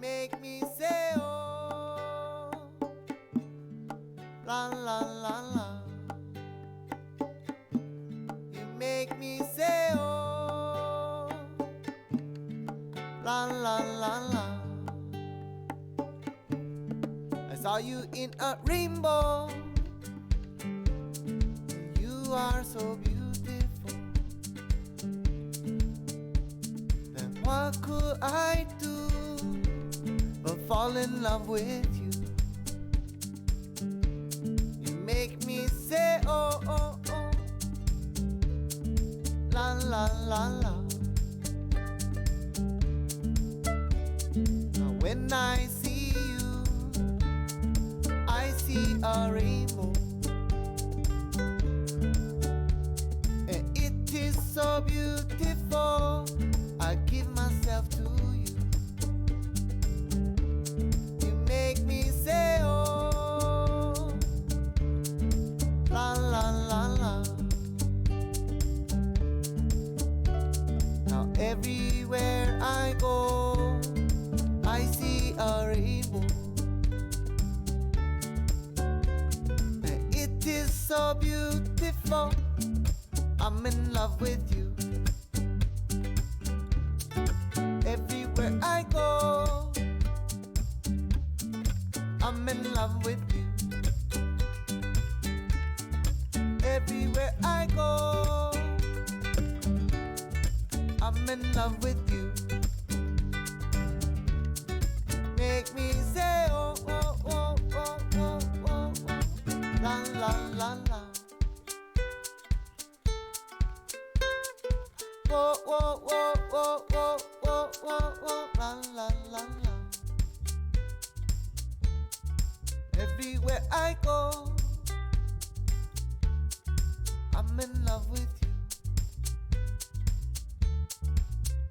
Make me say oh, la la la la. You make me say oh, la la la la. I saw you in a rainbow. You are so beautiful. Then what could I do but fall in love with you? You make me say oh oh oh, la la la la. Now when I see you, I see a rainbow, and it is so beautiful. I give myself to you. You make me say oh, la la la la. Now everywhere I go, I see a rainbow, and it is so beautiful. I'm in love with you. Everywhere I go, I'm in love with you. Everywhere I go, I'm in love with you. Make me say oh oh oh oh oh oh, la la la la. Whoa whoa whoa whoa whoa whoa whoa whoa, la la la la. Everywhere I go, I'm in love with you.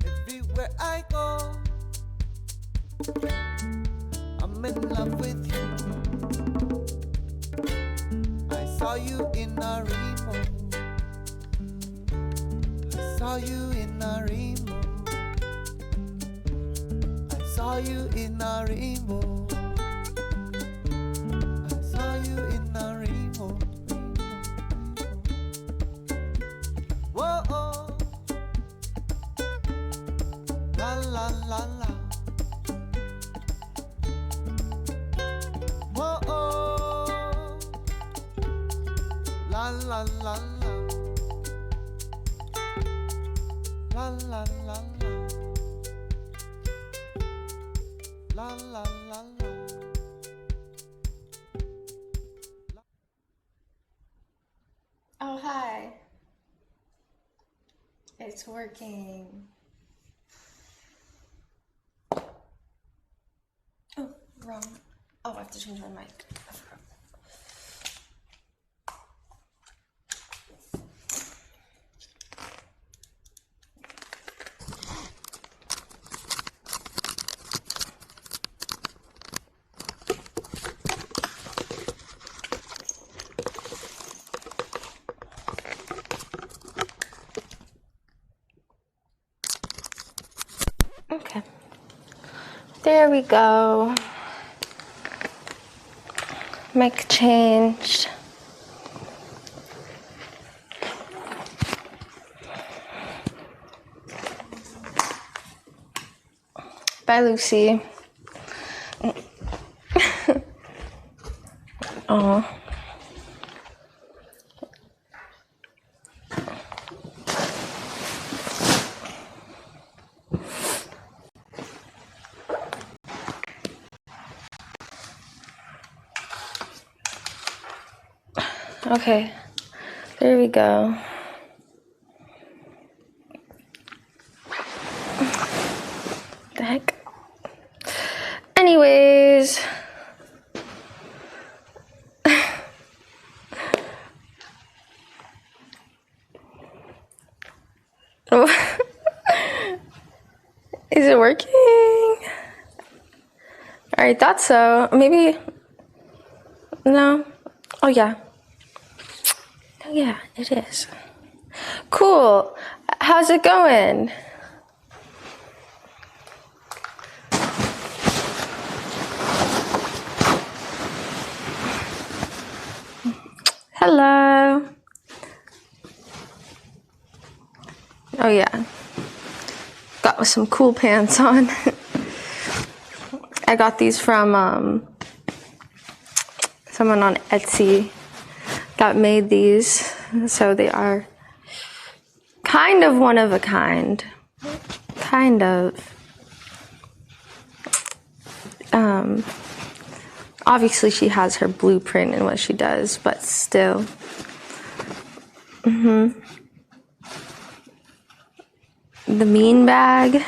Everywhere I go, I'm in love with you. I saw you in a rainbow. I saw you in a rainbow. I saw you in a rainbow. I saw you in a rainbow. Whoa oh, la la la la. Whoa oh, la la la la. La la la la, la la la la. Oh, hi. It's working. Oh, wrong. Oh, I have to change my mic. I forgot. Okay, there we go. Mic changed. Bye, Lucy. Oh. Okay, there we go. The heck? Anyways. Is it working? I thought so. Maybe. No. Oh, yeah. Oh, yeah, it is. Cool. How's it going? Hello. Oh, yeah. Got some cool pants on. I got these from someone on Etsy that made these, so they are kind of one of a kind. Kind of. Obviously she has her blueprint in what she does, but still. The mean bag.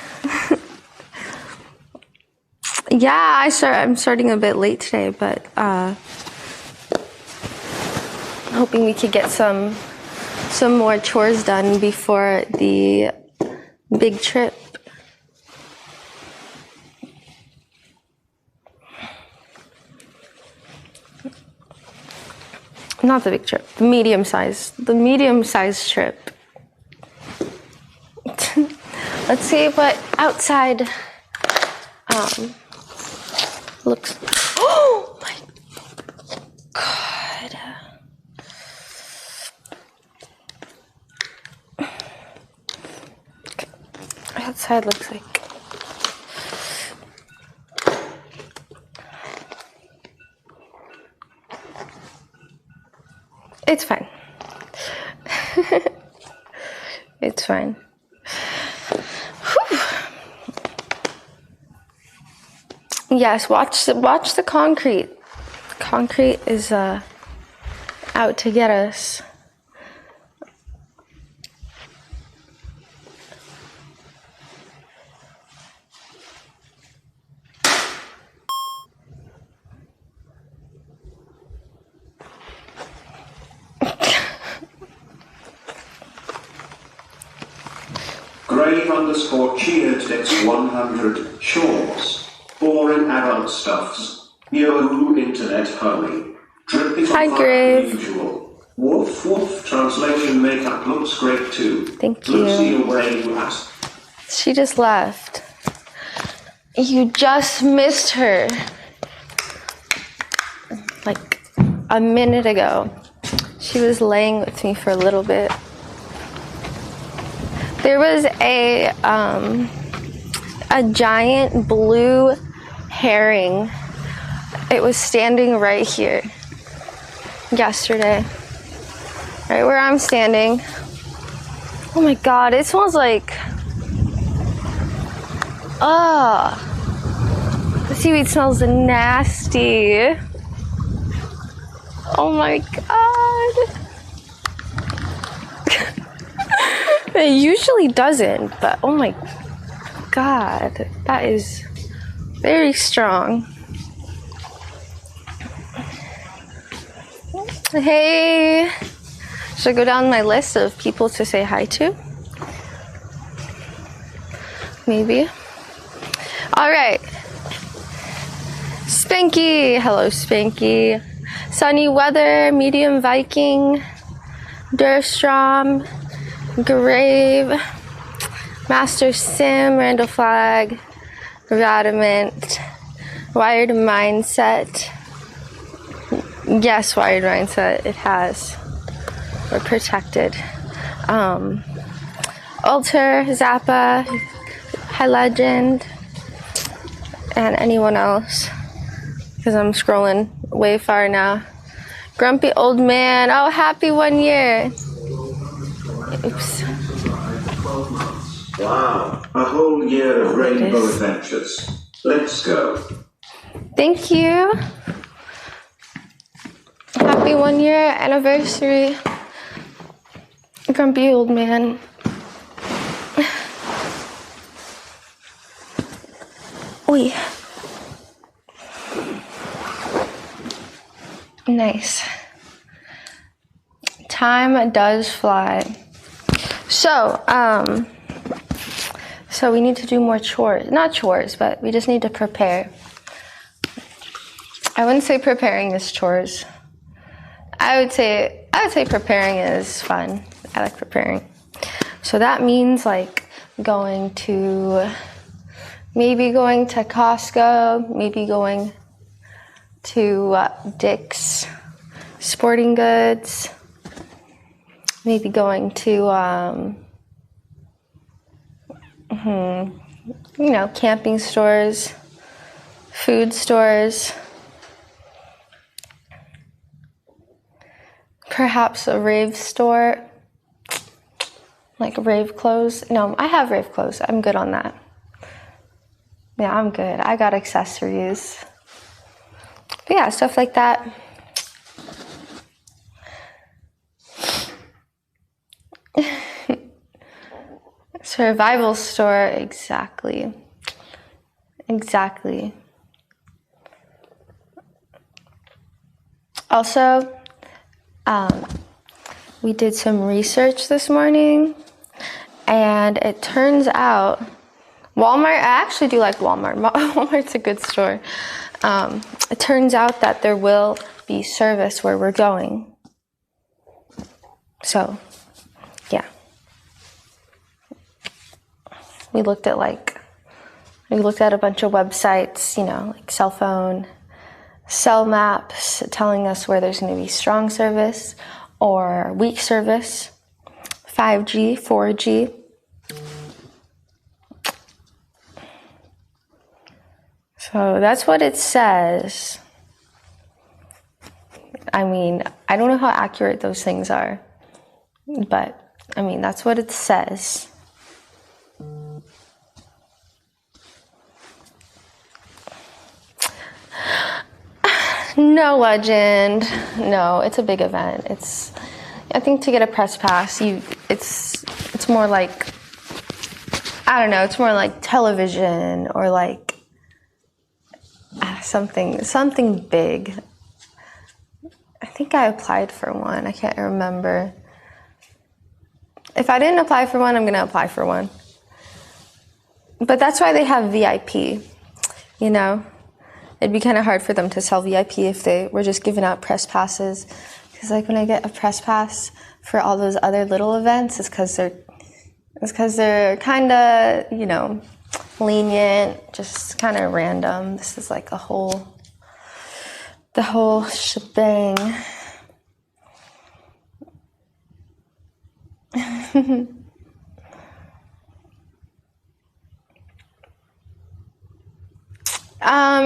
Yeah, I'm starting a bit late today, but hoping we could get some more chores done before the big trip. Not the big trip, the medium-sized trip. Let's see what outside looks. Oh my God. Outside looks like. It's fine. It's fine. Whew. Yes, watch the concrete. Concrete is out to get us. Grave_cheered_100 shorts. Boring adult stuffs. Yo, internet homie. Dripping Hi, Grave. usual. Woof woof. Translation makeup looks great too. Thank you. Lucy, where you at? She just left. You just missed her. Like a minute ago. She was laying with me for a little bit. There was a giant blue herring. It was standing right here yesterday, right where I'm standing. Oh my God, it smells like, the seaweed smells nasty. Oh my God. It usually doesn't, but oh my God, that is very strong. Hey, should I go down my list of people to say hi to? Maybe. All right. Spanky, hello Spanky. Sunny weather, medium Viking, Durstrom, Grave, Master Sim, Randall Flag, Radament, Wired Mindset, Yes, wired mindset, it has. We're protected. Alter, Zappa, High Legend, and anyone else. Because I'm scrolling way far now. Grumpy old man. Oh, happy 1 year. Oops. Wow, a whole year of rainbow adventures. Let's go. Thank you. Happy 1 year anniversary. Grumpy old man. Oi. Nice. Time does fly. So we need to do more chores. Not chores, but we just need to prepare. I wouldn't say preparing is chores. I would say preparing is fun. I like preparing. So that means like maybe going to Costco, maybe going to Dick's Sporting Goods, maybe going to camping stores, food stores, perhaps a rave store, like rave clothes. No, I have rave clothes. I'm good on that. Yeah, I'm good. I got accessories. But yeah, stuff like that. Survival store, exactly. Also, we did some research this morning, and it turns out Walmart, I actually do like Walmart. Walmart's a good store. It turns out that there will be service where we're going. So, yeah. We looked at a bunch of websites, like cell maps telling us where there's going to be strong service or weak service, 5G, 4G. So that's what it says. I mean, I don't know how accurate those things are, but I mean, that's what it says. No, Legend. No, it's a big event. I think to get a press pass, it's more like, I don't know, it's more like television or like something big. I think I applied for one. I can't remember. If I didn't apply for one, I'm going to apply for one. But that's why they have VIP, It'd be kind of hard for them to sell VIP if they were just giving out press passes. Because like when I get a press pass for all those other little events, it's because they're kind of, lenient, just kind of random. This is like the whole shebang.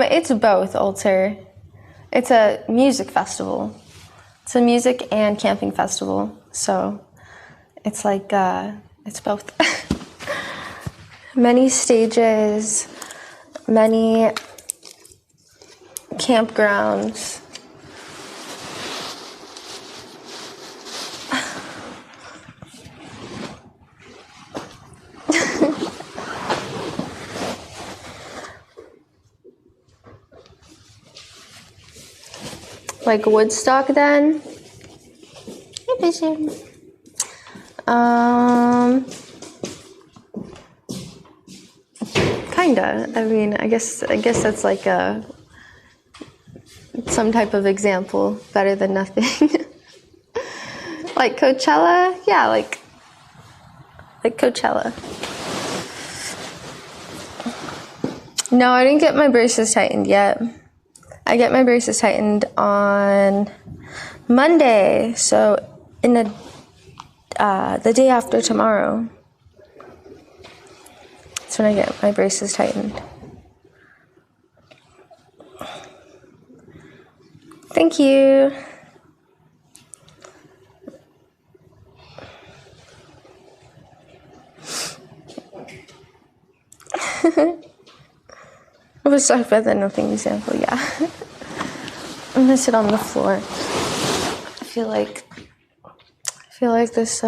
It's both, Alter. It's a music festival. It's a music and camping festival. So it's like, it's both. Many stages, many campgrounds. Like Woodstock then? Kinda. I mean, I guess that's like some type of example, better than nothing. Like Coachella? Yeah, like Coachella. No, I didn't get my braces tightened yet. I get my braces tightened on Monday, so in the day after tomorrow. That's when I get my braces tightened. Thank you. I was talking about the nothing example, yeah. I'm gonna sit on the floor. I feel like this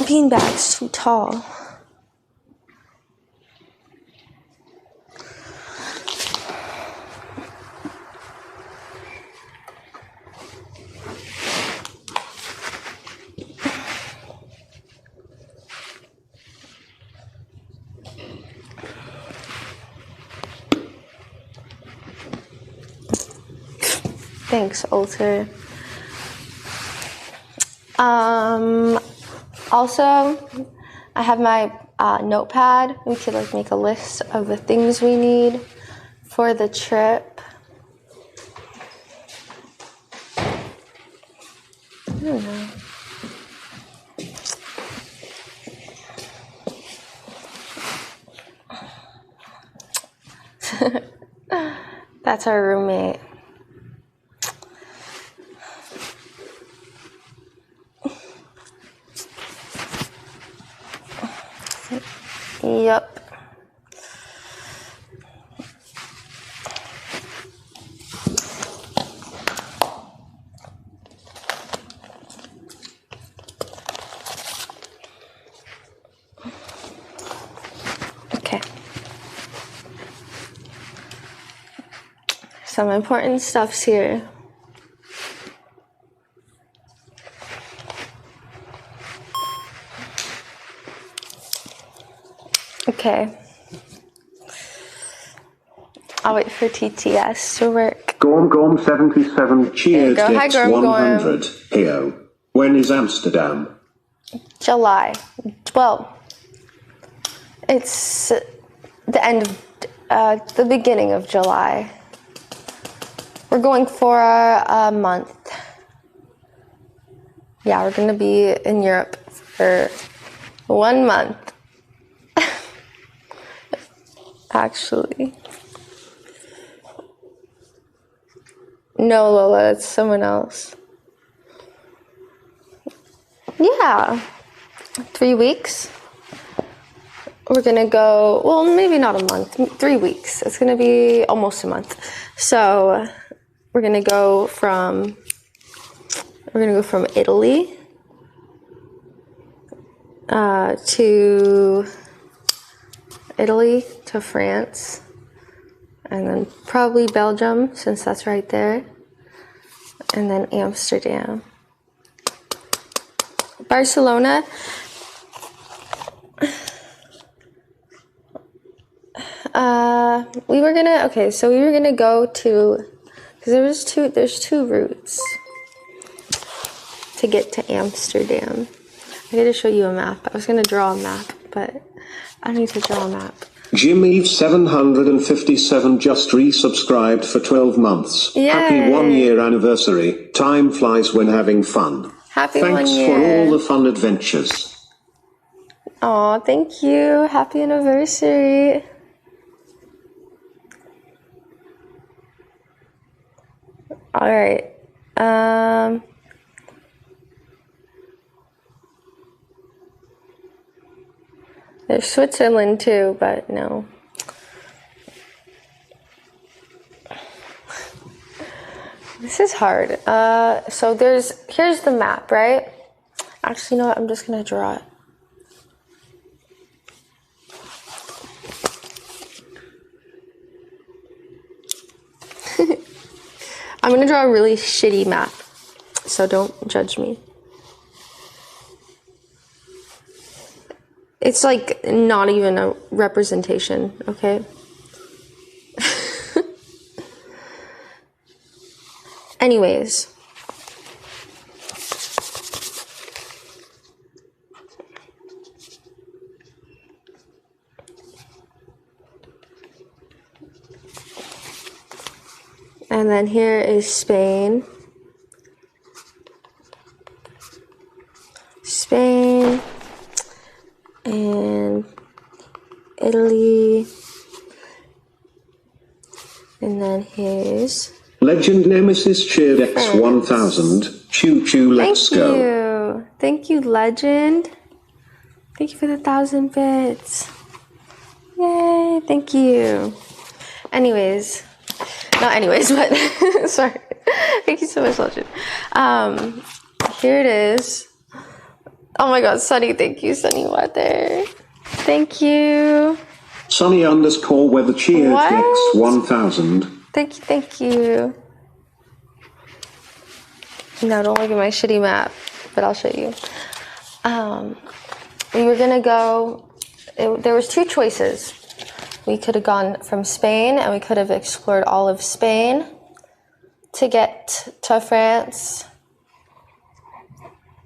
beanbag's too tall. Thanks, Alter. Also, I have my notepad. We could like make a list of the things we need for the trip. I don't know. That's our roommate. Yep. Okay. Some important stuff's here. Okay. I'll wait for TTS to work. Gorm 77 cheers There you go. Hi, Dix Gorm 100. Heyo. When is Amsterdam? July. Well, it's the end of, the beginning of July. We're going for a month. Yeah, we're gonna be in Europe for 1 month. Actually. No, Lola, it's someone else. Yeah. 3 weeks. We're gonna go, well, maybe not a month, 3 weeks. It's gonna be almost a month. So we're gonna go from Italy to France, and then probably Belgium, since that's right there, and then Amsterdam. Barcelona, we were gonna go to, because there's two routes to get to Amsterdam. I gotta show you a map. I was gonna draw a map, but I don't need to draw a map. Jimmy 757 just resubscribed for 12 months. Yay. Happy 1 year anniversary. Time flies when having fun. Happy Thanks 1 year. for all the fun adventures. Aw, thank you. Happy anniversary. All right. There's Switzerland too, but no. This is hard. So here's the map, right? Actually, you know what? I'm just gonna draw it. I'm gonna draw a really shitty map, so don't judge me. It's like not even a representation, okay? Anyways. And then here is Spain. Spain. And Italy. And then here's Legend Nemesis cheered X1000. Choo choo, let's go. Thank you, Legend. Thank you for the 1,000 bits. Yay, thank you. Anyways, not anyways, but sorry. Thank you so much, Legend. Here it is. Oh my god, Sunny, thank you, Sunny Weather. Thank you. Sunny_weather cheered X1000. Thank you. No, don't look at my shitty map, but I'll show you. We were gonna go, there was two choices. We could have gone from Spain and we could have explored all of Spain to get to France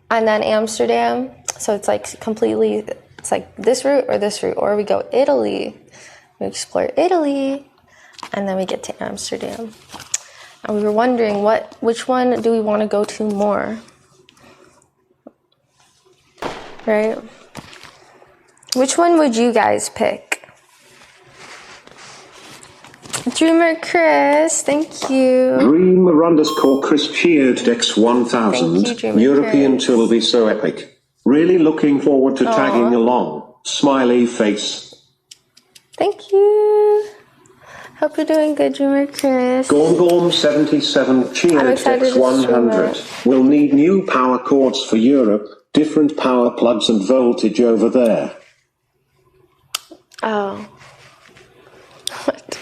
and then Amsterdam. So it's like completely, it's like this route, or we go Italy. We explore Italy and then we get to Amsterdam. And we were wondering which one do we want to go to more? Right? Which one would you guys pick? Dreamer Chris, thank you. Dreamer_Chris cheered X1000. European tour will be so epic. Really looking forward to tagging along. Smiley face. Thank you. Hope you're doing good, Dreamer Chris. Gorm77 cheered X100. We'll need new power cords for Europe. Different power plugs and voltage over there. Oh. What?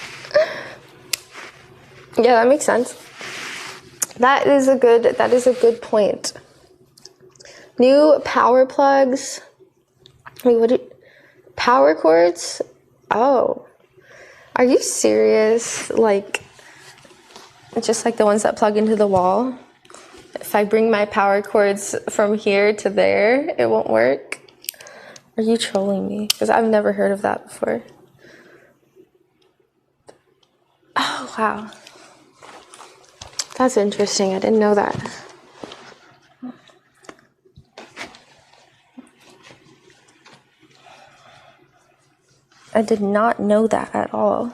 Yeah, that makes sense. That is a good point. New power plugs. Wait, power cords? Oh. Are you serious? Like, just like the ones that plug into the wall? If I bring my power cords from here to there, it won't work? Are you trolling me? Because I've never heard of that before. Oh, wow. That's interesting. I didn't know that. I did not know that at all.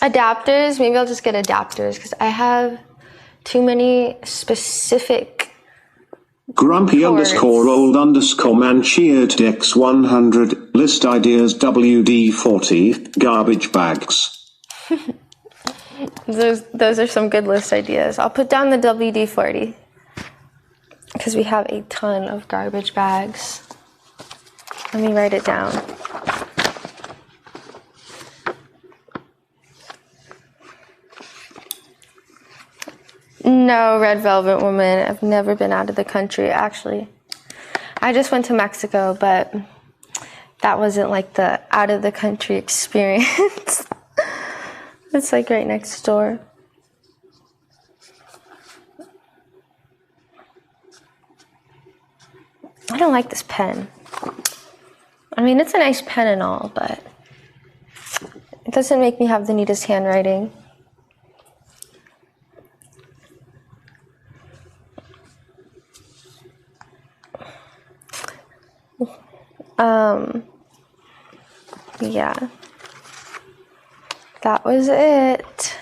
Adapters, maybe I'll just get adapters because I have too many specific Grumpy_old_man cheered X100. List ideas WD-40. Garbage bags. Those are some good list ideas. I'll put down the WD-40 because we have a ton of garbage bags. Let me write it down. No, Red Velvet Woman. I've never been out of the country, actually. I just went to Mexico, but that wasn't like the out of the country experience. It's like right next door. I don't like this pen. I mean, it's a nice pen and all, but it doesn't make me have the neatest handwriting. Yeah, that was it.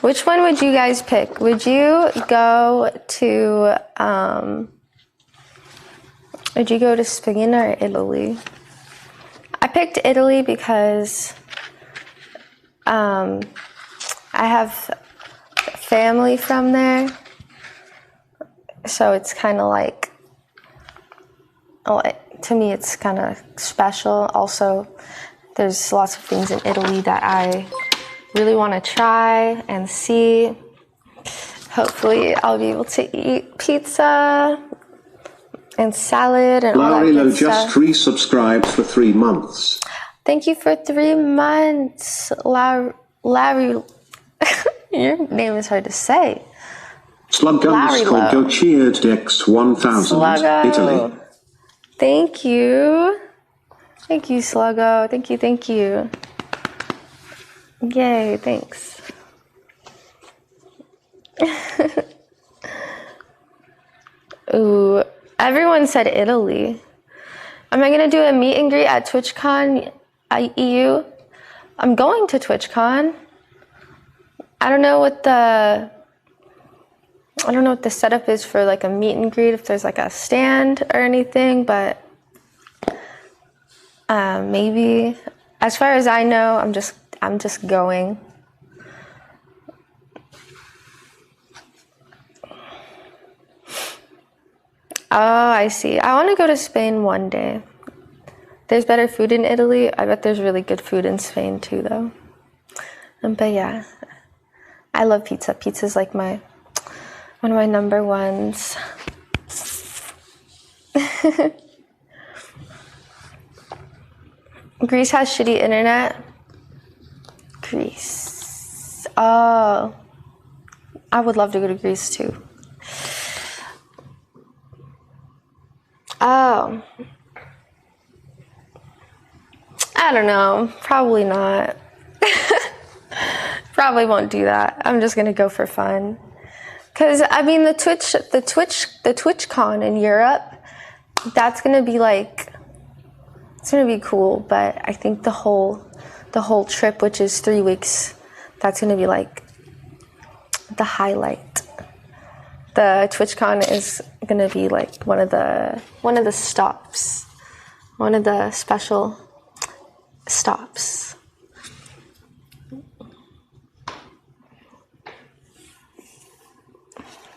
Which one would you guys pick? Would you go to Spain or Italy? I picked Italy because I have family from there, so it's kind of like, to me, it's kind of special. Also, there's lots of things in Italy that I really want to try and see. Hopefully, I'll be able to eat pizza and salad and all that good stuff. just resubscribed for 3 months. Thank you for 3 months, Larry. Your name is hard to say. Slug_go cheered X1000. Italy. Thank you. Thank you, Sluggo. Thank you, thank you. Yay, thanks. Ooh, everyone said Italy. Am I gonna do a meet and greet at TwitchCon EU? I'm going to TwitchCon. I don't know what the setup is for like a meet and greet, if there's like a stand or anything, but maybe. As far as I know, I'm just going. Oh, I see. I want to go to Spain one day. There's better food in Italy. I bet there's really good food in Spain too, though. But yeah, I love pizza. Pizza's like one of my number ones. Greece has shitty internet. Greece. Oh, I would love to go to Greece too. Oh, I don't know. Probably not. Probably won't do that. I'm just gonna go for fun. Cause I mean the TwitchCon in Europe, that's gonna be like, it's gonna be cool. But I think the whole trip, which is 3 weeks, that's gonna be like the highlight. The TwitchCon is gonna be like one of the stops, one of the special stops.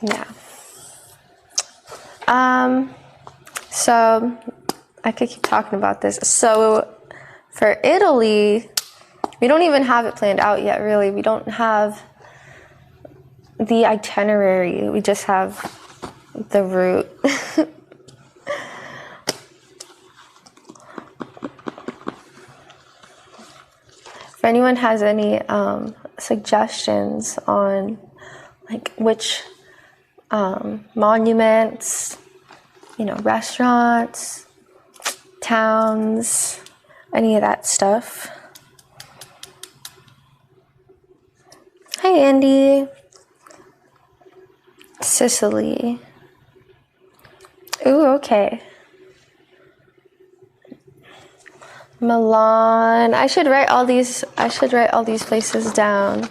Yeah. So I could keep talking about this. So for Italy, we don't even have it planned out yet, really. We don't have the itinerary. We just have the route. If anyone has any suggestions on like which monuments, restaurants, towns, any of that stuff. Hi, Andy. Sicily. Ooh, okay. Milan. I should write all these places down.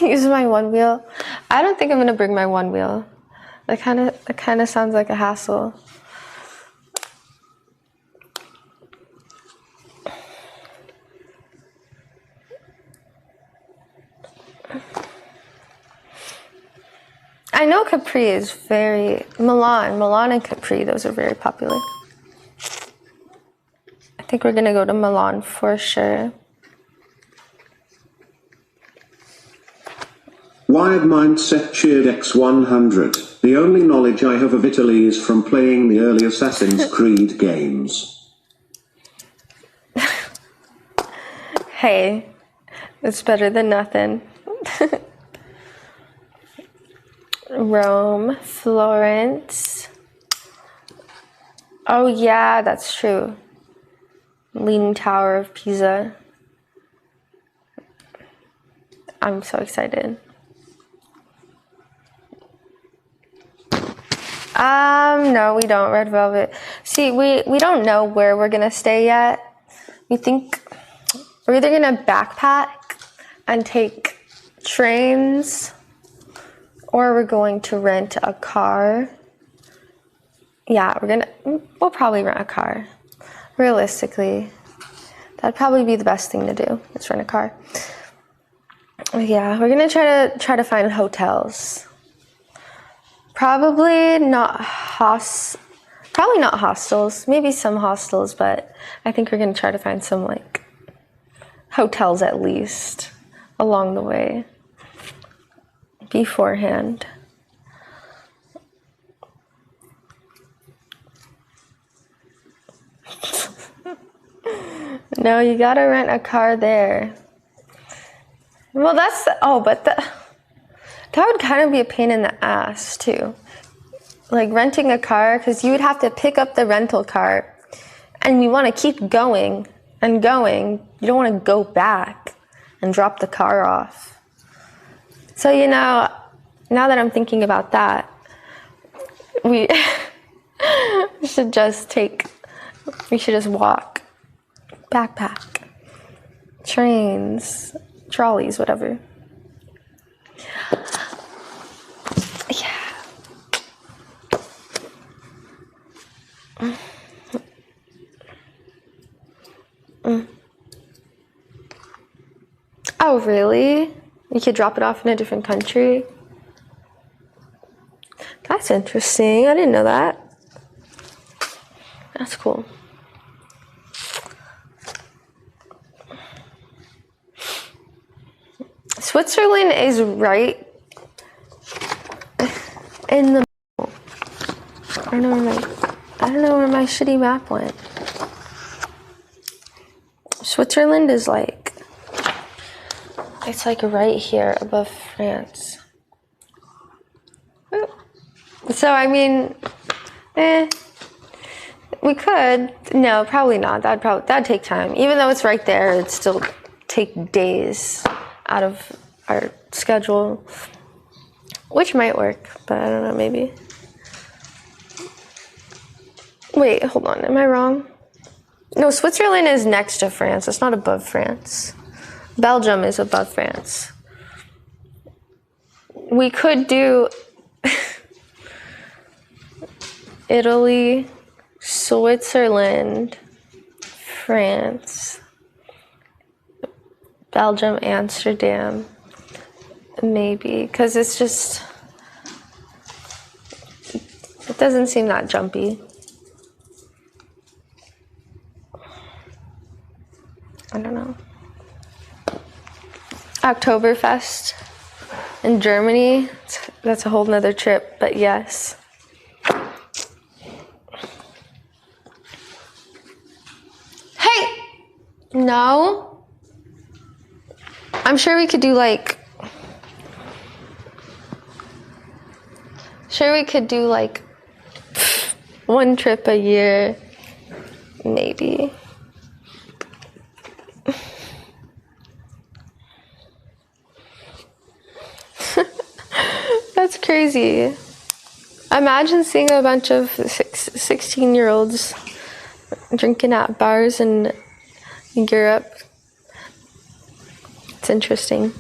Use my one wheel. I don't think I'm gonna bring my one wheel. That kind of sounds like a hassle. I know Capri is Milan and Capri, those are very popular. I think we're gonna go to Milan for sure. Wired Mindset cheered X100. The only knowledge I have of Italy is from playing the early Assassin's Creed games. Hey, it's better than nothing. Rome, Florence. Oh yeah, that's true. Leaning Tower of Pisa. I'm so excited. No, we don't. Red Velvet. See, we don't know where we're gonna stay yet. We think we're either gonna backpack and take trains, or we're going to rent a car. Yeah, we'll probably rent a car. Realistically, that'd probably be the best thing to do, is rent a car. Yeah, we're gonna try to find hotels. Probably not hostels. Maybe some hostels, but I think we're gonna try to find some like hotels at least along the way beforehand. No, you gotta rent a car there. Well, but that would kind of be a pain in the ass too. like renting a car, because you would have to pick up the rental car and you want to keep going and going. You don't want to go back and drop the car off. So, you know, now that I'm thinking about that, we should just walk, backpack, trains, trolleys, whatever. Yeah. Oh, really? You could drop it off in a different country? That's interesting. I didn't know that. That's cool. Switzerland is right in the middle. I don't know where my shitty map went. Switzerland is like, it's like right here above France. So I mean, we could. No, probably not. That'd take time. Even though it's right there, it'd still take days out of our schedule, which might work, but I don't know, maybe. Wait, hold on. Am I wrong? No, Switzerland is next to France. It's not above France. Belgium is above France. We could do Italy, Switzerland, France, Belgium, Amsterdam, maybe, because it doesn't seem that jumpy. I don't know. Oktoberfest in Germany, that's a whole nother trip, but yes. Hey! No. I'm sure we could do like one trip a year, maybe. That's crazy. Imagine seeing a bunch of 16-year-olds drinking at bars in Europe. It's interesting.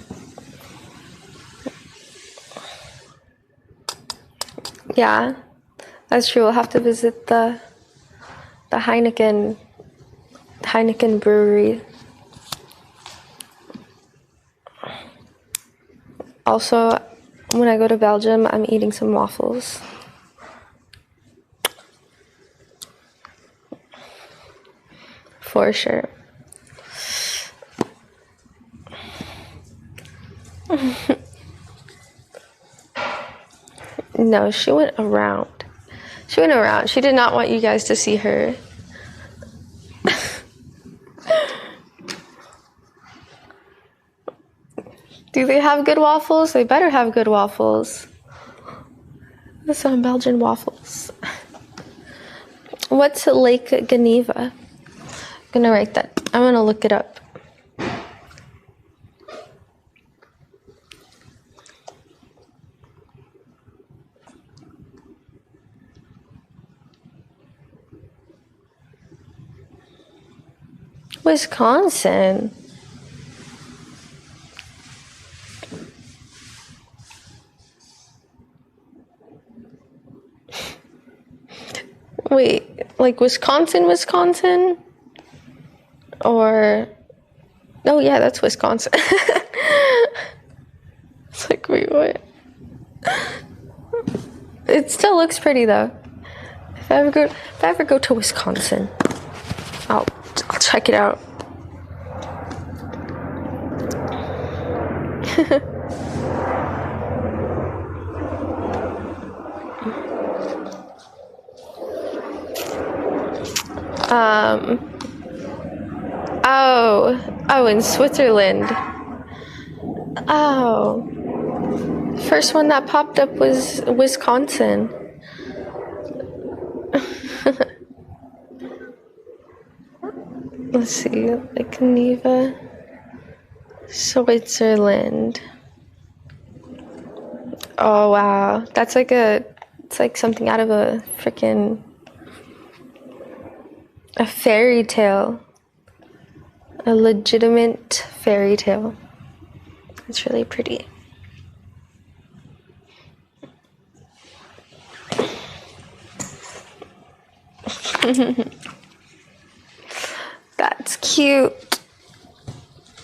Yeah, that's true. We'll have to visit the Heineken brewery. Also, when I go to Belgium, I'm eating some waffles. For sure. No, she went around. She did not want you guys to see her. Do they have good waffles? They better have good waffles. Some Belgian waffles. What's Lake Geneva? I'm gonna write that. I'm gonna look it up. Wisconsin. Wait, like Wisconsin? Or, oh yeah, that's Wisconsin. It's like, wait, what? It still looks pretty though. If I ever go to Wisconsin, I'll check it out. Oh, in Switzerland. Oh, first one that popped up was Wisconsin. Let's see, like Geneva, Switzerland. Oh wow, it's like something out of a fairy tale. A legitimate fairy tale. It's really pretty. That's cute.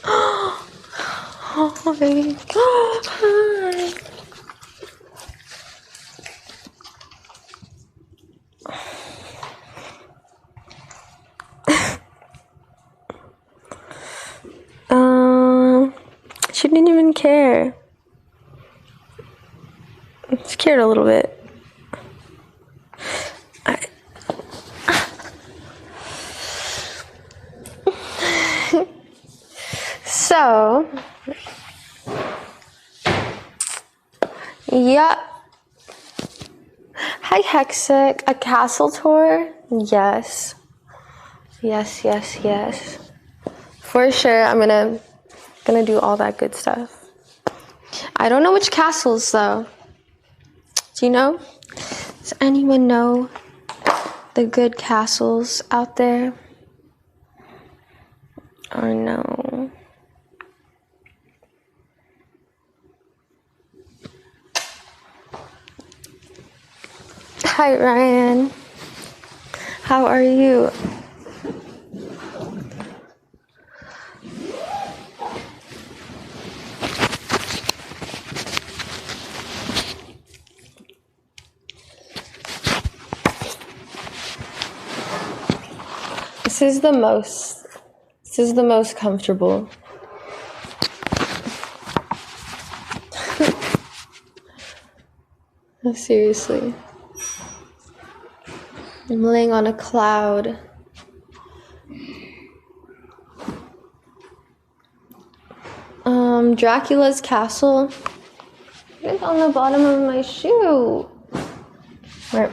Oh my God. She didn't even care. She cared a little bit. So, yeah. Hi, Hexic. A castle tour? Yes. Yes, yes, yes. For sure, I'm gonna do all that good stuff. I don't know which castles though. Do you know? Does anyone know the good castles out there? Or no? Hi, Ryan. How are you? This is the most comfortable. No, seriously. I'm laying on a cloud. Dracula's castle. It's on the bottom of my shoe. Where?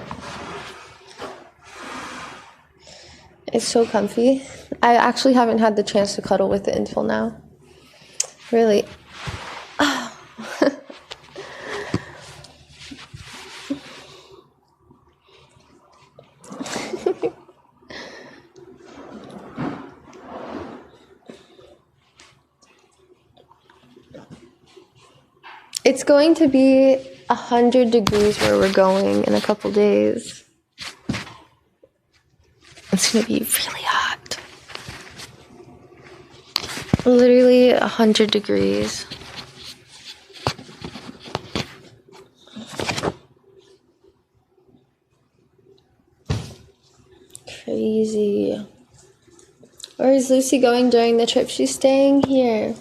It's so comfy. I actually haven't had the chance to cuddle with it until now. Really. Oh. It's going to be 100 degrees where we're going in a couple days. It's going to be really hot. Literally 100 degrees. Crazy. Where is Lucy going during the trip? She's staying here.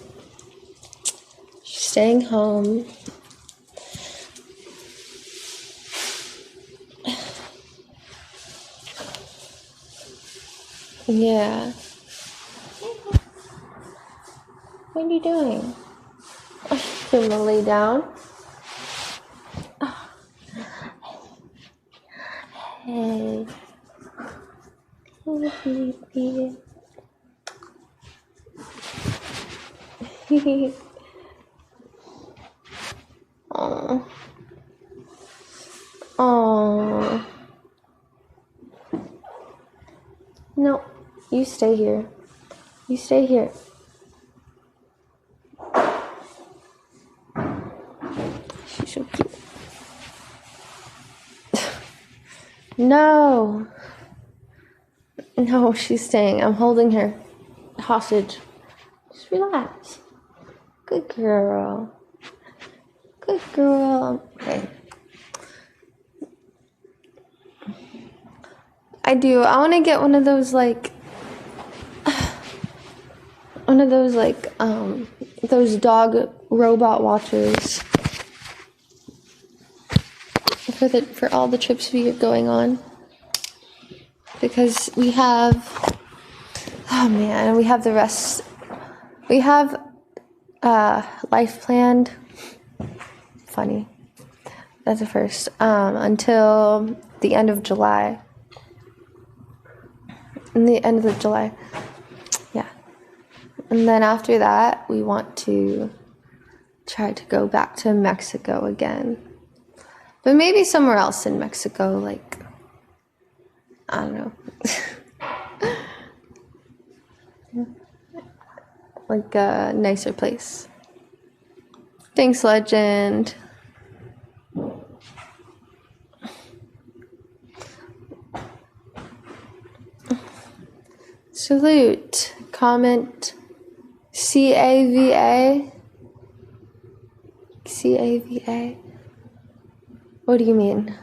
She's staying home. Yeah. What are you doing? You gonna lay down? Oh. Hey. Oh, baby. Oh. Oh. No, you stay here. You stay here. She's so cute. No. No, she's staying. I'm holding her hostage. Just relax. Good girl. Good girl. Okay. I do. I want to get one of those those dog robot watchers for all the trips we are going on, because we have the rest. We have life planned. Funny. That's the first. Until the end of July. In the end of July. And then after that, we want to try to go back to Mexico again. But maybe somewhere else in Mexico, like, I don't know. Like a nicer place. Thanks, Legend. Salute. Comment. CAVA. CAVA. What do you mean?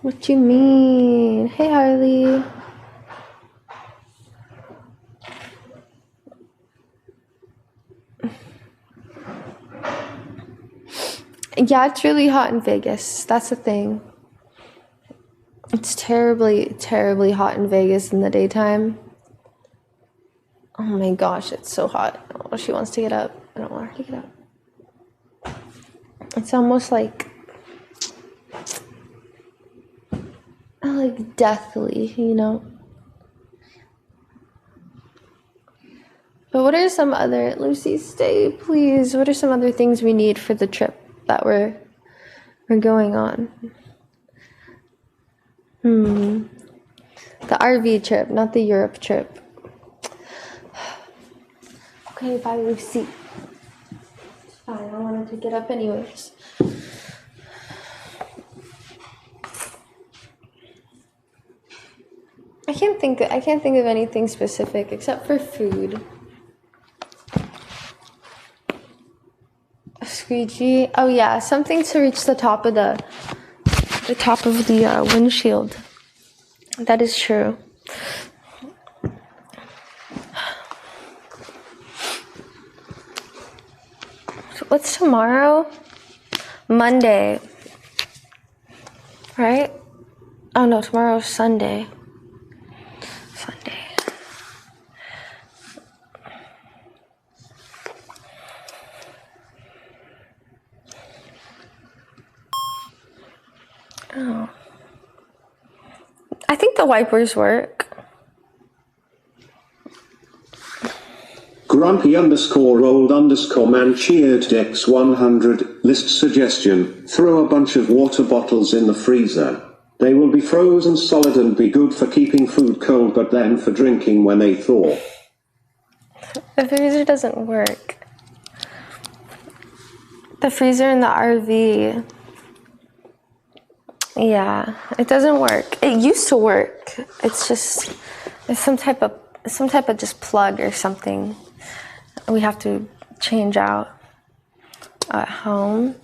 What do you mean? Hey, Harley. Yeah, it's really hot in Vegas. That's the thing. It's terribly, terribly hot in Vegas in the daytime. Oh my gosh, it's so hot. Oh, she wants to get up. I don't want her to get up. It's almost like deathly, you know? But what are some other, Lucy, stay, please. What are some other things we need for the trip that we're going on? The RV trip, not the Europe trip. Okay, bye, Lucy. It's fine, I wanted to get up anyways. I can't think of anything specific except for food. A squeegee. Oh yeah, something to reach the top of the windshield. That is true. So what's tomorrow? Monday. Right? Oh no, tomorrow's Sunday. Oh. I think the wipers work. Grumpy_old_man cheered Dex 100. List suggestion: throw a bunch of water bottles in the freezer. They will be frozen solid and be good for keeping food cold, but then for drinking when they thaw. The freezer doesn't work. The freezer in the RV. Yeah, it doesn't work. It used to work. It's some type of just plug or something we have to change out at home.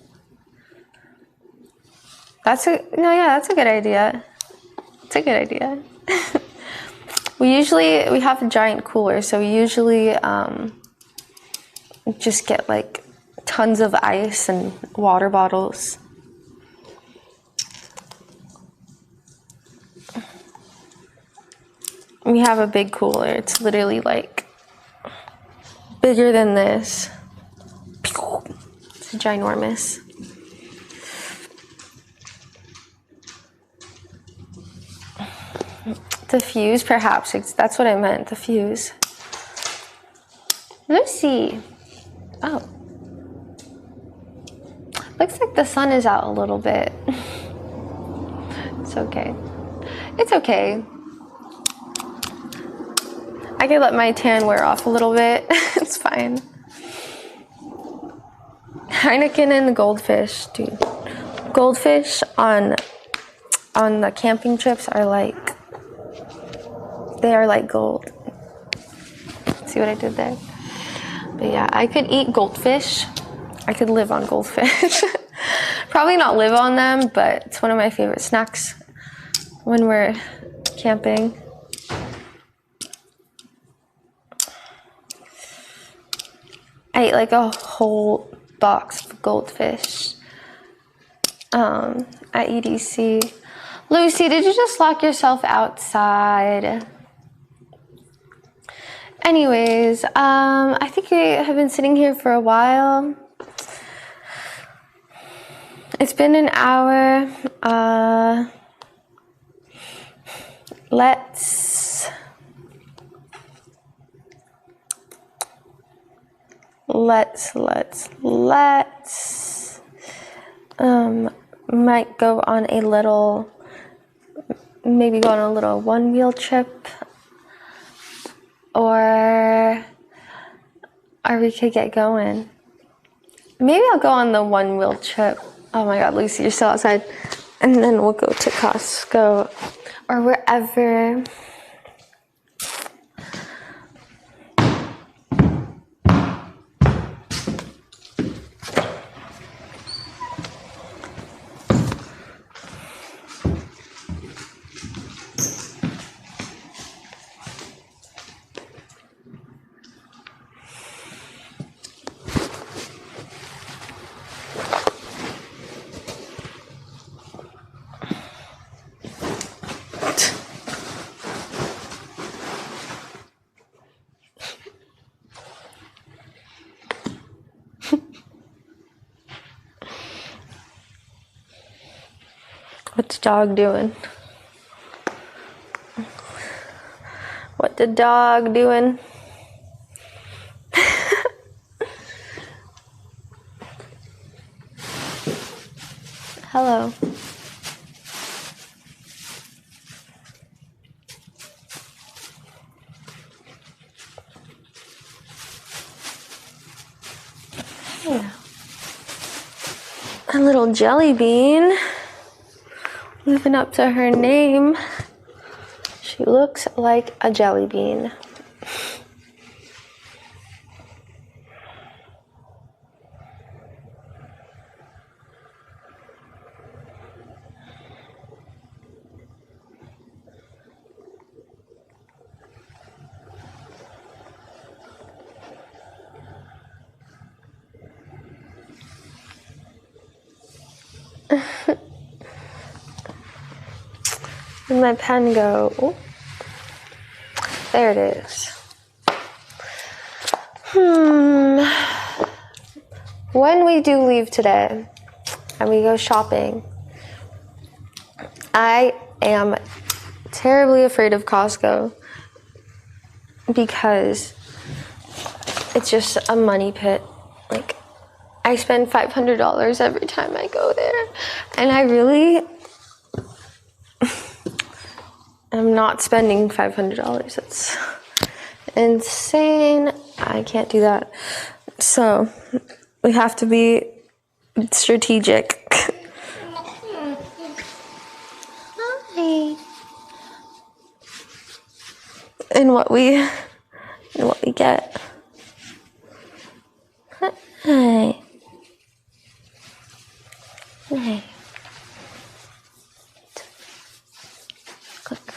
That's a good idea. It's a good idea. We have a giant cooler, so we usually just get like tons of ice and water bottles. We have a big cooler. It's literally like bigger than this. It's ginormous. The fuse, perhaps. That's what I meant, the fuse. Lucy. Oh. Looks like the sun is out a little bit. It's okay. It's okay. I could let my tan wear off a little bit. It's fine. Heineken and the goldfish, dude. Goldfish on the camping trips are like, they are like gold. See what I did there? But yeah, I could eat goldfish. I could live on goldfish. Probably not live on them, but it's one of my favorite snacks when we're camping. I ate like a whole box of goldfish at EDC. Lucy, did you just lock yourself outside? Anyways, I think we have been sitting here for a while. It's been an hour. Let's let's might go on a little, maybe go on a little one-wheel trip, or we could get going. Maybe I'll go on the one-wheel trip. Oh my God, Lucy, you're still outside. And then we'll go to Costco or wherever. What's dog doing? What the dog doing? Hello. Yeah. A little jelly bean. Living up to her name. She looks like a jelly bean. Where'd my pen go? Ooh. There it is. When we do leave today and we go shopping, I am terribly afraid of Costco because it's just a money pit. Like, I spend $500 every time I go there, and I really am not spending $500. That's insane. I can't do that. So we have to be strategic. Hi. In what we get. Hi. Hey. Good girl.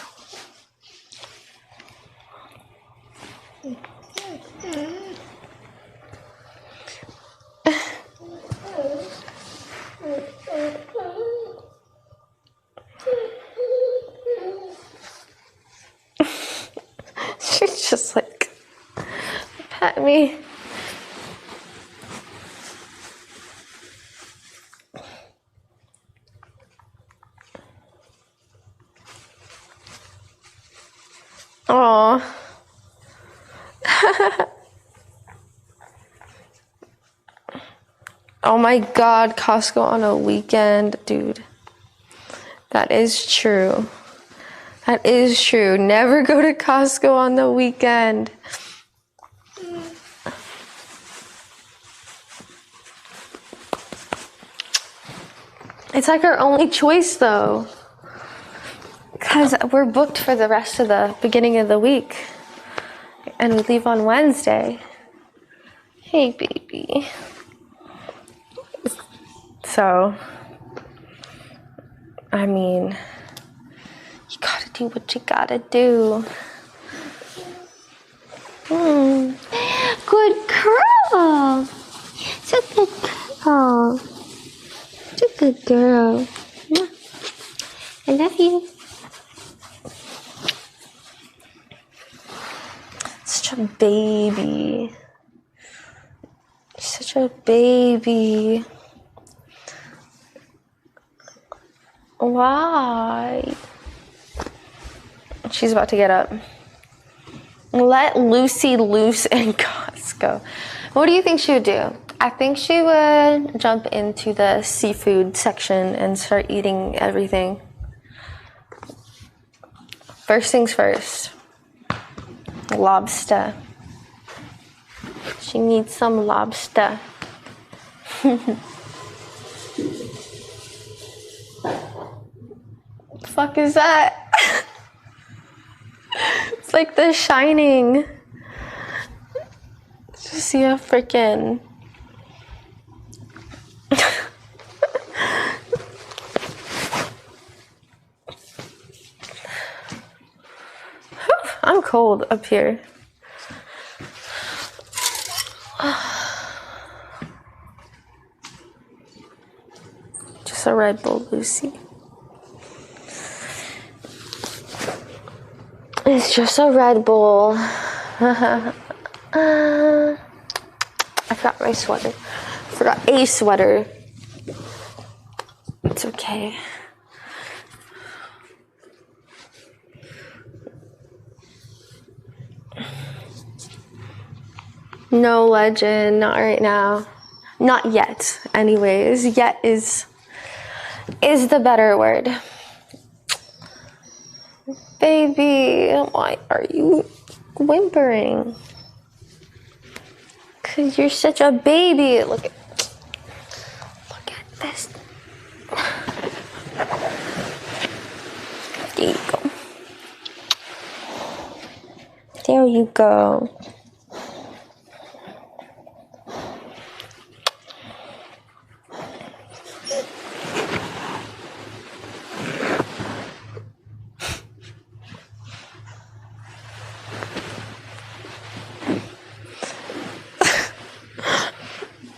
She's just like, pat me. Aww. Oh my God, Costco on a weekend, dude. That is true. That is true. Never go to Costco on the weekend. It's like our only choice though, because we're booked for the rest of the beginning of the week and we leave on Wednesday. Hey baby. So, I mean, you gotta do what you gotta do. Good girl. So good girl. Such a good girl. I love you. Such a baby. Such a baby. Why? She's about to get up. Let Lucy loose in Costco. What do you think she would do? I think she would jump into the seafood section and start eating everything. First things first. Lobster. She needs some lobster. The fuck is that? It's like The Shining. Just see a freaking. I'm cold up here. Just a Red Bull, Lucy. It's just a Red Bull. I forgot my sweater. Forgot a sweater. It's okay. No, legend, not right now. Not yet, anyways. Yet is the better word. Baby, why are you whimpering? 'Cause you're such a baby. Look at this. There you go. There you go.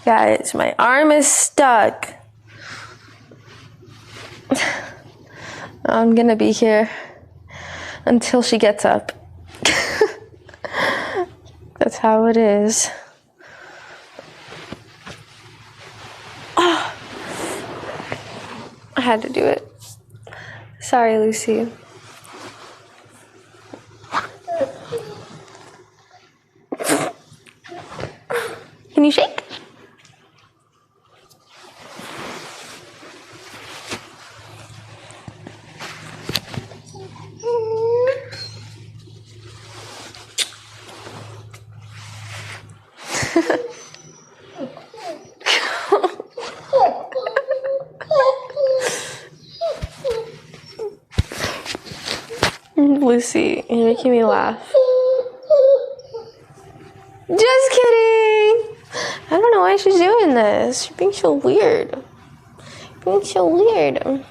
Guys, my arm is stuck. I'm gonna be here until she gets up. That's how it is. Oh, I had to do it. Sorry, Lucy. Can you shake? Lucy, you're making me laugh. Just kidding! I don't know why she's doing this. She's being so weird. Being so weird.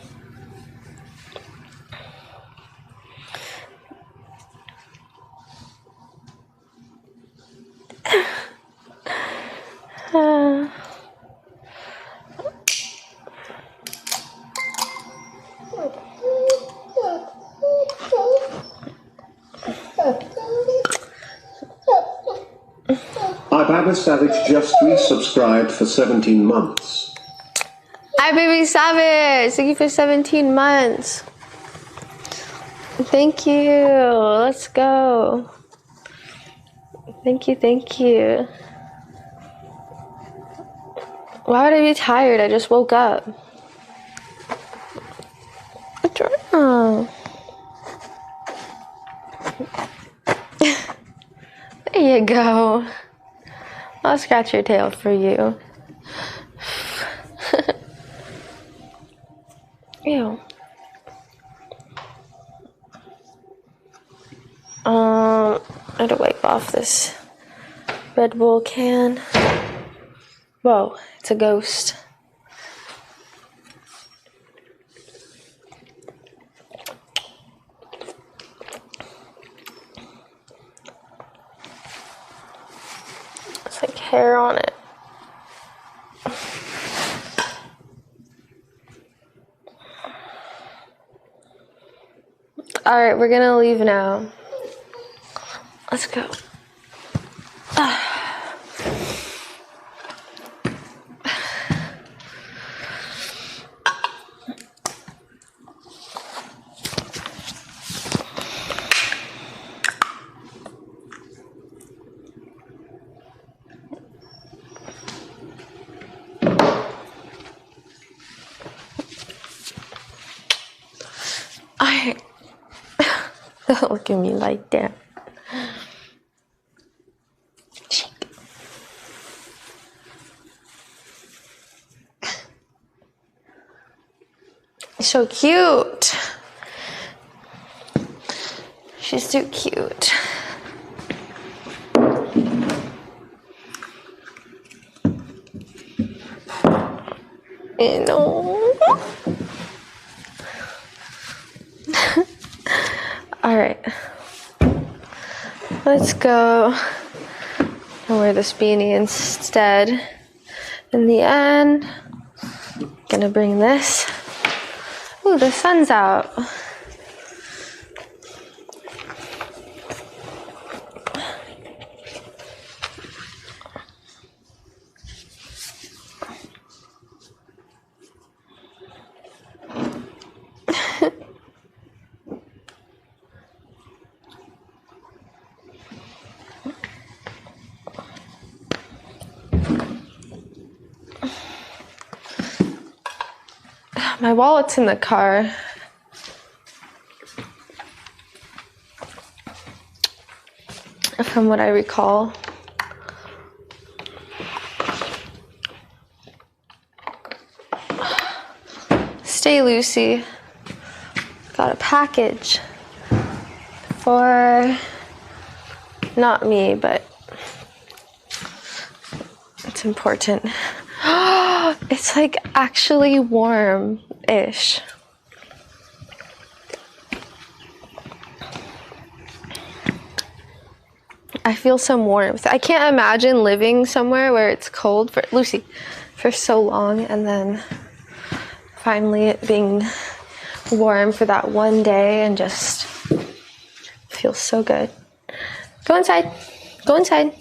IBabySavage just resubscribed for 17 months. IBabySavage, thank you for 17 months. Thank you. Let's go. Thank you, thank you. Why would I be tired? I just woke up. What's wrong? There you go. I'll scratch your tail for you. Ew. I had to wipe off this Red Bull can. Whoa, it's a ghost. It's like hair on it. All right, we're gonna leave now. Let's go. Don't look at me like that. So cute. She's too cute. You know. All right. Let's go. I'll wear this beanie instead. In the end, gonna bring this. Ooh, the sun's out. My wallet's in the car. From what I recall. Stay Lucy. Got a package for not me, but it's important. It's like actually warm-ish. I feel some warmth. I can't imagine living somewhere where it's cold for Lucy for so long and then finally it being warm for that one day and just feels so good. Go inside. Go inside.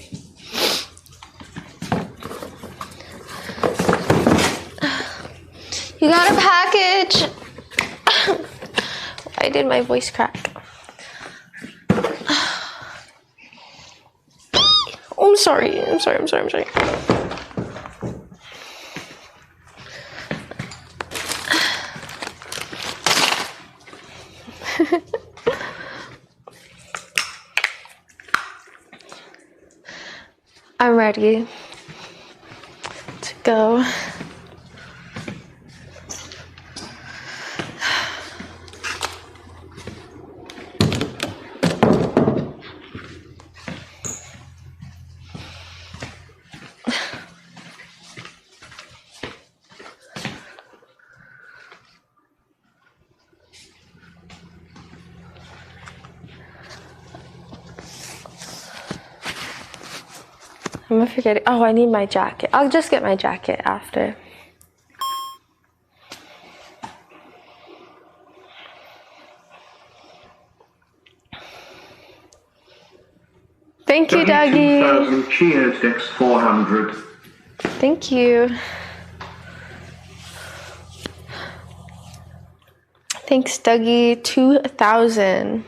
You got a package. Why did my voice crack? Oh, I'm sorry. I'm sorry. I'm ready to go. I'm forgetting. Oh, I need my jacket. I'll just get my jacket after. Thank you, Dougie. 2000 cheers, Dex 400. Thank you. Thanks, Dougie. 2000.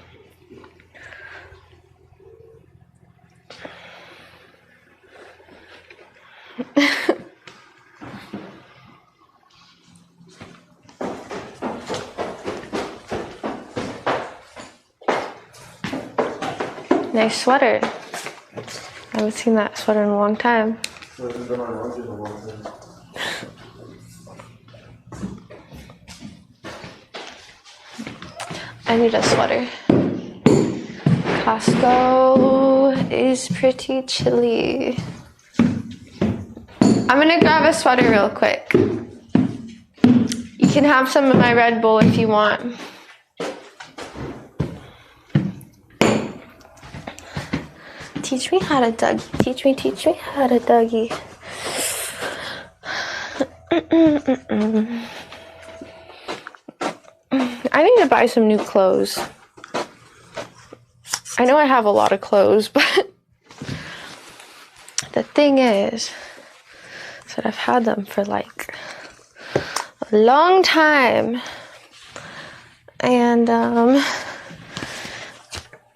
Nice sweater. I haven't seen that sweater in a long time. I need a sweater. Costco is pretty chilly. I'm gonna grab a sweater real quick. You can have some of my Red Bull if you want. Teach me how to Dougie. Teach me how to Dougie. I need to buy some new clothes. I know I have a lot of clothes, but the thing is that I've had them for like a long time. And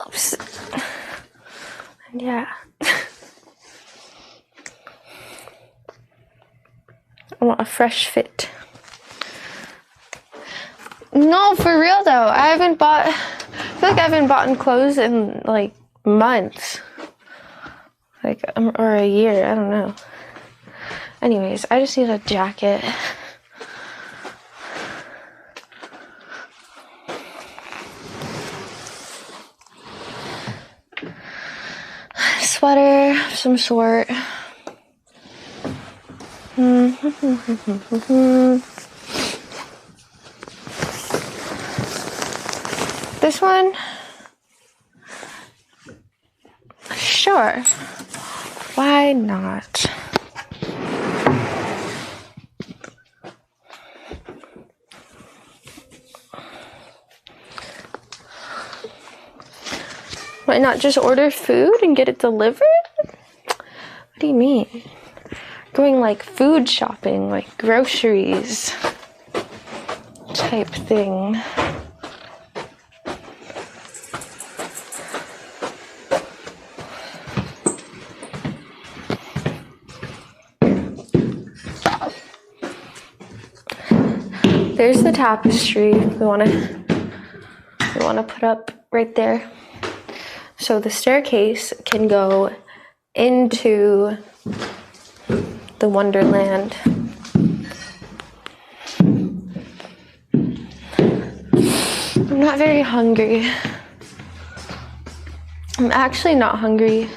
oops. Yeah. I want a fresh fit. No, for real though. I haven't bought I feel like I haven't bought clothes in like months. Like, or a year, I don't know. Anyways, I just need a jacket. Sweater of some sort. This one? Sure. Why not? Why not just order food and get it delivered? What do you mean? Going like food shopping, like groceries type thing. There's the tapestry we want to put up right there. So the staircase can go into the Wonderland. I'm not very hungry. I'm actually not hungry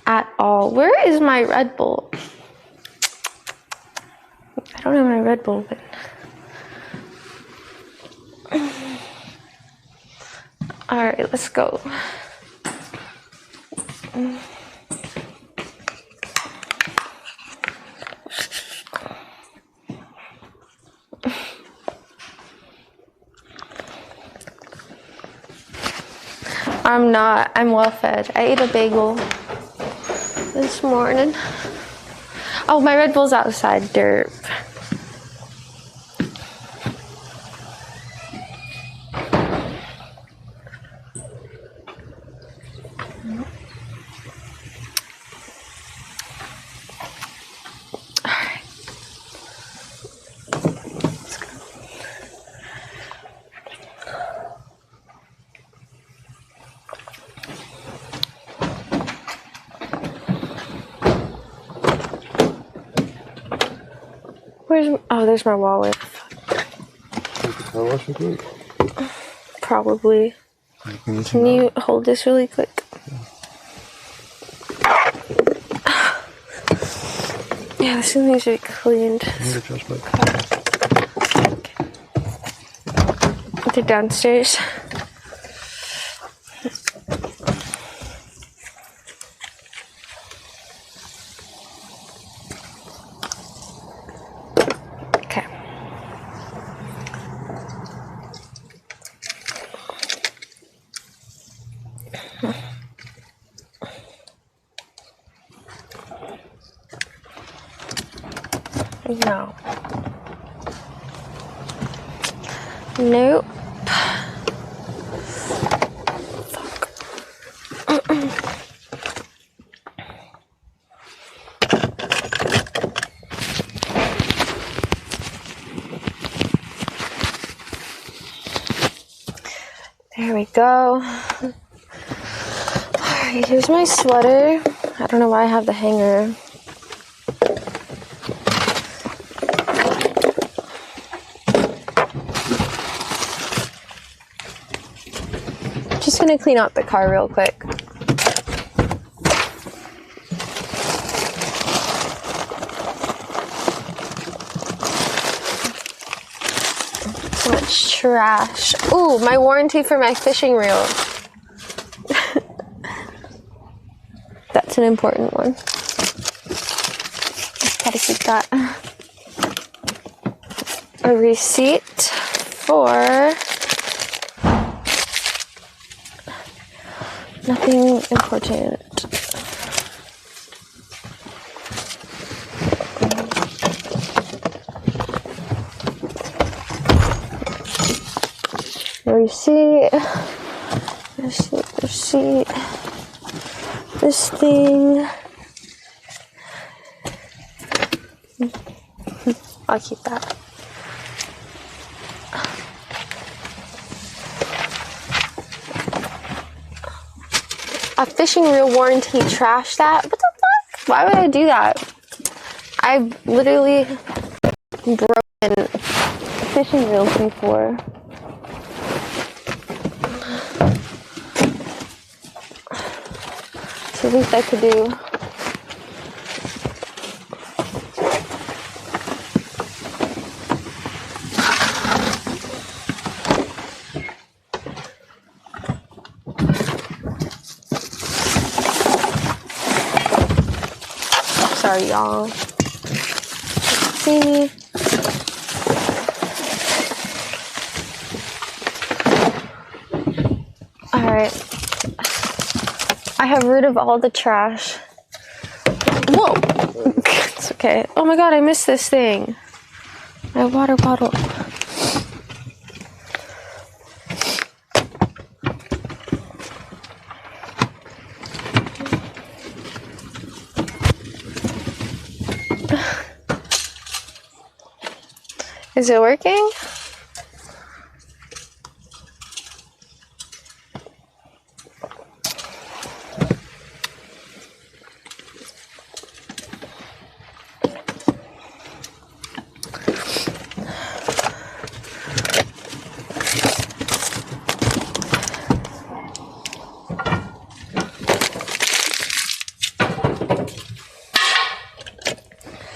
at all. Where is my Red Bull? I don't have my Red Bull, but all right, let's go. I'm not. I'm well fed. I ate a bagel this morning. Oh, my Red Bull's outside. Derp. There's my wallet. Car wash with me? Probably. Can you hold this really quick? Yeah, this one needs to be cleaned. Okay. They're downstairs. No. Nope. Fuck. There we go. Alright, here's my sweater. I don't know why I have the hanger. Just gonna clean out the car real quick. So much trash. Ooh, my warranty for my fishing reel. That's an important one. Gotta keep that. A receipt for nothing important. Receipt. Receipt. This thing. I'll keep that. A fishing reel warranty, trash that? What the fuck? Why would I do that? I've literally broken fishing reels before. It's the least I could do. Sorry, y'all. See me? Alright. I have rid of all the trash. Whoa! It's okay. Oh my god, I missed this thing. My water bottle. Is it working?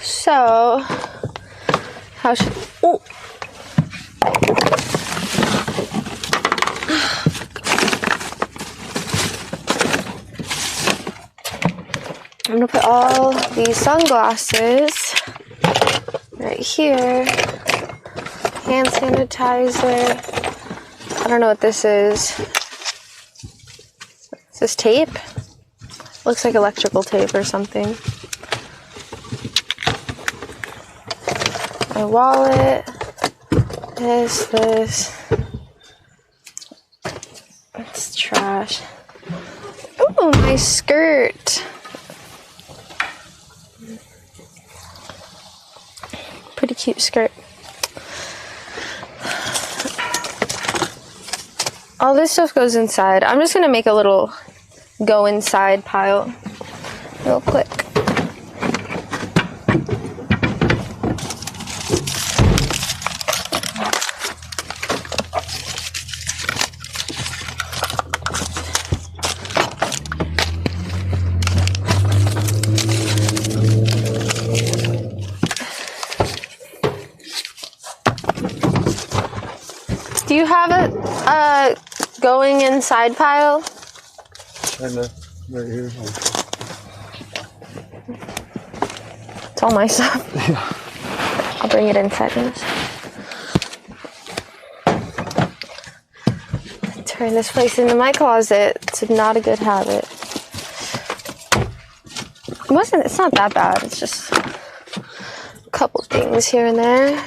So, how should... Oh! I'm gonna put all these sunglasses right here. Hand sanitizer. I don't know what this is. Is this tape? Looks like electrical tape or something. My wallet. This. It's trash. Ooh, my skirt. Pretty cute skirt. All this stuff goes inside. I'm just gonna make a little go inside pile real quick. Do you have a going inside pile? I know, right here. It's all my stuff. Yeah. I'll bring it inside this. Turn this place into my closet. It's not a good habit. It's not that bad. It's just a couple things here and there.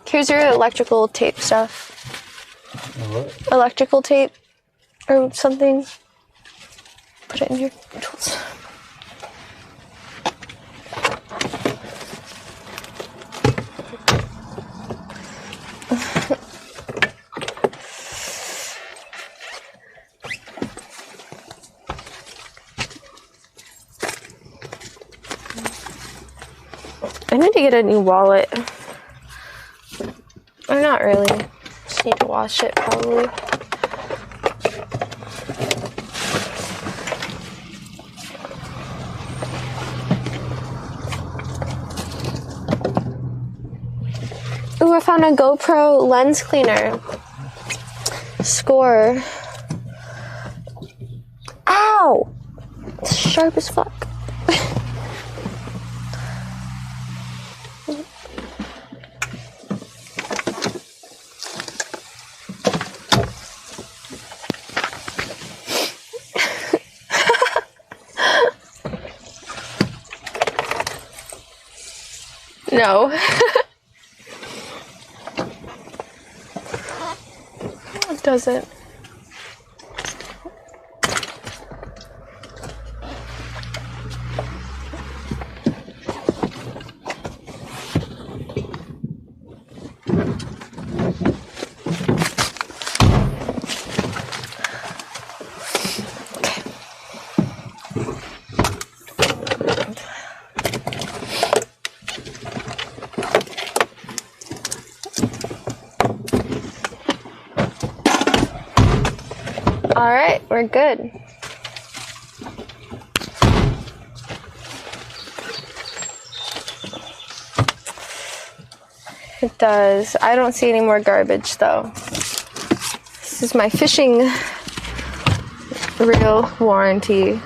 Here's your electrical tape stuff. What? Electrical tape or something. Put it in your tools. I need to get a new wallet. Or not really. Just need to wash it probably. Ooh, I found a GoPro lens cleaner. Score. Ow! It's sharp as fuck. No. It doesn't. All right, we're good. It does. I don't see any more garbage though. This is my fishing reel warranty.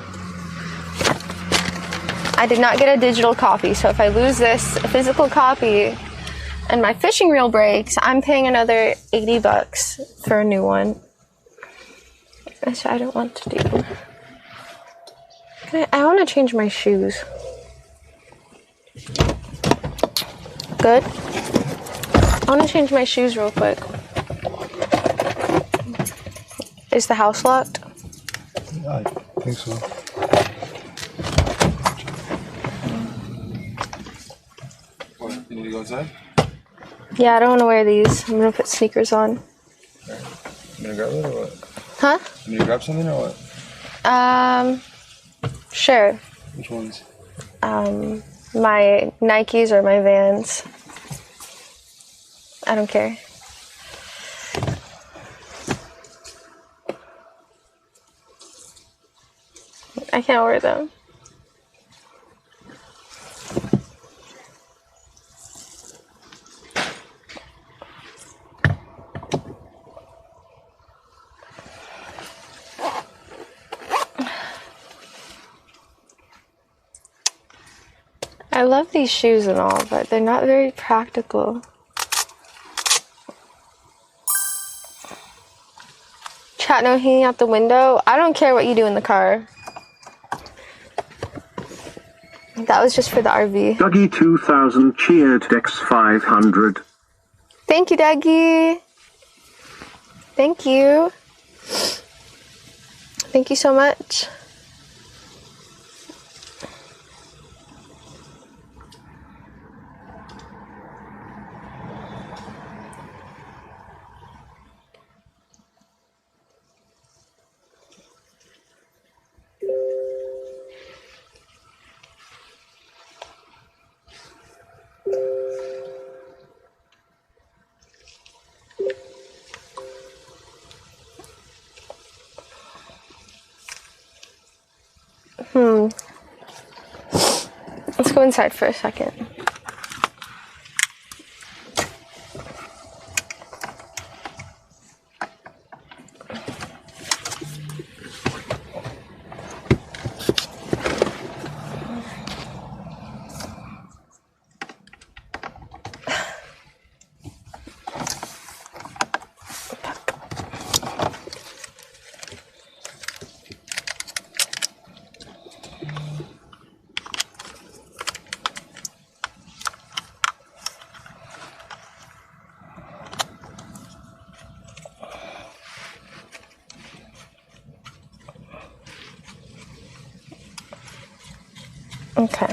I did not get a digital copy, so if I lose this physical copy and my fishing reel breaks, I'm paying another $80 for a new one. Which I don't want to do. I want to change my shoes. Good. I want to change my shoes real quick. Is the house locked? I think so. What? You need to go inside? Yeah, I don't want to wear these. I'm going to put sneakers on. Okay. You gonna grab it or what? Huh? You need to grab something or what? Sure. Which ones? My Nikes or my Vans. I don't care. I can't wear them. I love these shoes and all, but they're not very practical. Chat, no hanging out the window. I don't care what you do in the car. That was just for the RV. Dougie 2000 cheered Dex 500. Thank you, Dougie. Thank you. Thank you so much. Let's go inside for a second. Okay.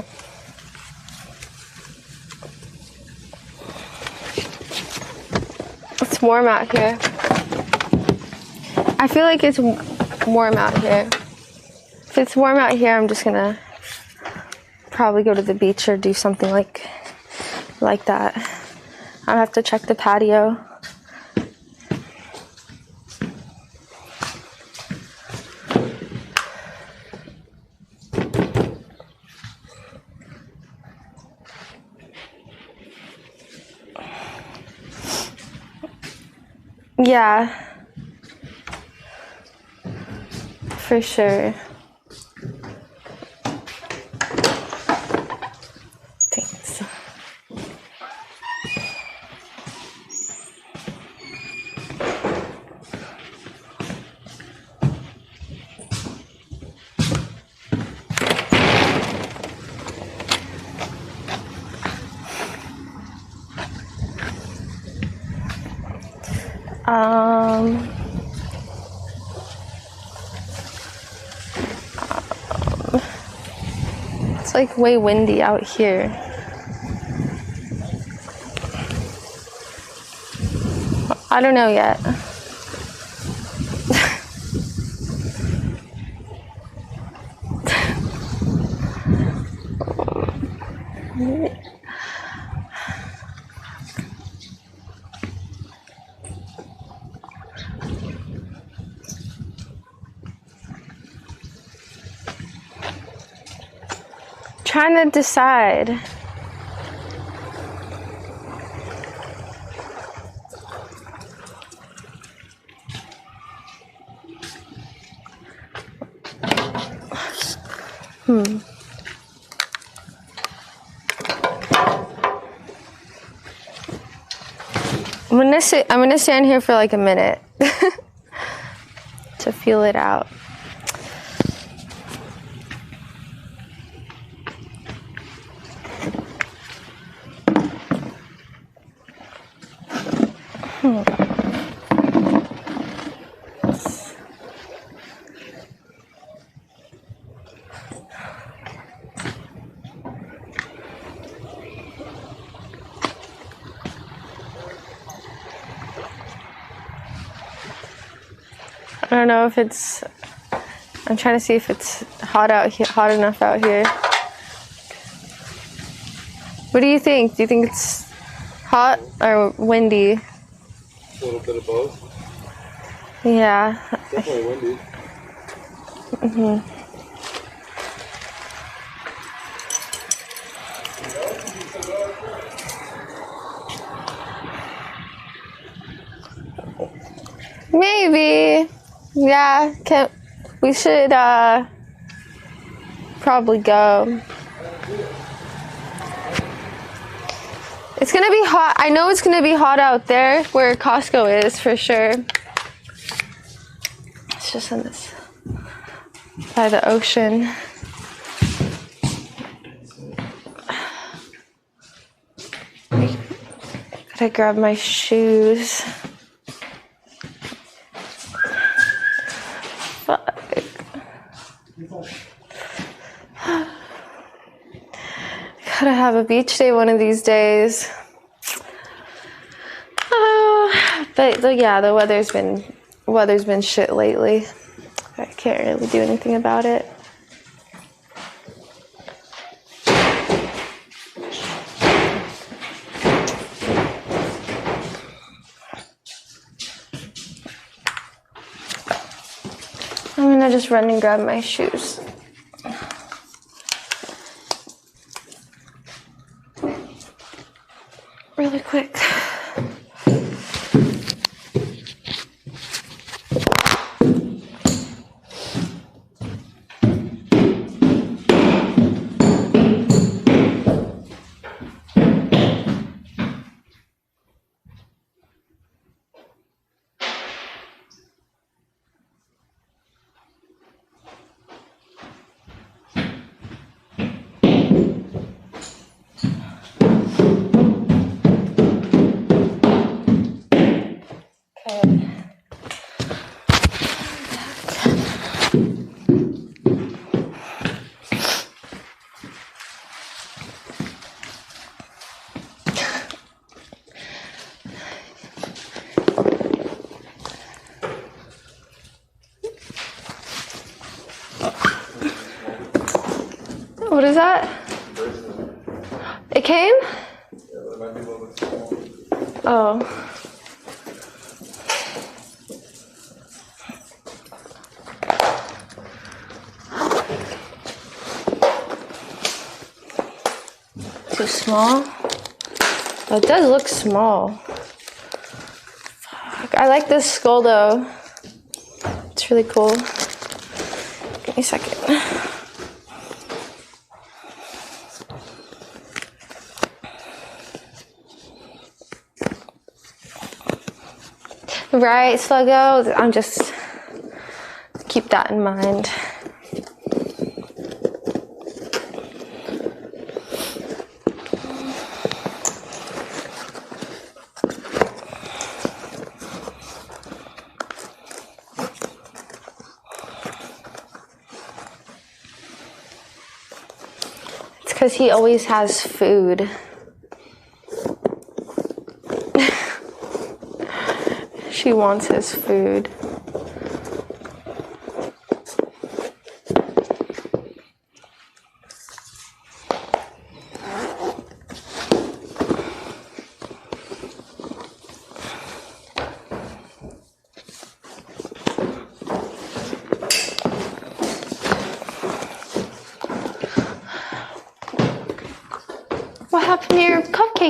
It's warm out here. I feel like it's warm out here. If it's warm out here, I'm just gonna probably go to the beach or do something like that. I'll have to check the patio. Yeah, for sure. Thanks. It's like way windy out here. I don't know yet. trying to decide. I'm gonna stand here for like a minute to feel it out. I don't know if it's, I'm trying to see if it's hot out here, hot enough out here. What do you think? Do you think it's hot or windy? A little bit of both. Yeah. Definitely windy. Maybe. Yeah. We should probably go. It's gonna be hot. I know it's gonna be hot out there where Costco is for sure. It's just on this by the ocean. Gotta grab my shoes. Fuck. Gotta have a beach day one of these days. But yeah, the weather's been shit lately. I can't really do anything about it. I'm gonna just run and grab my shoes. Really quick. What is that? It came? Yeah, it might be a little bit small. Oh. Too small? Oh, it does look small. Fuck. I like this skull though. It's really cool. Give me a second. Right, Sluggo? I'm just keep that in mind. It's because he always has food. She wants his food.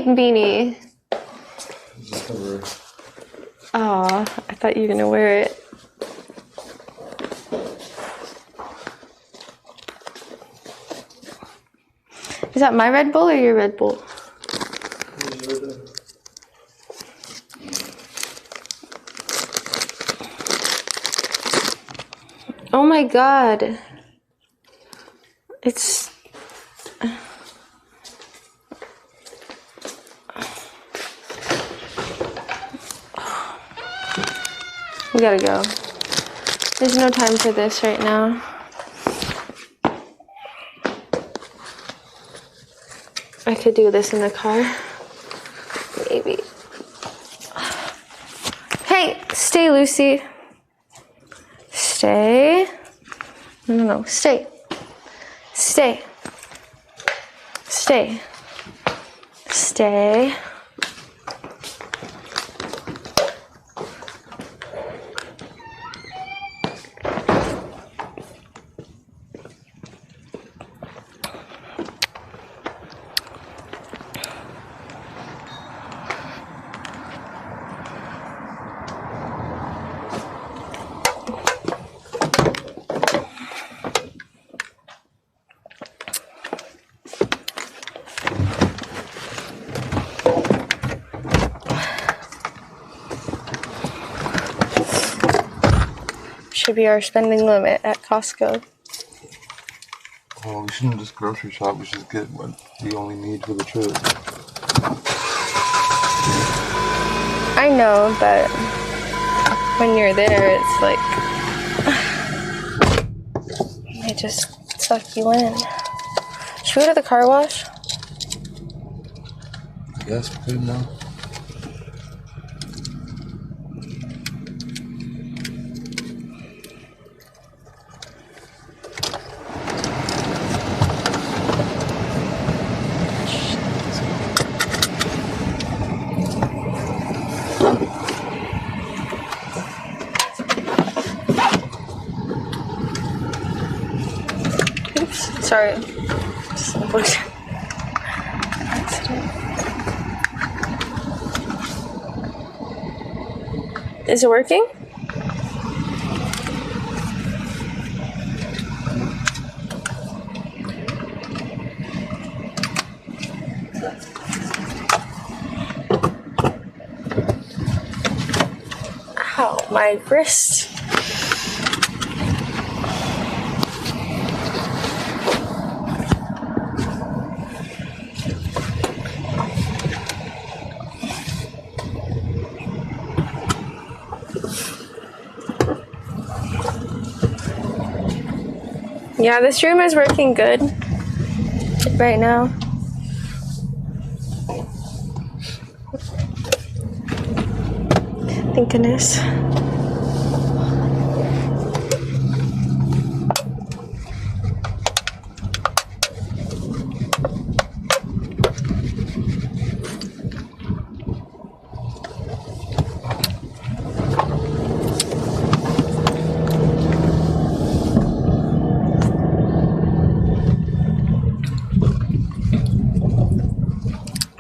pancake beanie. Just cover it. Aw, I thought you were gonna wear it. Is that my Red Bull or your Red Bull? Oh my god. It's... We gotta go. There's no time for this right now. I could do this in the car. Maybe. Hey, stay, Lucy. Stay. No, stay. Stay. Stay. Stay. Should be our spending limit at Costco. Well, we shouldn't just grocery shop. We should get what we only need for the trip. I know, but when you're there, it's like they just suck you in. Should we go to the car wash? Yes, we could now. Oops, sorry. Just unfortunate accident. Is it working? Ow, my wrist. Yeah, this room is working good right now. Thank goodness.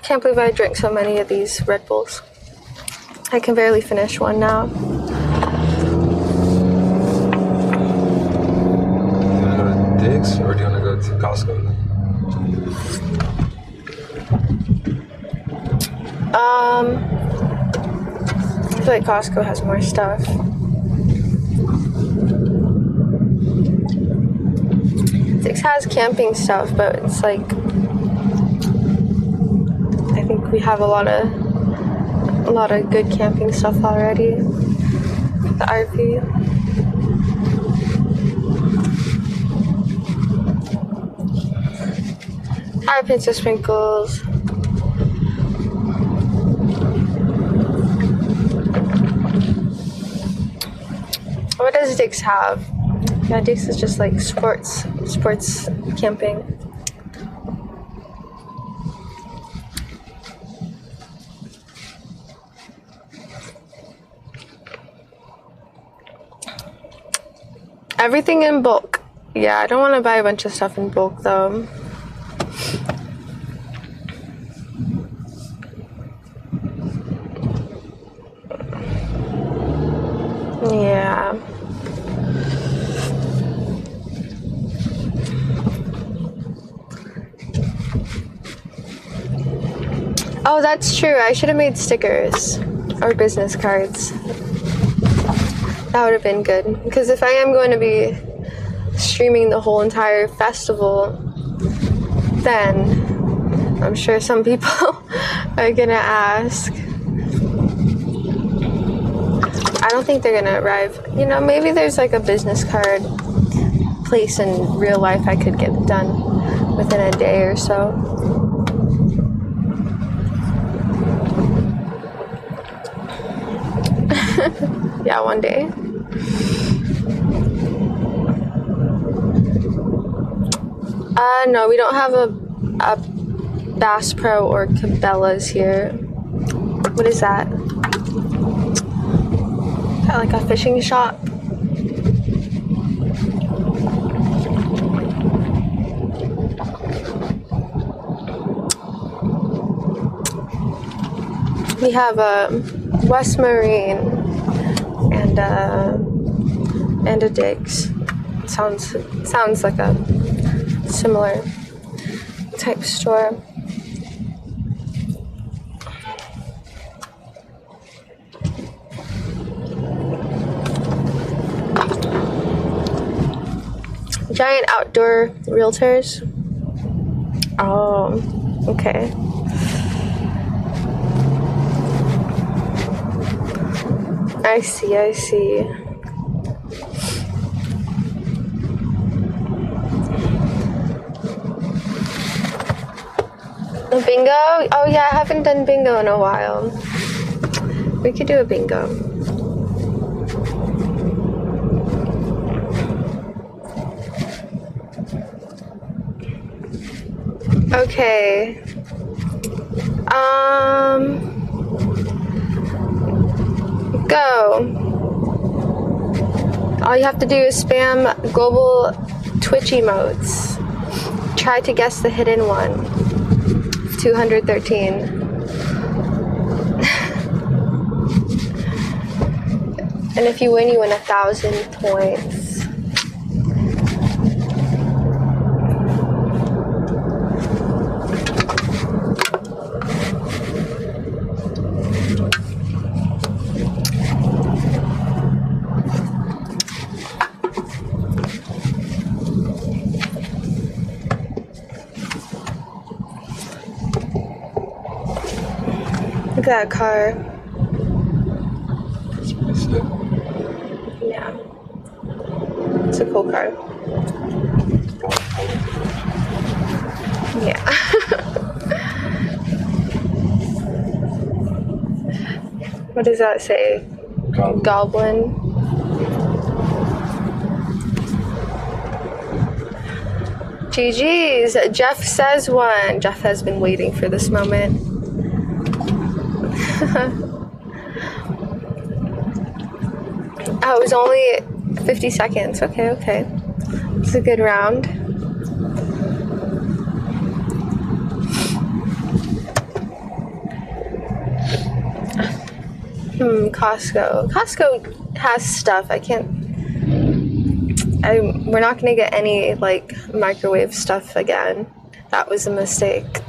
Can't believe I drank so many of these Red Bulls. I can barely finish one now. Do you want to go to Dick's or do you want to go to Costco? I feel like Costco has more stuff. Dick's has camping stuff, but it's like I think we have a lot of good camping stuff already. The RV. Fire pits and sprinkles. What does Dick's have? Yeah, Dick's is just like sports camping. Everything in bulk. Yeah, I don't want to buy a bunch of stuff in bulk though. that's true. I should have made stickers or business cards. That would have been good. Because if I am going to be streaming the whole entire festival, then I'm sure some people are gonna ask. I don't think they're gonna arrive. You know, maybe there's like a business card place in real life I could get done within a day or so. Yeah, one day. No, we don't have a Bass Pro or Cabela's here. What is that? Is that like a fishing shop? We have a West Marine and a Dick's. Sounds like a similar type store. Giant outdoor realtors. Oh, okay. I see. Bingo? Oh yeah, I haven't done bingo in a while. We could do a bingo. Okay. Go. All you have to do is spam global Twitch emotes. Try to guess the hidden one. 213. And if you win 1,000 points. Look at that car. Yeah. It's a cool car. Yeah. What does that say? Goblin. GG's. Jeff says one. Jeff has been waiting for this moment. Oh, it was only 50 seconds. Okay. It's a good round. Costco. Costco has stuff. We're not gonna get any like microwave stuff again. That was a mistake.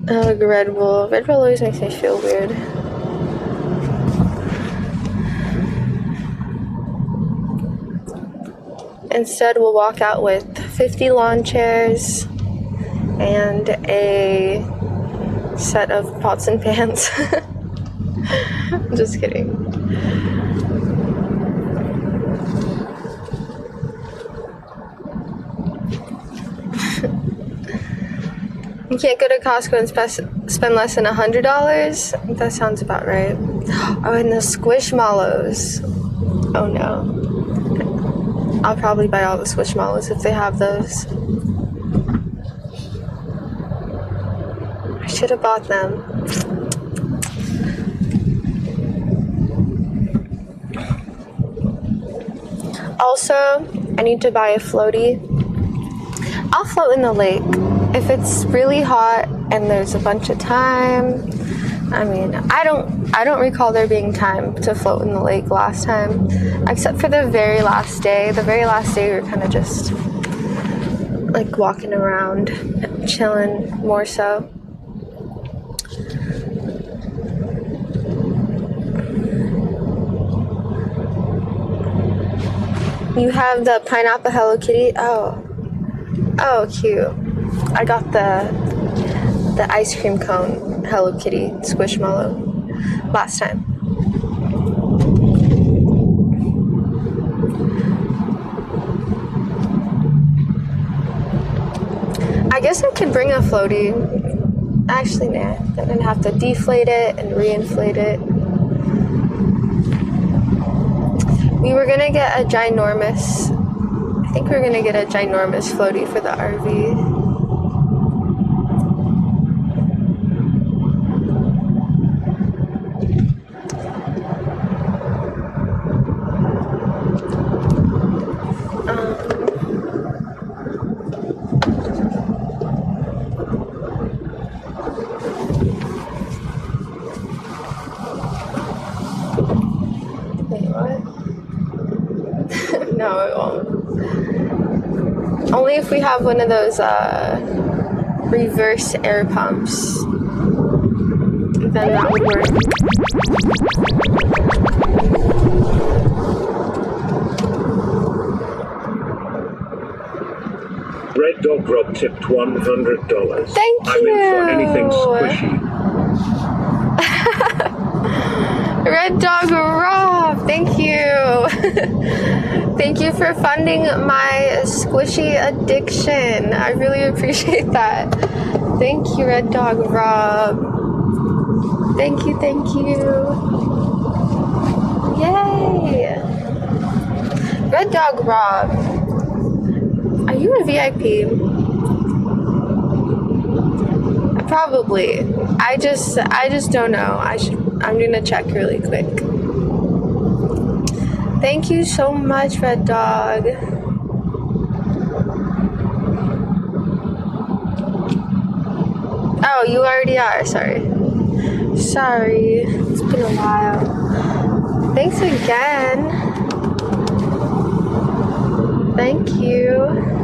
Oh, Red Bull. Red Bull always makes me feel weird. Instead, we'll walk out with 50 lawn chairs and a set of pots and pans. Just kidding. You can't go to Costco and spend less than $100? That sounds about right. Oh, and the Squishmallows. Oh no. I'll probably buy all the Squishmallows if they have those. I should have bought them. Also, I need to buy a floaty. I'll float in the lake. If it's really hot and there's a bunch of time, I mean, I don't I don't recall there being time to float in the lake last time, except for the very last day. The very last day we were kind of just like walking around, chilling more so. You have the pineapple Hello Kitty? Oh, cute. I got the ice cream cone Hello Kitty Squishmallow last time. I guess I could bring a floaty. Actually, nah. Then I'd have to deflate it and reinflate it. We were gonna get a ginormous, I think we're gonna get a ginormous floaty for the RV. Wait, what? No, it won't. Only if we have one of those reverse air pumps, then that would work. Red Dog Rob tipped $100. Thank I'm you. in for anything squishy. Red Dog Rob, thank you. Thank you for funding my squishy addiction. I really appreciate that. Thank you, Red Dog Rob. Thank you, thank you. Yay! Red Dog Rob, are you a VIP? Probably. I just don't know. I'm gonna check really quick. Thank you so much, Red Dog. Oh, you already are. Sorry. It's been a while. Thanks again. Thank you.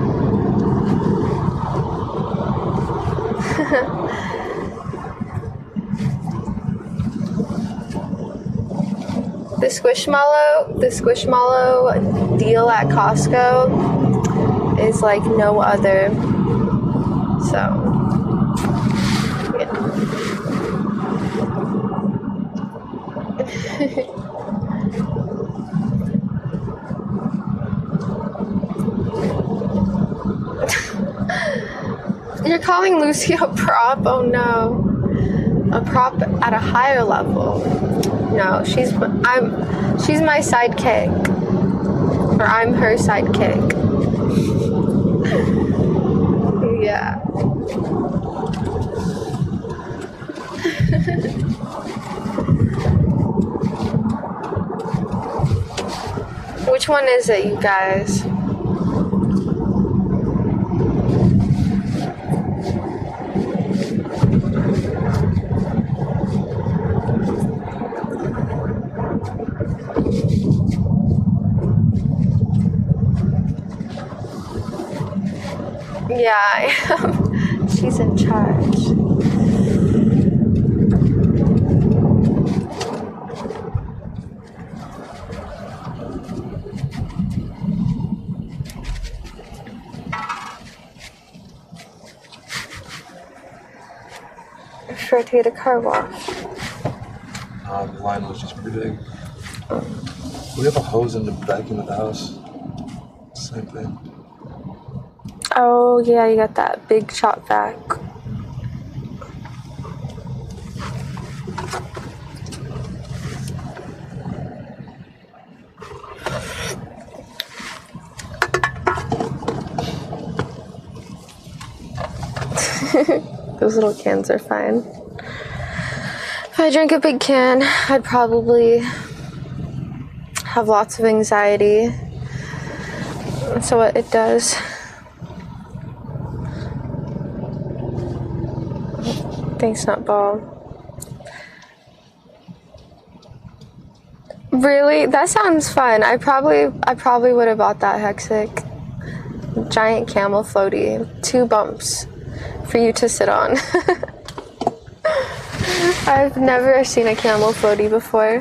The Squishmallow deal at Costco is like no other. So, yeah. You're calling Lucy a prop? Oh no. A prop at a higher level. No, she's my sidekick. Or I'm her sidekick. Yeah. Which one is it, you guys? Yeah, I am. She's in charge. I'm sure to get a car wash. The line was just pretty big. We have a hose in the vacuum of the house. Same thing. Oh, yeah, you got that big shop vac. Those little cans are fine. If I drank a big can, I'd probably have lots of anxiety. So it does. Thanks, Nutball. Really? That sounds fun. I probably would have bought that, Hexic. Giant camel floaty. 2 bumps for you to sit on. I've never seen a camel floaty before.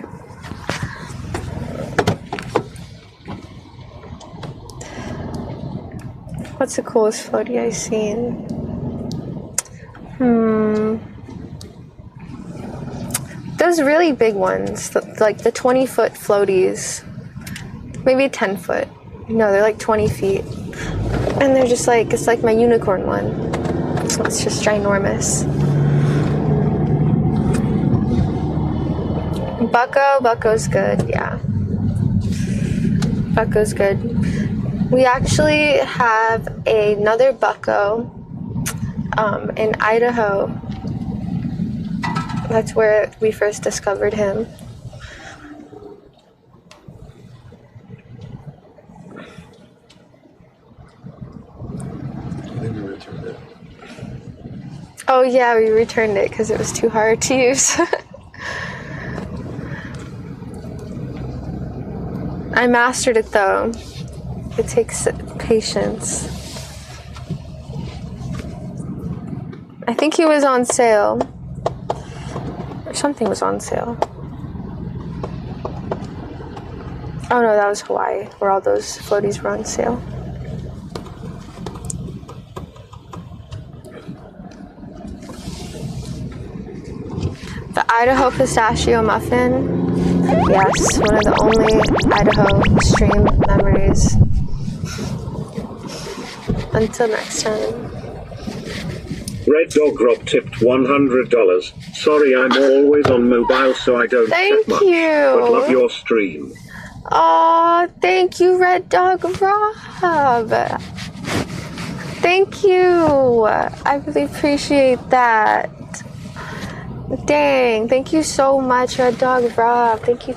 What's the coolest floaty I've seen? Those really big ones, like the 20-foot floaties. Maybe 10 foot. No, they're like 20 feet. And they're just like, it's like my unicorn one. It's just ginormous. Bucko's good, yeah. Bucko's good. We actually have another bucko in Idaho. That's where we first discovered him. I think we returned it. Oh yeah, we returned it because it was too hard to use. I mastered it though. It takes patience. I think he was on sale. Or something was on sale. Oh no, that was Hawaii, where all those floaties were on sale. The Idaho pistachio muffin. Yes, one of the only Idaho extreme memories. Until next time. Red Dog Rob tipped $100. Sorry, I'm always on mobile, so I don't Thank check much. you. But love your stream. Aw, thank you, Red Dog Rob. Thank you. I really appreciate that. Dang, thank you so much, Red Dog Rob. Thank you.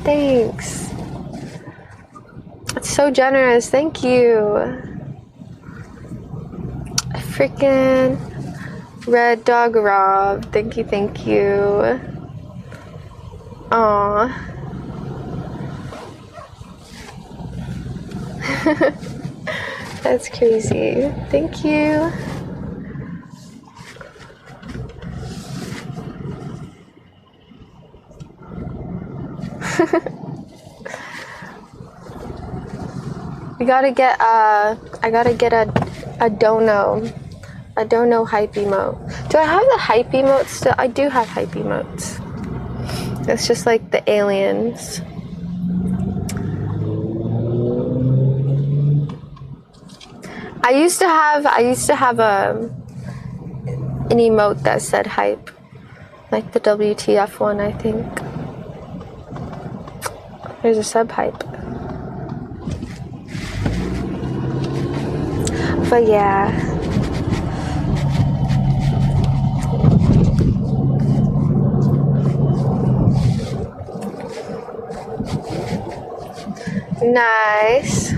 Thanks. It's so generous. Thank you. Freaking Red Dog Rob. Thank you. Aw. That's crazy. Thank you. I gotta get a dono hype emote. Do I have the hype emotes still? I do have hype emotes. It's just like the aliens. I used to have an emote that said hype, like the WTF one, I think. There's a sub hype. But yeah. Nice.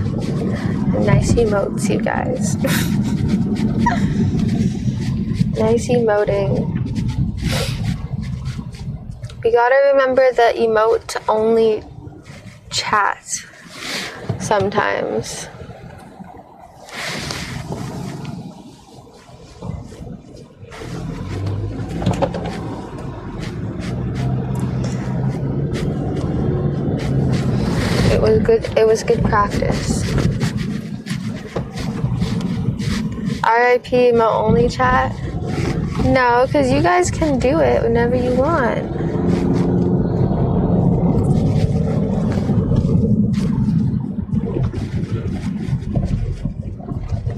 Nice emotes, you guys. Nice emoting. We gotta remember the emote to only chat sometimes. It was good practice. RIP emote only chat? No, because you guys can do it whenever you want.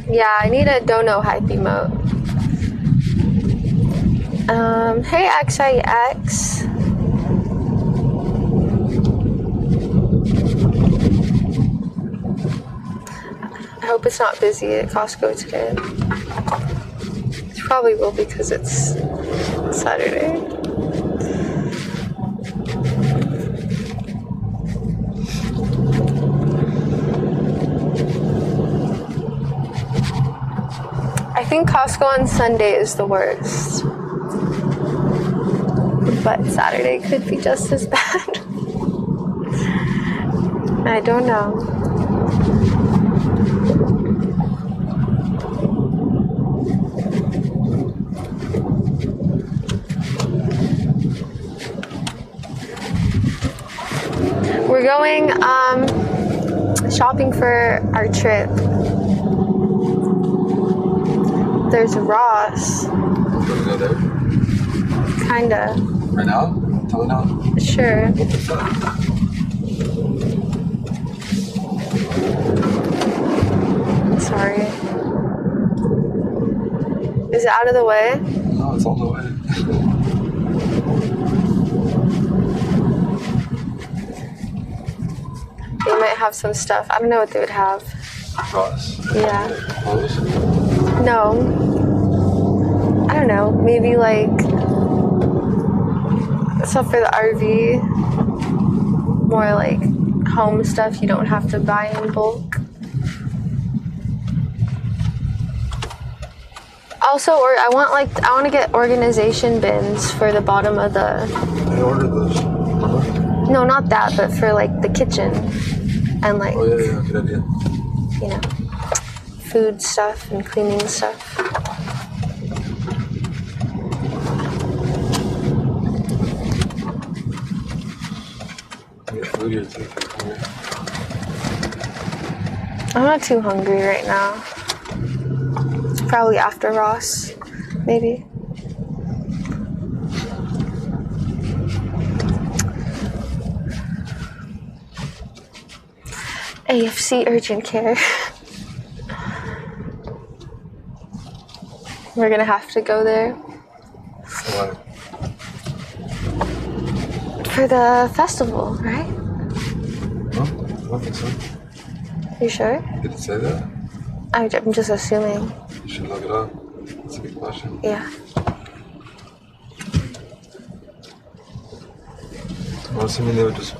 Yeah, I need a dono hype emote. Hey XIX. I hope it's not busy at Costco today. It probably will because it's Saturday. I think Costco on Sunday is the worst. but Saturday could be just as bad. I don't know. We're going shopping for our trip. There's Ross. Want to go there? Kinda. Right now? Tell me now. Sure. Sorry. Is it out of the way? No, it's on the way. They might have some stuff. I don't know what they would have. Ross. Yeah. Clothes? No. I don't know. Maybe like stuff for the RV. More like home stuff you don't have to buy in bulk. Also, or I want to get organization bins for the bottom of the. I ordered those. Remember? No, not that, but for like the kitchen and like. Oh yeah, good idea. You know, food stuff and cleaning stuff. Get food here too. I'm not too hungry right now. Probably after Ross, maybe. AFC urgent care. We're gonna have to go there. Why? For the festival, right? No, I don't think so. You sure? Did it say that? I'm just assuming. You should look it up. That's a good question. Yeah. I'm assuming they would just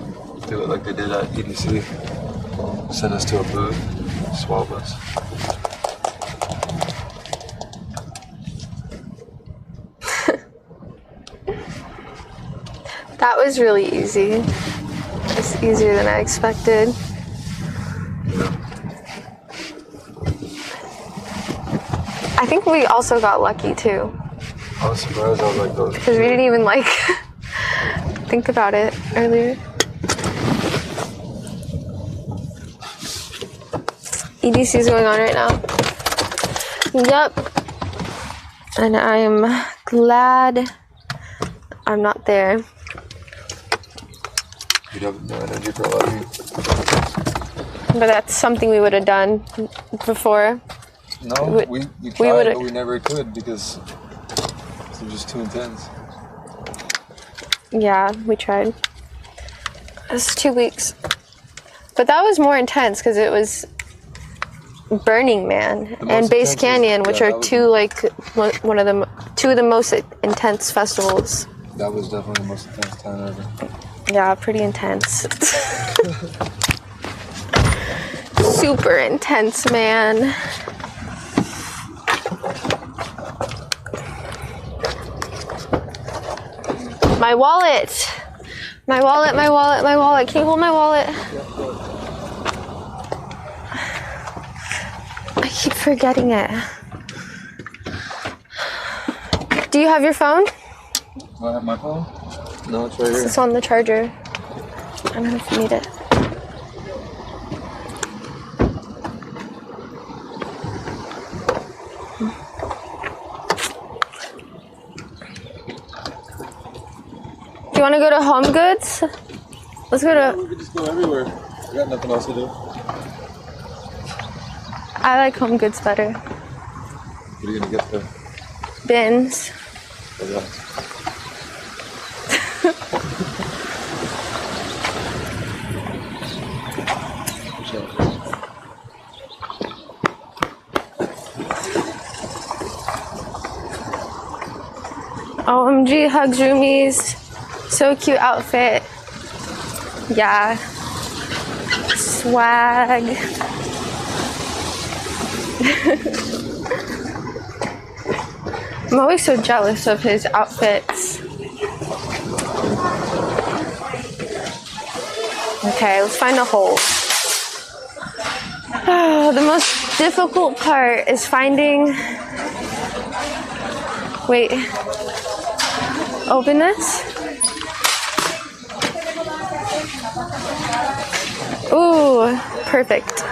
do it like they did at EDC. Send us to a booth, swab us. That was really easy. It's easier than I expected. I think we also got lucky too. I was surprised. I was like, those. Because we didn't even like think about it earlier. EDC is going on right now. Yup. And I'm glad I'm not there. You'd have no energy for a lot of you. But that's something we would have done before. No, we tried, would've- but we never could because it was just too intense. Yeah, we tried. It's 2 weeks. But that was more intense because it was Burning Man and Base Canyon, which are two of the most intense festivals. That was definitely the most intense time ever. Yeah, pretty intense. Super intense, man. My wallet. My wallet, my wallet, my wallet. Can you hold my wallet? I keep forgetting it. Do you have your phone? Do I have my phone? No, it's right here. It's on the charger. I don't know if you need it. Do you want to go to Home Goods? Let's go to... We could just go everywhere. We got nothing else to do. I like Home Goods better. What are you gonna get there? Bins. Oh, yeah. OMG, hugs roomies. So cute outfit. Yeah. Swag. I'm always so jealous of his outfits. Okay, let's find a hole. The most difficult part is finding... Wait. Open this. Ooh, perfect.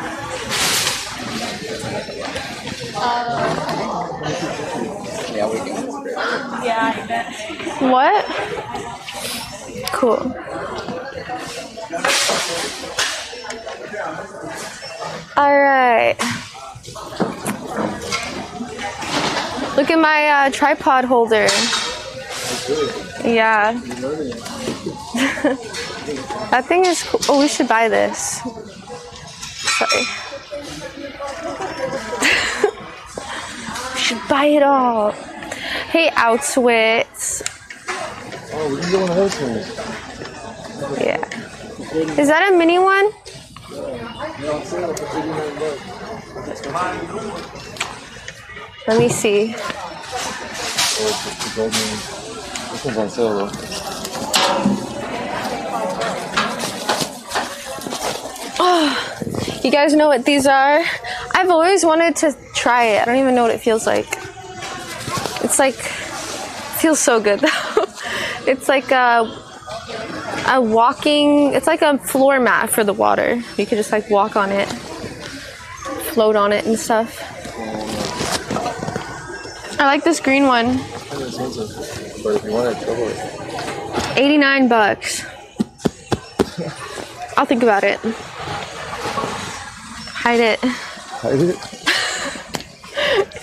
Yeah, we can. Yeah, I bet. What? Cool. All right. Look at my tripod holder. Yeah. That thing is cool. Oh, we should buy this. Sorry. We should buy it all. Hey, Outwits. Oh, we can go on a house one. Yeah. Is that a mini one? Let me see. Oh, it's the gold one. This one's on sale though. Oh, you guys know what these are? I've always wanted to try it. I don't even know what it feels like. It's like, feels so good though. It's like a walking, it's like a floor mat for the water. You could just like walk on it, float on it and stuff. I like this green one. Kind of expensive, but if you want it, go for it. 89 bucks. I'll think about it. Hide it. Hide it?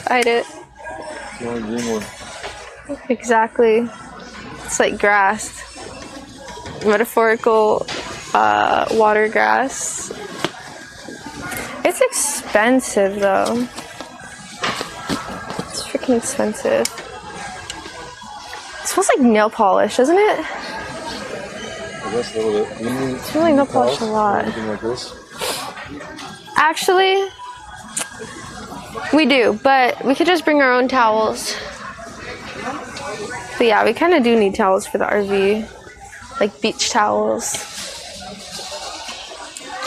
Hide it. You want a green one? Exactly. It's like grass. Metaphorical water grass. It's expensive though. It's freaking expensive. It smells like nail polish, doesn't it? I guess a little bit. It's really nail polish a lot. Anything like this? Actually, we do, but we could just bring our own towels. But yeah, we kind of do need towels for the RV. Like beach towels.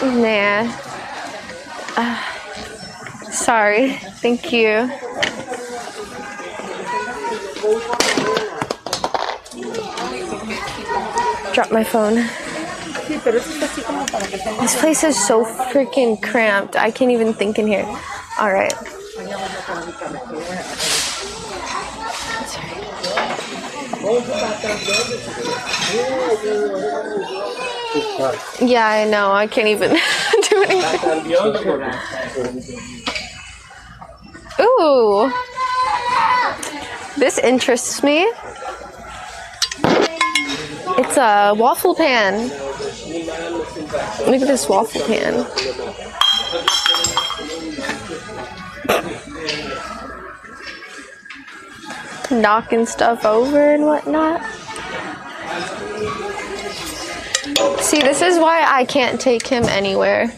Nah. Sorry. Thank you. Drop my phone. This place is so freaking cramped. I can't even think in here. All right. Yeah, I know. I can't even do anything. Ooh. This interests me. It's a waffle pan. Look at this waffle pan. Knocking stuff over and whatnot. See, this is why I can't take him anywhere.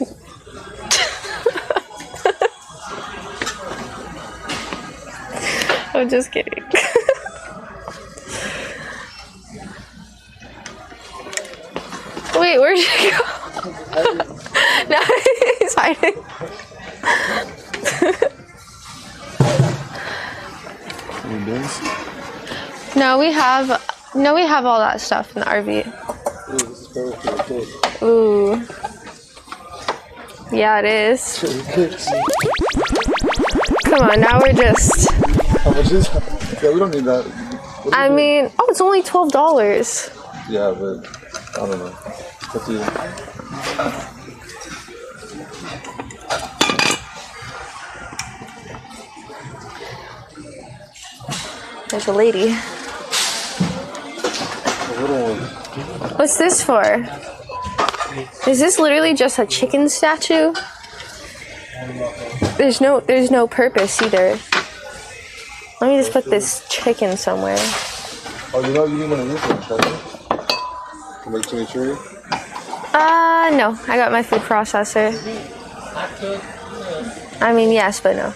I'm just kidding. Wait, where'd you go? No, he's hiding. No, we have all that stuff in the RV. Ooh. Yeah, it is. Come on, now we're just... How much is that? Yeah, we don't need that. I mean, oh, it's only $12. Yeah, but I don't know. It's up to you. There's a lady. A little one. What's this for? Is this literally just a chicken statue? There's no purpose either. Let me just put this chicken somewhere. Oh, you know you need one of these ones, right? To make chimichurri? No. I got my food processor. I mean, yes, but no.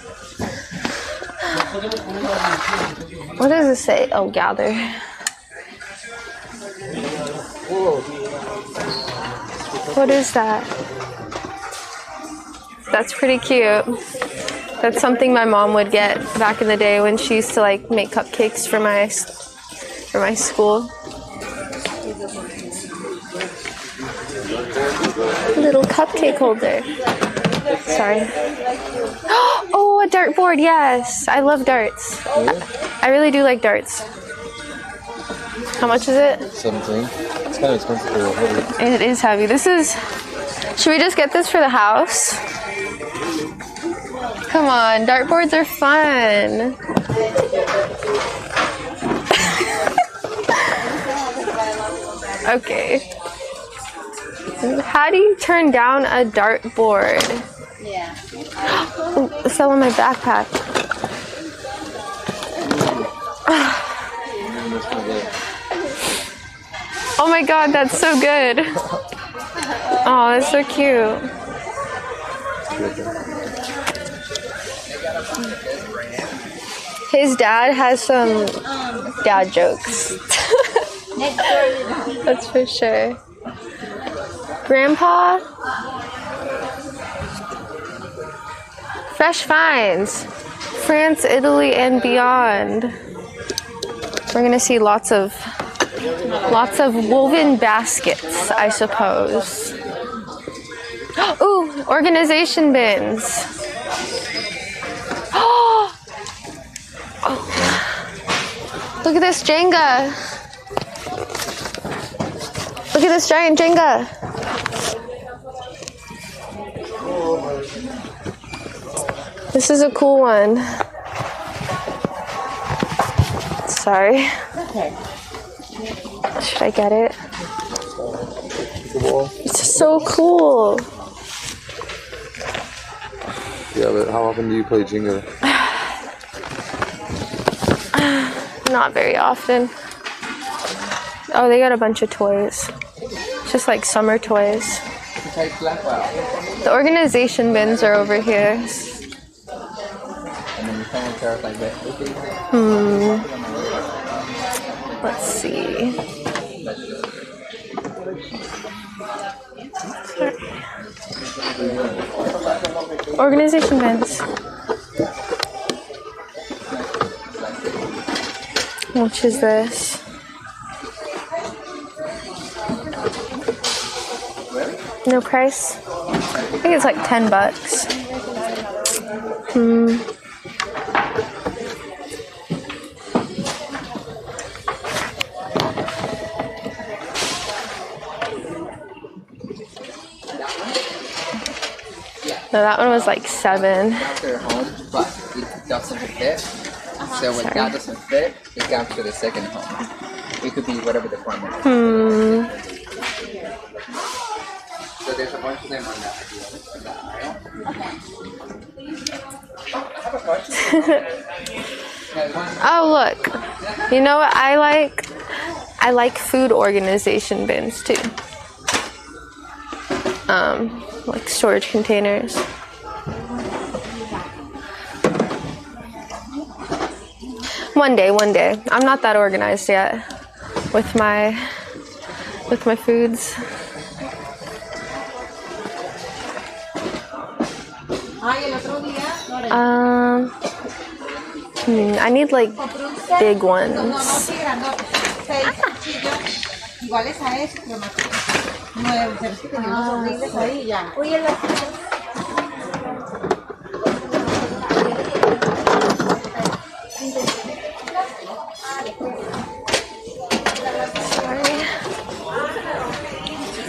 What does it say? Oh, gather. What is that? That's pretty cute. That's something my mom would get back in the day when she used to like make cupcakes for my school. Little cupcake holder. Sorry. Oh, a dartboard, yes. I love darts. I really do like darts. How much is it? 17. It's kind of expensive for a hoodie. It is heavy. This is... Should we just get this for the house? Come on, dartboards are fun. Okay. How do you turn down a dartboard? Yeah. Ooh, it fell on my backpack. Oh my god, that's so good. Oh, that's so cute. His dad has some dad jokes. That's for sure. Grandpa? Fresh finds. France, Italy, and beyond. We're gonna see lots of woven baskets, I suppose. Ooh, organization bins. Oh, look at this Jenga. Look at this giant Jenga. This is a cool one. Sorry. Should I get it? It's so cool. Yeah, but how often do you play Jenga? Not very often. Oh, they got a bunch of toys. Just like summer toys. The organization bins are over here. Let's see. Organization bins. How much is this? No price? I think it's like $10. No, that one was like $7. After home, but it doesn't fit. So when that doesn't fit, it comes to the second home. It could be whatever the format is. So there's a bunch of them on that aisle. I have a question. Oh, look. You know what I like? I like food organization bins too. Like storage containers. One day. I'm not that organized yet with my foods. I need like big ones. Iguales a eso, pero más nuevos, pero es que tenemos horribles ahí ya. Oye, las...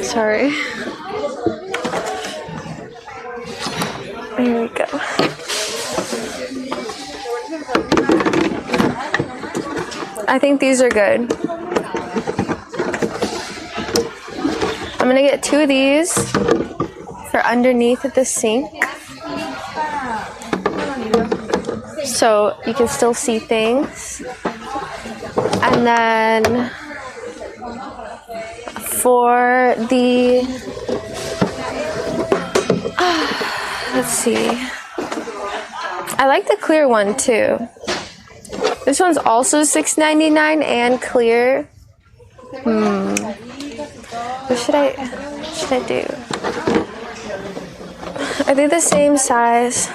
Sorry. There we go. I think these are good. I'm gonna get 2 of these for underneath at the sink, so you can still see things. And then for the, let's see, I like the clear one too. This one's also $6.99 and clear. What should I? should I do? Are they the same size?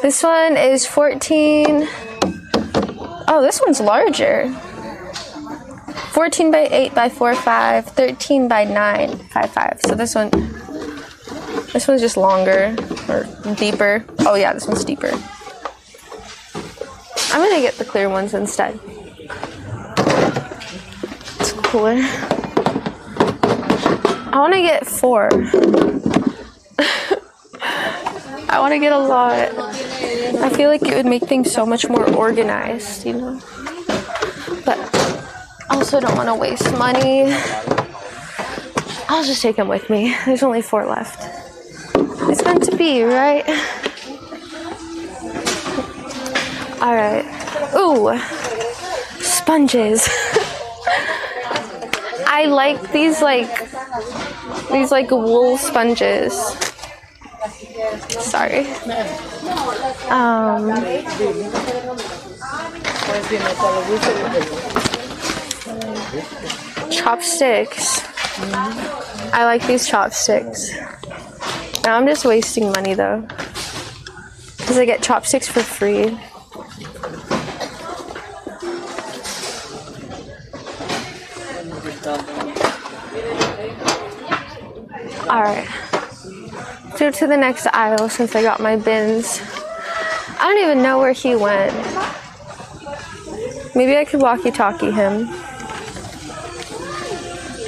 This one is 14. Oh, this one's larger. 14 by 8 by 4.5, 13 by 9, 5.5. So this one's just longer or deeper. Oh yeah, this one's deeper. I'm gonna get the clear ones instead. It's cooler. I want to get 4. I want to get a lot. I feel like it would make things so much more organized, you know? But I also don't want to waste money. I'll just take them with me. There's only 4 left. It's meant to be, right? Alright. Ooh. Sponges. I like these wool sponges. Sorry. Chopsticks. I like these chopsticks. Now I'm just wasting money though, because I get chopsticks for free. Alright. Go to the next aisle since I got my bins. I don't even know where he went. Maybe I could walkie-talkie him.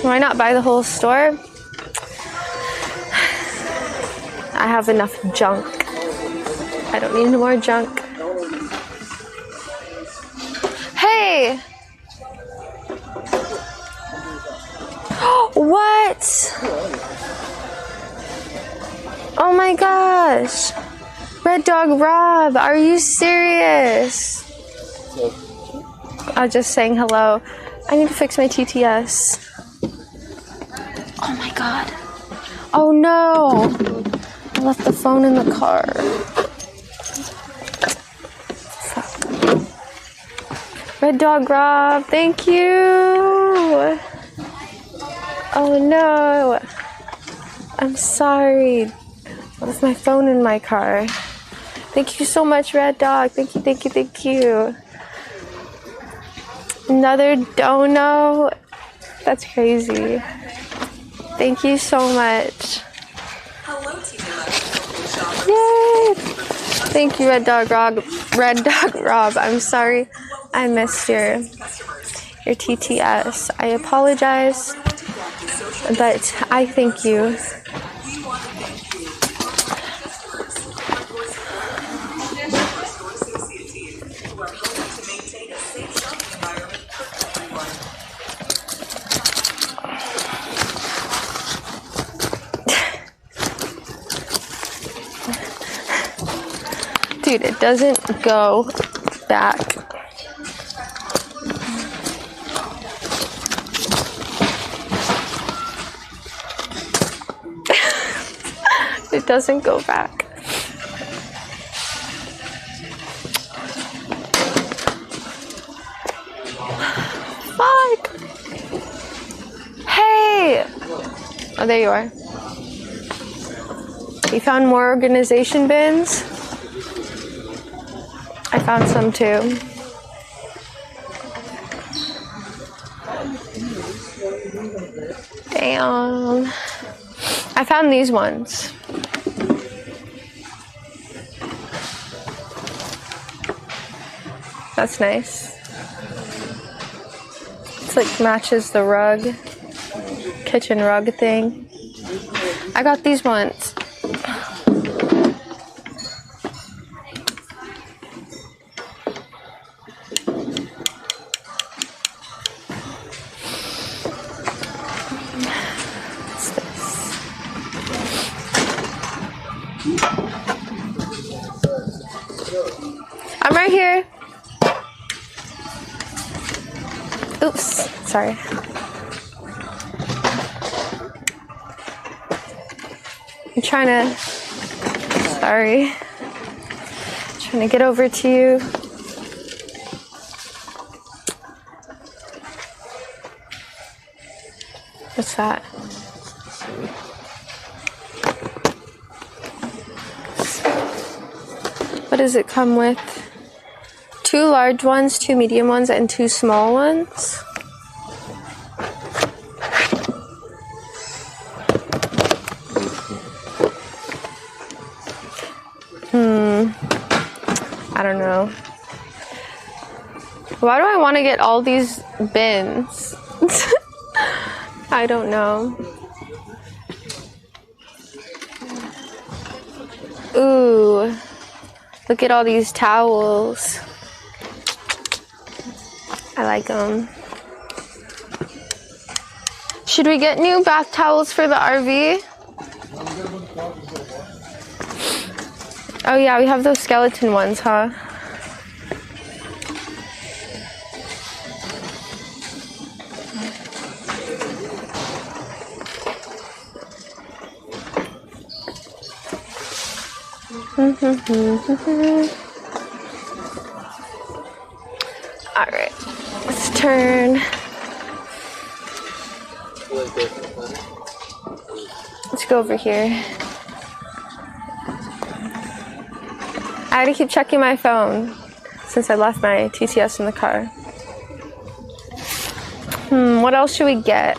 Why not buy the whole store? I have enough junk. I don't need any more junk. Hey! What? Oh my gosh. Red Dog Rob, are you serious? I was just saying hello. I need to fix my TTS. Oh my god. Oh no. I left the phone in the car. Fuck. Red Dog Rob, thank you. Oh no. I'm sorry. I left my phone in my car. Thank you so much, Red Dog. Thank you, thank you, thank you. Another dono. That's crazy. Thank you so much. Yay! Thank you, Red Dog Rob. Red Dog Rob. I'm sorry I missed your TTS. I apologize, but I thank you. Dude, it doesn't go back. It doesn't go back. Fuck! Hey! Oh, there you are. You found more organization bins? I found some too. Damn. I found these ones. That's nice. It's like matches the rug, kitchen rug thing. I got these ones. I'm right here. Oops, sorry. I'm trying to, sorry. Trying to get over to you. What's that? What does it come with? 2 large ones, 2 medium ones, and 2 small ones. I don't know. Why do I want to get all these bins? I don't know. Ooh, look at all these towels. I like them. Should we get new bath towels for the RV? Oh yeah, we have those skeleton ones, huh? All right, let's turn. Let's go over here. I had to keep checking my phone since I left my TTS in the car. What else should we get?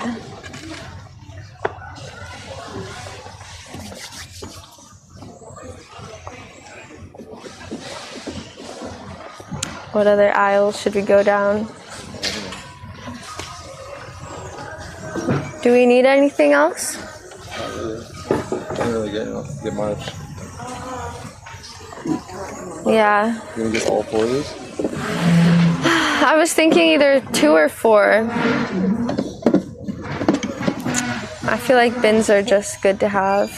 What other aisles should we go down? Do we need anything else? Can't really get much. Yeah. You gonna get all 4 of these? I was thinking either 2 or 4. I feel like bins are just good to have.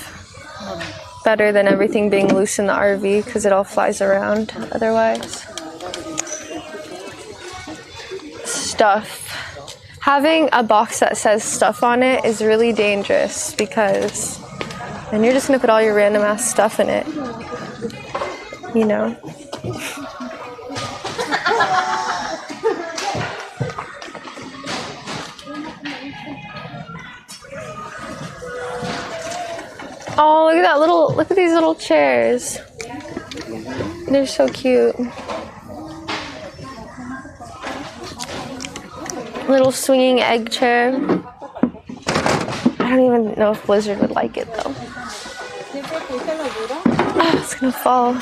Better than everything being loose in the RV because it all flies around otherwise. Stuff. Having a box that says stuff on it is really dangerous because then you're just gonna put all your random ass stuff in it. You know. Oh, look at these little chairs. They're so cute. Little swinging egg chair. I don't even know if Blizzard would like it though. Oh, it's gonna fall.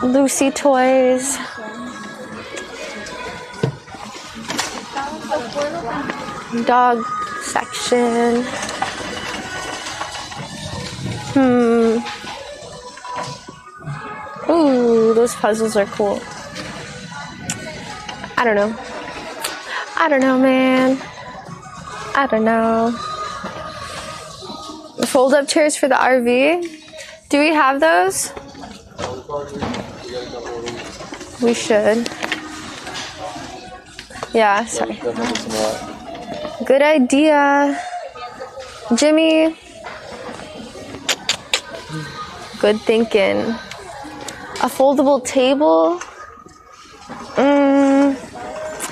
Lucy toys. Dog section. Ooh, those puzzles are cool. I don't know. I don't know, man. I don't know. The fold-up chairs for the RV. Do we have those? We should. Yeah, sorry. Good idea. Jimmy. Good thinking. A foldable table?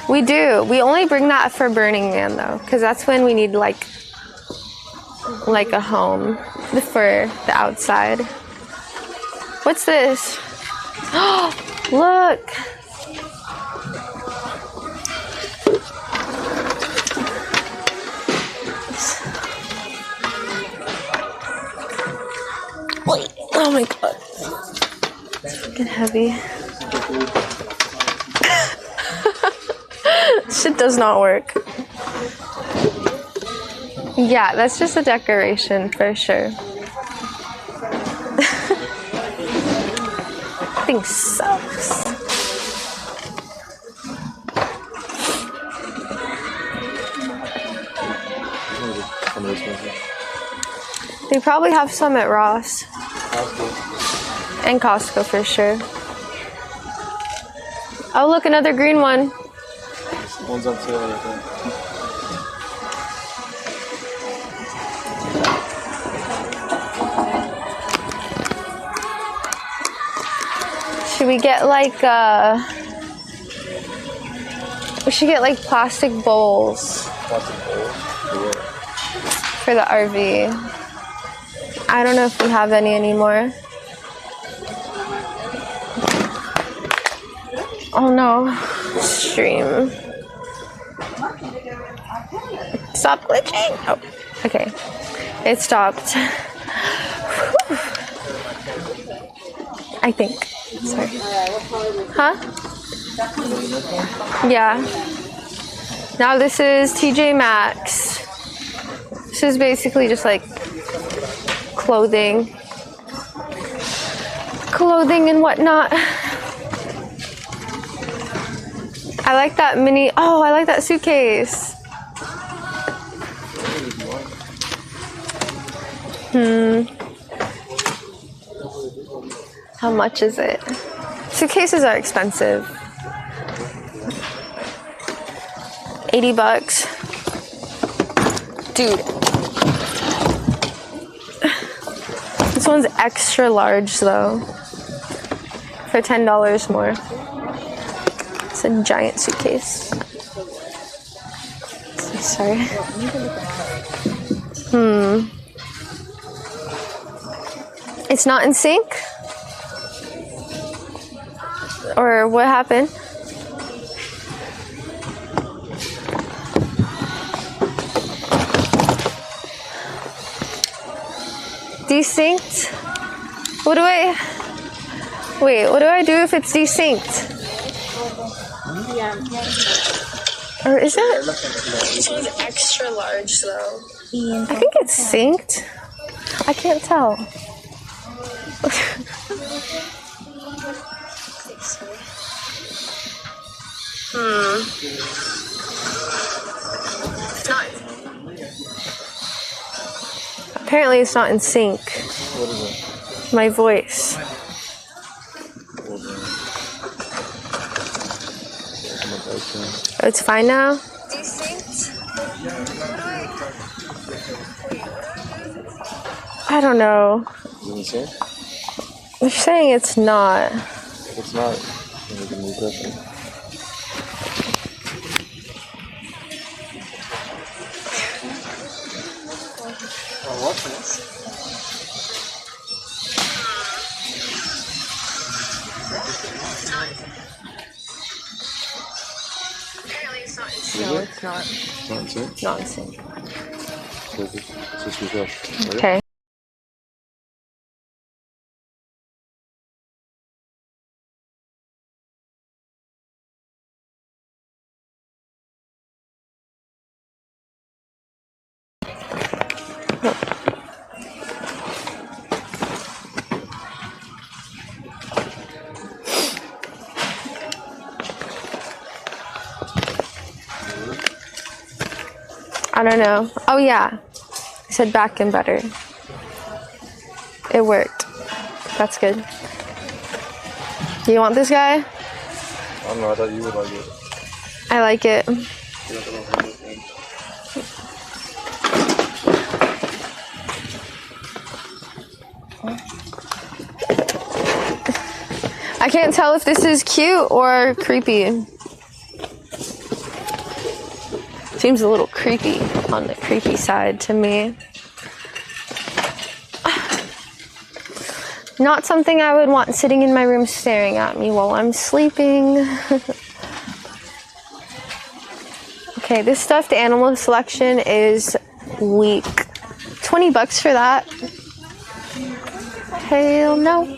We do. We only bring that for Burning Man though, because that's when we need like a home for the outside. What's this? Oh, look. Wait. Oh my god. It's freaking heavy. Shit does not work. Yeah, that's just a decoration for sure. Thing sucks. They probably have some at Ross. And Costco for sure. Oh, look, another green one. One's up sale right there. Should we get like We should get like plastic bowls for the RV. I don't know if we have any anymore. Oh no, stream. Stop glitching. Oh, okay. It stopped. I think. Sorry. Huh? Yeah. Now this is TJ Maxx. This is basically just like clothing. Clothing and whatnot. I like that mini. Oh, I like that suitcase. How much is it? Suitcases are expensive. $80. Dude. This one's extra large though. For $10 more. It's a giant suitcase. Sorry. It's not in sync? Or what happened? Desynced? What do I... Wait, what do I do if it's desynced? Or is it? This one's extra large though. I think it's synced. I can't tell. It's not. Apparently it's not in sync. What is it? My voice. Oh, it's fine now? Desynced? I don't know. Is it in sync? They're saying it's not. If it's not, then we can refresh it. Apparently it's not in sync. No, it's not. It's not in sync? Not in sync. Let's just refresh. Ready? Okay. I don't know. Oh yeah. I said back and better. It worked. That's good. Do you want this guy? I don't know, I thought you would like it. I like it. You're not gonna hold it in. I can't tell if this is cute or creepy. Seems a little creepy, on the creepy side to me. Not something I would want sitting in my room staring at me while I'm sleeping. Okay, this stuffed animal selection is weak. $20 for that? Hell no.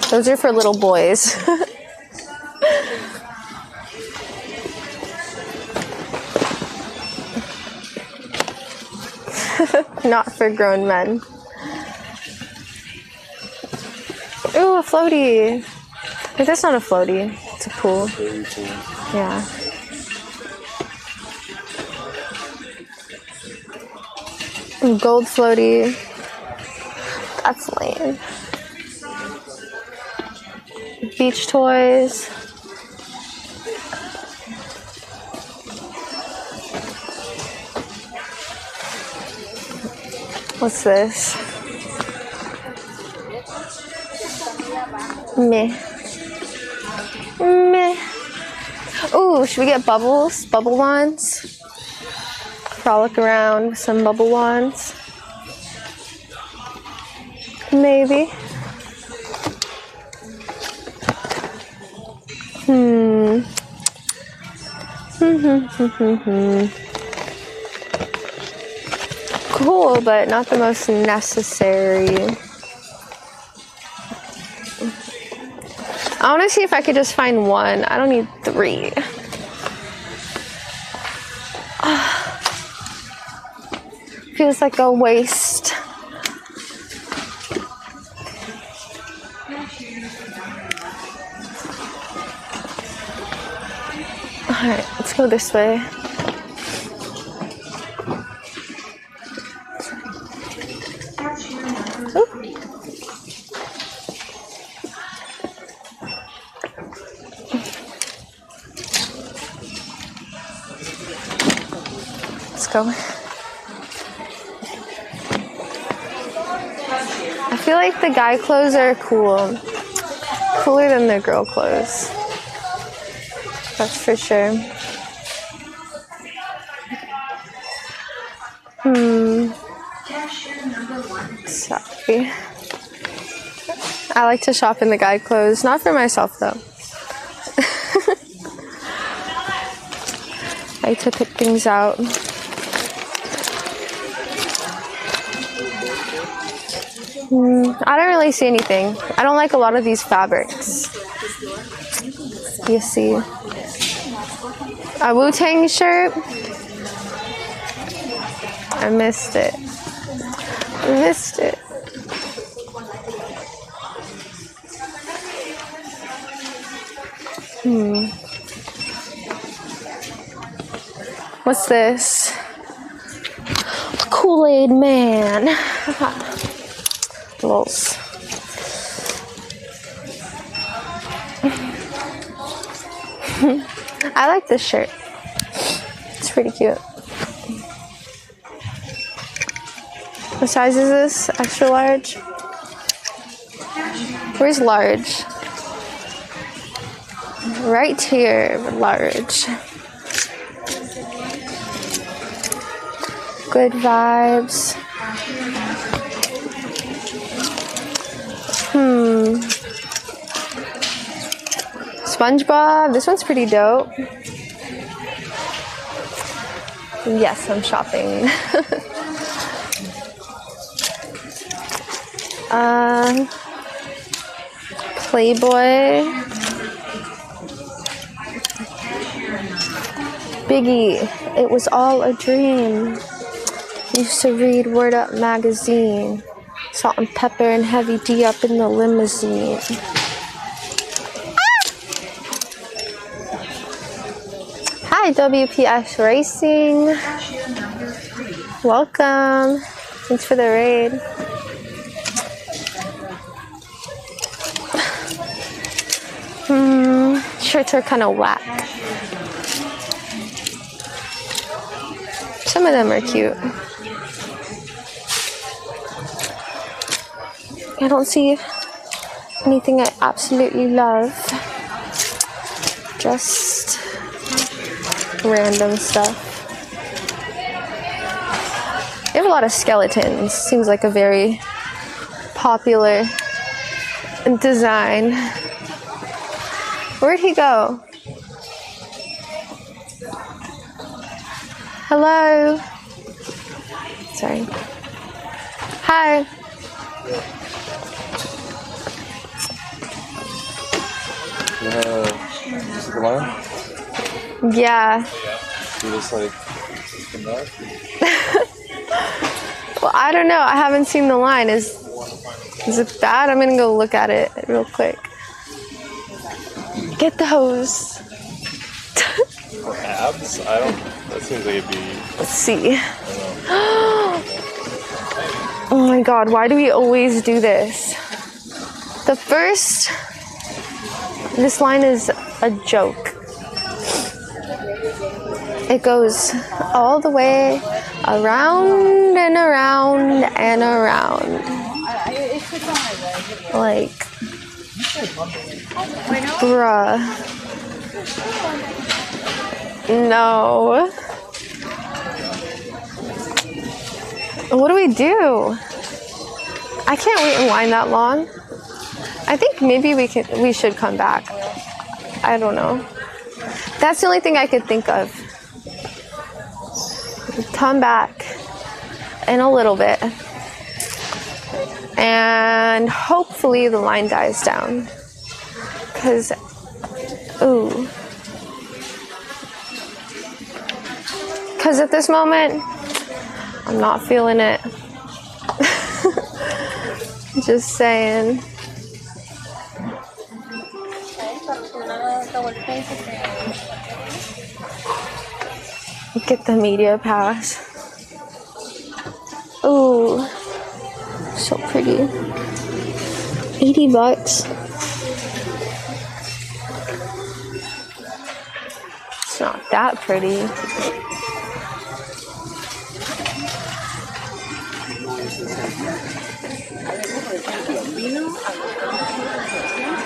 Those are for little boys. Not for grown men. Ooh, a floaty. Wait, that's not a floaty. It's a pool. Yeah. Gold floaty. That's lame. Beach toys. What's this? Meh. Meh. Ooh, should we get bubbles? Bubble wands? Frolic around with some bubble wands. Maybe. Cool, but not the most necessary. I want to see if I could just find one. I don't need 3. Feels like a waste. Alright, let's go this way. Let's go. I feel like the guy clothes are cool. Cooler than the girl clothes. That's for sure. Sorry. I like to shop in the guy clothes. Not for myself though. I like to pick things out. I don't really see anything. I don't like a lot of these fabrics. You see. A Wu-Tang shirt. I missed it. I missed it. What's this? Kool-Aid Man. Lols. I like this shirt. It's pretty cute. What size is this? Extra large? Where's large? Right here, large. Good vibes. SpongeBob. This one's pretty dope. Yes, I'm shopping. Playboy. Biggie. It was all a dream. Used to read Word Up magazine. Salt and Pepper and Heavy D up in the limousine. Hi, WPS Racing. Welcome. Thanks for the raid. Shirts are kind of whack. Some of them are cute. I don't see anything I absolutely love. Just random stuff. They have a lot of skeletons. Seems like a very popular design. Where'd he go? Hello? Sorry. Hi. Is it the line? Yeah. You just like come back? Well, I don't know. I haven't seen the line. Is it bad? I'm gonna go look at it real quick. Get the hose. For abs? I don't. That seems like it'd be. Let's see. Oh my god, why do we always do this? The first. This line is a joke. It goes all the way around and around and around. Like, bruh. No. What do we do? I can't wait in line that long. I think maybe we should come back. I don't know. That's the only thing I could think of. Come back in a little bit. And hopefully the line dies down. Cause, ooh. Cause at this moment, I'm not feeling it. Just saying. Get the media pass. Ooh, so pretty. $80. It's not that pretty.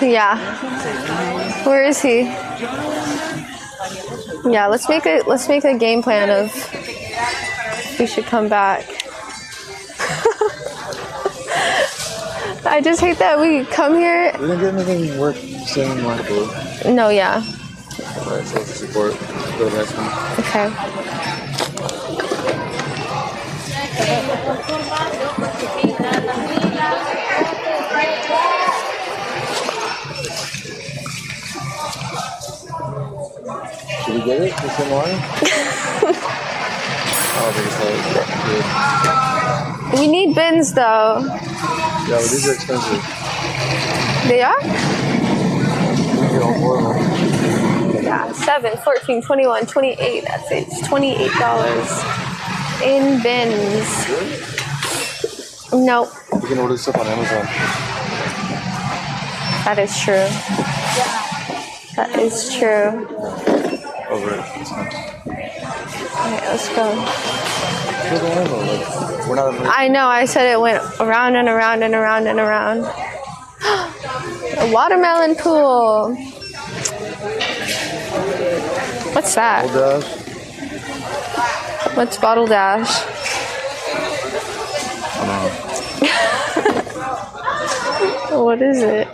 Yeah. Where is he? Yeah, let's make a game plan of we should come back. I just hate that we come here. We didn't get anything worth saying remarkable. No, yeah. Alright, so let's support the next one. Okay. Should we get it? The same line? I don't think it's that good. We need bins though. Yeah, but these are expensive. They are? We get all 4 of them. Yeah, 7, 14, 21, 28. That's it. It's $28 in bins. Nope. We can order this up on Amazon. That is true. That is true. Over it. It's fine. Alright, let's go. We're not. I know, I said it went around and around and around and around. A watermelon pool. What's that? Dash. What's Bottle Dash? I don't know. What is it?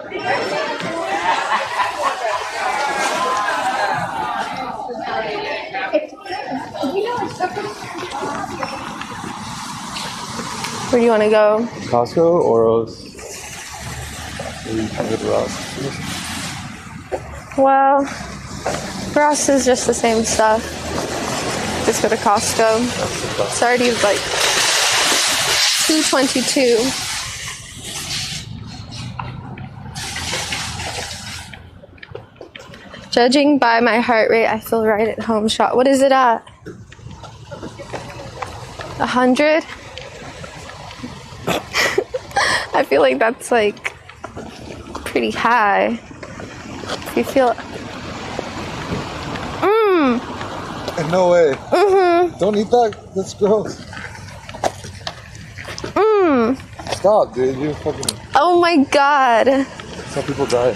Where do you want to go? Costco or else maybe come to Ross. Well, Ross is just the same stuff. Just go to Costco. It's already like $2.22. Judging by my heart rate, I feel right at home shot. What is it at? 100? I feel like that's like pretty high. You feel. No way. Don't eat that. That's gross. Stop, dude. You're fucking. Oh my god. Some people die.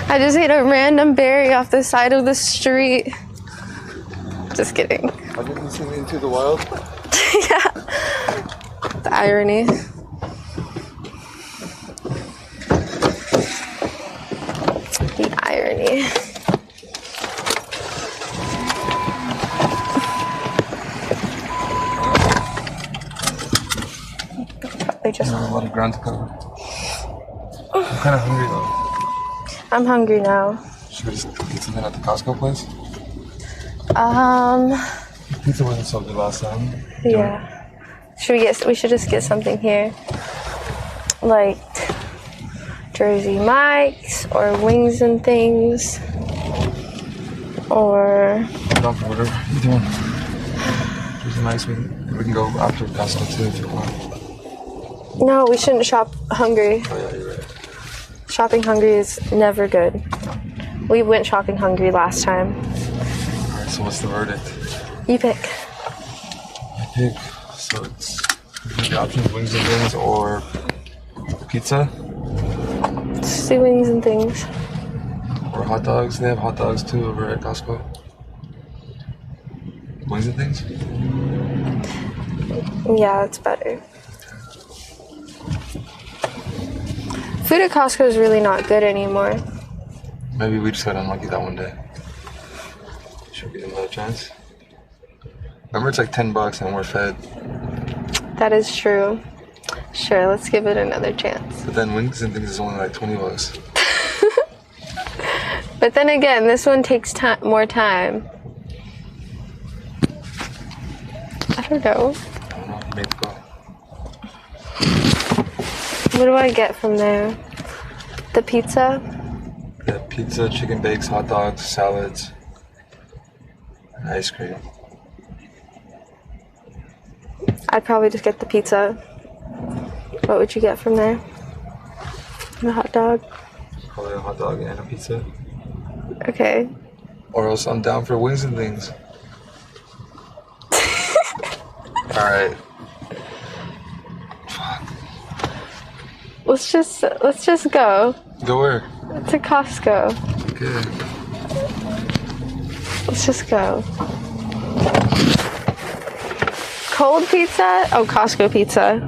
I just ate a random berry off the side of the street. Just kidding. Have you seen Into the Wild? Yeah. The irony. The irony. Probably just. A lot of ground to cover. I'm kind of hungry though. I'm hungry now. Should we just get something at the Costco place? Pizza wasn't so good last time. Yeah. We should just get something here. Like Jersey Mike's or wings and things. Or Down for whatever. Either one. Jersey Mike's. We can go after Costco too if you want. no, we shouldn't shop hungry. Oh yeah, you're right. Shopping hungry is never good. We went shopping hungry last time. So what's the verdict? You pick. I pick. So it's the options: wings and things or pizza Let's do wings and things. or hot dogs. They have hot dogs too over at Costco. Wings and things. Yeah, it's better. Food at Costco is really not good anymore. Maybe we just got unlucky that one day. Should we give another chance? Remember, it's like $10 and we're fed. That is true. Sure, let's give it another chance. But then wings and things is only like $20. But then again, this one takes more time. I don't know. I don't know. You made the call. What do I get from there? The pizza? Yeah, pizza, chicken bakes, hot dogs, salads, and ice cream. I'd probably just get the pizza. What would you get from there? A hot dog? Probably a hot dog and a pizza. Okay. Or else I'm down for wings and things. Alright. Let's just go Go where? to Costco. Okay. Let's just go. Cold pizza? Oh, Costco pizza.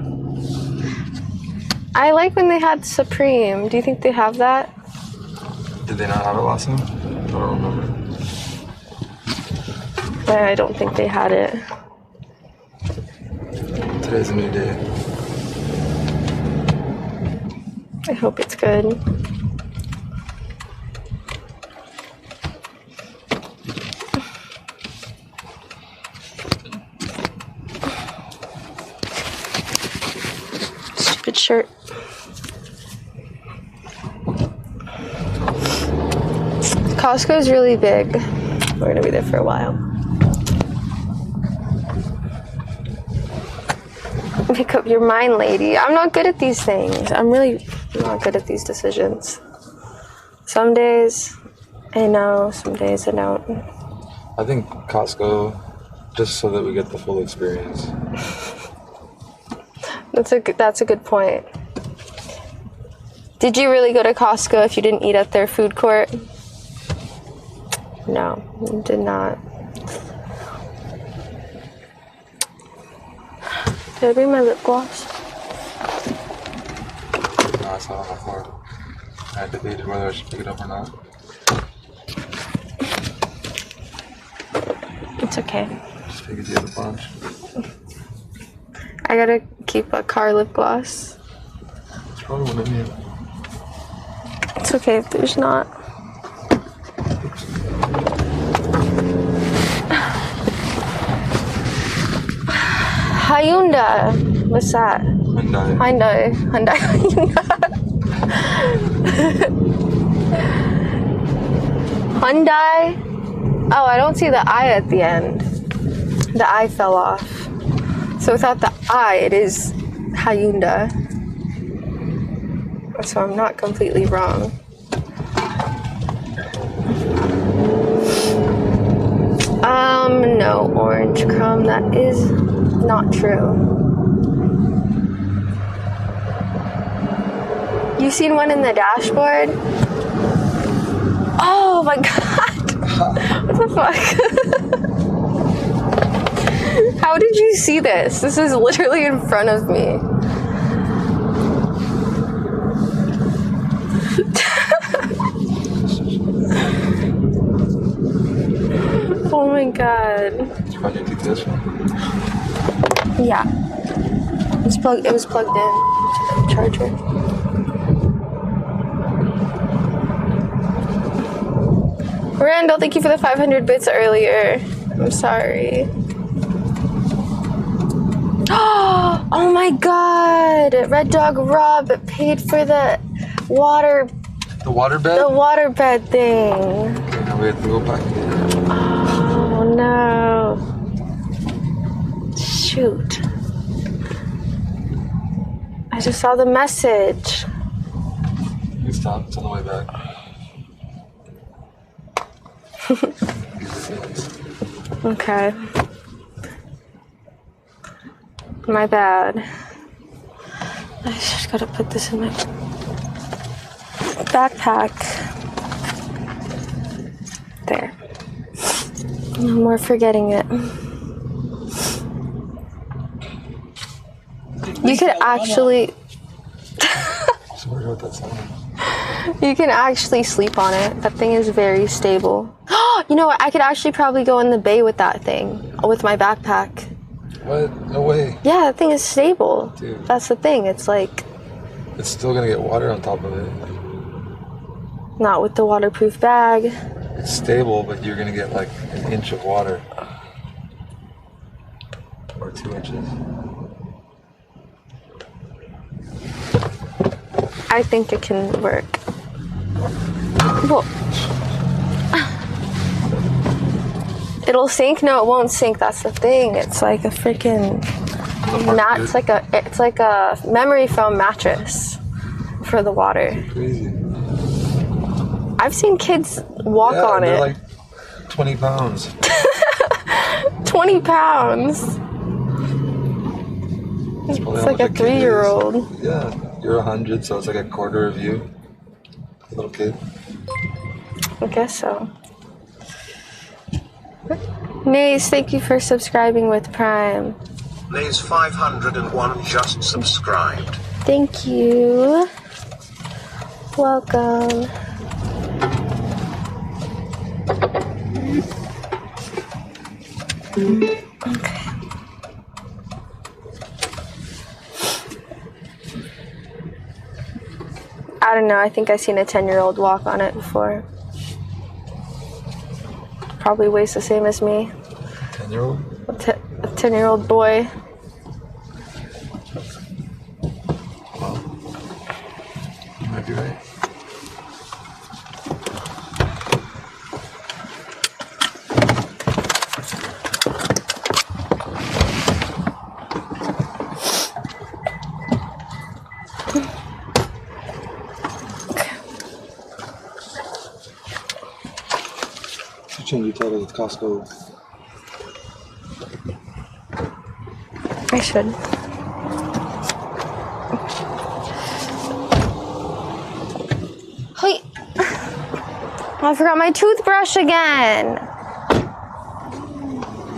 I like when they had Supreme. Do you think they have that? Did they not have it last time? I don't remember. I don't think they had it. Today's a new day. I hope it's good. Stupid shirt. Costco's really big. We're gonna be there for a while. Make up your mind, lady. I'm not good at these things. I'm really not good at these decisions. Some days I know, some days I don't. I think Costco, just so that we get the full experience. That's a good point. Did you really go to Costco if you didn't eat at their food court? No, you did not. Did I bring my lip gloss? No, I saw it on my floor. I debated whether I should pick it up or not. It's okay. Just figured you have a bunch. I gotta keep a car lip gloss. It's probably one in here. It's okay if there's not. Hyundai. What's that? Hyundai. Hyundai. Hyundai. Oh, I don't see the I at the end. The I fell off. So without the I, it is Hyundai. So I'm not completely wrong. No, orange crumb. That is not true. You seen one in the dashboard? Oh my god! What the fuck? How did you see this? This is literally in front of me. Oh my god. Did you find your this one? Yeah. It was plugged in to the charger. Randall, thank you for the 500 bits earlier. I'm sorry. Oh my god! Red Dog Rob paid for the water. The waterbed? The waterbed thing. Okay, now we have to go back and get it. Oh no. Shoot. I just saw the message. You can stop, it's on the way back. Okay. My bad. I just gotta put this in my backpack. There. No more forgetting it. You could actually... Sorry about that sound. You can actually sleep on it. That thing is very stable. You know what? I could actually probably go in the bay with that thing. With my backpack. What? No way. Yeah, that thing is stable. Dude. That's the thing. It's like... It's still gonna get water on top of it. Not with the waterproof bag. It's stable, but you're gonna get like an inch of water. Or 2 inches. I think it can work. Well, it'll sink? No, it won't sink. That's the thing. It's like a freaking it's like a memory foam mattress for the water. Crazy. I've seen kids walk on they're it. Like 20 pounds. 20 pounds. It's like a 3-year-old. Yeah, you're 100, so it's like a quarter of you. A little kid. I guess so. Nace, thank you for subscribing with Prime. Nays 501 just subscribed. Thank you. Welcome. Okay. I don't know, I think I've seen a 10-year-old walk on it before. Probably weighs the same as me. 10-year-old? A 10-year-old boy. Well, you might be right. Change your titles at Costco. I should. Wait. I forgot my toothbrush again.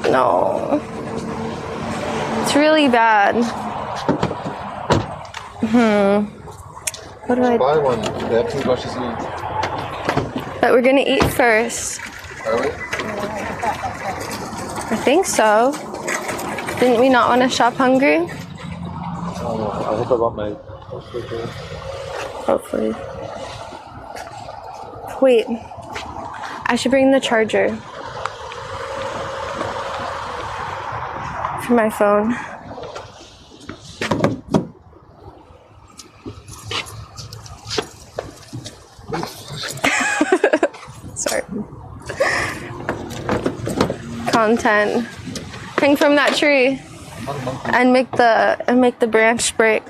No. It's really bad. What do I Buy one. They have toothbrushes here. But we're gonna eat first. Are we? I think so. Didn't we not want to shop hungry? I don't know. I hope I bought my... Hopefully. Wait. I should bring the charger. For my phone. Sorry. Content. Hang from that tree and make the branch break.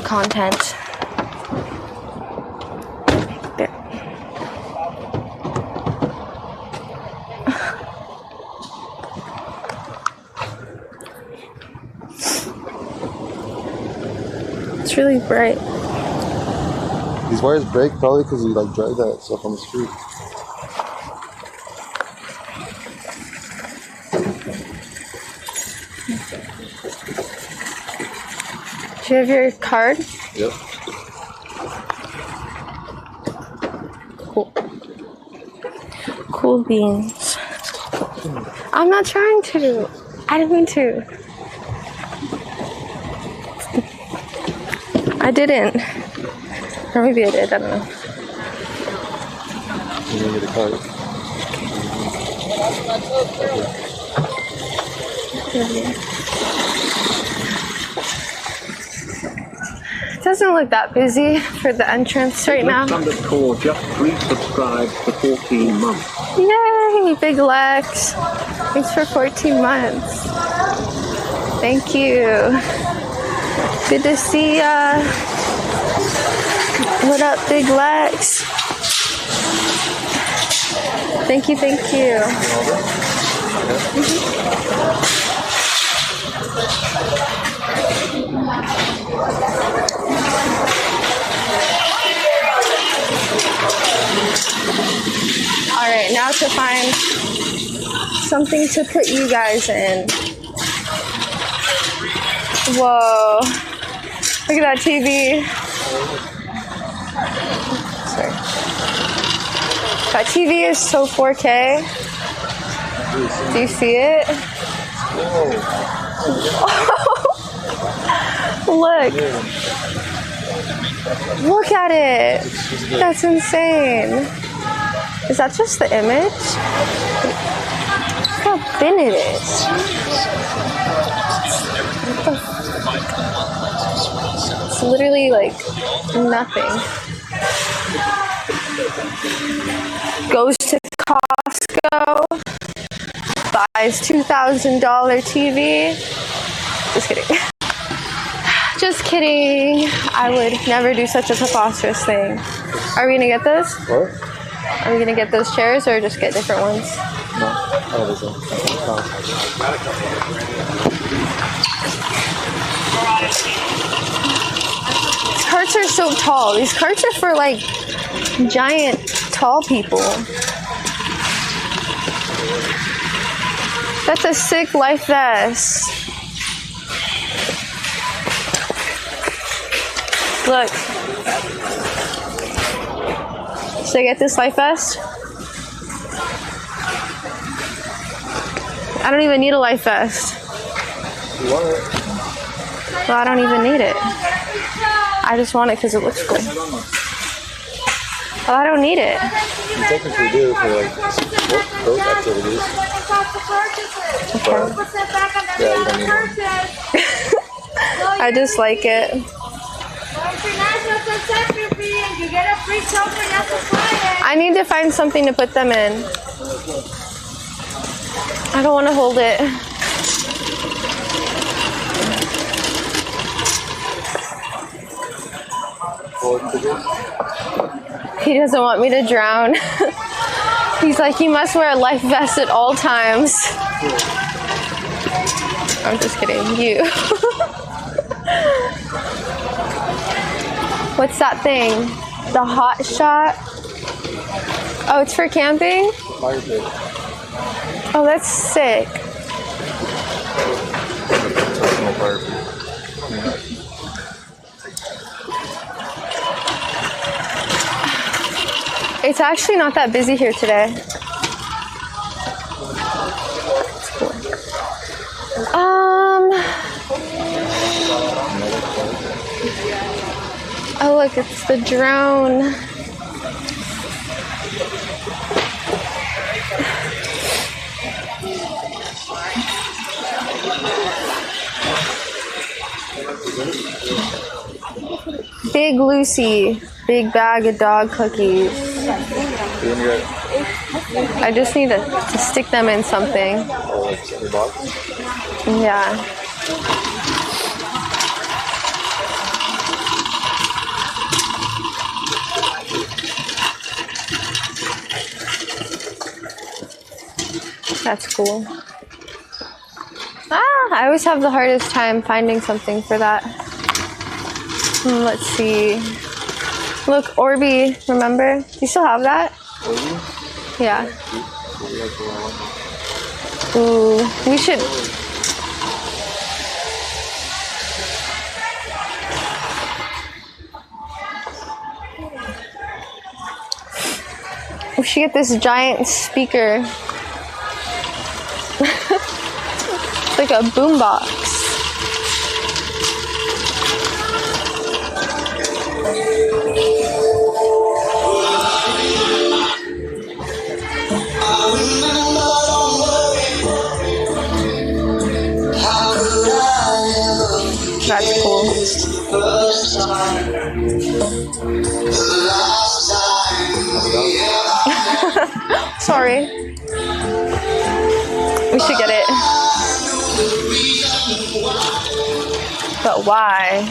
Content. There. It's really bright. These wires break probably because you like drag that stuff on the street. Do you have your card? Yep. Cool. Cool beans. I'm not trying to. I didn't mean to. I didn't. Or maybe I did. I don't know. You need a card. It doesn't look that busy for the entrance right now. _, just resubscribed for 14 months. Yay, Big Lex. Thanks for 14 months. Thank you. Good to see ya. What up, Big Lex? Thank you, thank you. All right, now to find something to put you guys in. Whoa, look at that TV. Sorry. That TV is so 4K. Do you see it? Look. Look at it. That's insane. Is that just the image? Look how thin it is. It's literally like nothing. Goes to Costco, buys $2,000 TV. Just kidding. Just kidding. I would never do such a preposterous thing. Are we gonna get this? What? Are we gonna get those chairs or just get different ones? No. Oh, there's a These carts are so tall. These carts are for like giant, tall people. That's a sick life vest. Look. Should I get this life vest? I don't even need a life vest. You want it? Well, I don't even need it. I just want it because it looks cool. Well, I don't need it. You technically do for like boat activities. Okay. Yeah, you don't need it. I just like it. I need to find something to put them in. I don't want to hold it. He doesn't want me to drown. He's like, you must wear a life vest at all times. I'm just kidding. You. What's that thing? The hot shot? Oh, it's for camping? Fire pit. Oh, that's sick. Personal fire pit. It's actually not that busy here today. It's cool. Oh look, it's the drone. Big Lucy, big bag of dog cookies. I just need to stick them in something. Yeah. That's cool. I always have the hardest time finding something for that. Let's see. Look, Orby, remember? Do you still have that? Orby? Yeah. Ooh, we should. We should get this giant speaker. It's like a boombox. That's cool. Sorry. We should get it. But why?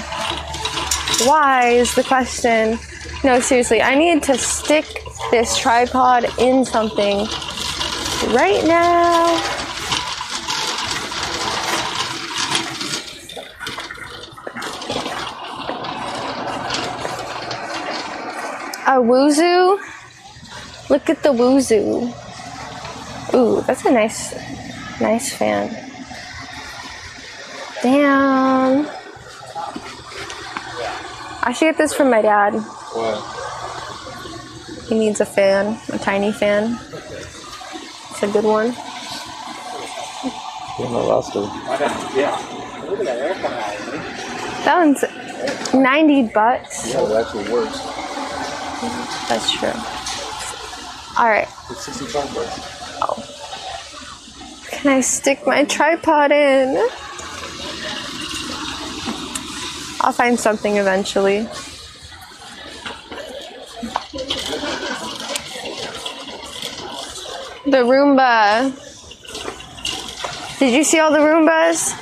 Why is the question? No, seriously, I need to stick this tripod in something right now. A Woozoo. Look at the Woozoo. Ooh, that's a nice fan. Damn. I should get this from my dad. What? He needs a fan, a tiny fan. It's a good one. That one's $90. Yeah, it actually works. That's true. All right. It's $65. Oh. Can I stick my tripod in? I'll find something eventually. The Roomba. Did you see all the Roombas?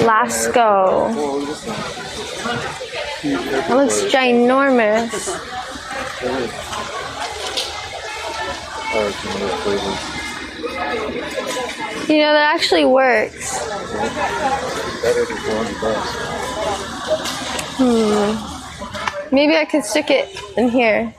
Lasco. It looks ginormous. You know, that actually works. Maybe I could stick it in here.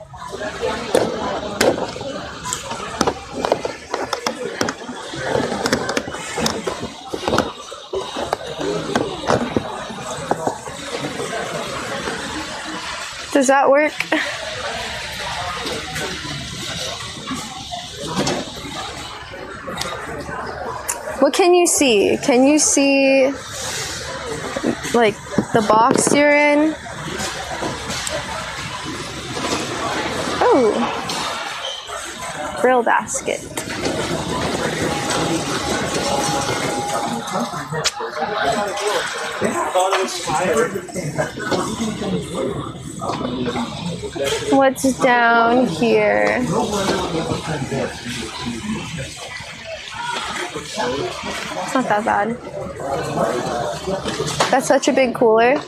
Does that work? What can you see? Can you see like the box you're in? Oh, grill basket. What's down here? It's not that bad. That's such a big cooler.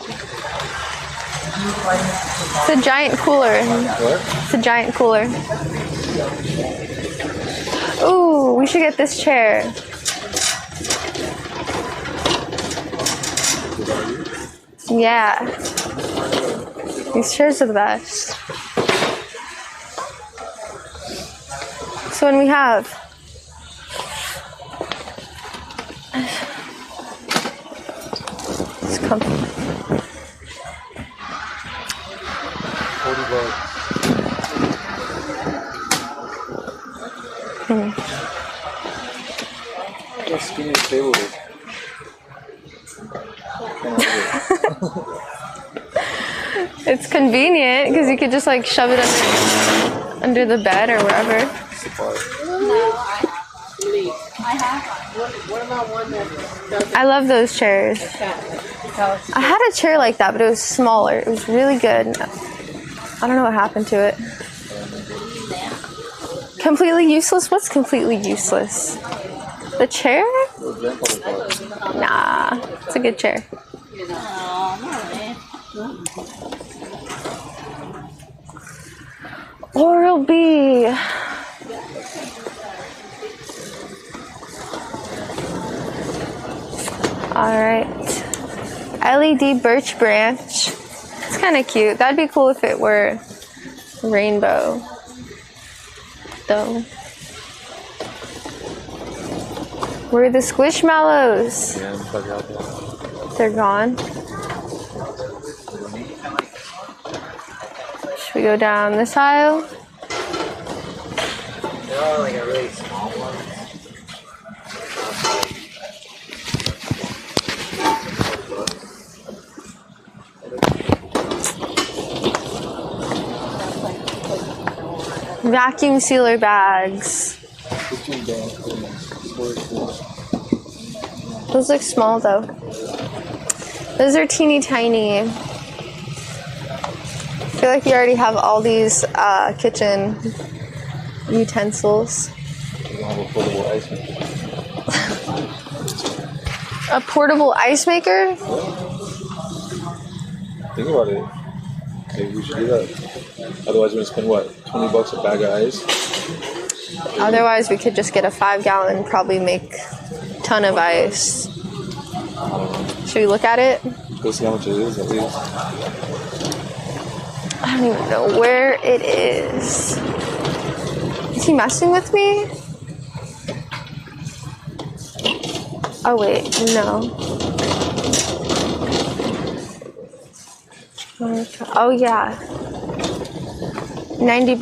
It's a giant cooler. It's a giant cooler. Ooh, we should get this chair. Yeah. These chairs are the best. So when we have it's comfy. $40. How skinny the table is. It's convenient because you could just like shove it under the bed or wherever. I love those chairs. I had a chair like that, but it was smaller. It was really good. I don't know what happened to it. Completely useless? What's completely useless? The chair? Nah, it's a good chair. Oral-B. Alright. LED birch branch. It's kind of cute. That'd be cool if it were rainbow, though. Where are the squishmallows? They're gone. Should we go down this aisle? Oh, like a really small one. Vacuum sealer bags. Those look small though. Those are teeny tiny. I feel like you already have all these kitchen utensils. A portable ice maker? Think about it. Maybe we should do that. Otherwise, we're gonna spend what? $20 a bag of ice. Otherwise, we could just get a 5-gallon, probably make a ton of ice. Should we look at it? Go see how much it is at least. I don't even know where it is. Is he messing with me? Oh wait, no. Oh yeah. $90.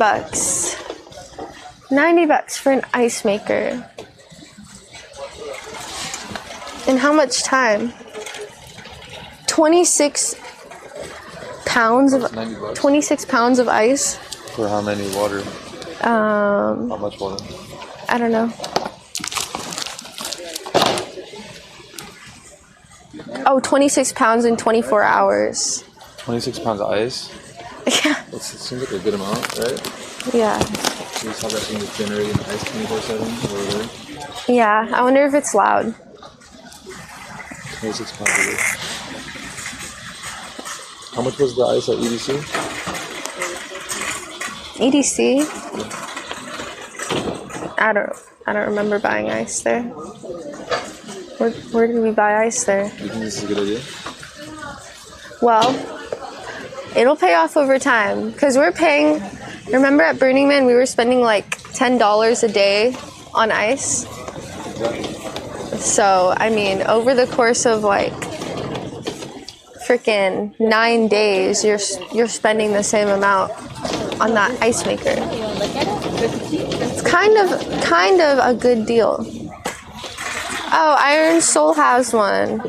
$90 for an ice maker. In how much time? 26 pounds of $90. 26 pounds of ice. For how many water? How much water? I don't know. Oh, 26 pounds in 24 hours. 26 pounds of ice? Yeah. It seems like a good amount, right? Yeah. So you saw that thing that's generating ice 24/7 over there? Yeah. I wonder if it's loud. 26 pounds of ice. How much was the ice at EDC? EDC? I don't remember buying ice there. Where did we buy ice there? Do you think this is a good idea? Well, it'll pay off over time because we're paying. Remember at Burning Man, we were spending like $10 a day on ice. So I mean, over the course of like freaking 9 days, you're spending the same amount on that ice maker. It's kind of a good deal. Oh, Iron Soul has one.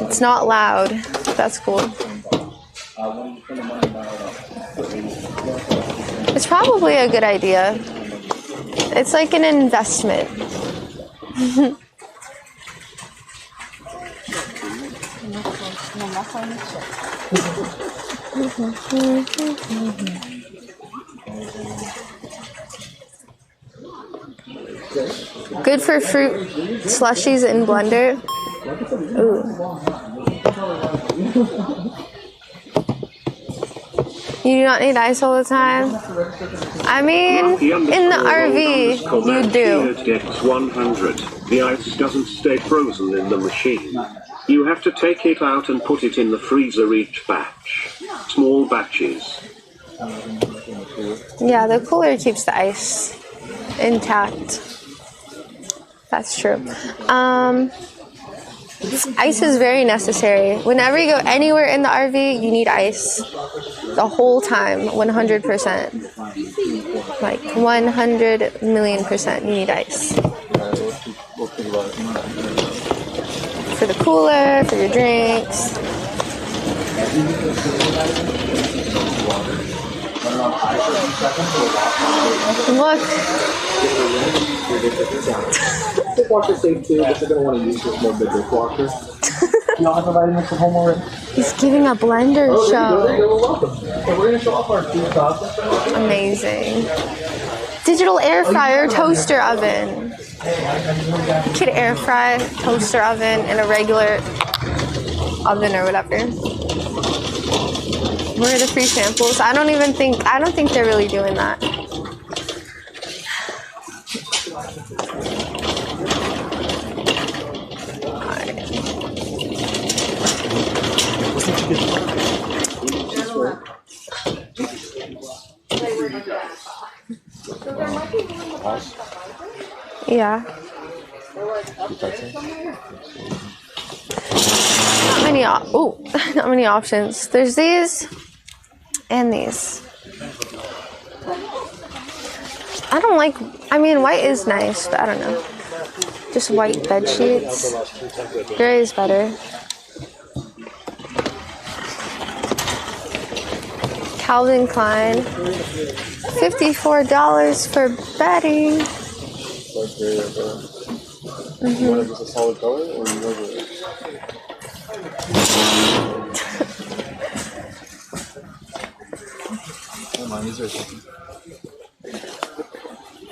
It's not loud. That's cool. It's probably a good idea. It's like an investment. Good for fruit slushies in blender. Ooh. You do not need ice all the time. I mean, in the RV, you do. Gets 100. The ice doesn't stay frozen in the machine. You have to take it out and put it in the freezer each batch. Small batches. Yeah, the cooler keeps the ice intact. That's true. Ice is very necessary. Whenever you go anywhere in the RV, you need ice. The whole time, 100%. Like 100,000,000%, you need ice. We'll think about it. For the cooler, for your drinks. Look. This washer's safe too, but you're going to want to use this more big dishwasher. You all have a vitamin from home already? He's giving a blender show. There you go, welcome. So we're going to show off our food sauce. Amazing. Digital air fryer, toaster oven. You could air fry, toaster oven, and a regular oven or whatever. Where are the free samples? I don't think they're really doing that. Yeah. Not many options. There's these and these. I mean, white is nice, but I don't know. Just white bed sheets. Gray is better. Calvin Klein. $54 for bedding. You want it just a solid color or you want it?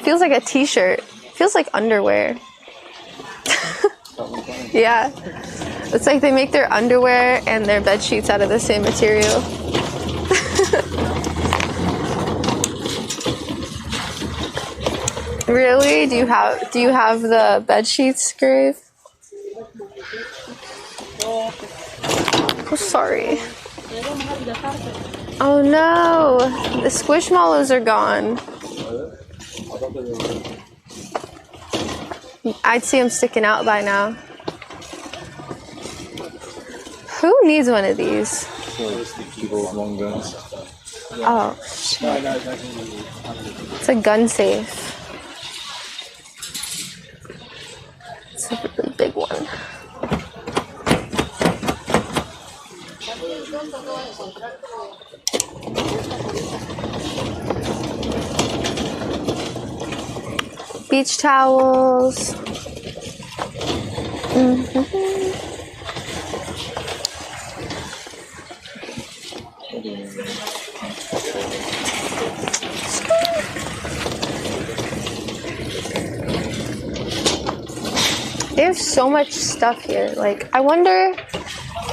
Feels like a t-shirt. Feels like underwear. Yeah. It's like they make their underwear and their bed sheets out of the same material. Really? Do you have the bed sheets, Grave? Oh, sorry. Oh no, the squishmallows are gone. I'd see them sticking out by now. Who needs one of these? People with long guns. Oh, shit. It's a gun safe. It's a really big one. Beach towels. They have so much stuff here. Like, I wonder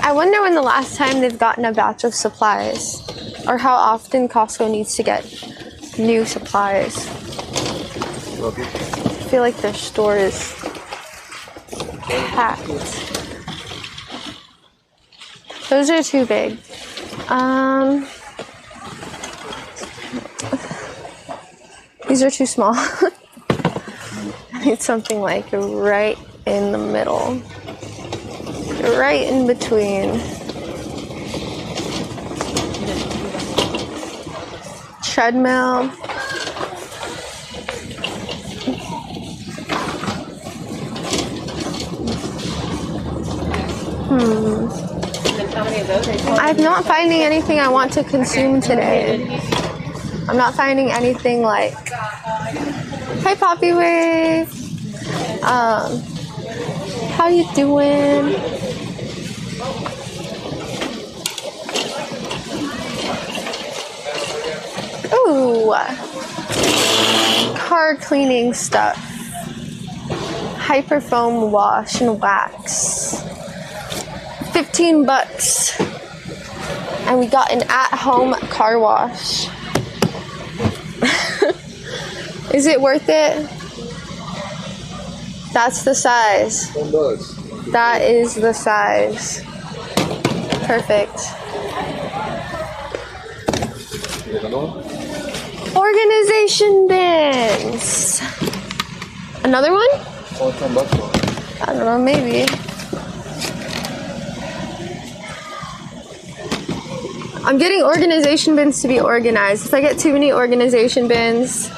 when the last time they've gotten a batch of supplies, or how often Costco needs to get new supplies. I feel like their store is packed. Those are too big. These are too small. I need something like right in the middle. Right in between. Treadmill. I'm not finding anything I want to consume today. I'm not finding anything like, hi Poppy Wave. How you doing? Ooh, car cleaning stuff. Hyperfoam wash and wax. 15 bucks. And we got an at-home car wash. Is it worth it? That's the size. That is the size. Perfect. Organization bins. Another one? I don't know, maybe. I'm getting organization bins to be organized. If I get too many organization bins,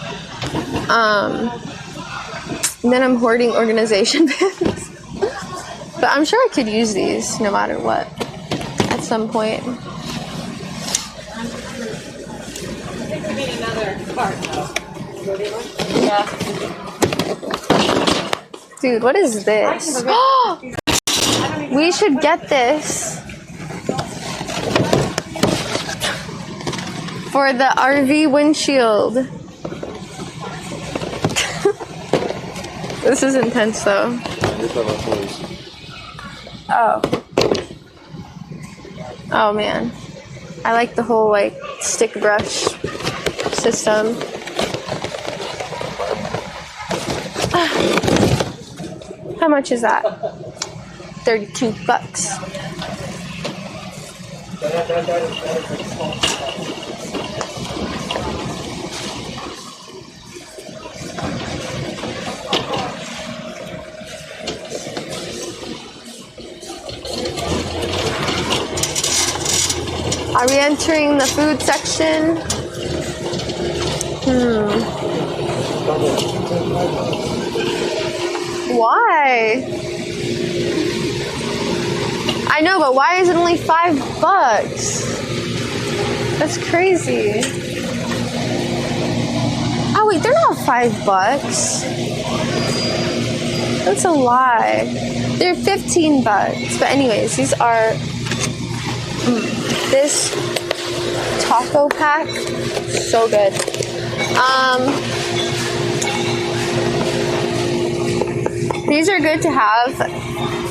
then I'm hoarding organization bins. But I'm sure I could use these no matter what at some point. Dude, what is this? We should get this for the RV windshield. This is intense though. Oh. Oh man. I like the whole like stick brush system. How much is that? 32 bucks. Are we entering the food section? Why? I know, but why is it only $5? That's crazy. Oh wait, they're not $5. That's a lie. They're 15 bucks. But anyways, these are this taco pack, so good. These are good to have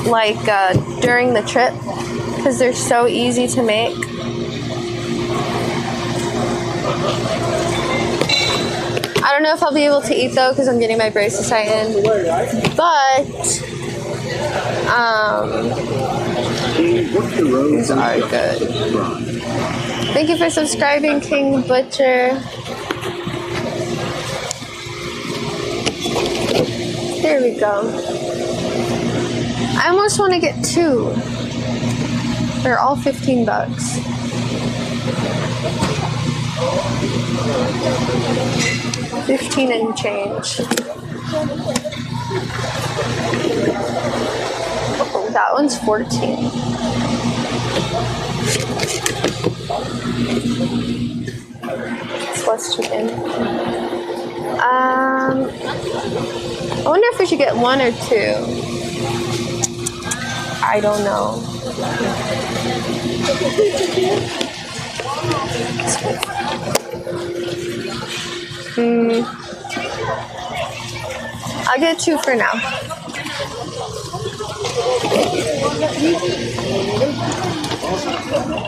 like during the trip because they're so easy to make. I don't know if I'll be able to eat though because I'm getting my braces tightened, but these are good. Thank you for subscribing, King Butcher. There we go. I almost want to get 2. They're all 15 bucks. $15 and change. Oh, that one's 14. It's less chicken. I wonder if we should get 1 or 2. I don't know. I'll get 2 for now.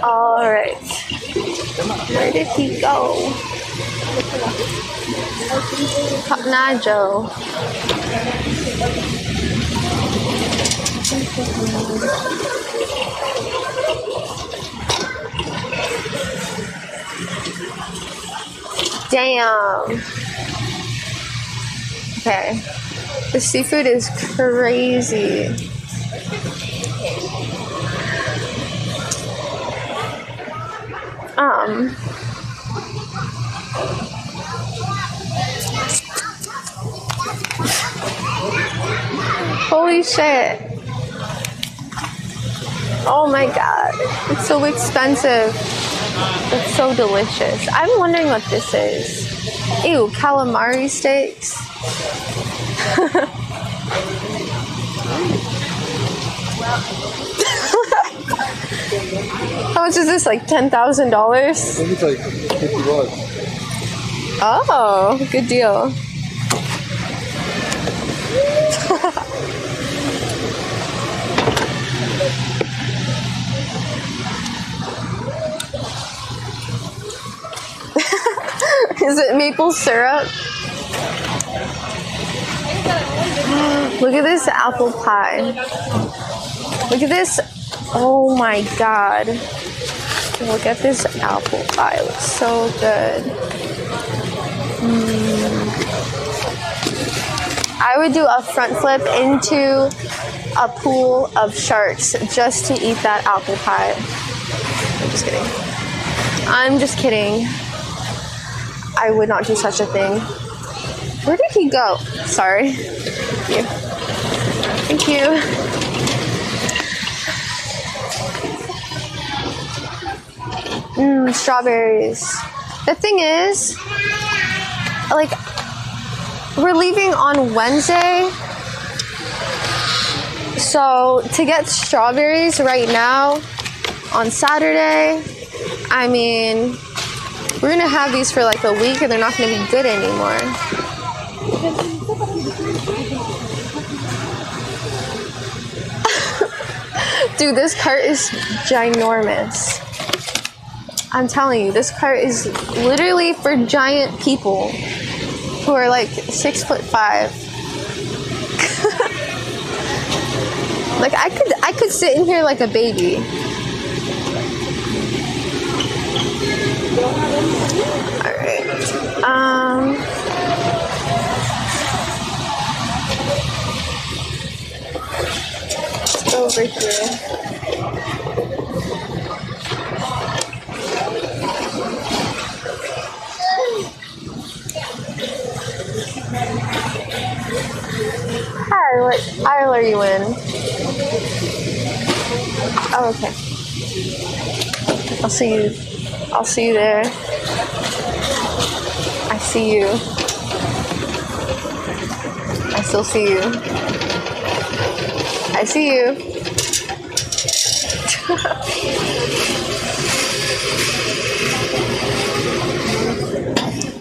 All right. Where did he go? Najo. Damn. Okay. The seafood is crazy. Holy shit. Oh my god. It's so expensive. It's so delicious. I'm wondering what this is. Ew, calamari steaks. How much is this? Like $10,000? I think it's like 50 bucks. Oh, good deal. Is it maple syrup? Look at this apple pie. Look at this. Oh my god. Look at this apple pie. It looks so good. I would do a front flip into a pool of sharks just to eat that apple pie. I'm just kidding. I'm just kidding. I would not do such a thing. Where did he go? Sorry. Thank you. Thank you. Strawberries. The thing is, like, we're leaving on Wednesday. So to get strawberries right now on Saturday, I mean, we're gonna have these for like a week and they're not gonna be good anymore. Dude, this cart is ginormous. I'm telling you, this cart is literally for giant people who are like 6'5". Like I could sit in here like a baby. All right. Let's go over here. Hi, what aisle are you in? Oh, okay. I'll see you there. I see you. I still see you. I see you.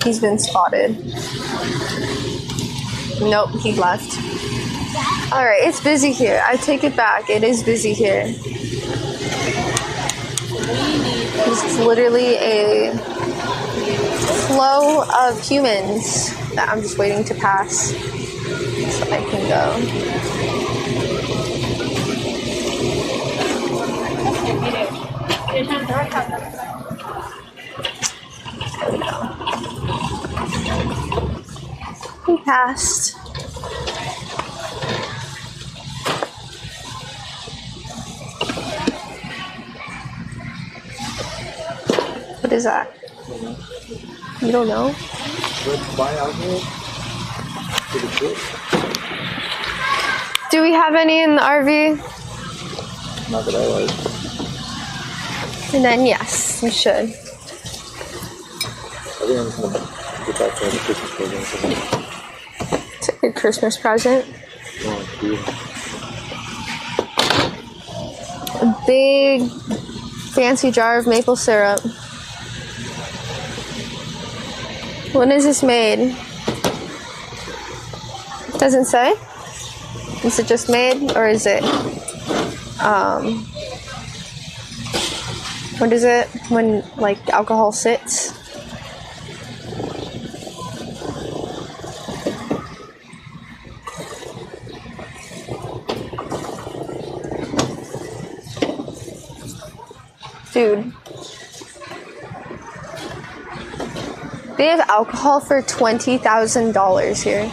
He's been spotted. Nope, he left. Alright, it's busy here. I take it back. It is busy here. It's literally a flow of humans that I'm just waiting to pass so I can go. There we go. We passed. What is that? You don't know? Do we have any in the RV? Not that I like. And then yes, you should. I think I'm just gonna get back to the Christmas program. It's a good Christmas present. A big fancy jar of maple syrup. When is this made? Doesn't say? Is it just made or is it what is it when like alcohol sits? Dude. They have alcohol for $20,000 here.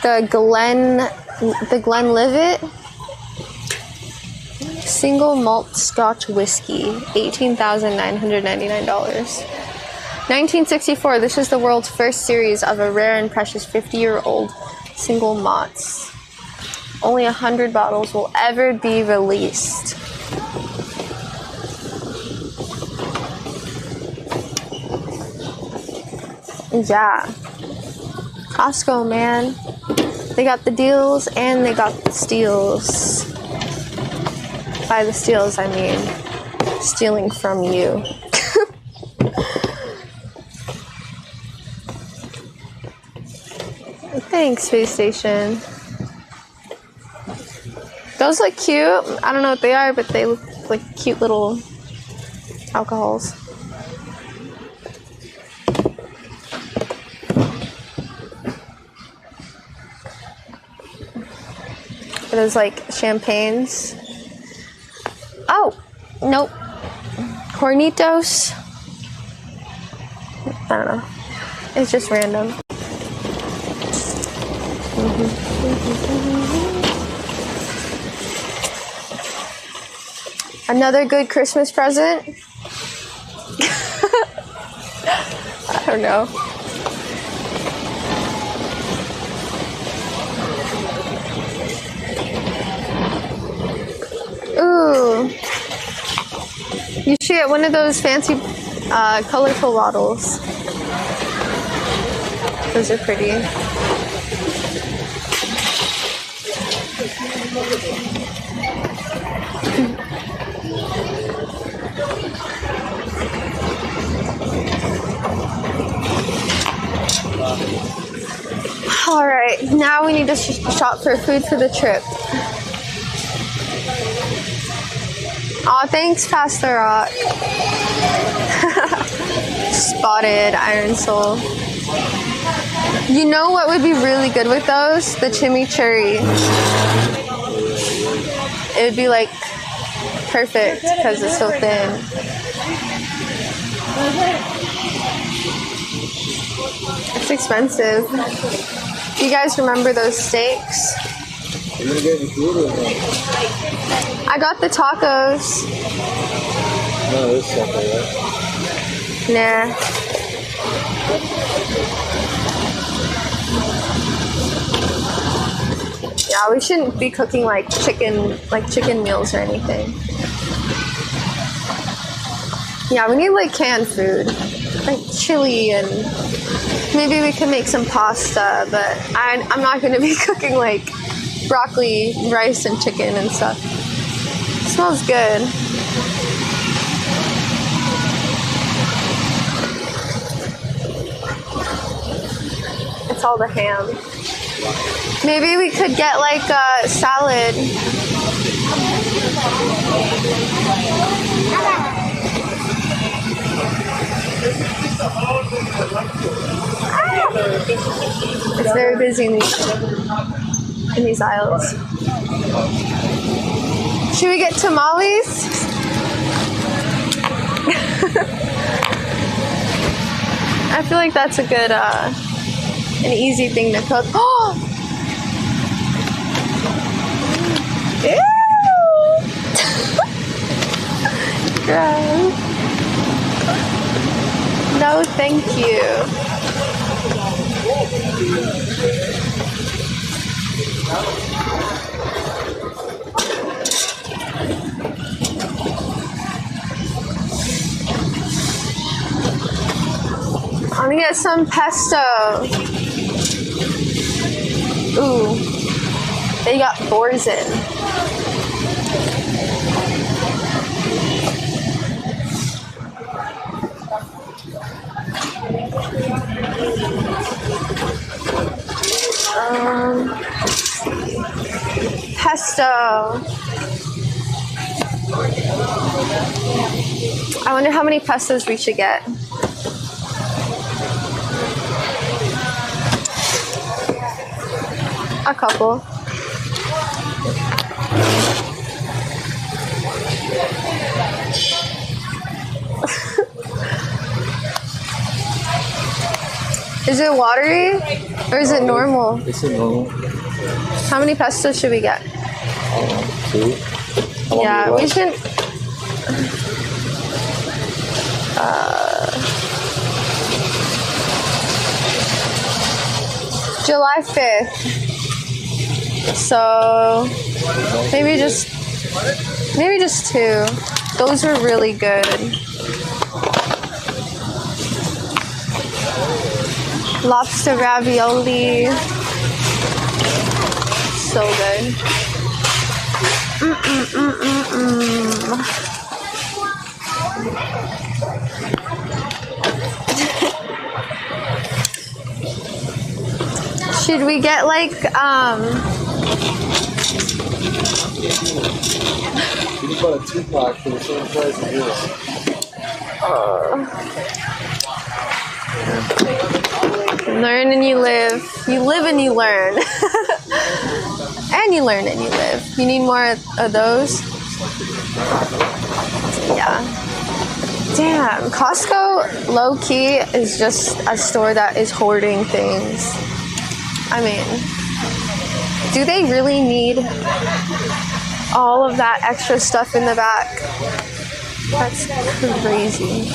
The Glenlivet single malt Scotch whiskey, $18,999. 1964, this is the world's first series of a rare and precious 50-year-old single malts. Only 100 bottles will ever be released. Yeah. Costco, man. They got the deals and they got the steals. By the steals, I mean stealing from you. Thanks, space station. Those look cute. I don't know what they are, but they look like cute little alcohols. Are those like champagnes? Oh, nope. Cornitos. I don't know. It's just random. Another good Christmas present? I don't know. Ooh. You should get one of those fancy colorful bottles. Those are pretty. All right, now we need to shop for food for the trip. Aw, thanks, Pastor Rock. Spotted Iron Soul. You know what would be really good with those? The chimichurri. It would be like perfect because it's so thin. It's expensive. Do you guys remember those steaks? Are you gonna get any food or no? I got the tacos. No, this is something, right? Nah. Yeah, we shouldn't be cooking like chicken meals or anything. Yeah, we need like canned food, like chili, and maybe we can make some pasta. But I'm not gonna be cooking like broccoli, rice, and chicken and stuff. It smells good. all the ham. Maybe we could get like a salad. It's very busy in these aisles. Should we get tamales? I feel like that's a good, an easy thing to cook. Oh! Ew! Gross. No, thank you. I'm gonna get some pesto. Ooh, they got Borzen. Pesto. I wonder how many pestos we should get. A couple. Is it watery or is it normal? It's a normal. How many pestos should we get? 2. Yeah, we should. July 5th. So maybe just 2. Those were really good. Lobster ravioli. So good. Should we get like You bought a 2-pack for the same price as this. learn and you live. You live and you learn. And you learn and you live. You need more of those? Yeah. Damn, Costco low-key is just a store that is hoarding things. I mean, do they really need all of that extra stuff in the back? That's crazy.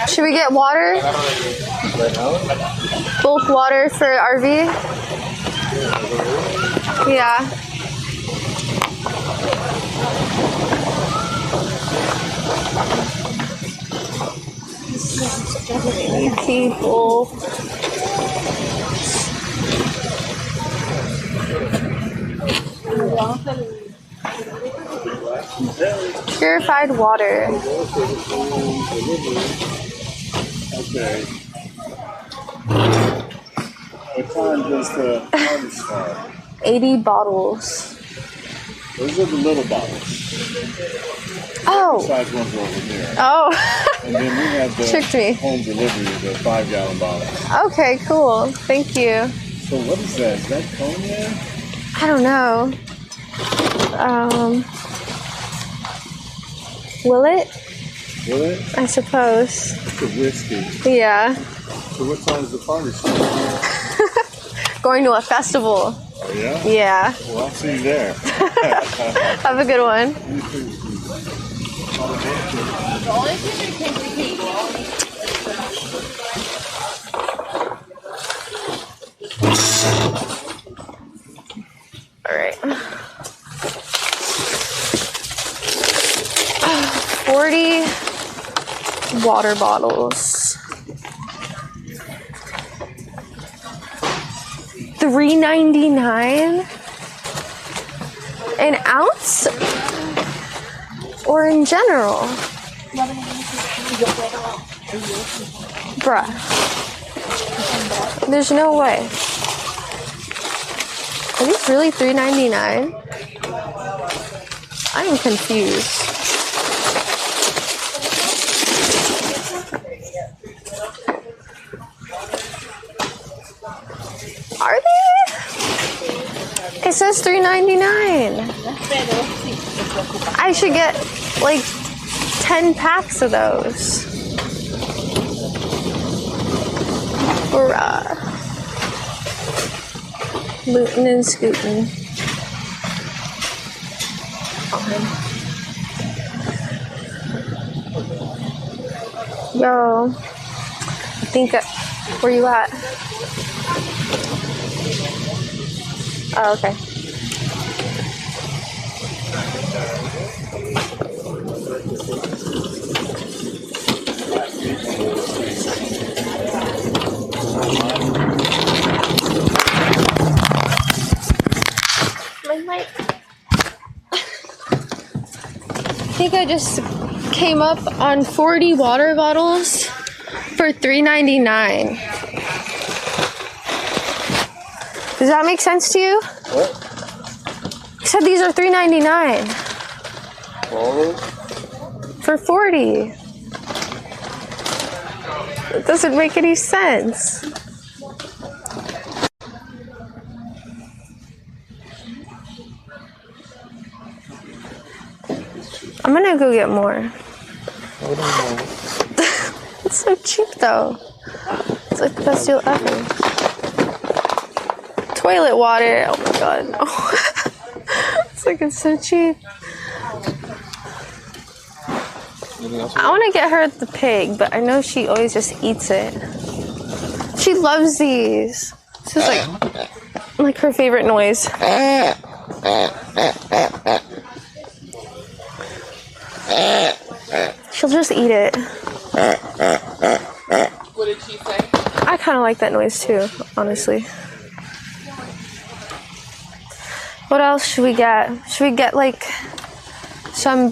Should we get water? Bulk water for RV? Yeah. People. Purified water. Okay. What time does the party start? 80 bottles. Those are the little bottles. Oh. Size ones over there. Oh. And then we have the Tricked me. home delivery, the 5-gallon bottles. Okay, cool. Thank you. So what is that? Is that cognac? I don't know. Will it? Will it? I suppose. It's a whiskey. Yeah. So what time does the party start? Going to a festival. Oh yeah? Yeah. Well, I'll see you there. Have a good one. All right. 40 water bottles. $3.99 an ounce. or in general? Bruh. There's no way. Are these really $3.99? I am confused. Are they? It says $3.99. I should get like 10 packs of those. Bruh. Lootin' and scootin'. Yo, I think, where you at? Oh, okay. I think I just came up on 40 water bottles for $3.99. Does that make sense to you? What? You said these are $3.99. All For 40. It doesn't make any sense. I'm gonna go get more. It's so cheap though. It's like the best deal ever. Toilet water. Oh my god. No. It's like it's so cheap. I want to get her the pig, but I know she always just eats it. She loves these. This is like her favorite noise. She'll just eat it. What did she say? I kind of like that noise too, honestly. What else should we get? Should we get like some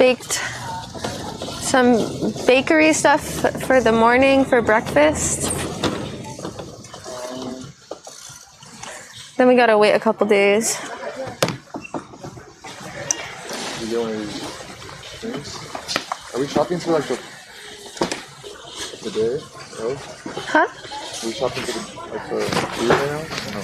bakery stuff for the morning for breakfast? Then we gotta wait a couple days. Are we shopping for like the day? Oh? Huh? Are we shopping for the food right now? Or no?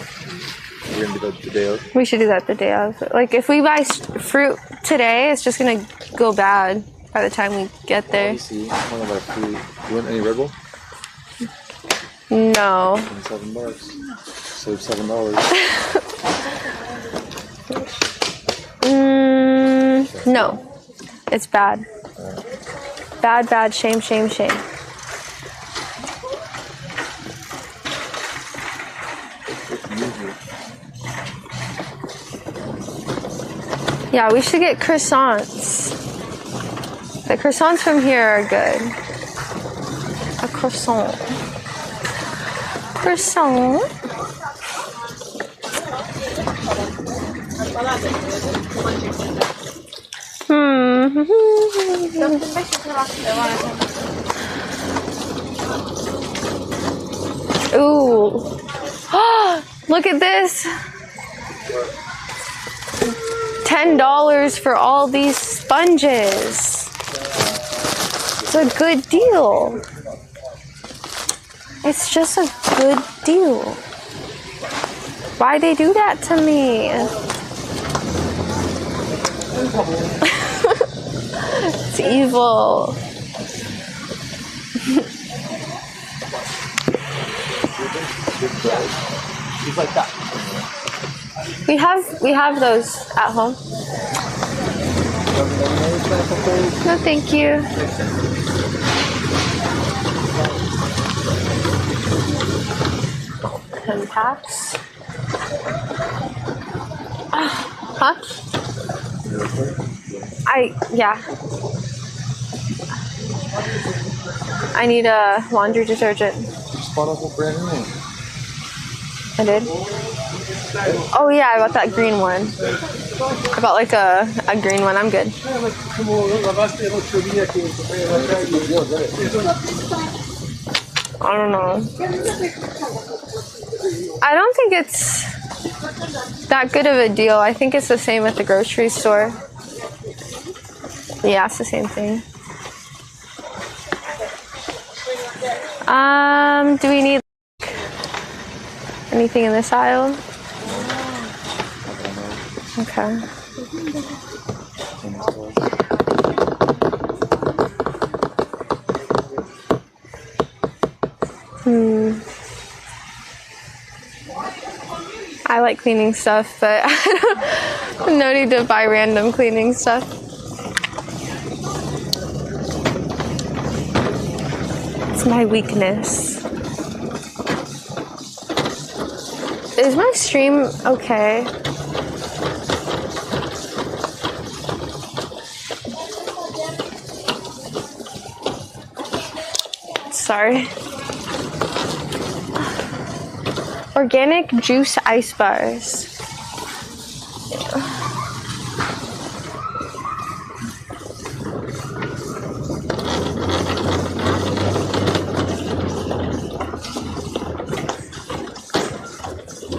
We're gonna do that the day of? We should do that the day of. Like if we buy fruit today, it's just gonna go bad by the time we get there. Obviously, I'm talking about food. You want any Red Bull? No. $27. Save $7. No. It's bad. Bad, bad, shame, shame, shame. Yeah, we should get croissants. The croissants from here are good. A croissant. Croissant. Ooh. Look at this. $10 for all these sponges. It's a good deal. It's just a good deal. Why'd they do that to me? It's evil. We have those at home. No, thank you. Ten packs. Huh? Yeah. I need a laundry detergent. You just bought a whole brand new one. I did. Oh yeah, I bought that green one. I bought like a green one. I'm good. I don't know. I don't think it's that good of a deal. I think it's the same at the grocery store. Yeah, it's the same thing. Do we need anything in this aisle? Okay. I like cleaning stuff, but I don't no need to buy random cleaning stuff. It's my weakness. Is my stream okay? Sorry. Organic juice ice bars.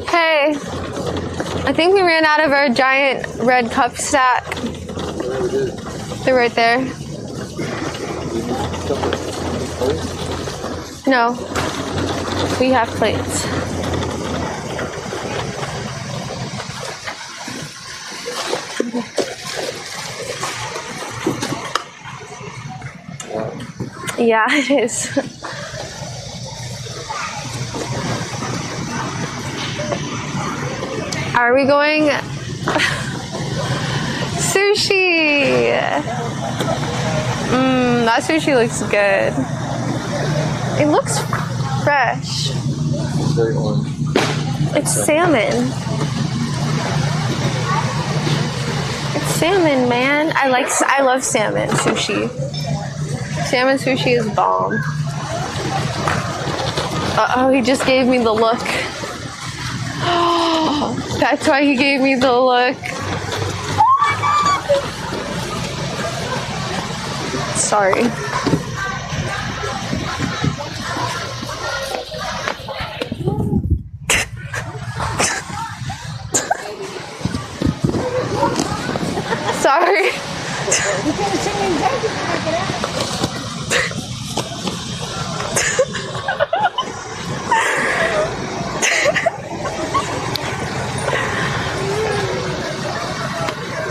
Hey, I think we ran out of our giant red cup stack. They're right there. No, we have plates. Yeah, it is. Are we going? Sushi! That sushi looks good. It looks fresh. It's very orange. It's salmon. It's salmon, man. I love salmon sushi. Salmon sushi is bomb. Uh-oh, he just gave me the look. That's why he gave me the look. Sorry. Sorry.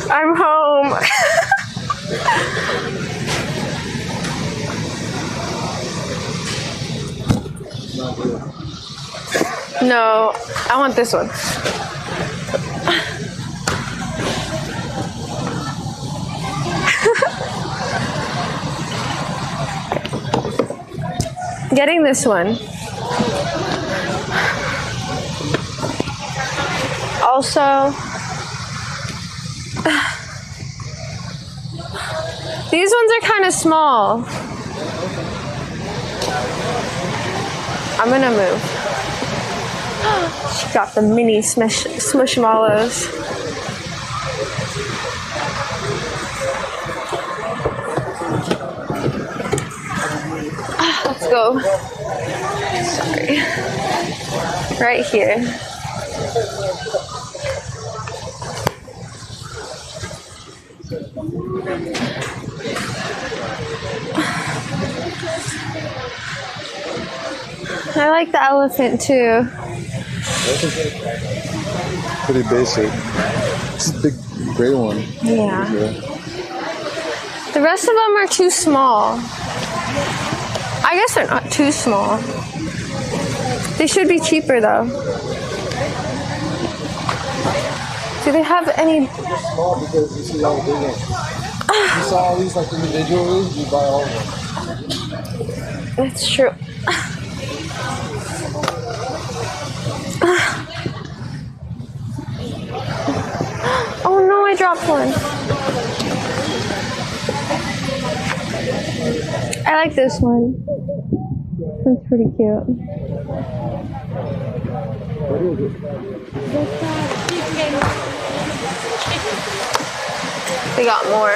I'm home. No, I want this one. Getting this one. Also, these ones are kind of small. I'm gonna move. She got the mini smushmallows. Let's go. Sorry. Right here. I like the elephant too. Pretty basic. It's a big gray one. Yeah. The rest of them are too small. I guess they're not too small. They should be cheaper though. Do they have any? They're small because you see all the big ones. You saw all these like individually, you buy all of them. That's true. Oh no, I dropped one. I like this one. That's pretty cute. They got more.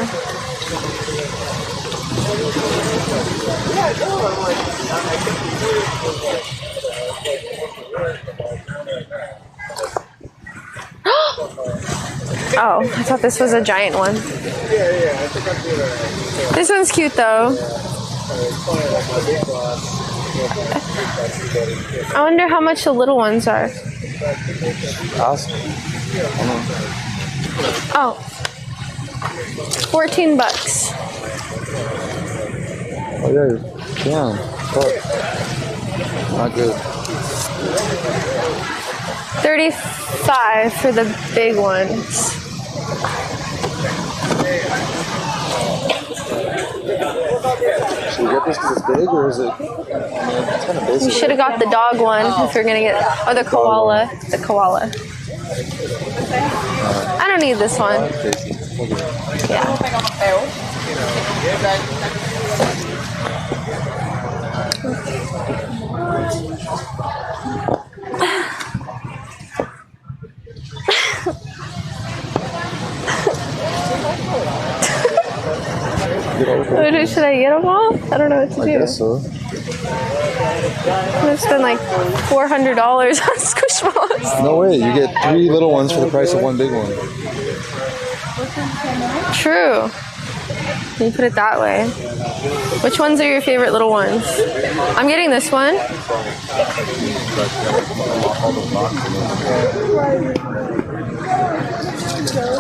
Oh, I thought this was a giant one. This one's cute though. I wonder how much the little ones are. Ask. Oh, 14 bucks. Oh yeah, damn. Fuck. Not good. 35 for the big ones. Should we get this because it's big, or is it? I mean, it's kind of basic. You should have got the dog one if you're gonna get, or the koala. The koala. I don't need this one. Yeah. Should I get them all? I don't know what to do. I guess so. I'm gonna spend like $400 on Squishmallows. No way, you get 3 little ones for the price of 1 big one. True. You put it that way. Which ones are your favorite little ones? I'm getting this one. I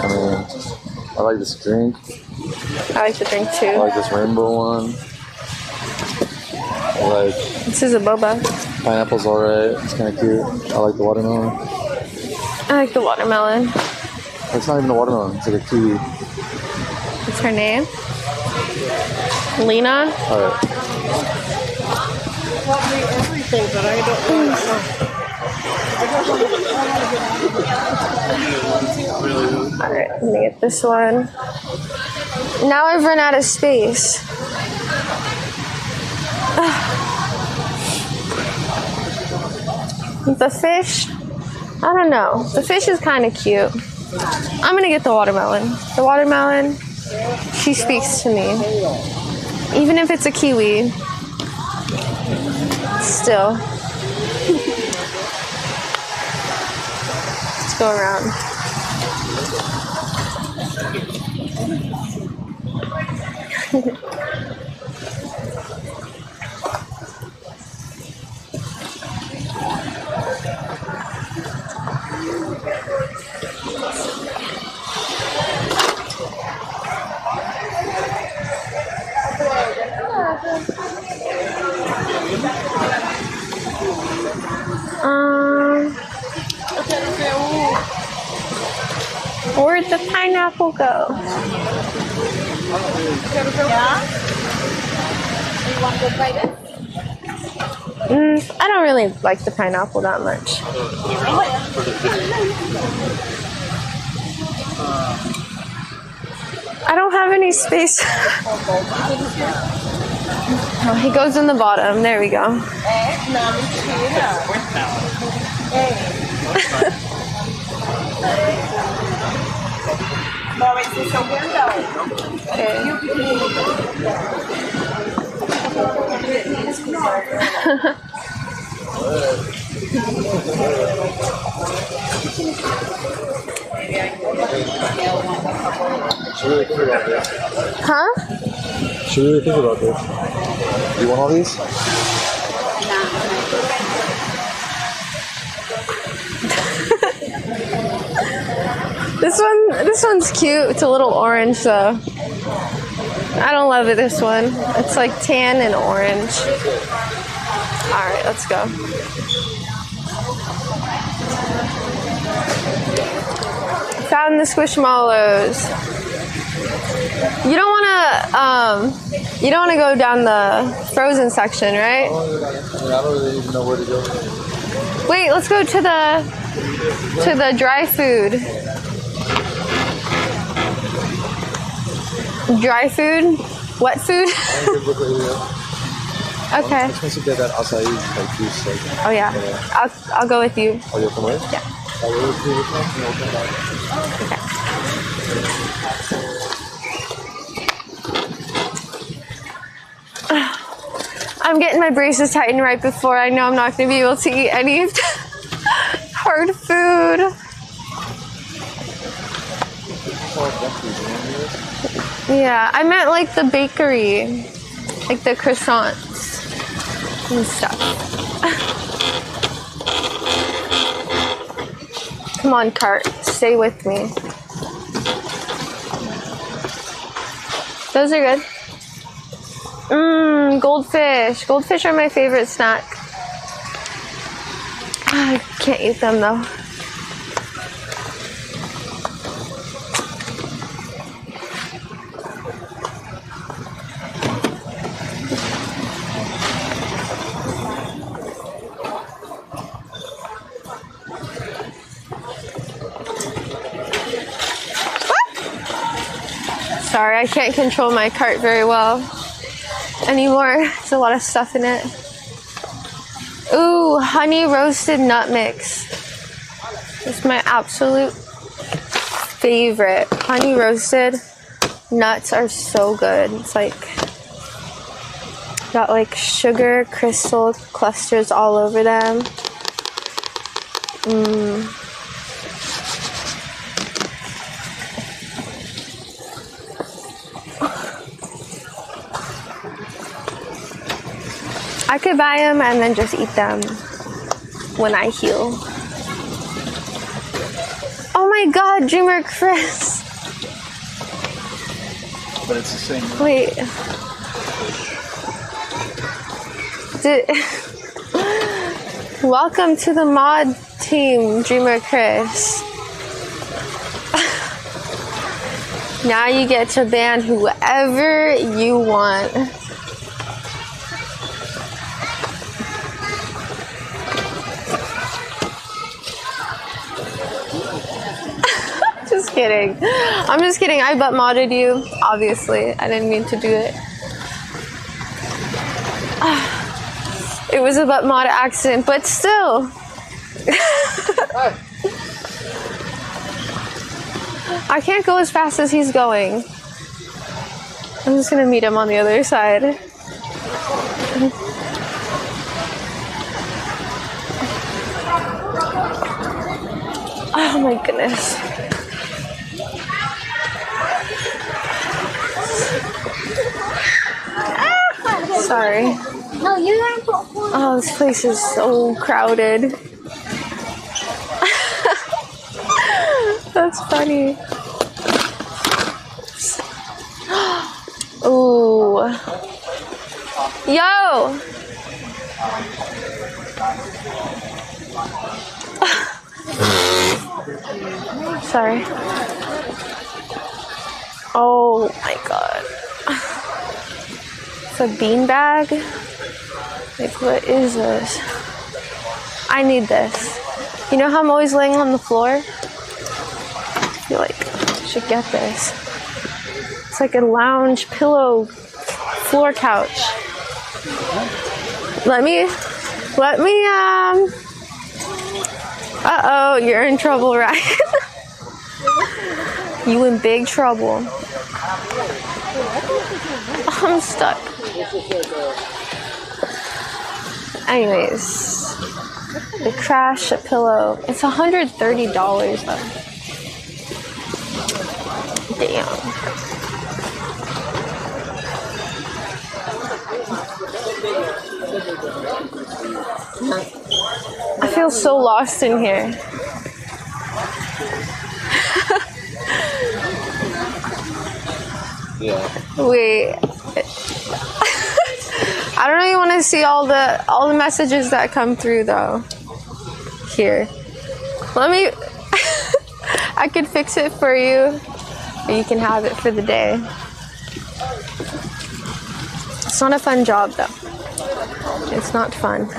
mean, I like this drink. I like the drink too. I like this rainbow one. I like This is a boba. pineapple's alright. It's kind of cute. I like the watermelon. I like the watermelon. It's not even a watermelon. It's like a kiwi. What's her name? Lena? Alright. Everything, but I don't know. Alright, I'm gonna get this one. Now I've run out of space. The fish, I don't know. The fish is kind of cute. I'm gonna get the watermelon. The watermelon, she speaks to me. Even if it's a kiwi, still. Let's go around. Where'd the pineapple go? I don't really like the pineapple that much. I don't have any space. Oh, he goes in the bottom. There we go. Okay. Should really think about this. Huh? Should really think about this. Do you want all these? This one's cute. It's a little orange though. I don't love it, this one. It's like tan and orange. Alright, let's go. Found the Squishmallows. You don't wanna go down the frozen section, right? I mean, I don't really even know where to go. Wait, let's go to the dry food. Dry food? Wet food? Okay. I'm supposed to get that acai like juice. Like, Oh yeah. I'll go with you. oh, you'll come with? Yeah. Oh, we'll do this one, and we'll come back. I'm getting my braces tightened right before I know I'm not going to be able to eat any hard food. Yeah, I meant like the bakery, like the croissants and stuff. Come on, cart, stay with me. Those are good. Goldfish. Goldfish are my favorite snack. I can't eat them though. Sorry, I can't control my cart very well anymore. There's a lot of stuff in it. Ooh, honey roasted nut mix. It's my absolute favorite. Honey roasted nuts are so good. It's like got like sugar crystal clusters all over them. I could buy them and then just eat them when I heal. Oh my god, Dreamer Chris. But it's the same. Wait. Welcome to the mod team, Dreamer Chris. Now you get to ban whoever you want. Just kidding. I'm just kidding. I butt modded you. Obviously, I didn't mean to do it. It was a butt mod accident, but still. I can't go as fast as he's going. I'm just gonna meet him on the other side. Oh my goodness. Sorry. No, you gotta put one. Oh, this place is so crowded. That's funny. Ooh. Yo! Sorry. Oh my god. It's a beanbag? Like, what is this? I need this. You know how I'm always laying on the floor? I feel like I should get this. It's like a lounge pillow floor couch. Let me, uh-oh, you're in trouble, right? You in big trouble. I'm stuck. Anyways, the crash pillow. It's $130 though. Damn. I feel so lost in here. Yeah. Wait. I don't really want to see all the messages that come through though. Here. Let me I could fix it for you. Or you can have it for the day. It's not a fun job though. It's not fun.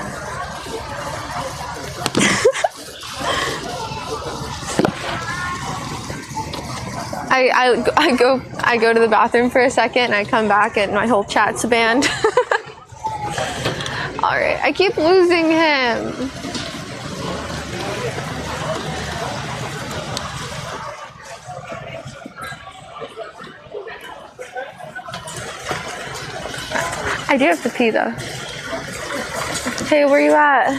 I go to the bathroom for a second and I come back and my whole chat's banned. Alright, I keep losing him. I do have to pee though. Hey, where you at?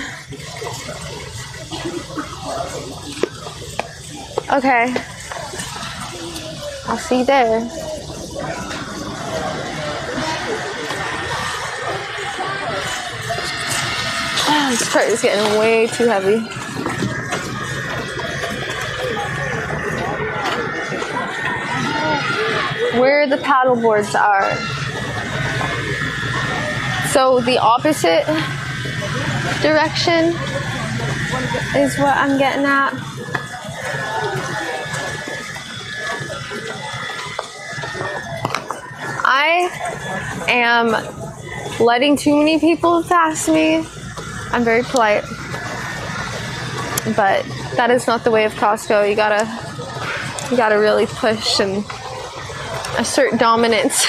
Okay. I'll see you there. Oh, this cart is getting way too heavy. Where the paddle boards are. So the opposite direction is what I'm getting at. I am letting too many people pass me. I'm very polite, but that is not the way of Costco. You gotta really push and assert dominance.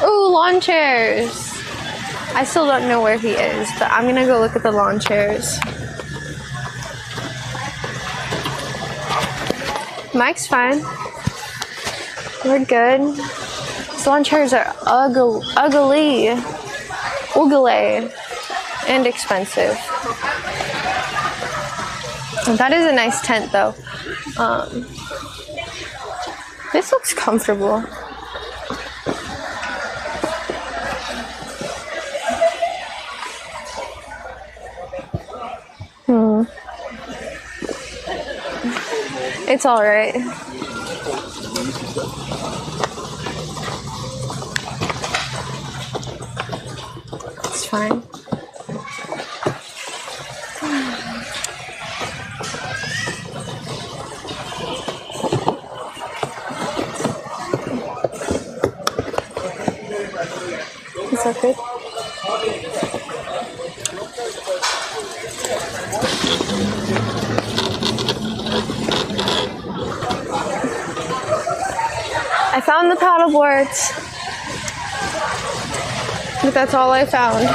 Ooh, lawn chairs. I still don't know where he is, but I'm gonna go look at the lawn chairs. Mike's fine. We're good. These lawn chairs are ugly, and expensive. That is a nice tent though. This looks comfortable. It's all right. It's fine. Is that good? I found the paddle boards, but that's all I found.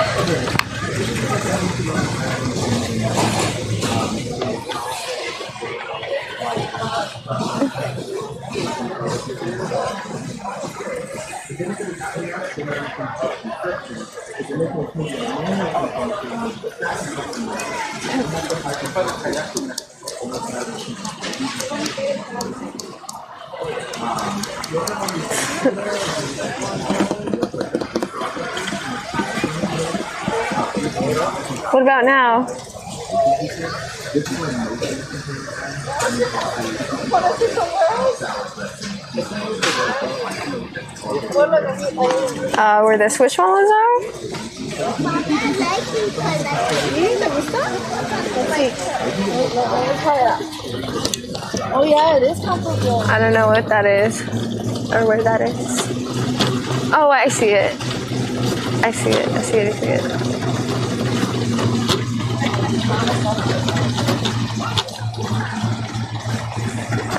What about now? Where the squishmallows are? Oh yeah, it is comfortable. I don't know what that is or where that is. Oh, I see it. I see it. I see it. I see it.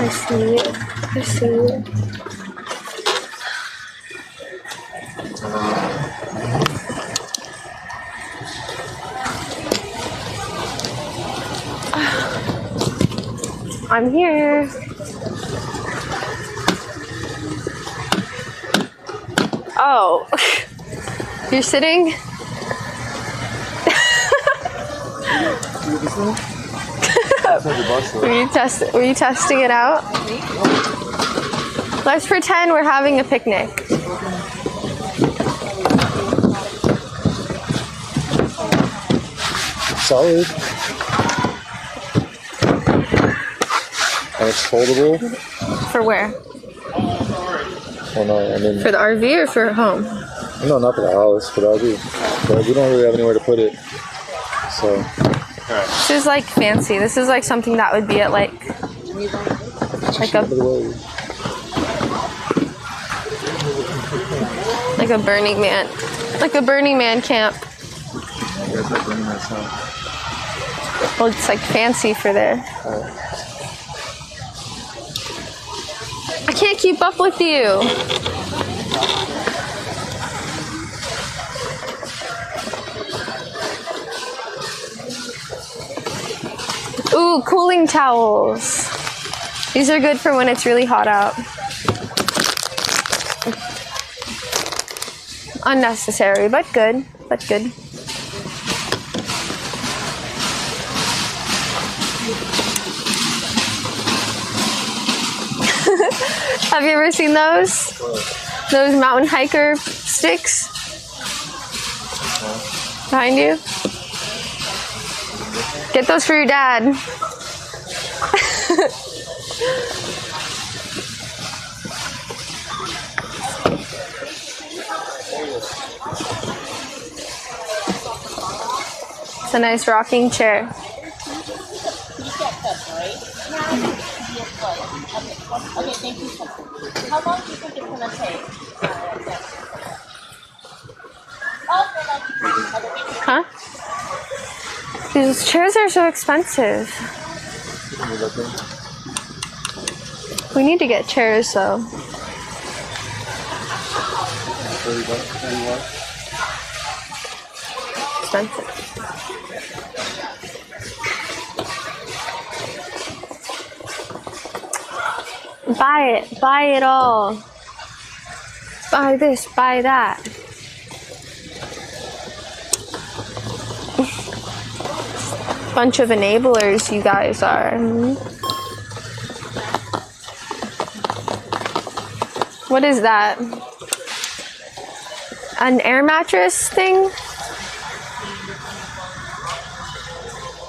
I see it. I see it. I'm here. Oh, you're sitting? Were you testing it out? Let's pretend we're having a picnic. Solid. And it's foldable. For where? Oh no, I mean. For the RV or for home? No, not for the house, for the RV. But we don't really have anywhere to put it. So. This is like fancy. This is like something that would be at like a Burning Man, like a Burning Man camp. Well, it's like fancy for there. I can't keep up with you. Ooh, cooling towels. These are good for when it's really hot out. Unnecessary, but good. But good. Have you ever seen those? Those mountain hiker sticks? Behind you? Get those for your dad. It's a nice rocking chair. Okay, thank you so much. How long do you think it's gonna take? Huh? These chairs are so expensive. We need to get chairs though. Expensive. Buy it all. Buy this, buy that. Bunch of enablers you guys are. What is that? An air mattress thing?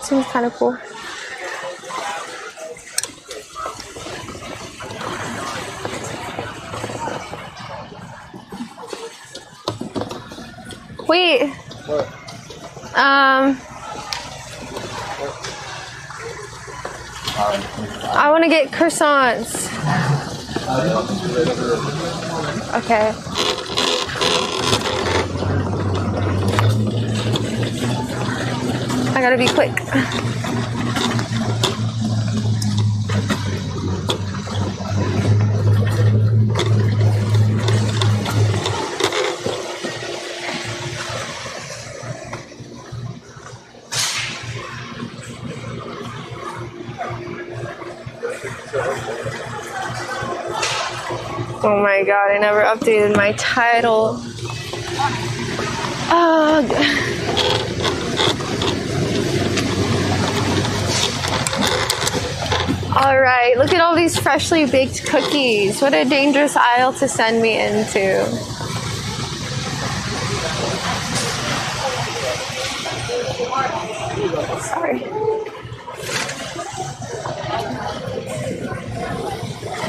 Seems kind of cool. Wait. What? I want to get croissants. Okay. I gotta be quick. Oh my god, I never updated my title. Ugh. Alright, look at all these freshly baked cookies. What a dangerous aisle to send me into. Sorry.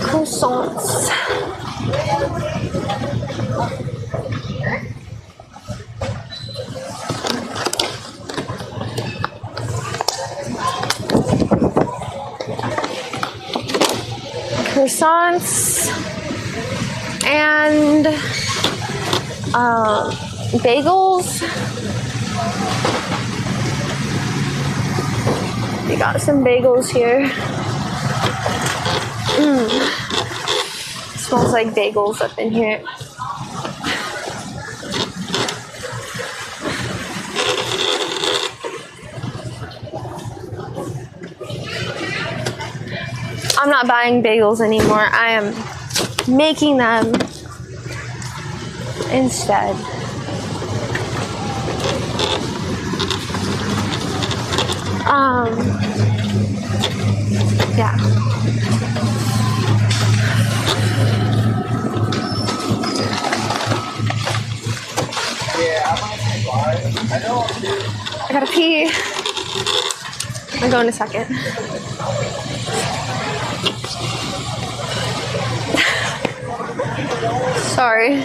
Croissants. Croissants and bagels. We got some bagels here. Smells like bagels up in here. I'm not buying bagels anymore. I am making them instead. Yeah. I gotta pee. I'll go in a second. Sorry.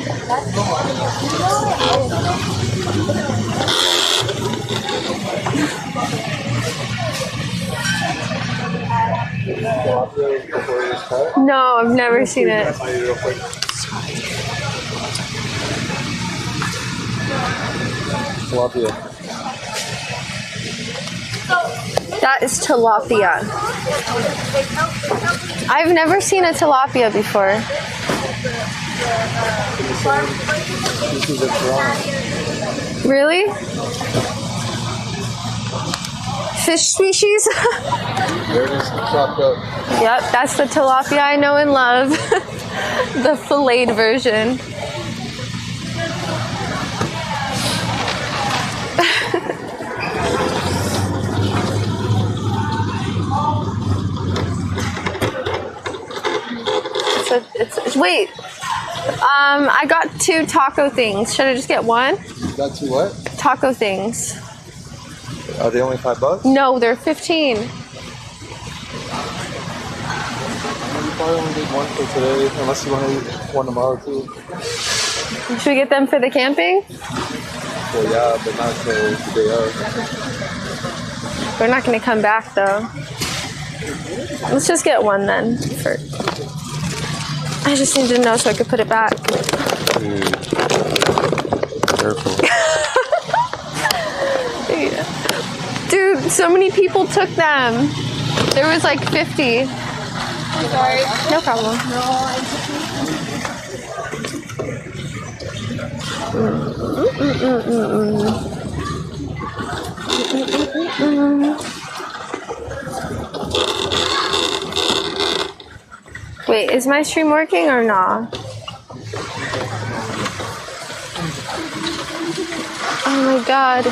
No, I've never seen it. Tilapia. That is tilapia. I've never seen a tilapia before. This is a prawn. Really? fish species. There it is, chopped up. Yep, that's the tilapia I know and love. The filleted version. Wait. I got 2 taco things. Should I just get one? You got 2 what? Taco things. Are they only $5? No, they're 15. You probably only need 1 for today, unless you want to eat 1 tomorrow too. Should we get them for the camping? Well, yeah, but not until the day of. We're not going to come back though. Let's just get one then. I just need to know so I could put it back. Careful. Dude, so many people took them. There was like 50. Sorry. No problem. Wait, is my stream working or not? Oh my god.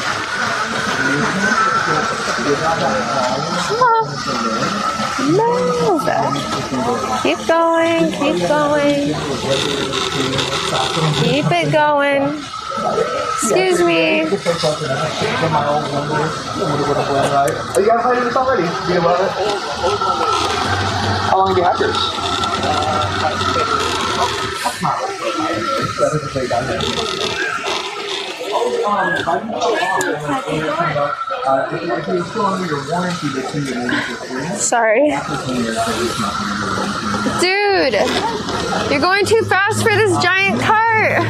Move. Keep going, keep going. Keep it going. Excuse me. Are you guys hiding this already? You know what? How long have you had yours? Sorry. Dude, you're going too fast for this giant cart.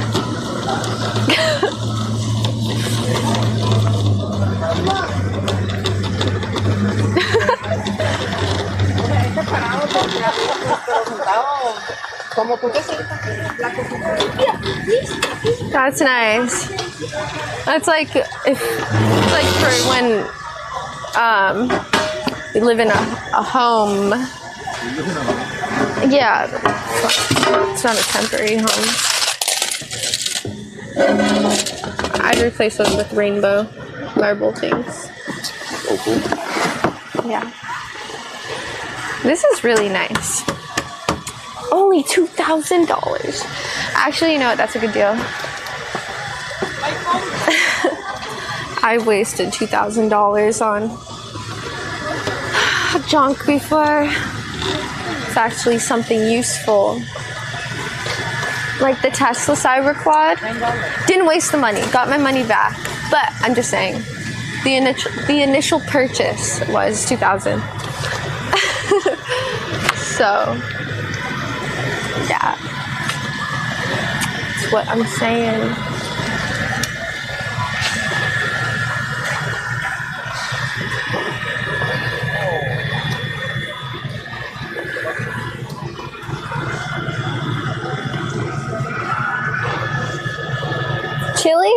That's nice. That's like for when you live in a home. Yeah, it's not a temporary home. I'd replace those with rainbow marble things. Oh, cool. Yeah. This is really nice. Only $2,000. Actually, you know what? That's a good deal. I wasted $2,000 on junk before. It's actually something useful. Like the Tesla Cyberquad. Didn't waste the money. Got my money back. But I'm just saying, the initial purchase was $2,000. So, yeah. That's what I'm saying. Chili?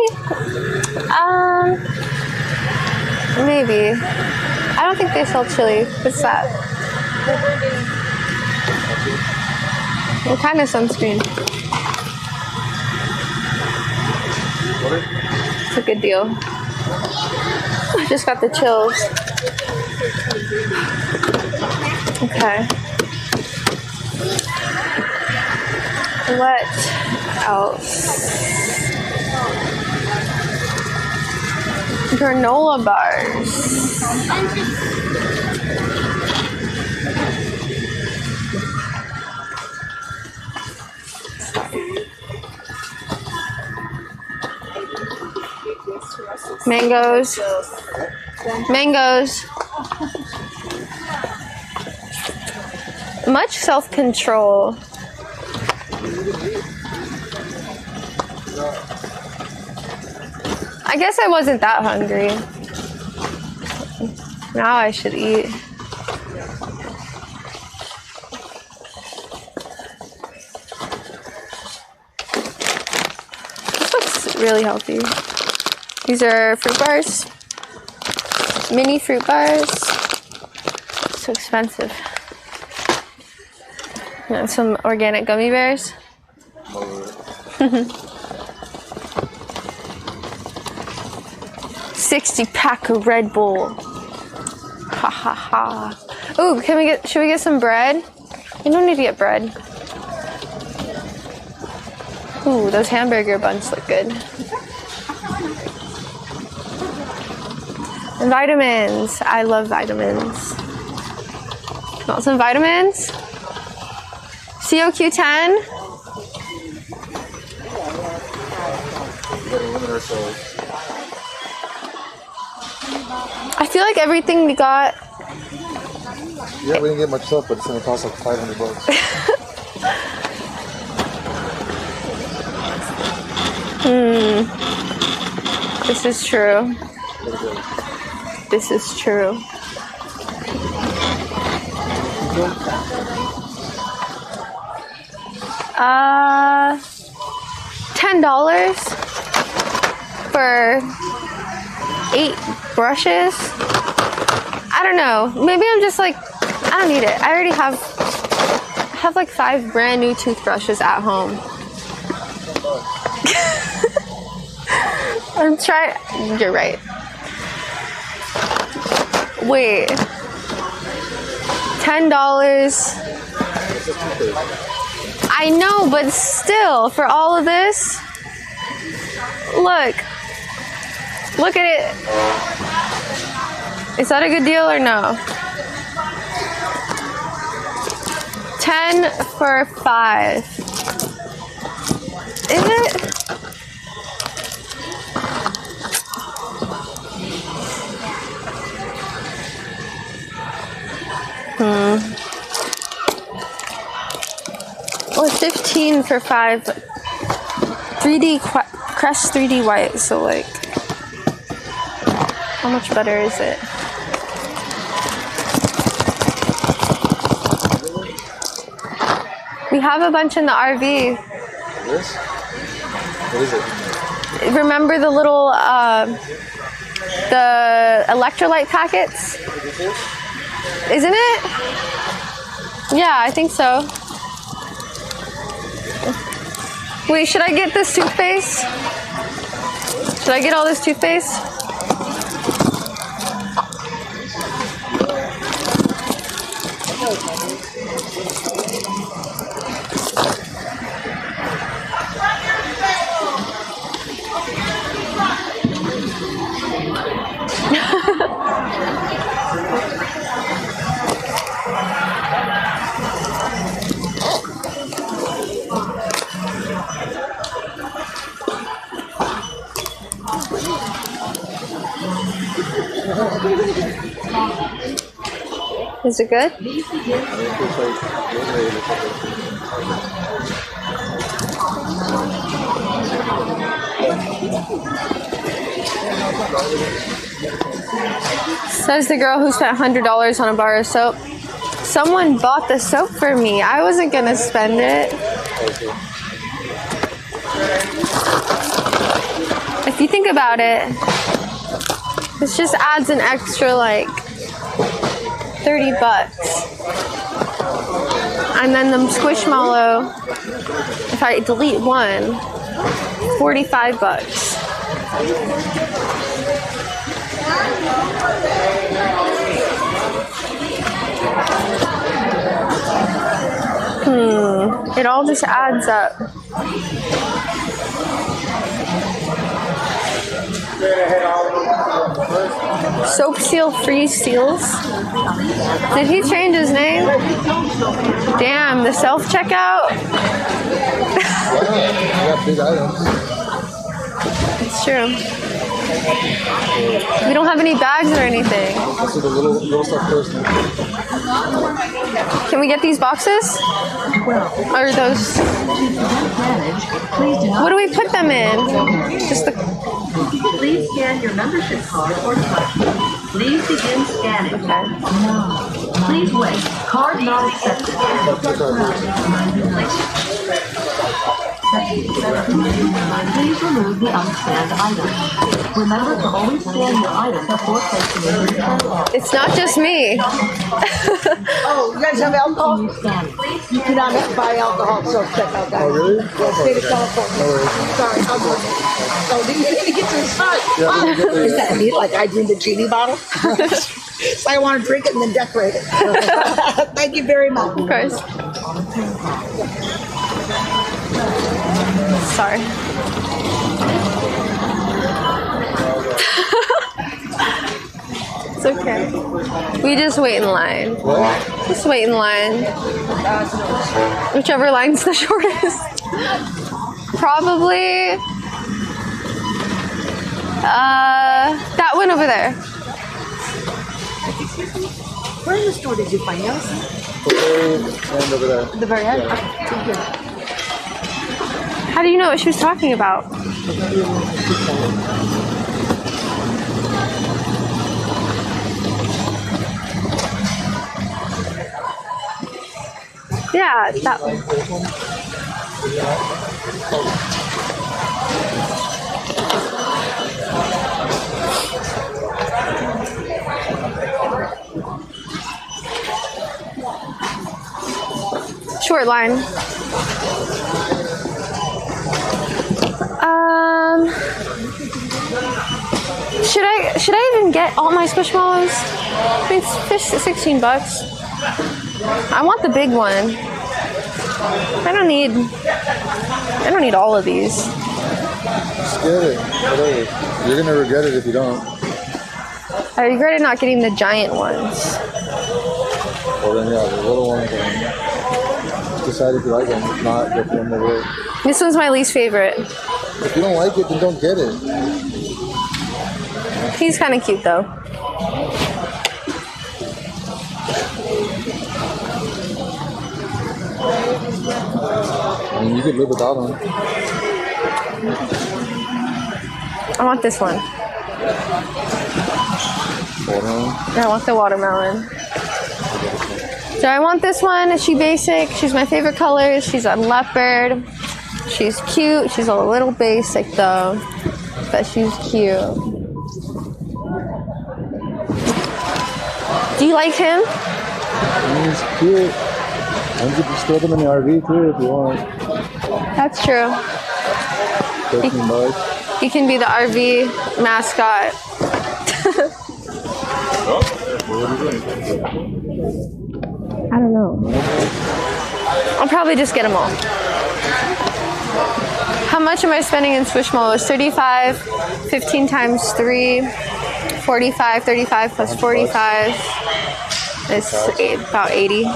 Maybe. I don't think they sell chili. What's that? What kind of sunscreen? It's a good deal. I just got the chills. Okay. What else? Granola bars. Mangoes. Mangoes. Much self-control. I guess I wasn't that hungry. Now I should eat. This looks really healthy. These are fruit bars. Mini fruit bars. So expensive. And some organic gummy bears. 60-pack of Red Bull. Ha ha ha. Ooh, should we get some bread? You don't need to get bread. Ooh, those hamburger buns look good. And vitamins. I love vitamins. Want some vitamins? COQ10? I feel like everything we got. Yeah, we didn't get much stuff, but it's gonna cost like $500. This is true. This is true. $10 for 8 brushes. I don't know. Maybe I'm just like, I don't need it. I already have like 5 brand new toothbrushes at home. I'm trying. You're right. Wait. $10. I know, but still, for all of this, look at it. Is that a good deal or no? 10 for 5. Is it? Or 15 for 5. 3D Crest 3D white. So like, how much better is it? We have a bunch in the RV. This? What is it? Remember the little the electrolyte packets? Isn't it? Yeah, I think so. Wait, should I get this toothpaste? Should I get all this toothpaste? Is it good? Says the girl who spent $100 on a bar of soap. Someone bought the soap for me. I wasn't gonna spend it. If you think about it, this just adds an extra like $30. And then the Squishmallow, if I delete one, $45. It all just adds up. Soap Seal Free Seals. Did he change his name? Damn, the self-checkout. It's true. We don't have any bags or anything. Let's do the little stuff first. Can we get these boxes? Or those? What do we put them in? Just the. Please scan your membership card or touch. Please begin scanning. Okay. Please wait. Card not accepted. Please remove the unscanned item. Remember to always scan your item before placing it in your tray. It's not just me. Oh, you guys have alcohol? You cannot buy alcohol, so check out that. Oh, really? Yeah, state of California. Sorry, I'll do it. Oh, you need to get to the side. Is that neat? Like I drink the genie bottle? So I want to drink it and then decorate it. Thank you very much. Of course. Sorry. It's okay. We just wait in line. Just wait in line. Whichever line's the shortest. Probably that one over there. Where in the store did you find those? And over there. The very end? Thank you. How do you know what she was talking about? Yeah, that one. Short line. Should I even get all my Squishmallows? I mean, it's $16. I want the big one. I don't need all of these. Just get it. Whatever. You're gonna regret it if you don't. I regretted not getting the giant ones. Well then, yeah, the little ones. Decide if you like them. If not, get them to work. This one's my least favorite. If you don't like it, then don't get it. He's kind of cute though. I mean, you could live without them. I want this one. Watermelon. I want the watermelon. So I want this one. Is she basic? She's my favorite color. She's a leopard. She's cute. She's a little basic though, but she's cute. Do you like him? He's cute. And you can store them in the RV too if you want. That's true. $13. He can be the RV mascot. I don't know. I'll probably just get them all. How much am I spending in Squishmallows? 35, 15 times 3, 45, 35 plus 45. It's about 80. I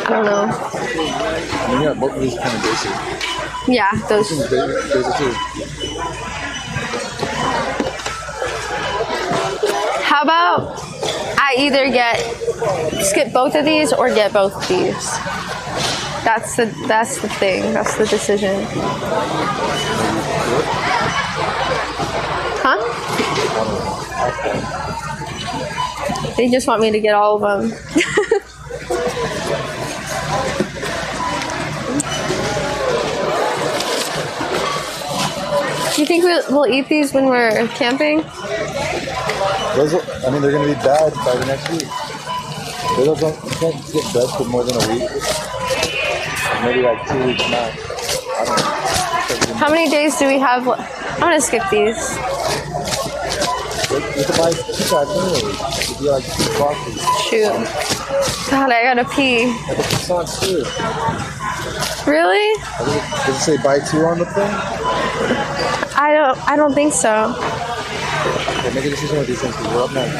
don't know. I mean, yeah, both of these are kind of basic. Yeah, those. This one's basic too. How about I either skip both of these or get both of these? That's the thing. That's the decision. Huh? They just want me to get all of them. Do you think we'll eat these when we're camping? Those, I mean, they're going to be bad by the next week. You can't get best for more than a week. Maybe like 2 weeks max. I don't know. How many days do we have? I'm going to skip these. You can buy 2 packs anyway. If you like 2 boxes. Shoot. God, I gotta pee. I think it's on too. Really? Does it say buy 2 on the thing? I don't think so. Okay, make a decision with these things because we're up next.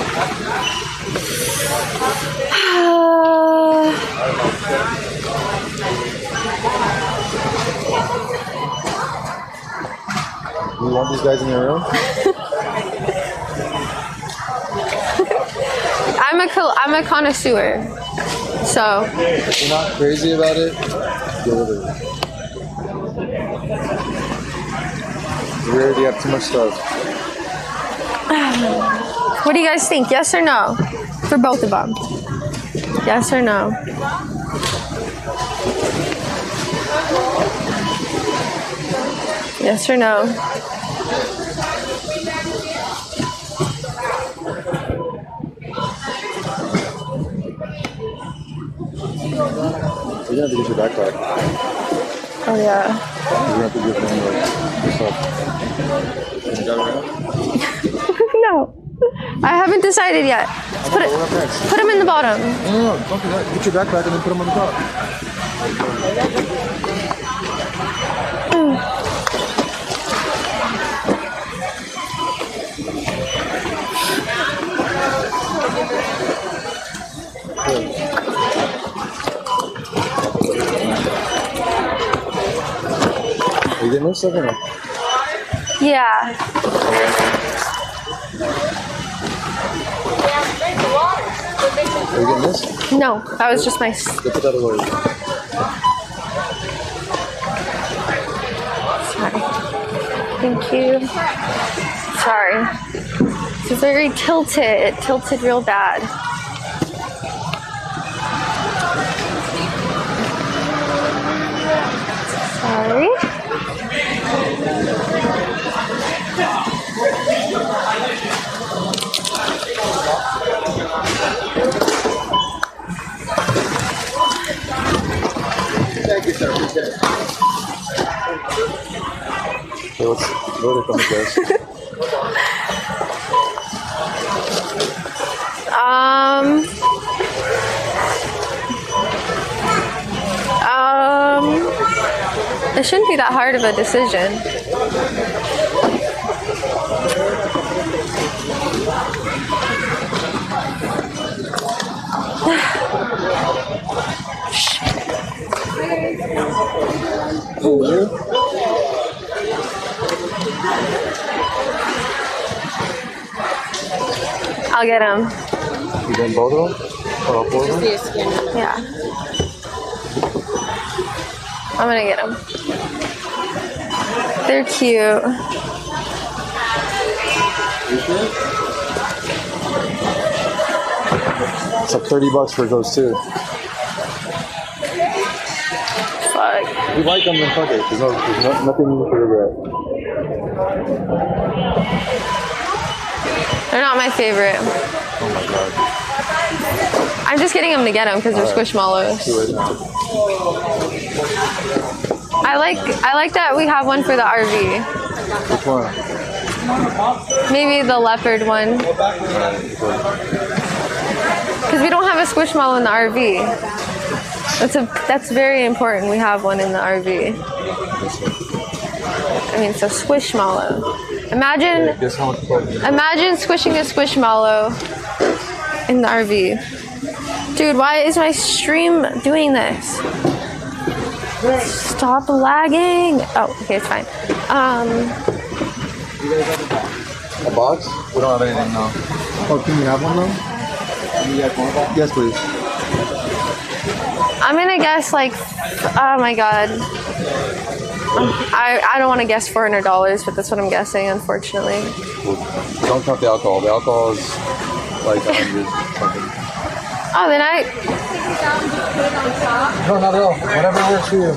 You want these guys in your room? I'm a connoisseur, so. If you're not crazy about it, get rid of it. We already have too much stuff. What do you guys think? Yes or no? For both of them. Yes or no? Yes or no? You're gonna have to get your backpack. Oh yeah. You're gonna have to give them your stuff. You got it right now? No. I haven't decided yet. Put them in the bottom. No, don't do that. Get your backpack and then put them on the top. Are you getting this stuff or no? Yeah. Are you getting this? No, that was just my. Go put that away. Sorry. Thank you. Sorry. It's very tilted. It tilted real bad. Sorry. Thank you, sir. Okay, let's load it on the desk. It shouldn't be that hard of a decision. I'll get him. You done both of them? Or all four of them? Yeah. I'm gonna get them. They're cute. It's like $30 for those two. Fuck. If you like them, then fuck it. There's nothing to regret. They're not my favorite. Oh my god. I'm just getting them to get them because they're squishmallows. I like that we have one for the RV. Which one? Maybe the leopard one. Because we don't have a squishmallow in the RV. That's very important. We have one in the RV. I mean, it's a squishmallow. Imagine squishing a squishmallow in the RV. Dude, why is my stream doing this? Stop lagging. Oh, okay, it's fine. A box? We don't have anything now. Oh, can we have one though? Can you guys want a box? Yes, please. I'm gonna guess like, oh my god. I don't want to guess $400, but that's what I'm guessing, unfortunately. Well, don't count the alcohol. The alcohol is like 100 something. Oh, then No, not at all. Whatever works for you.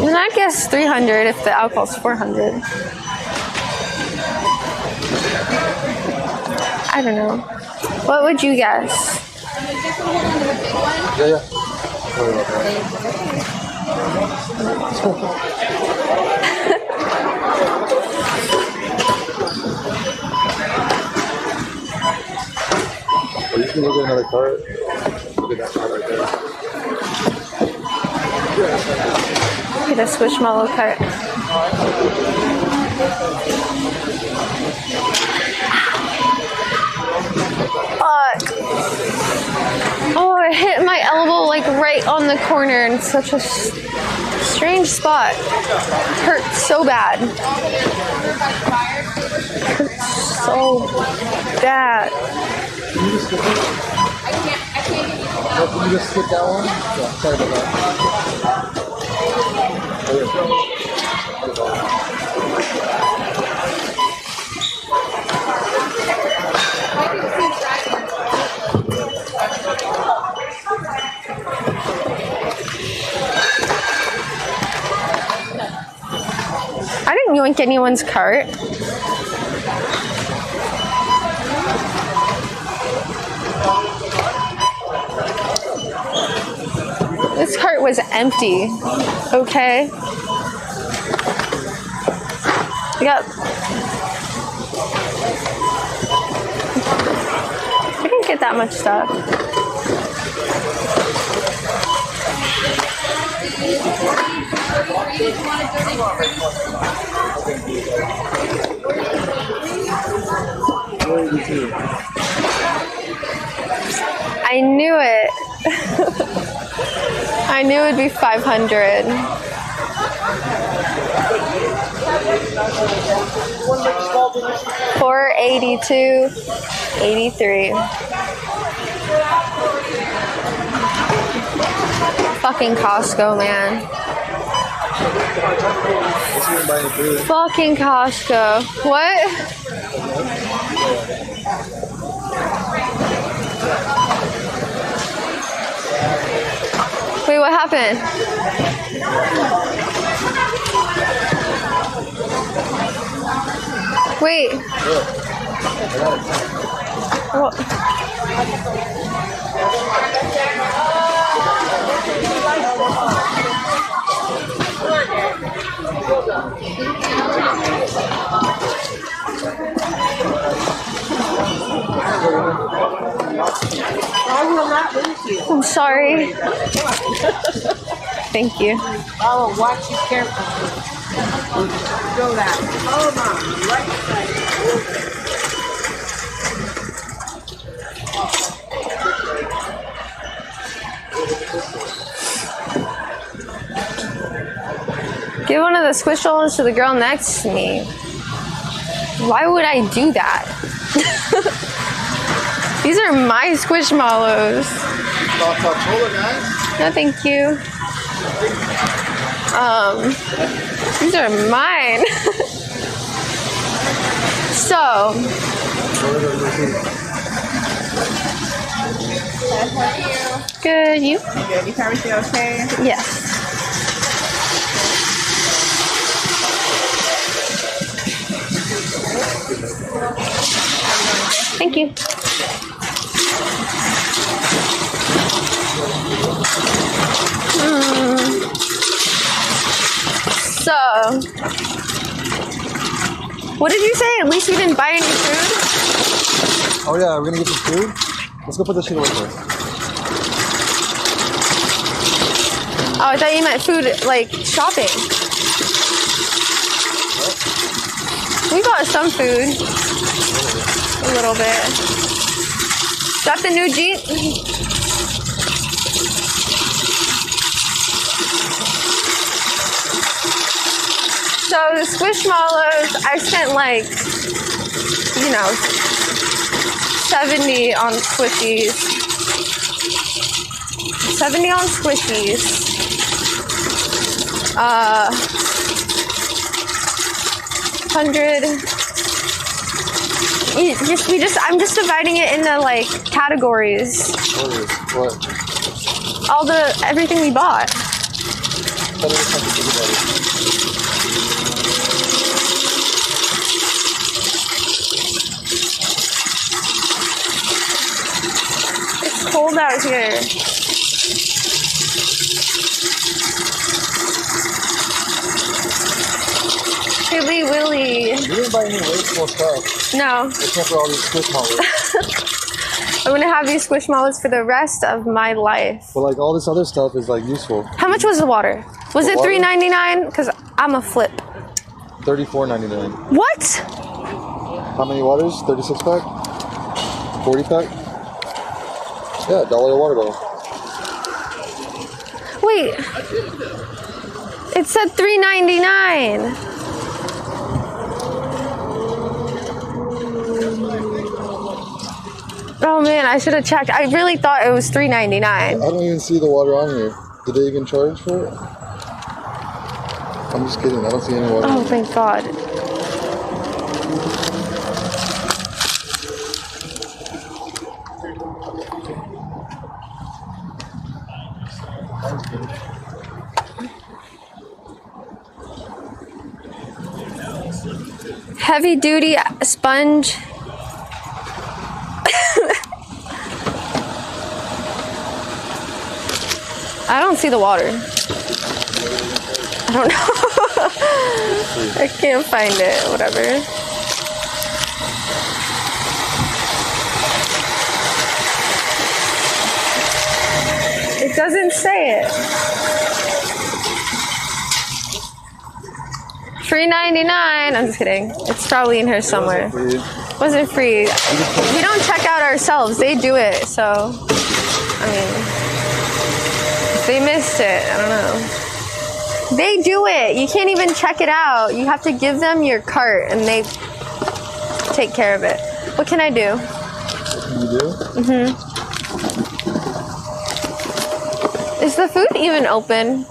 then I guess 300 if the alcohol's 400. I don't know. What would you guess? Yeah. Sorry about that. Are you just gonna look at another cart? Look at that cart right there. Get a squishmallow cart. Oh, it hit my elbow like right on the corner in such a strange spot. It hurt so bad. It hurt so bad. Can you just skip that one? Yeah, sorry about that. I didn't yoink anyone's cart. This cart was empty. Okay. Yep. We didn't get that much stuff. I knew it. I knew it'd be 500. $482, $83. Fucking Costco, man. Fucking Costco. What? Wait, what happened? Wait. What? I will not lose you. I'm sorry. Thank you. I will watch you carefully. Go that. Oh my, right side. Give one of the squishmallows to the girl next to me. Why would I do that? These are my squishmallows. No, thank you. These are mine. So. Good, you? Good. You everything okay? Yes. Thank you. So, what did you say? At least we didn't buy any food? Oh yeah, we're gonna get some food. Let's go put this shit away first. Oh, I thought you meant food, like shopping. We bought some food. A little bit. Is that the new Jeep? So the Squishmallows, I spent like, 70 on squishies. 70 on squishies. I'm just dividing it into like categories. What? Everything we bought. It's cold out here. Chilly Willy. You didn't buy any wasteful stuff. No. Except for all these Squishmallows. I'm gonna have these Squishmallows for the rest of my life. But like all this other stuff is like useful. How much was the water? Was it $3.99? Because I'm a flip. $34.99. What? How many waters? 36 pack? 40 pack? Yeah, $1 a water bottle. Wait. It said $3.99. Oh man, I should have checked. I really thought it was $3.99. I don't even see the water on here. Did they even charge for it? I'm just kidding. I don't see any water. Oh, thank God. Heavy duty sponge. I don't see the water. I don't know. I can't find it. Whatever. It doesn't say it. $3.99. I'm just kidding. It's probably in here somewhere. Wasn't free. We don't check out ourselves. They do it. So, I mean, if they missed it, I don't know. They do it. You can't even check it out. You have to give them your cart and they take care of it. What can I do? What can you do? Is the food even open?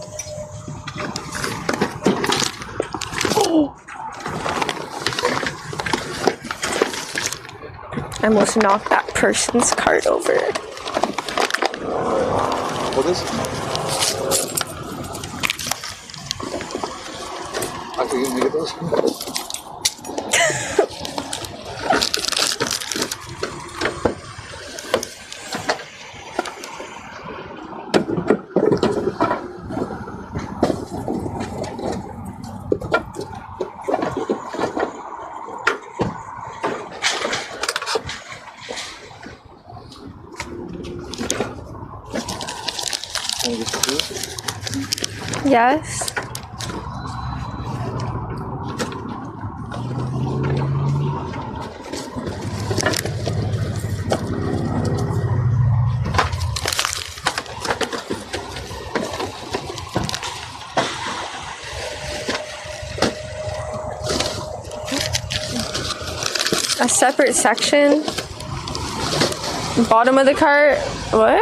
I almost knocked that person's cart over. What is it? I think you get those. Yes. A separate section? Bottom of the cart? What?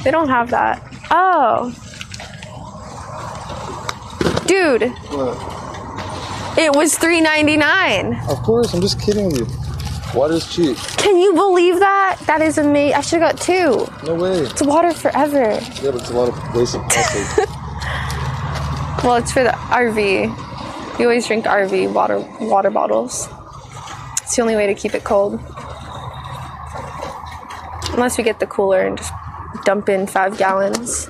They don't have that. Oh. Dude. What? It was $3.99. Of course, I'm just kidding you. Water's cheap. Can you believe that? That is amazing. I should have got 2. No way. It's water forever. Yeah, but it's a lot of waste of plastic. Well, it's for the RV. We always drink RV water bottles. It's the only way to keep it cold. Unless we get the cooler and just dump in 5 gallons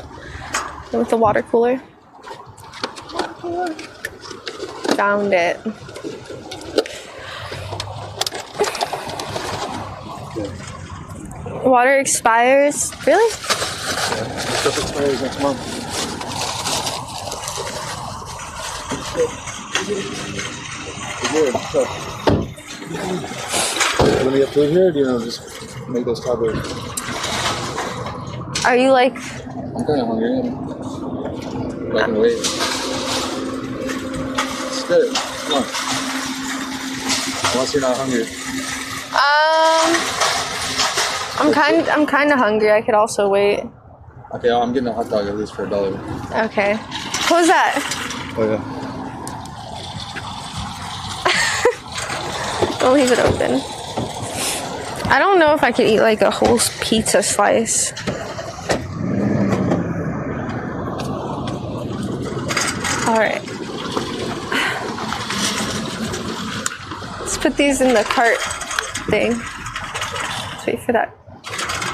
with the water cooler. Found it. Water expires? Really? Yeah, stuff expires next month. Good. So, you want to get food here, or do you want to just make those strawberries? Are you like... I'm kind of hungry. I can wait. Let's get it. Come on. Unless you're not hungry. I'm kind of hungry. I could also wait. Okay, I'm getting a hot dog at least for $1. Okay. What was that? Oh yeah. We'll leave it open. I don't know if I could eat like a whole pizza slice. All right. Let's put these in the cart thing. Let's wait for that.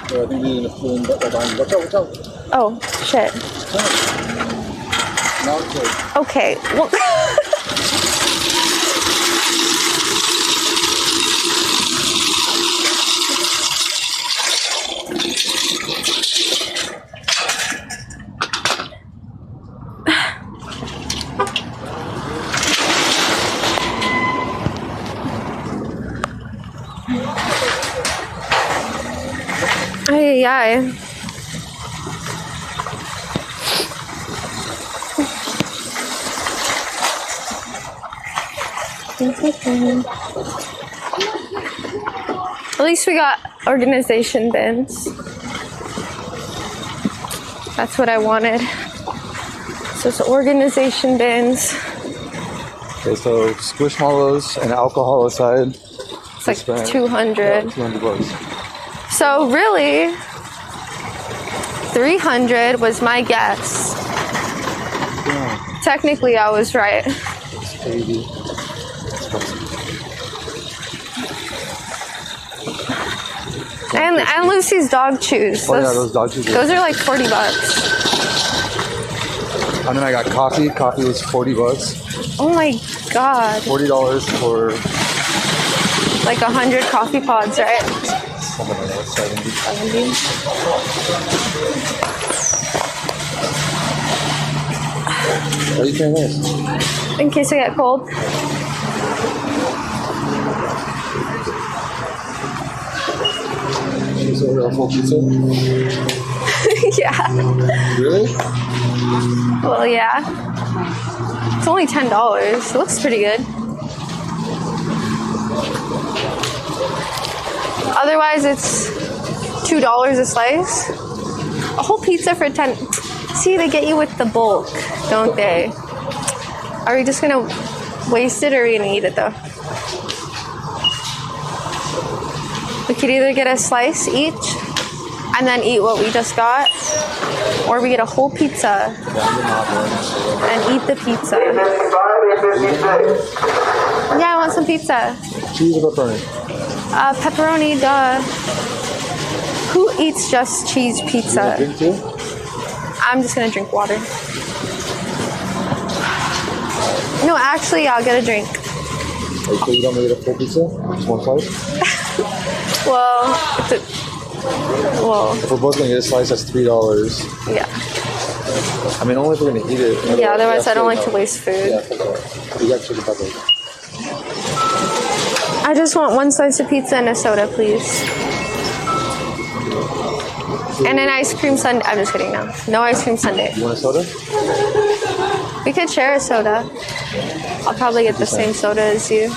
So I think we need to pull in the behind. Watch out, watch out. Oh, shit. Now it's good. Okay. Well, ay, ay. At least we got organization bins. That's what I wanted. So it's organization bins. Okay, so Squishmallows and alcohol aside. It's like 200. Yeah, $200. So really, 300 was my guess. Yeah. Technically, I was right. It's crazy. And Lucy's dog chews. Oh yeah, those dog chews. Those are like $40. And then I got coffee. Coffee was $40. Oh my god. $40 for like 100 coffee pods, right? something like that. 70. 70. Why are you carrying this? In case I get cold. Is it a full pizza? Yeah. Really? Well, yeah. It's only $10. It looks pretty good. Otherwise, it's $2 a slice. A whole pizza for 10. See, they get you with the bulk, don't they? Are we just gonna waste it or are we gonna eat it though? We could either get a slice each and then eat what we just got, or we get a whole pizza and eat the pizza. Yeah, I want some pizza. Cheese or pepperoni? Pepperoni, duh. Who eats just cheese pizza? Drink too? I'm just gonna drink water. No, actually, I'll get a drink. Are you sure you don't get a full pizza? Just one slice? Well, If we're both gonna get a slice, that's $3. yeah. I mean, only if we're gonna eat it. Yeah, otherwise I don't like to waste food. Yeah, okay. You got chicken peppers. I just want one slice of pizza and a soda, please. And an ice cream sundae. I'm just kidding, no. No ice cream sundae. You want a soda? We could share a soda. I'll probably get the same soda as you.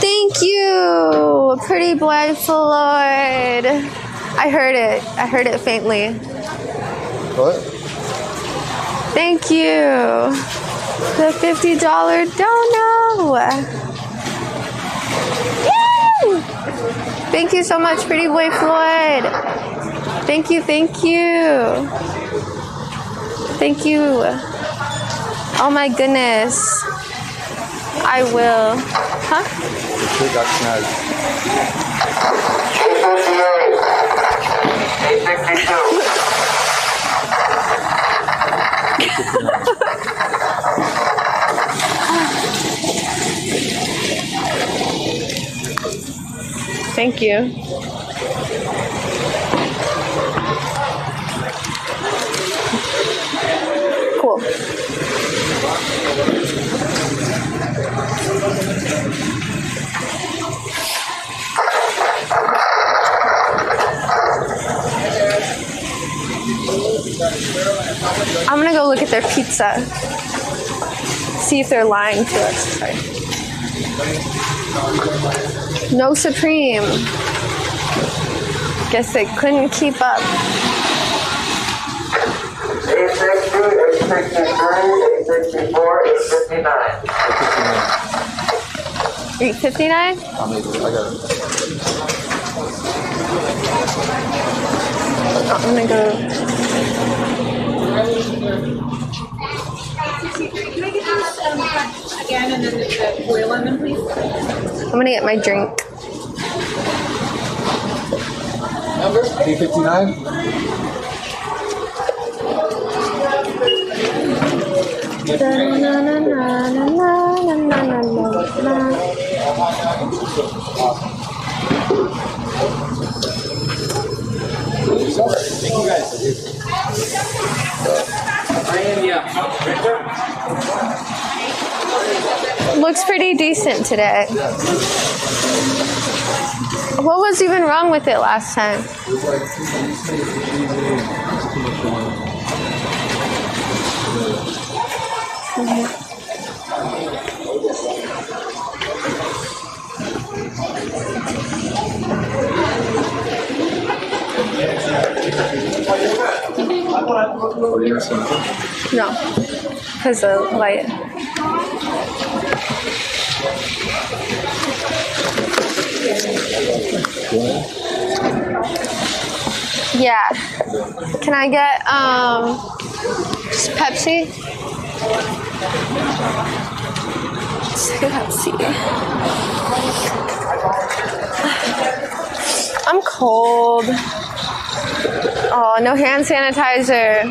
Thank you, pretty boy Floyd. I heard it. I heard it faintly. What? Thank you. The $50 dono. Woo! Thank you so much, pretty boy Floyd. Thank you, thank you. Thank you. Oh my goodness. I will. Huh? You got snagged. 862. Thank you. Cool. I'm gonna go look at their pizza. See if they're lying to us. Sorry. No Supreme. Guess they couldn't keep up. 860, 863, 864, 859. 859? I got it. I'm gonna go. Can I get these again and then the oil on them, please? I'm gonna get my drink. Number 859. Looks pretty decent today. What was even wrong with it last time? No, because the light. Yeah. Can I get just Pepsi? Pepsi. I'm cold. Oh, no hand sanitizer.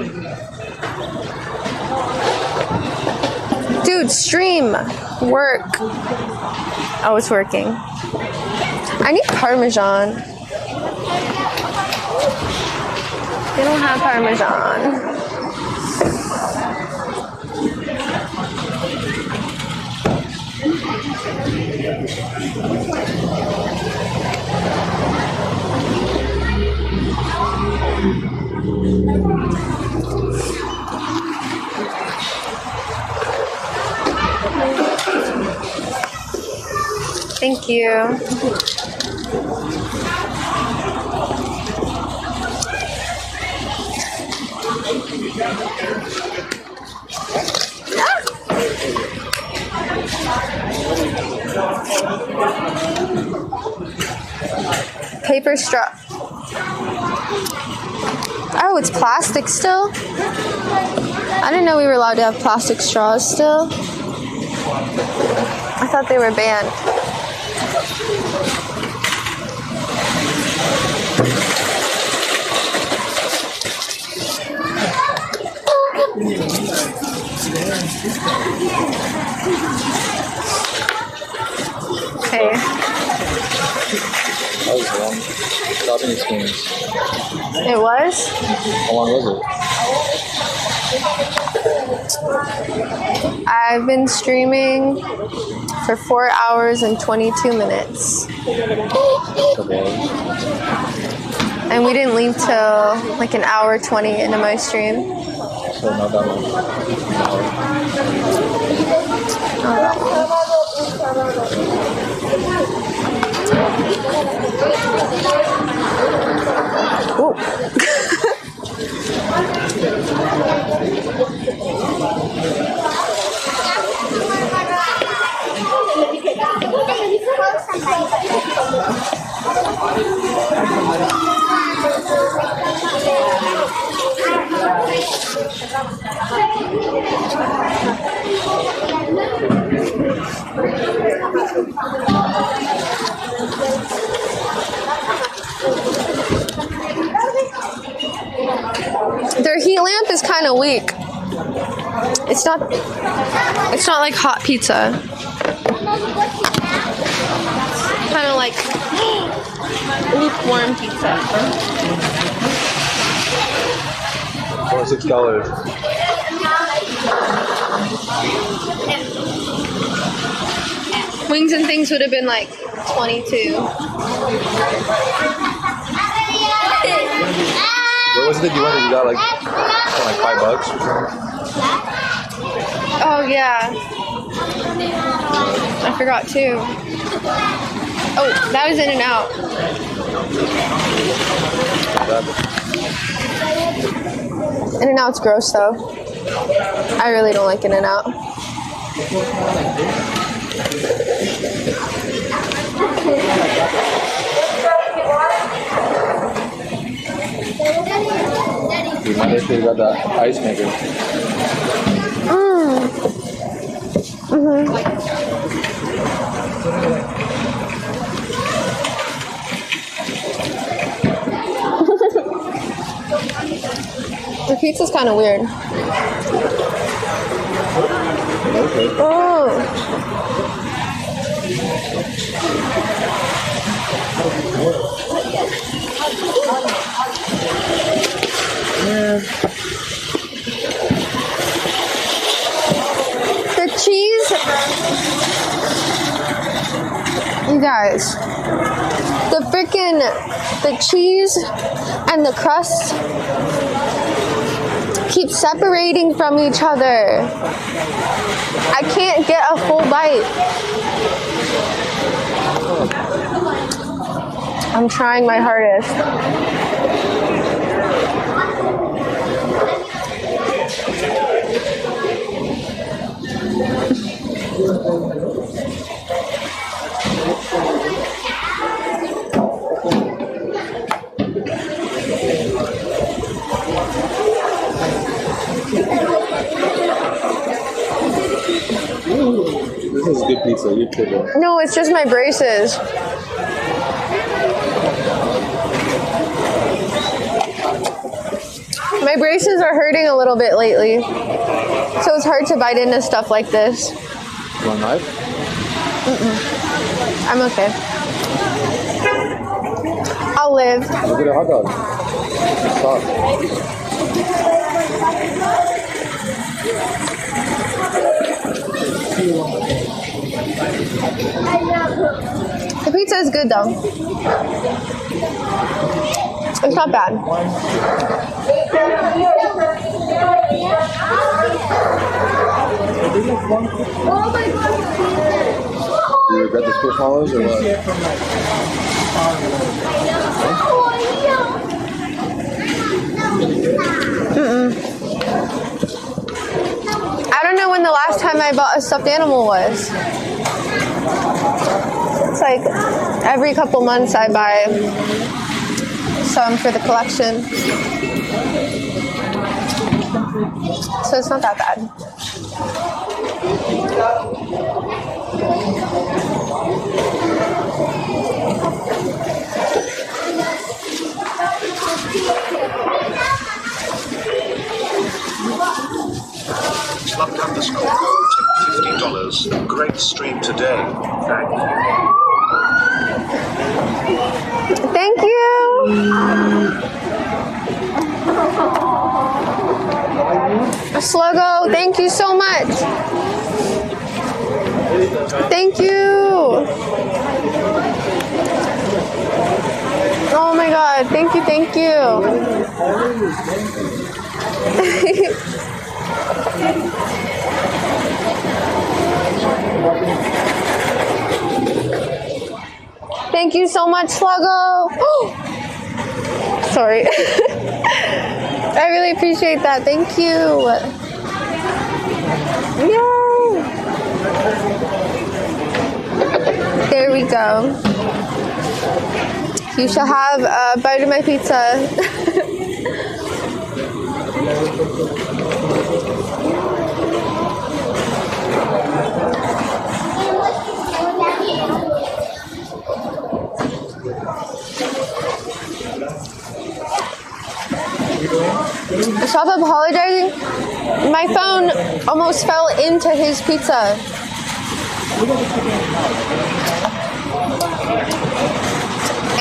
Dude, stream. Work. Oh, it's working. I need Parmesan. They don't have Parmesan. Thank you. Paper straw. Oh, it's plastic still? I didn't know we were allowed to have plastic straws still. I thought they were banned. Okay. That was a long shopping experience. It was? How long was it? I've been streaming for 4 hours and 22 minutes. And we didn't leave till like an hour 20 into my stream. So not that long. Not that long. Their heat lamp is kind of weak. It's not like hot pizza. Kind of like lukewarm pizza. $6. Wings and things would have been like 22. What was it that you wanted? You got like $5 or something? Oh yeah. I forgot too. Oh, that was In-N-Out. In-N-Out's gross though. I really don't like In-N-Out. You might have still got that ice maker. The pizza's kind of weird. Oh. The cheese, you guys, the cheese and the crust keep separating from each other. I can't get a full bite. I'm trying my hardest. This is good pizza. You could. No, it's just my braces. My braces are hurting a little bit lately, so it's hard to bite into stuff like this. You want a knife? I'm okay. I'll live. Look at a hot dog. It's soft. The pizza is good though. It's not bad. You regret the squishmallows or what? I don't know when the last time I bought a stuffed animal was. It's like every couple months I buy some for the collection. So it's not that bad. $50. Great stream today. Thank you. Thank you. Sluggo, thank you so much. Thank you. Oh my God, thank you, thank you. Thank you so much, Sluggo. Sorry. I really appreciate that. Thank you. Yay. There we go. You shall have a bite of my pizza. Stop apologizing. My phone almost fell into his pizza.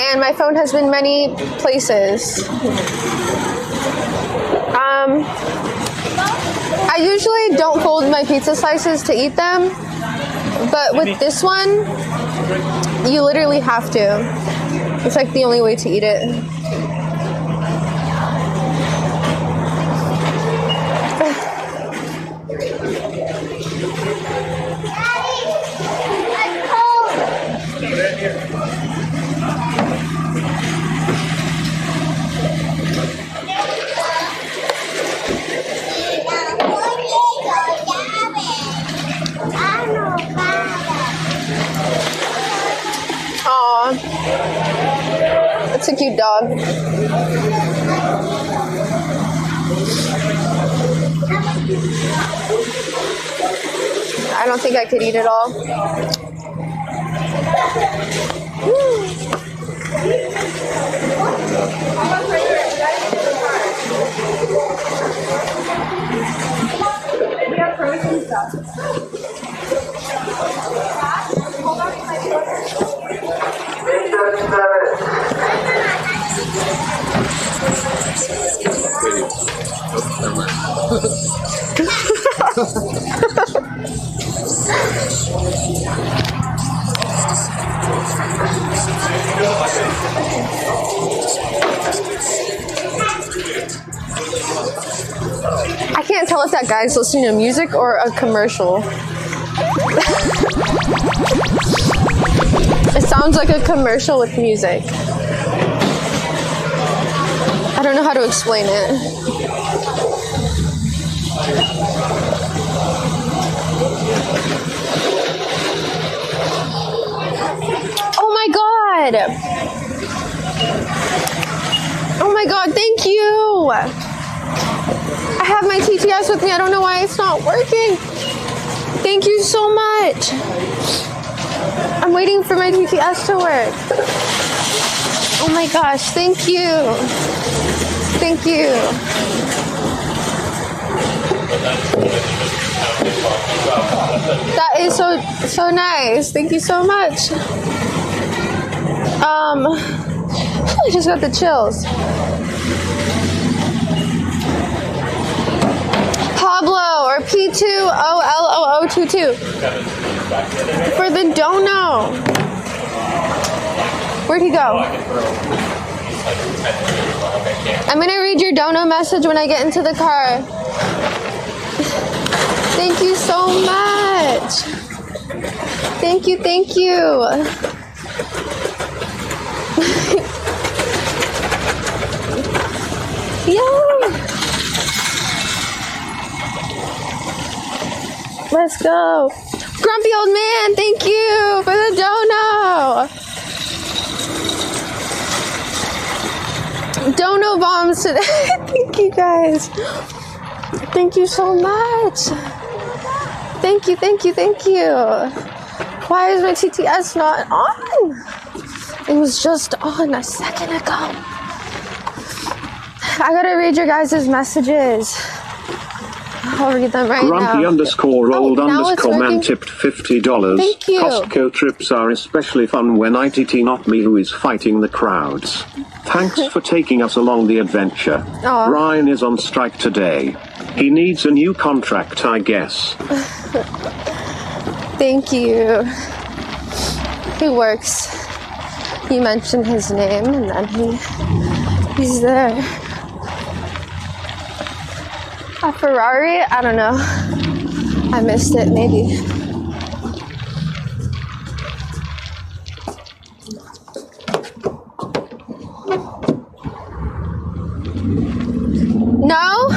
And my phone has been many places. I usually don't fold my pizza slices to eat them, but with this one, you literally have to. It's like the only way to eat it. Aw, that's a cute dog. I don't think I could eat it all. I can't tell if that guy's listening to music or a commercial. It sounds like a commercial with music. I don't know how to explain it. Oh my God! Oh my my god, thank you! I have my TTS with me. I don't know why it's not working. Thank you so much. I'm waiting for my TTS to work. Oh my gosh, thank you. Thank you. That is so nice. Thank you so much. I just got the chills. Pablo or P2OLOO22 for the dono. Where'd he go? I'm gonna read your dono message when I get into the car. Thank you so much. Thank you, thank you. Yeah. Let's go. Grumpy old man, thank you for the dono. Dono bombs today. Thank you guys. Thank you so much. Thank you, thank you, thank you. Why is my TTS not on? It was just on a second ago. I gotta read your guys' messages. I'll read them right Grumpy now. _old_man tipped $50. Thank you. Costco trips are especially fun when ITT not me who is fighting the crowds. Thanks for taking us along the adventure. Aw. Ryan is on strike today. He needs a new contract, I guess. Thank you. He works. You mentioned his name and then he's there. A Ferrari? I don't know. I missed it, maybe. No?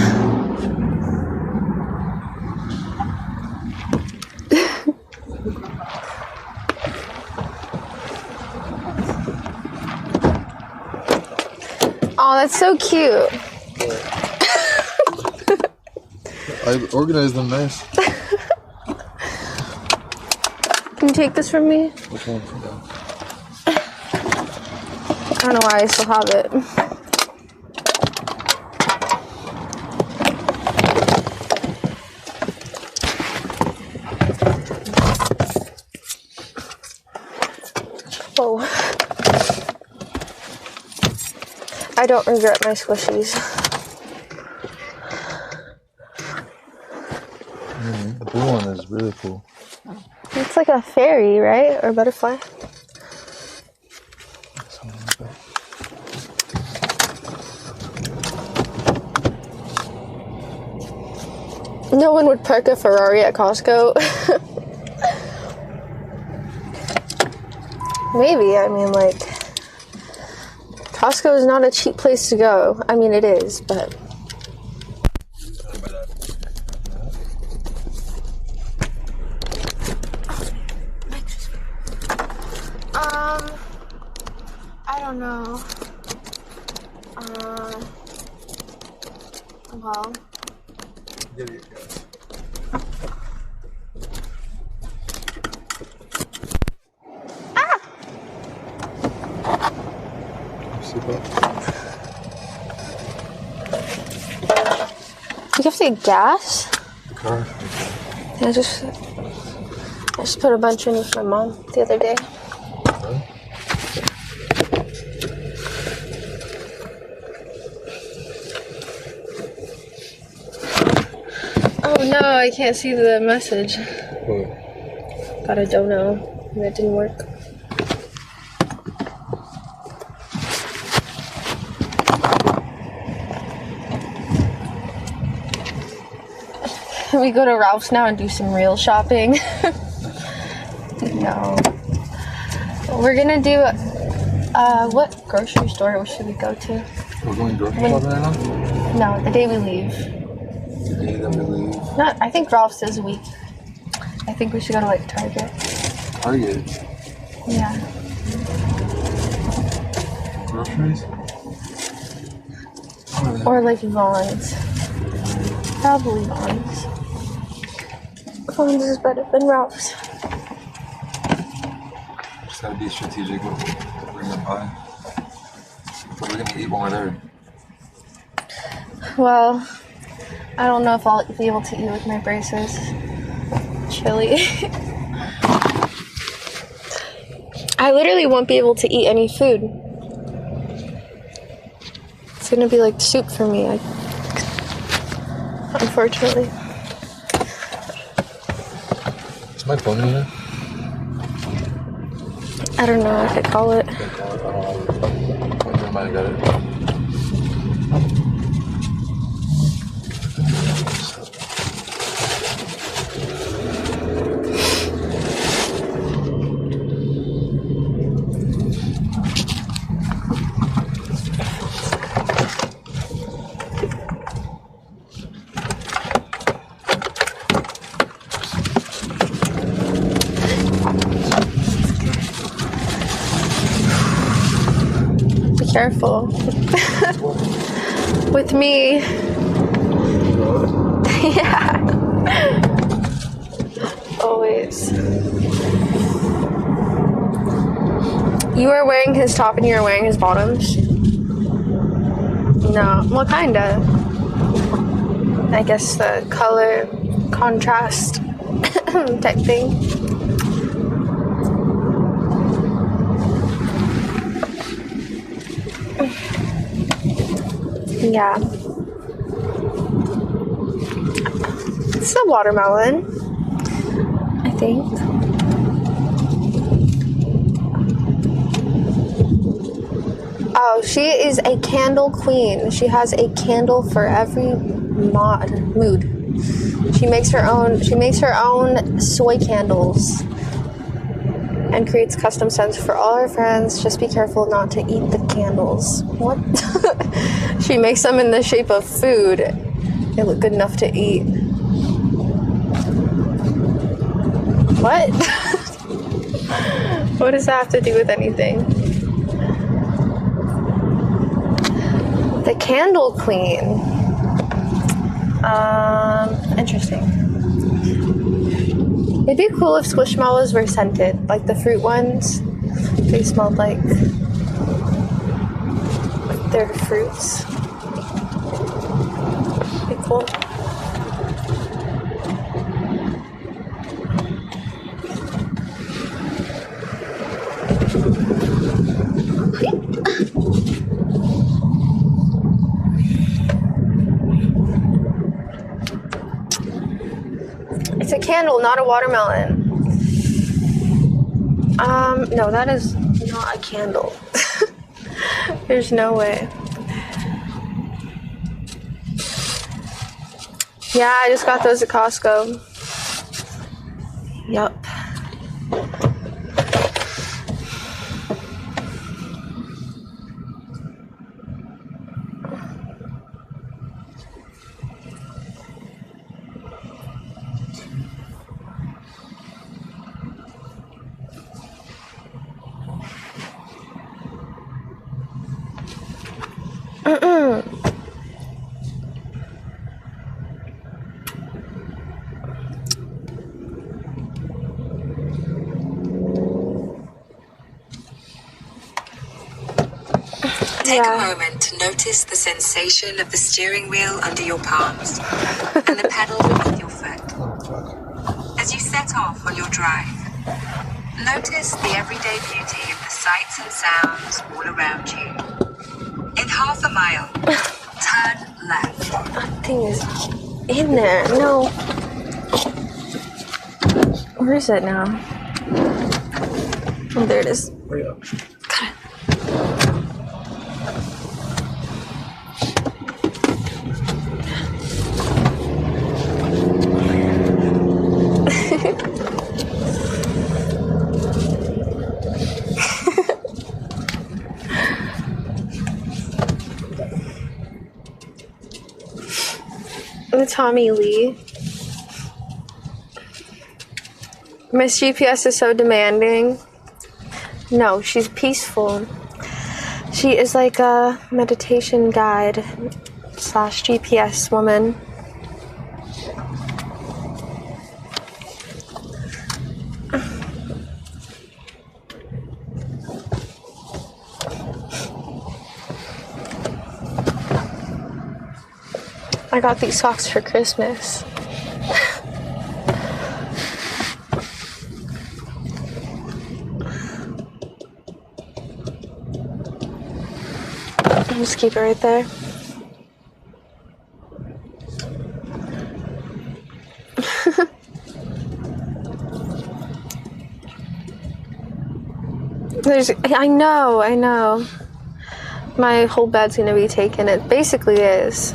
Oh, that's so cute. I organized them nice. Can you take this from me? Which one? I don't know why I still have it. Oh. I don't regret my squishies. The blue one is really cool. It's like a fairy, right? Or butterfly? Something like that. No one would park a Ferrari at Costco. Maybe, I mean, like, Costco is not a cheap place to go. I mean, it is, but... I don't know. Well... You have to get gas? The car. Yeah, I just put a bunch in with my mom the other day. Really? Oh no, I can't see the message. What? But I don't know. And it didn't work. Can we go to Ralph's now and do some real shopping? No. We're gonna do, what grocery store should we go to? We're going grocery shopping right now? No, the day we leave. The day that we leave. Not, I think Ralph's is a week. I think we should go to like Target. Target? Yeah. Groceries? Or like Vaughn's. Probably Vaughn's. Vaughn's is better than Ralph's. Just gotta be strategic with what we're gonna buy. What we're gonna eat when we're there. Well, I don't know if I'll be able to eat with my braces. Chili. I literally won't be able to eat any food. It's gonna be like soup for me, unfortunately. Is my phone in here? I don't know, I could call it. I might have got it. Careful. With me. Yeah. Always. You are wearing his top and you're wearing his bottoms? No. Well, kinda. I guess the color contrast type thing. Yeah. It's a watermelon, I think. Oh, she is a candle queen. She has a candle for every mood. She makes her own soy candles and creates custom scents for all her friends. Just be careful not to eat the candles. What? She makes them in the shape of food. They look good enough to eat. What? What does that have to do with anything? The candle queen. Interesting. It'd be cool if Squishmallows were scented, like the fruit ones. They smelled like their fruits. Be cool. It's a candle, not a watermelon. No, that is not a candle. There's no way. Yeah, I just got those at Costco. Yup. Take a moment to notice the sensation of the steering wheel under your palms and the pedal beneath your foot. As you set off on your drive, notice the everyday beauty of the sights and sounds all around you. In half a mile, turn left. That thing is in there. No. Where is it now? Oh, there it is. Hurry up. Got it. Tommy Lee. Miss GPS is so demanding. No, she's peaceful. She is like a meditation guide slash GPS woman. I got these socks for Christmas. I'll just keep it right there. I know. My whole bed's gonna be taken. It basically is.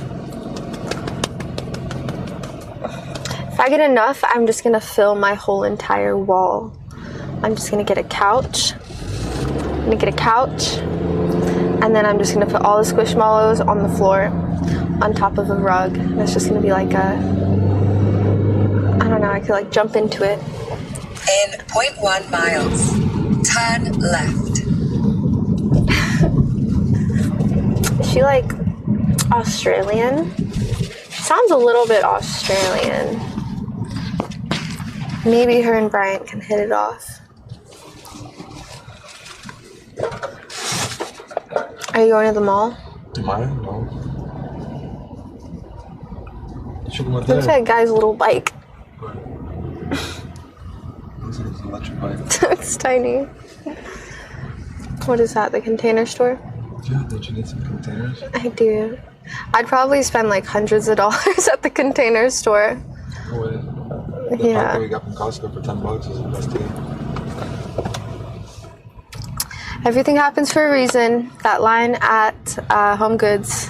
If I get enough, I'm just gonna fill my whole entire wall. I'm just gonna get a couch. And then I'm just gonna put all the squishmallows on the floor on top of a rug. And it's just gonna be like a, I don't know, I could like jump into it. In 0.1 miles, turn left. Is she like Australian? She sounds a little bit Australian. Maybe her and Bryant can hit it off. Are you going to the mall? Am I? No. Look at that guy's little bike. It's an electric bike. It's tiny. What is that, the container store? Yeah, don't you need some containers? I do. I'd probably spend like hundreds of dollars at the container store. Oh, wait. The Yeah. bike we got from Costco for $10 is the best deal. Everything happens for a reason. That line at Home Goods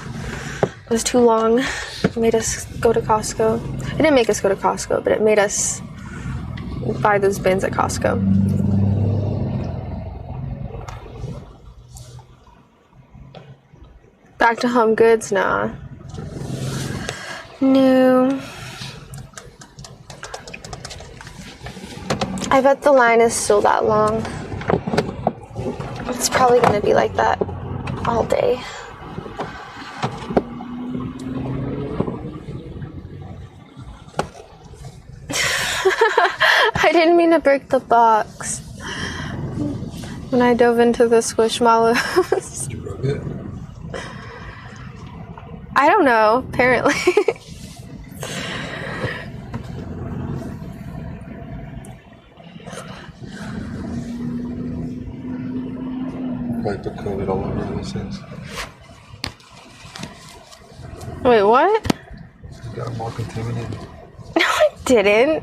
was too long. It made us go to Costco. It didn't make us go to Costco, but it made us buy those bins at Costco. Back to Home Goods now. No. I bet the line is still that long. It's probably gonna be like that all day. I didn't mean to break the box when I dove into the squishmallows. You broke it? I don't know, apparently. Probably put COVID all over those things. Wait, what? You got them all contaminated. No, I didn't.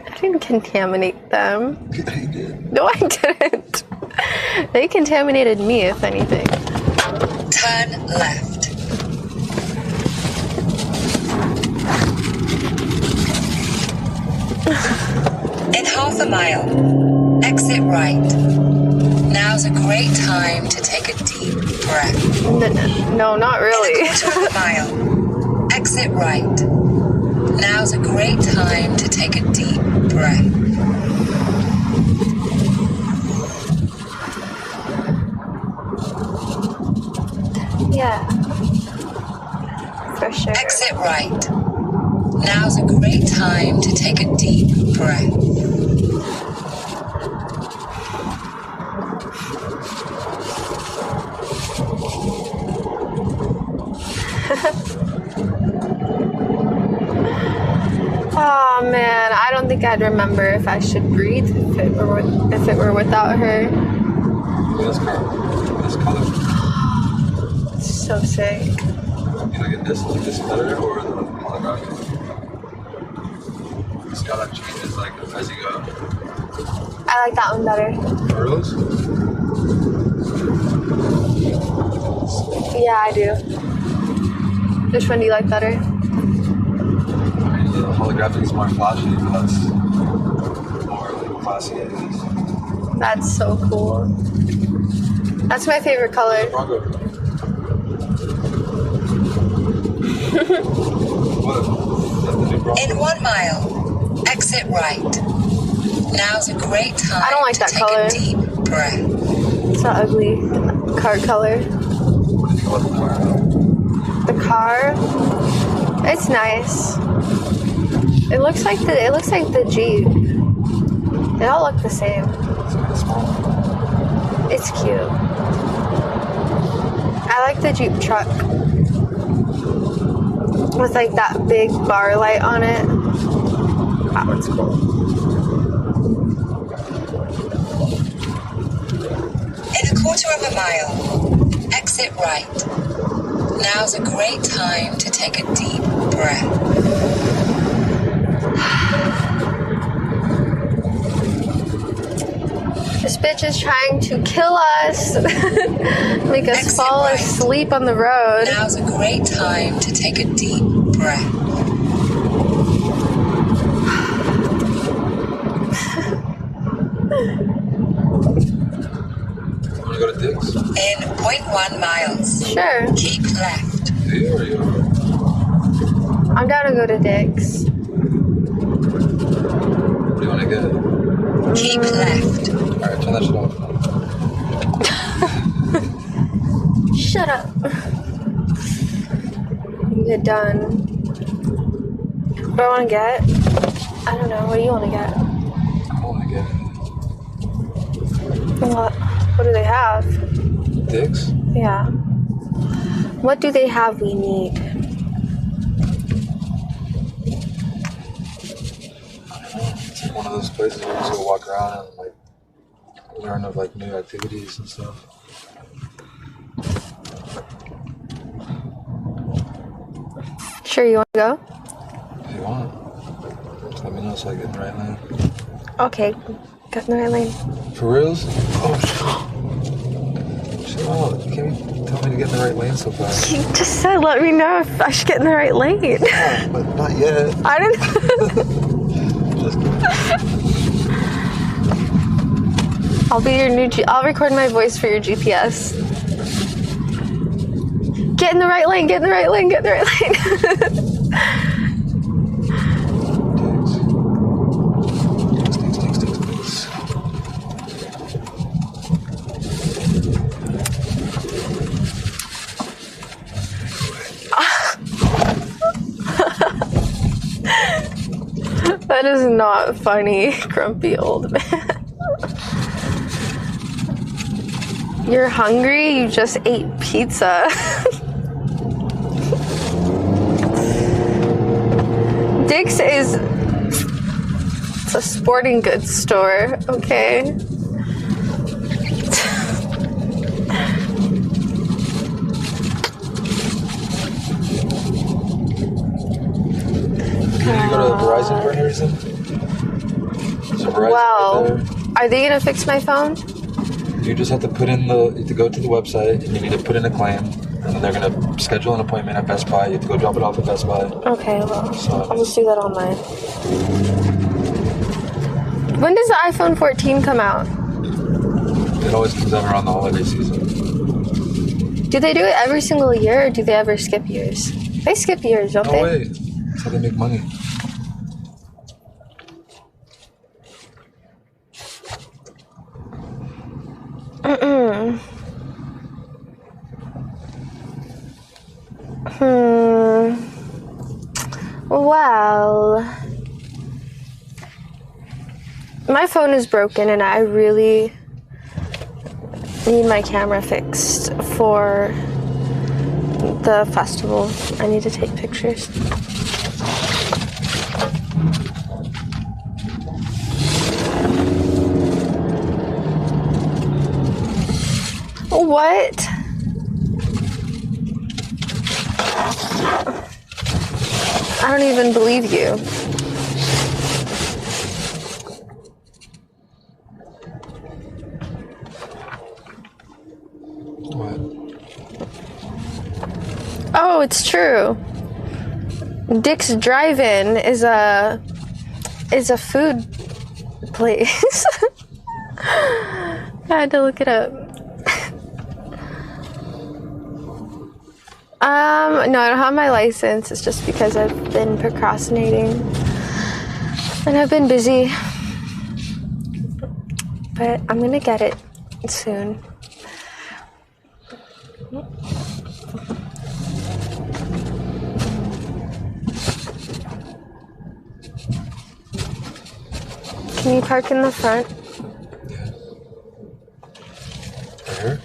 I didn't contaminate them. Yeah, you did. No, I didn't. They contaminated me, if anything. Turn left. In half a mile, exit right. Now's a great time to take a deep breath. No, not really. In a quarter of a mile, exit right. Now's a great time to take a deep breath. Yeah. For sure. Exit right. Now's a great time to take a deep breath. Oh man, I don't think I'd remember if I should breathe if it were without her. This color. So sick. You like this better or the holographic? This color changes like as you go. I like that one better. Rose? Yeah, I do. Which one do you like better? I mean, the holographic is more flashy, but that's more like classy, I guess. That's so cool. That's my favorite color. In 1 mile, exit right. Now's a great time I don't like that to take color. a deep breath. It's not ugly. Car color. What do you think about the car? The car. It's nice. It looks like the Jeep. They all look the same. It's cute. I like the Jeep truck with like that big bar light on it. That one's cool. In a quarter of a mile, exit right. Now's a great time to take a deep breath. This bitch is trying to kill us. Make us fall asleep on the road. Now's a great time to take a deep breath. Want to go to Dick's? In 0.1 miles. Sure. Keep left. Here or you? I'm down to go to Dick's. What do you want to get? Keep left. Alright, turn that shit off. Shut up. Get done. What do I want to get? I don't know. What do you want to get? I want to get What do they have? Dick's? Yeah. What do they have we need? It's like one of those places where you just go walk around and like learn of like new activities and stuff. Sure, you want to go? If you want, just let me know so I get in the right lane. Okay. Get in the right lane. For reals? Oh, chill out. You can't tell me to get in the right lane so fast. You just said let me know if I should get in the right lane. Yeah, but not yet. I didn't. Just kidding. I'll be your new I'll record my voice for your GPS. Get in the right lane, get in the right lane, get in the right lane. Dicks. That is not funny, grumpy old man. You're hungry? You just ate pizza. Dick's it's a sporting goods store, okay? You need to go to Verizon for any reason? Wow. Are they gonna fix my phone? You just have to put in you have to go to the website and you need to put in a claim. And then they're gonna schedule an appointment at Best Buy. You have to go drop it off at Best Buy. Okay, well, I'll just do that online. When does the iPhone 14 come out? It always comes out around the holiday season. Do they do it every single year, or do they ever skip years? They skip years, don't they? No way. That's how they make money. Well, my phone is broken and I really need my camera fixed for the festival. I need to take pictures. What? I don't even believe you. What? Oh, it's true. Dick's Drive-In is a food place. I had to look it up. No, I don't have my license. It's just because I've been procrastinating and I've been busy. But I'm gonna get it soon. Can you park in the front? Here?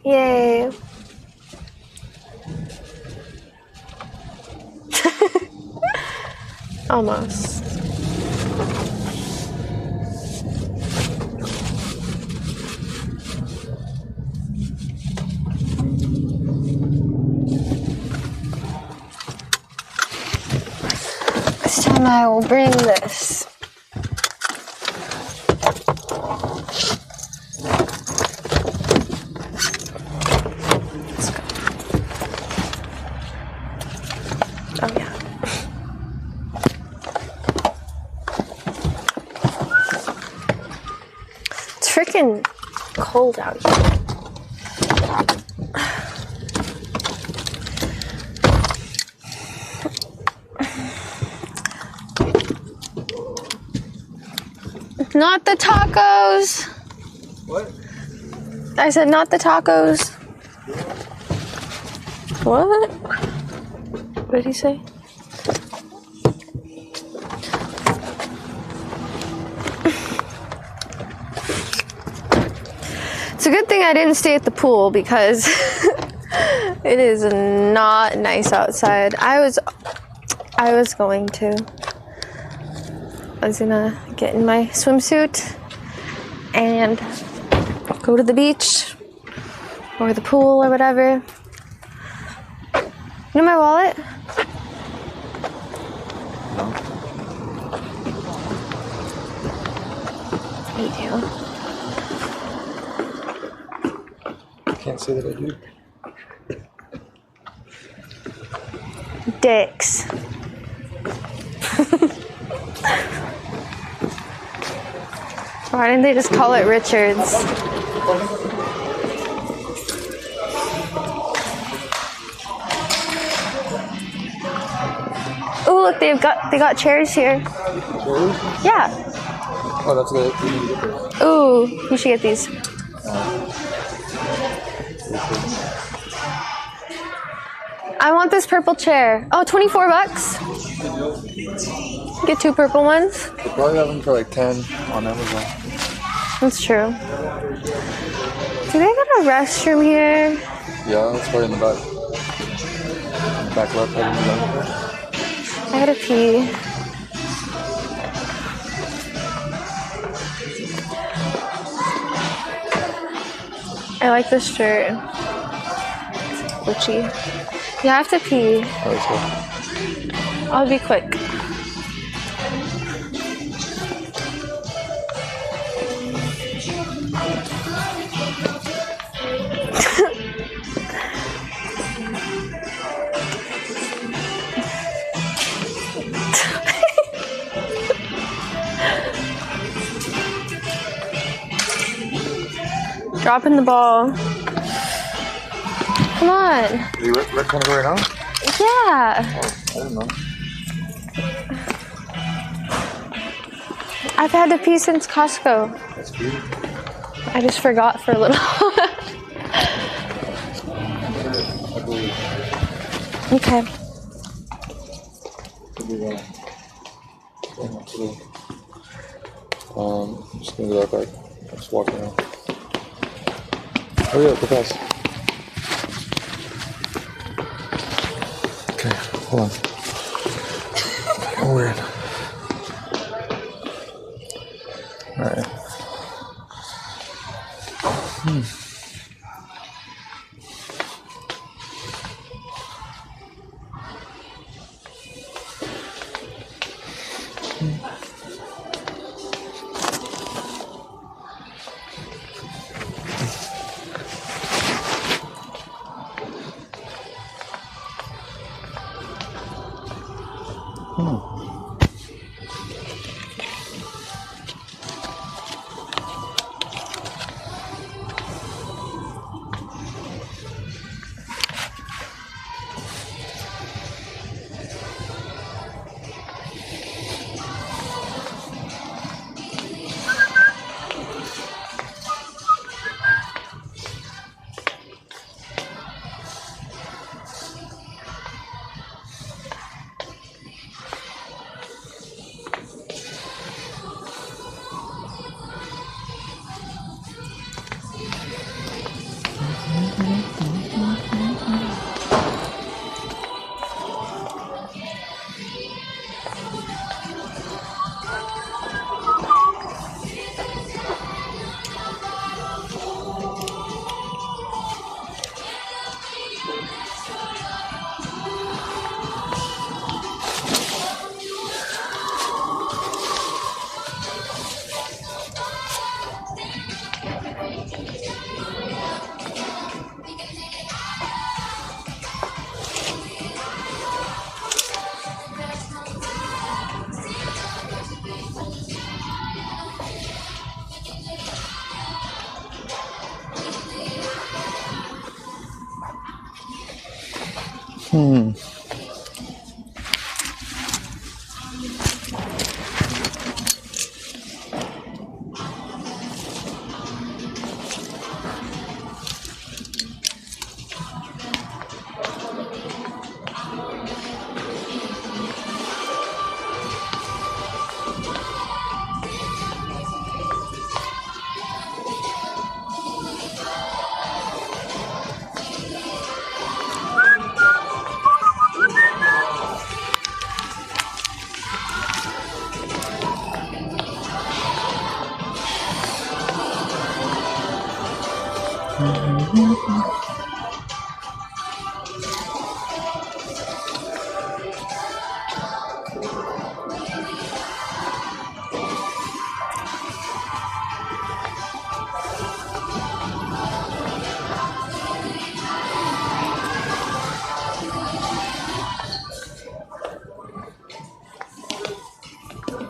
Yay. Almost. This time I will bring this. Oh yeah. It's freaking cold out here. Not the tacos. What? I said not the tacos. What? What did he say? It's a good thing I didn't stay at the pool because it is not nice outside. I was going to. I was gonna get in my swimsuit and go to the beach or the pool or whatever. You know my wallet? No. Me too. Can't say that I do. Dicks. Why didn't they just call it Richards? Oh, look, they got chairs here. Chairs? Yeah. Oh, that's good. You need to get those. Ooh, you should get these. I want this purple chair. Oh, 24 bucks. Get 2 purple ones. They probably have them for like 10 on Amazon. That's true. Do they got a restroom here? Yeah, it's probably in the back. In the back left, heading to the I gotta pee. I like this shirt. Gucci. Yeah, I have to pee. Oh, let's go. I'll be quick. Dropping the ball. Come on. Are you ready to go right now? Yeah. Oh, I didn't know. I've had to pee since Costco. That's cute. I just forgot for a little. Okay. I'm just gonna go that back. Let's walk around. Oh yeah, go fast. Okay, hold on. Oh, weird. Alright.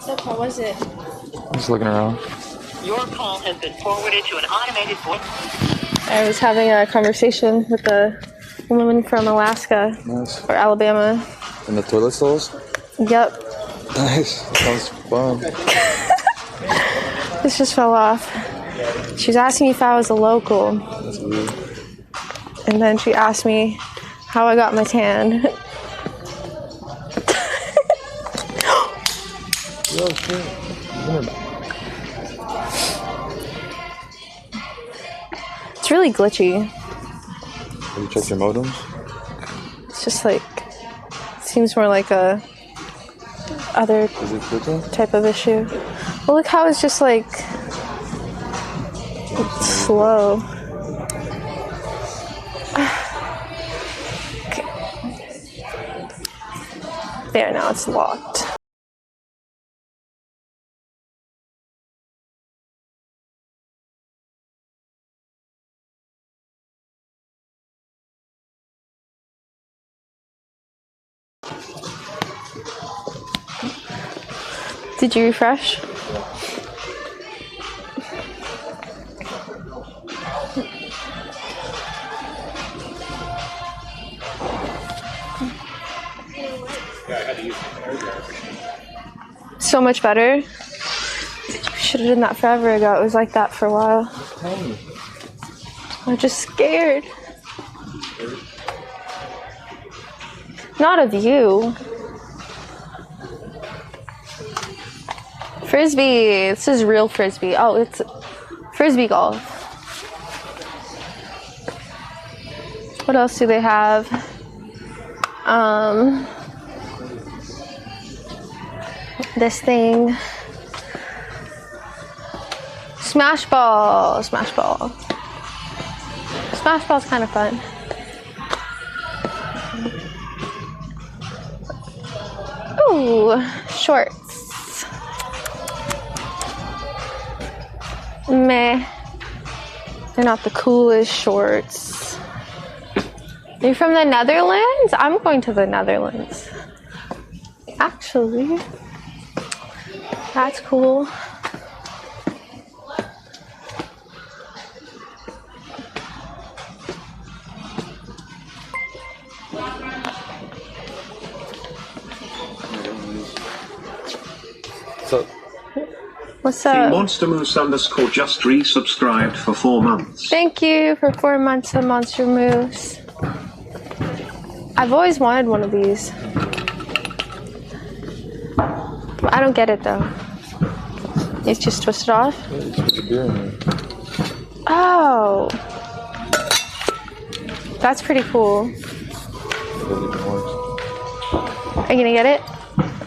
So how was it? Just looking around. Your call has been forwarded to an automated voice. I was having a conversation with a woman from Alaska Nice. or Alabama. And the toilet stalls? Yep. Nice. That sounds fun. This just fell off. She was asking me if I was a local. That's weird. And then she asked me how I got my tan. Yo, shit. It's really glitchy. Have you checked your modems? It's just like, seems more like a other Is it glitching? type of issue. Well, look how it's just like it's slow. Okay. There, now it's locked. Did you refresh? So much better. Should have done that forever ago. It was like that for a while. I'm just scared. Not of you. Frisbee. This is real frisbee. Oh, it's frisbee golf. What else do they have? This thing. Smash ball. Smash ball. Smash ball's kind of fun. Ooh, shorts. Meh. They're not the coolest shorts. You're from the Netherlands? I'm going to the Netherlands. Actually, that's cool. So, What's The up? Monster Moose _ just resubscribed for 4 months. Thank you for 4 months of Monster Moose. I've always wanted one of these. I don't get it though. It's just twisted off? yeah, you put the beer in there. Oh. That's pretty cool. It doesn't even work. Are you gonna get it?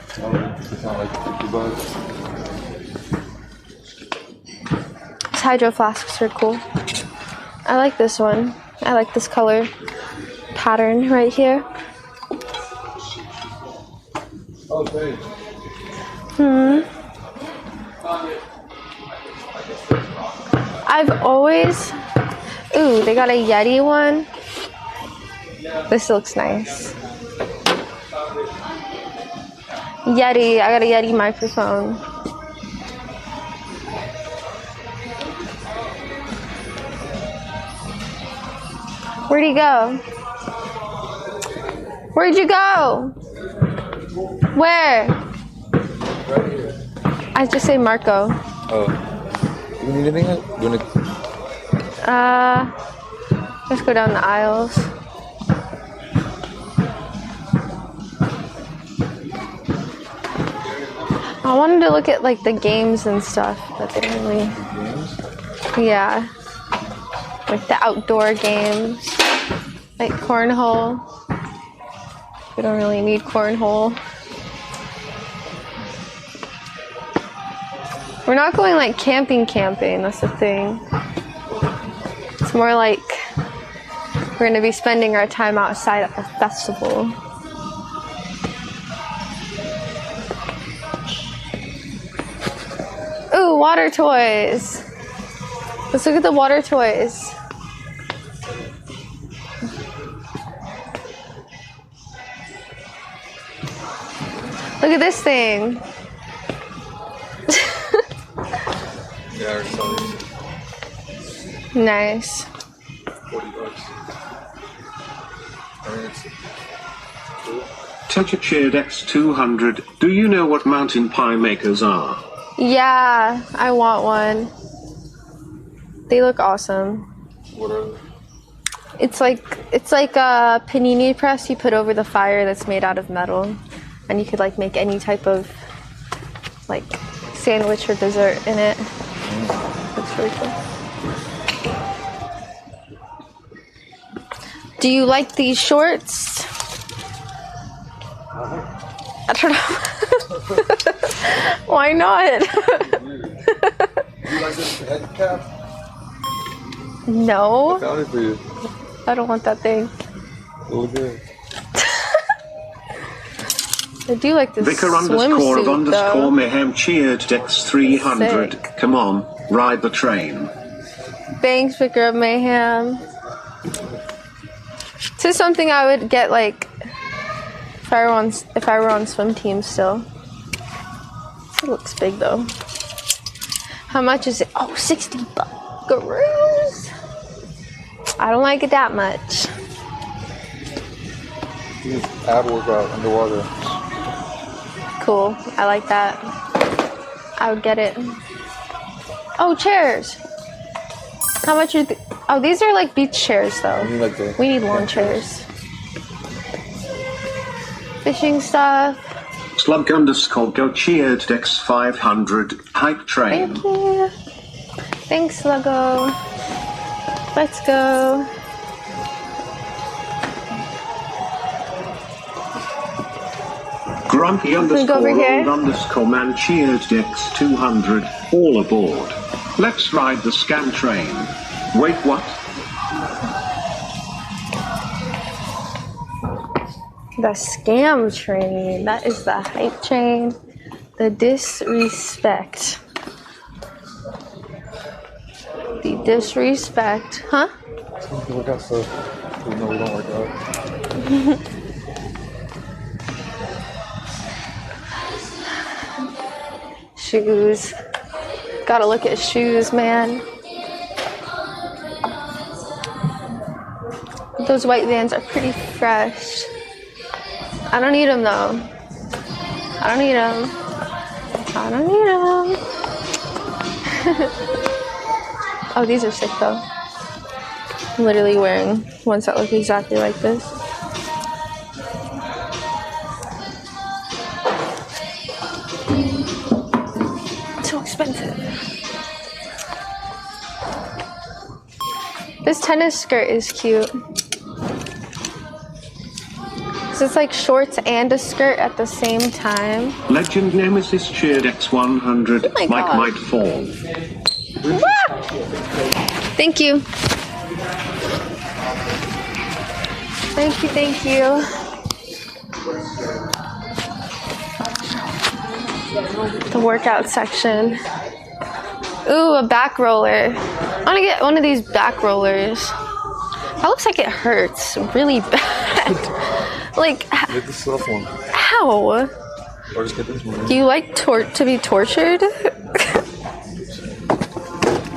It's not like $50. These hydro flasks are cool. I like this one. I like this color pattern right here. Oh, thanks. I've always... Ooh, they got a Yeti one. This looks nice. Yeti. I got a Yeti microphone. Where'd he go? Where'd you go? Where? Right here. I just say Marco. Oh. You need anything? You want to... Let's go down the aisles. I wanted to look at like the games and stuff, but they don't really. Yeah. Like the outdoor games. Like cornhole. We don't really need cornhole. We're not going like camping, that's the thing. It's more like we're gonna be spending our time outside at the festival. Ooh, water toys. Let's look at the water toys. Look at this thing. Yeah, I saw these. Nice. $40. I mean, it's cool. Tetra Cheered X200. Do you know what mountain pie makers are? Yeah, I want one. They look awesome. What are they? It's like a panini press you put over the fire that's made out of metal, and you could like make any type of like sandwich or dessert in it. That's really cool. Do you like these shorts? I don't know. Why not? Do you like this head cap? No. I found it for you. I don't want that thing. Look good. I do like this Vicar swimsuit, though. Mayhem cheered X300. Sick. Come on, ride the train. Thanks, Vicar of Mayhem. This is something I would get like if I were on swim team still. It looks big though. How much is it? Oh, 60 buckaroos. I don't like it that much. You can ab workout underwater. Cool. I like that. I would get it. Oh, chairs. How much are oh, these are like beach chairs though. We need lawn chairs. Fishing stuff. Slug_go cheered X500 hype train. Thank you. Thanks, Sluggo. Let's go. Grumpy Can we go over here? _man cheered X200. All aboard. Let's ride the scam train. Wait, what? The scam train. That is the hype train. The disrespect. The disrespect. Huh? We work out stuff. We know we don't work out. Shoes. Gotta look at shoes, man. Those white Vans are pretty fresh. I don't need them though. I don't need them. I don't need them. Oh, these are sick though. I'm literally wearing ones that look exactly like this. So expensive. This tennis skirt is cute. So it's like shorts and a skirt at the same time. Legend Nemesis cheered X100. Oh my Mike God. might fall. Thank you. Thank you, thank you. The workout section. Ooh, a back roller. I want to get one of these back rollers. That looks like it hurts really bad. Like, Get the soft one. how? Or just get this one. Do you like to be tortured?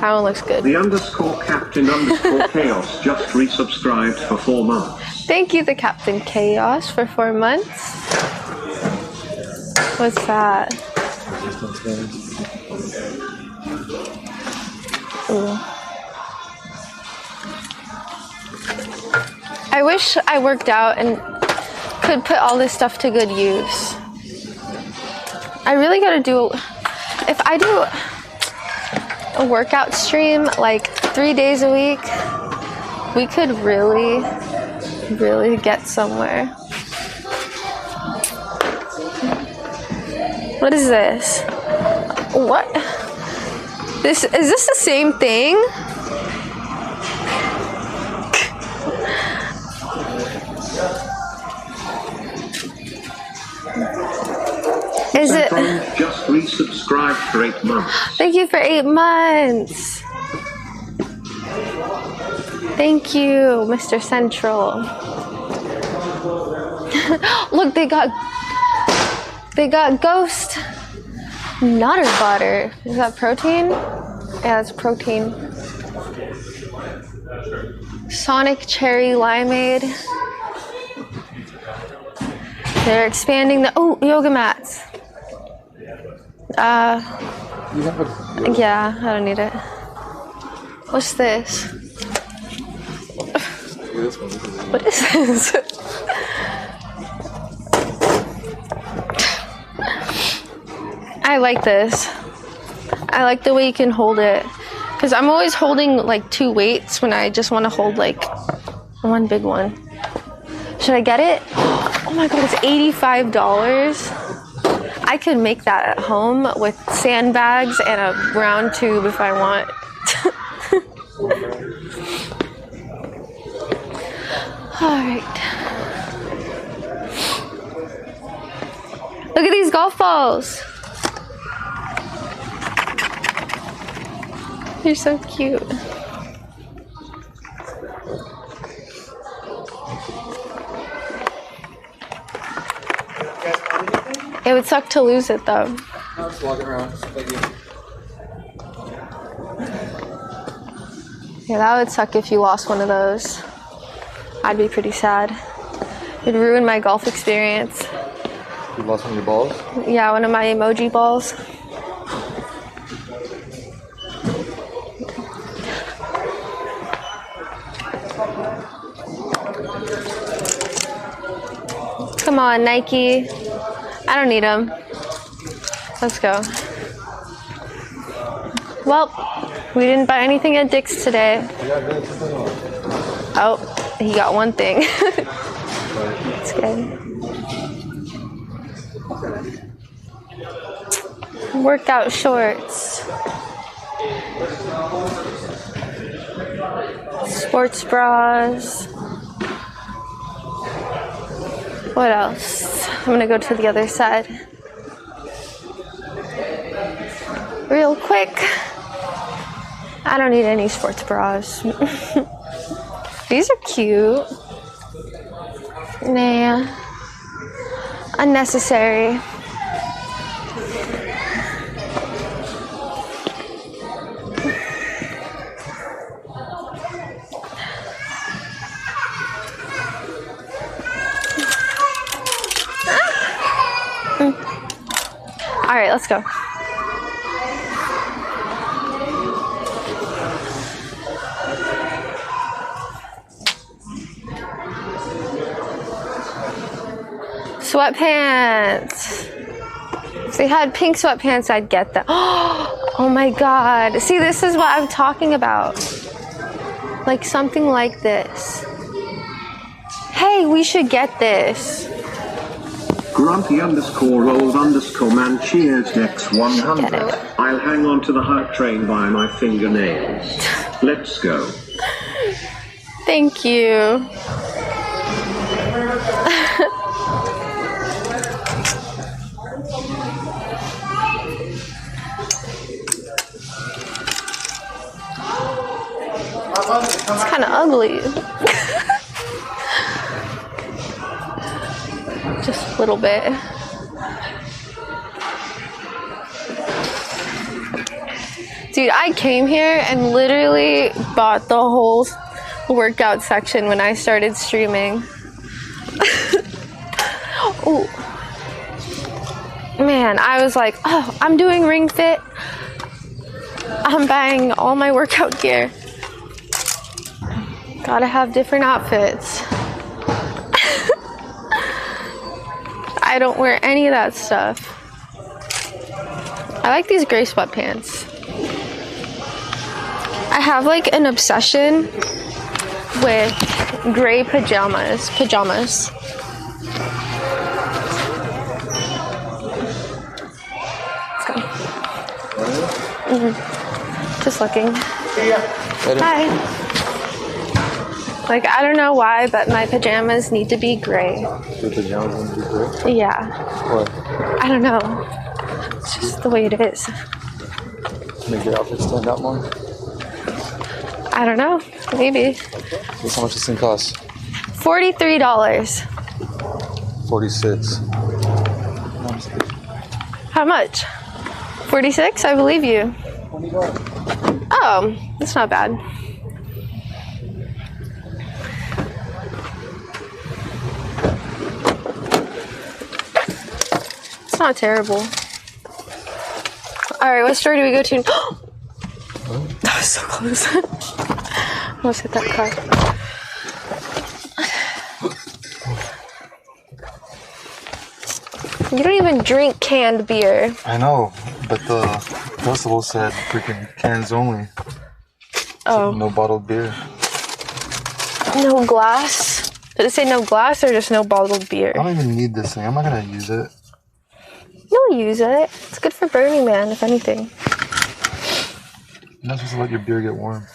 That one looks good. The _captain_chaos just resubscribed for 4 months. Thank you, the Captain Chaos, for 4 months. What's that? Resistance bands. Ooh. I wish I worked out and could put all this stuff to good use. I really gotta do, if I do a workout stream like 3 days a week, we could really get somewhere. What is this? What? Is this the same thing? Is it? Just resubscribed for 8 months. Thank you for 8 months. Thank you, Mr. Central. Look, they got Ghost Nutter Butter. Is that protein? Yeah, it's protein. Sonic Cherry Limeade. They're expanding the yoga mats. Yeah, I don't need it. What's this? What is this? I like this. I like the way you can hold it. Because I'm always holding like 2 weights when I just want to hold like one big one. Should I get it? Oh my god, it's $85. I could make that at home with sandbags and a round tube if I want. Alright. Look at these golf balls. They're so cute. It would suck to lose it though. I'll just walk around. Thank you. Yeah, that would suck if you lost one of those. I'd be pretty sad. It'd ruin my golf experience. You lost one of your balls? Yeah, one of my emoji balls. Come on, Nike. I don't need them. Let's go. Well, we didn't buy anything at Dick's today. Oh, he got one thing. That's good. Workout shorts. Sports bras. What else? I'm gonna go to the other side. Real quick. I don't need any sports bras. These are cute. Nah. Unnecessary. All right, let's go. Sweatpants. If they had pink sweatpants, I'd get them. Oh my god. See, this is what I'm talking about. Like something like this. Hey, we should get this. Grumpy_old_man cheers Dex 100. I'll hang on to the hype train by my fingernails. Let's go. Thank you. It's kind of ugly. Just a little bit. Dude, I came here and literally bought the whole workout section when I started streaming. Ooh. Man, I was like, oh, I'm doing Ring Fit. I'm buying all my workout gear. Gotta have different outfits. I don't wear any of that stuff. I like these gray sweatpants. I have like an obsession with gray pajamas. Let's go. Just looking. Hi. Like, I don't know why, but my pajamas need to be gray. Your pajamas need to be gray? Yeah. What? I don't know. It's just the way it is. Make your outfit stand out more? I don't know. Maybe. Guess how much this thing costs? $43. 46. How much? 46? I believe you. Oh, that's not bad. It's not terrible. Alright, what store do we go to? That was so close. Almost hit that car. You don't even drink canned beer. I know, but the festival said freaking cans only. Oh. No bottled beer. No glass? Did it say no glass or just no bottled beer? I don't even need this thing. I'm not gonna use it. You'll use it. It's good for Burning Man, if anything. You're not supposed to let your beer get warm.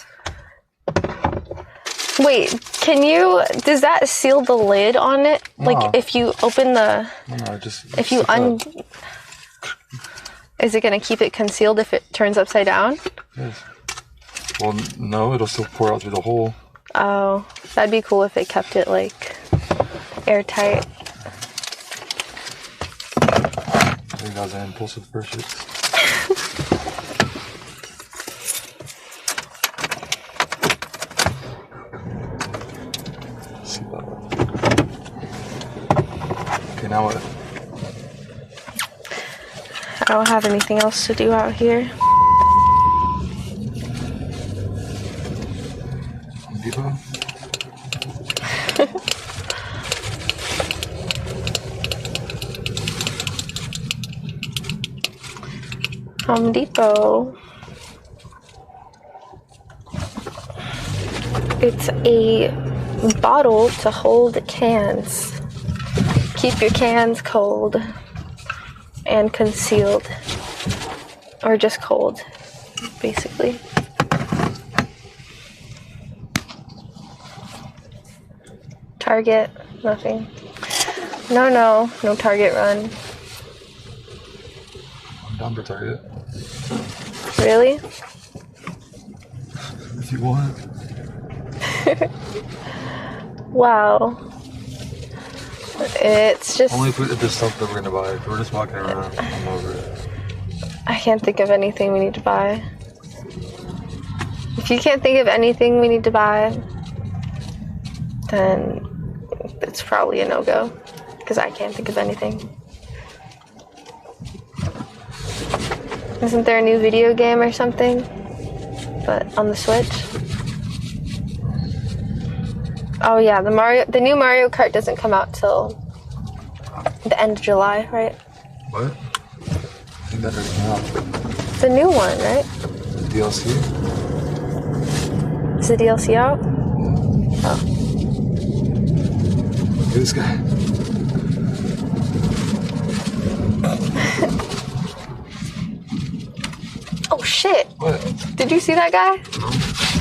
Wait, does that seal the lid on it? No. Like, if you open the... No, just... If you Is it going to keep it concealed if it turns upside down? Yes. Well, no, it'll still pour out through the hole. Oh, that'd be cool if they kept it, like, airtight. You guys are impulsive purchase. Okay, now what? I don't have anything else to do out here. Home Depot? Home Depot. It's a bottle to hold cans. Keep your cans cold and concealed. Or just cold, basically. Target, nothing. No Target run. I'm down for Target. Really? If you want. Wow. It's just... Only if there's stuff that we're gonna buy. If we're just walking around, I'm over it. I can't think of anything we need to buy. If you can't think of anything we need to buy, then it's probably a no-go. Because I can't think of anything. Isn't there a new video game or something? But on the Switch? Oh yeah, the new Mario Kart doesn't come out till the end of July, right? What? I think that already came out. The new one, right? The DLC? Is the DLC out? Oh. Look at this guy. Oh shit! What? Did you see that guy?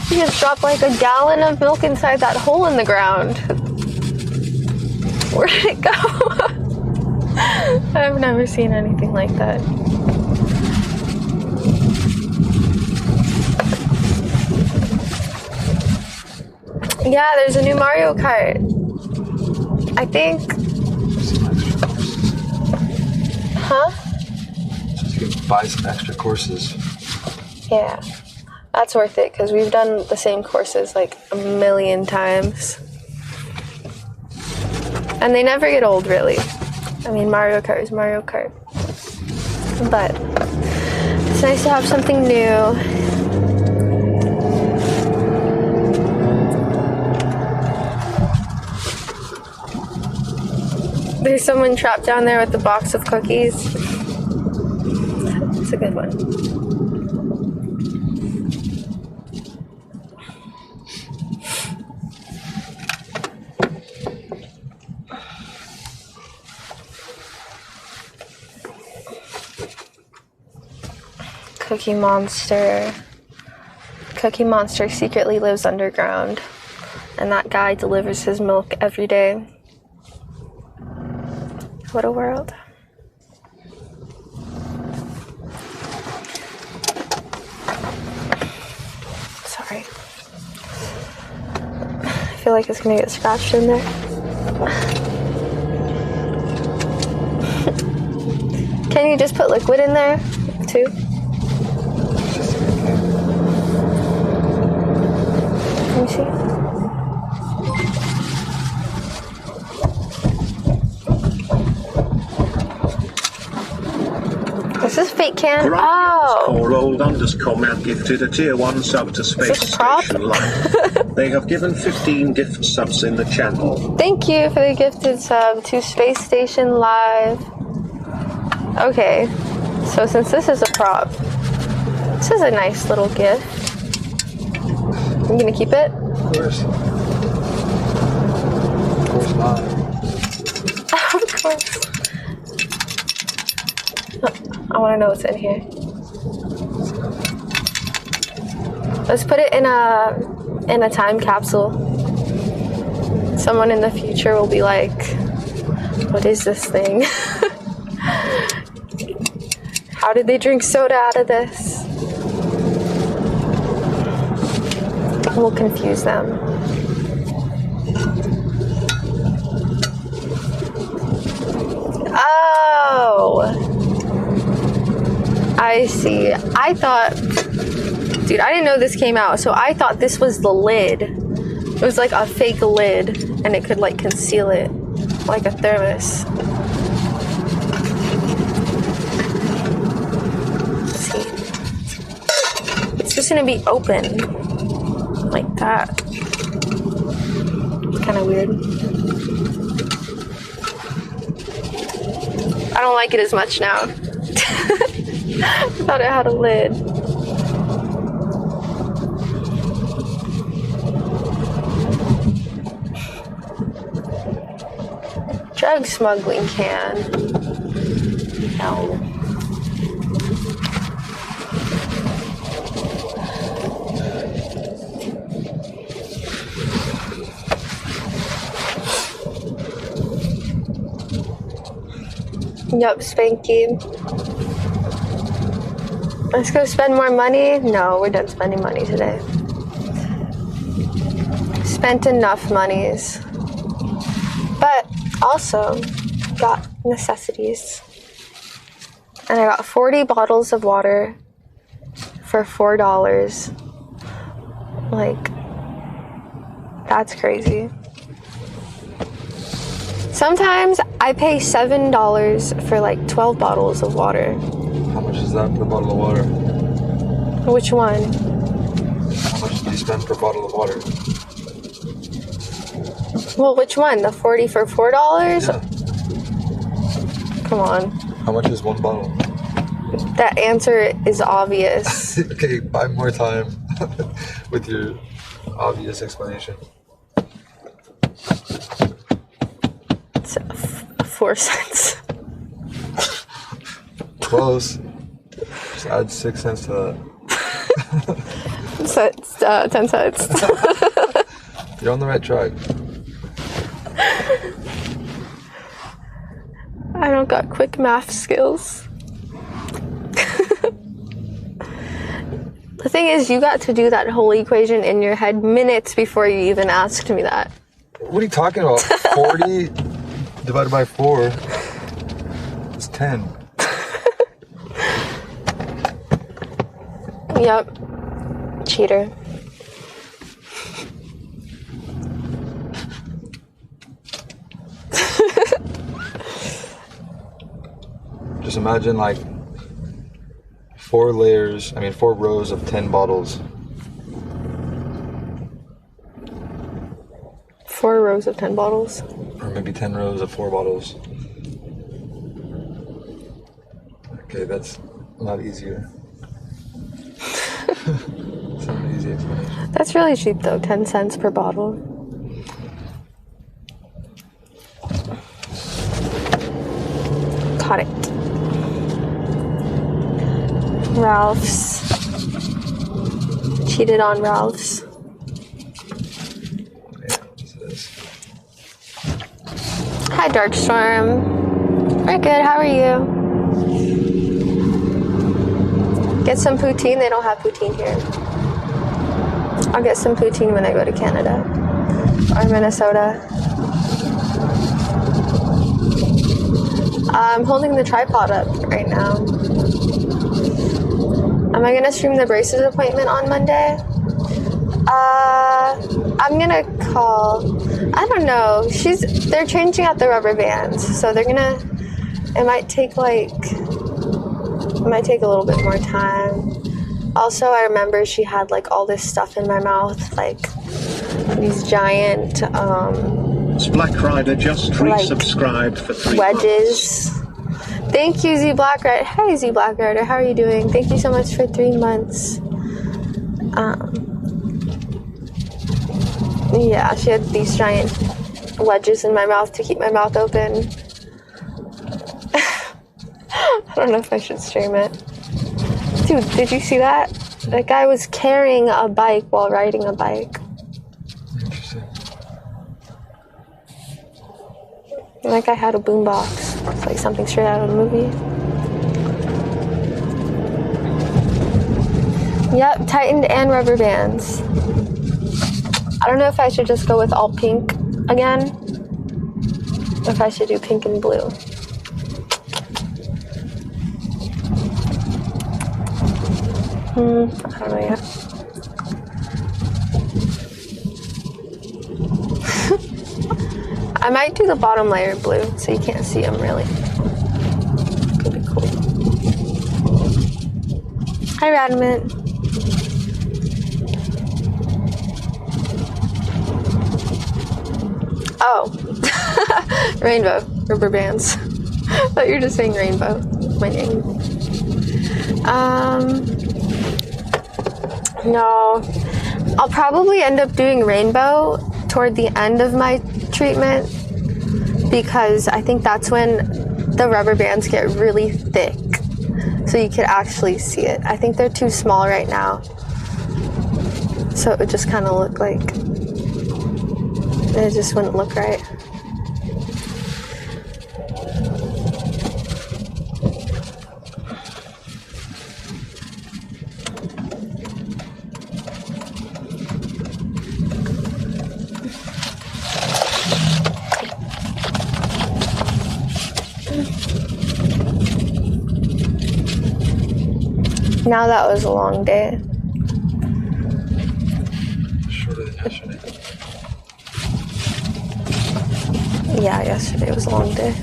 He just dropped like a gallon of milk inside that hole in the ground. Where did it go? I've never seen anything like that. Yeah, there's a new Mario Kart. I think... Huh? So you can buy some extra courses. Yeah. That's worth it, because we've done the same courses like a million times. And they never get old, really. I mean, Mario Kart is Mario Kart. But it's nice to have something new. There's someone trapped down there with a box of cookies. It's a good one. Cookie Monster. Cookie Monster secretly lives underground, and that guy delivers his milk every day. What a world. Sorry. I feel like it's gonna get scratched in there. Can you just put liquid in there too? Let me see. Is this fake can? Oh! _old_man gifted a tier 1 sub to Space Station Live. They have given 15 gift subs in the channel. Thank you for the gifted sub to Space Station Live. Okay, so since this is a prop, this is a nice little gift. I'm gonna keep it? Of course. Of course not. Of course. I want to know what's in here. Let's put it in a time capsule. Someone in the future will be like, "What is this thing? How did they drink soda out of this?" We'll confuse them. Oh! I see. I thought, dude, I didn't know this came out, so I thought this was the lid. It was like a fake lid, and it could like conceal it, like a thermos. Let's see. It's just gonna be open, like that. It's kind of weird. I don't like it as much now. I thought it had a lid. Drug smuggling can. No. Yup, Spanky. Let's go spend more money. No, we're done spending money today. Spent enough monies. But also got necessities. And I got 40 bottles of water for $4. Like, that's crazy. Sometimes I pay $7 for like 12 bottles of water. How much is that per bottle of water? Which one? How much do you spend per bottle of water? Well, which one? The 40 for $4? Yeah. Come on. How much is one bottle? That answer is obvious. Okay, 5 more time with your obvious explanation. It's 4 cents. Close. Just add 6 cents to that. So it's 10 cents. You're on the right track. I don't got quick math skills. The thing is, you got to do that whole equation in your head minutes before you even asked me that. What are you talking about? 40 divided by 4 is 10. Yep. Cheater. just imagine like 4 rows of 10 bottles. 4 rows of 10 bottles. Or maybe 10 rows of 4 bottles. Okay, that's a lot easier. It's not an easy explanation. That's really cheap though, 10 cents per bottle. Got it. Ralph's. Cheated on Ralph's. Hi, Darkstorm. We're good. How are you? Get some poutine. They don't have poutine here. I'll get some poutine when I go to Canada or Minnesota. I'm holding the tripod up right now. Am I gonna stream the braces appointment on Monday? I'm gonna call. I don't know. They're changing out the rubber bands, so it might take a little bit more time. Also, I remember she had like all this stuff in my mouth, like these giant Black Rider just resubscribed for 3 wedges. Thank you, Z Black Rider. Hi, Z Black Rider. How are you doing? Thank you so much for 3 months. Yeah, she had these giant wedges in my mouth to keep my mouth open. I don't know if I should stream it. Dude, did you see that? That guy was carrying a bike while riding a bike. Interesting. And that guy had a boombox. It's like something straight out of a movie. Yep, tightened and rubber bands. I don't know if I should just go with all pink again, or if I should do pink and blue. I don't know yet. I might do the bottom layer blue so you can't see them really. Could be cool. Hi, Radmint. Oh. Rainbow. Rubber bands. I thought you were just saying rainbow. My name. No. I'll probably end up doing rainbow toward the end of my treatment because I think that's when the rubber bands get really thick so you could actually see it. I think they're too small right now. So it would just kind of look like it just wouldn't look right. Now that was a long day. Shorter than yesterday. Yeah, yesterday was a long day.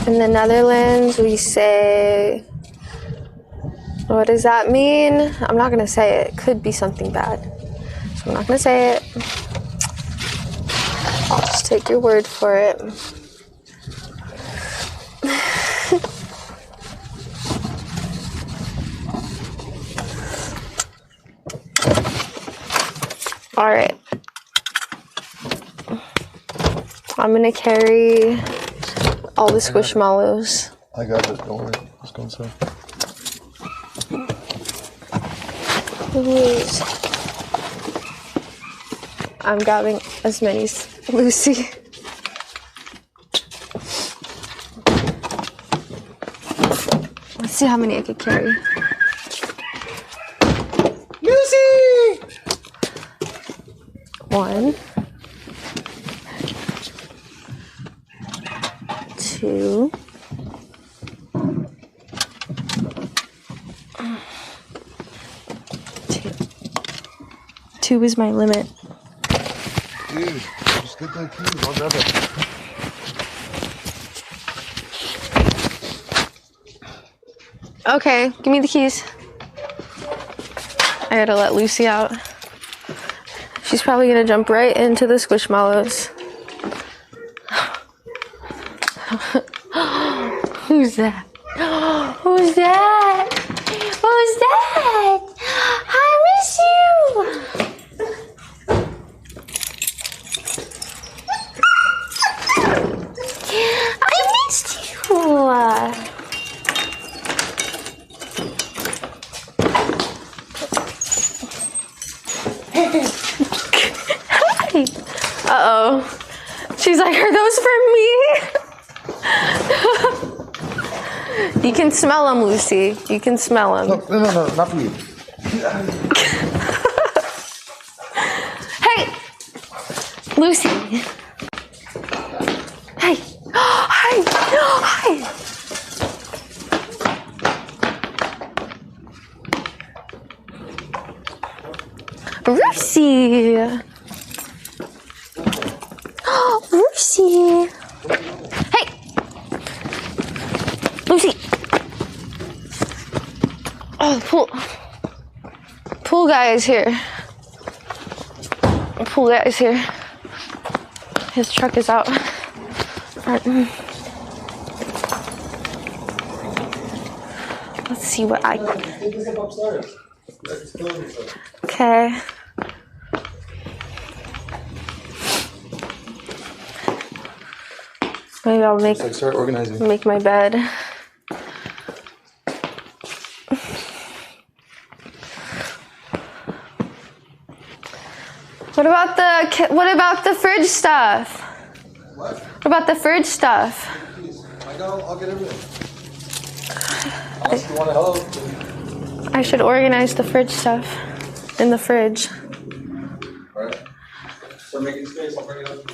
In the Netherlands, we say, what does that mean? I'm not gonna say it. It could be something bad. So I'm not gonna say it. I'll just take your word for it. All right. I'm gonna carry all the squishmallows. I got it. Don't worry. Let's go inside. Please. I'm grabbing as many as Lucy. Let's see how many I could carry. Lucy! 1, 2, 2 is my limit. Dude, just get that key. I'll grab it. Okay, give me the keys. I gotta let Lucy out. She's probably gonna jump right into the Squishmallows. Who's that? Who's that? Who's that? I miss you. I missed you. Hi. Uh-oh. She's like, are those for me? You can smell them, Lucy. You can smell them. No, not for you. Hey, Lucy. Hey. Hi. Hi. Lucy. Lucy. Hey. Lucy. Oh, pool guy is here. Pool guy is here. His truck is out front. Let's see what I. Okay. Maybe I'll start organizing. Make my bed. What about the fridge stuff? What about the fridge stuff? I'll get everything. Unless you want to help. I should organize the fridge stuff in the fridge. Alright. So making space, I'll bring it up.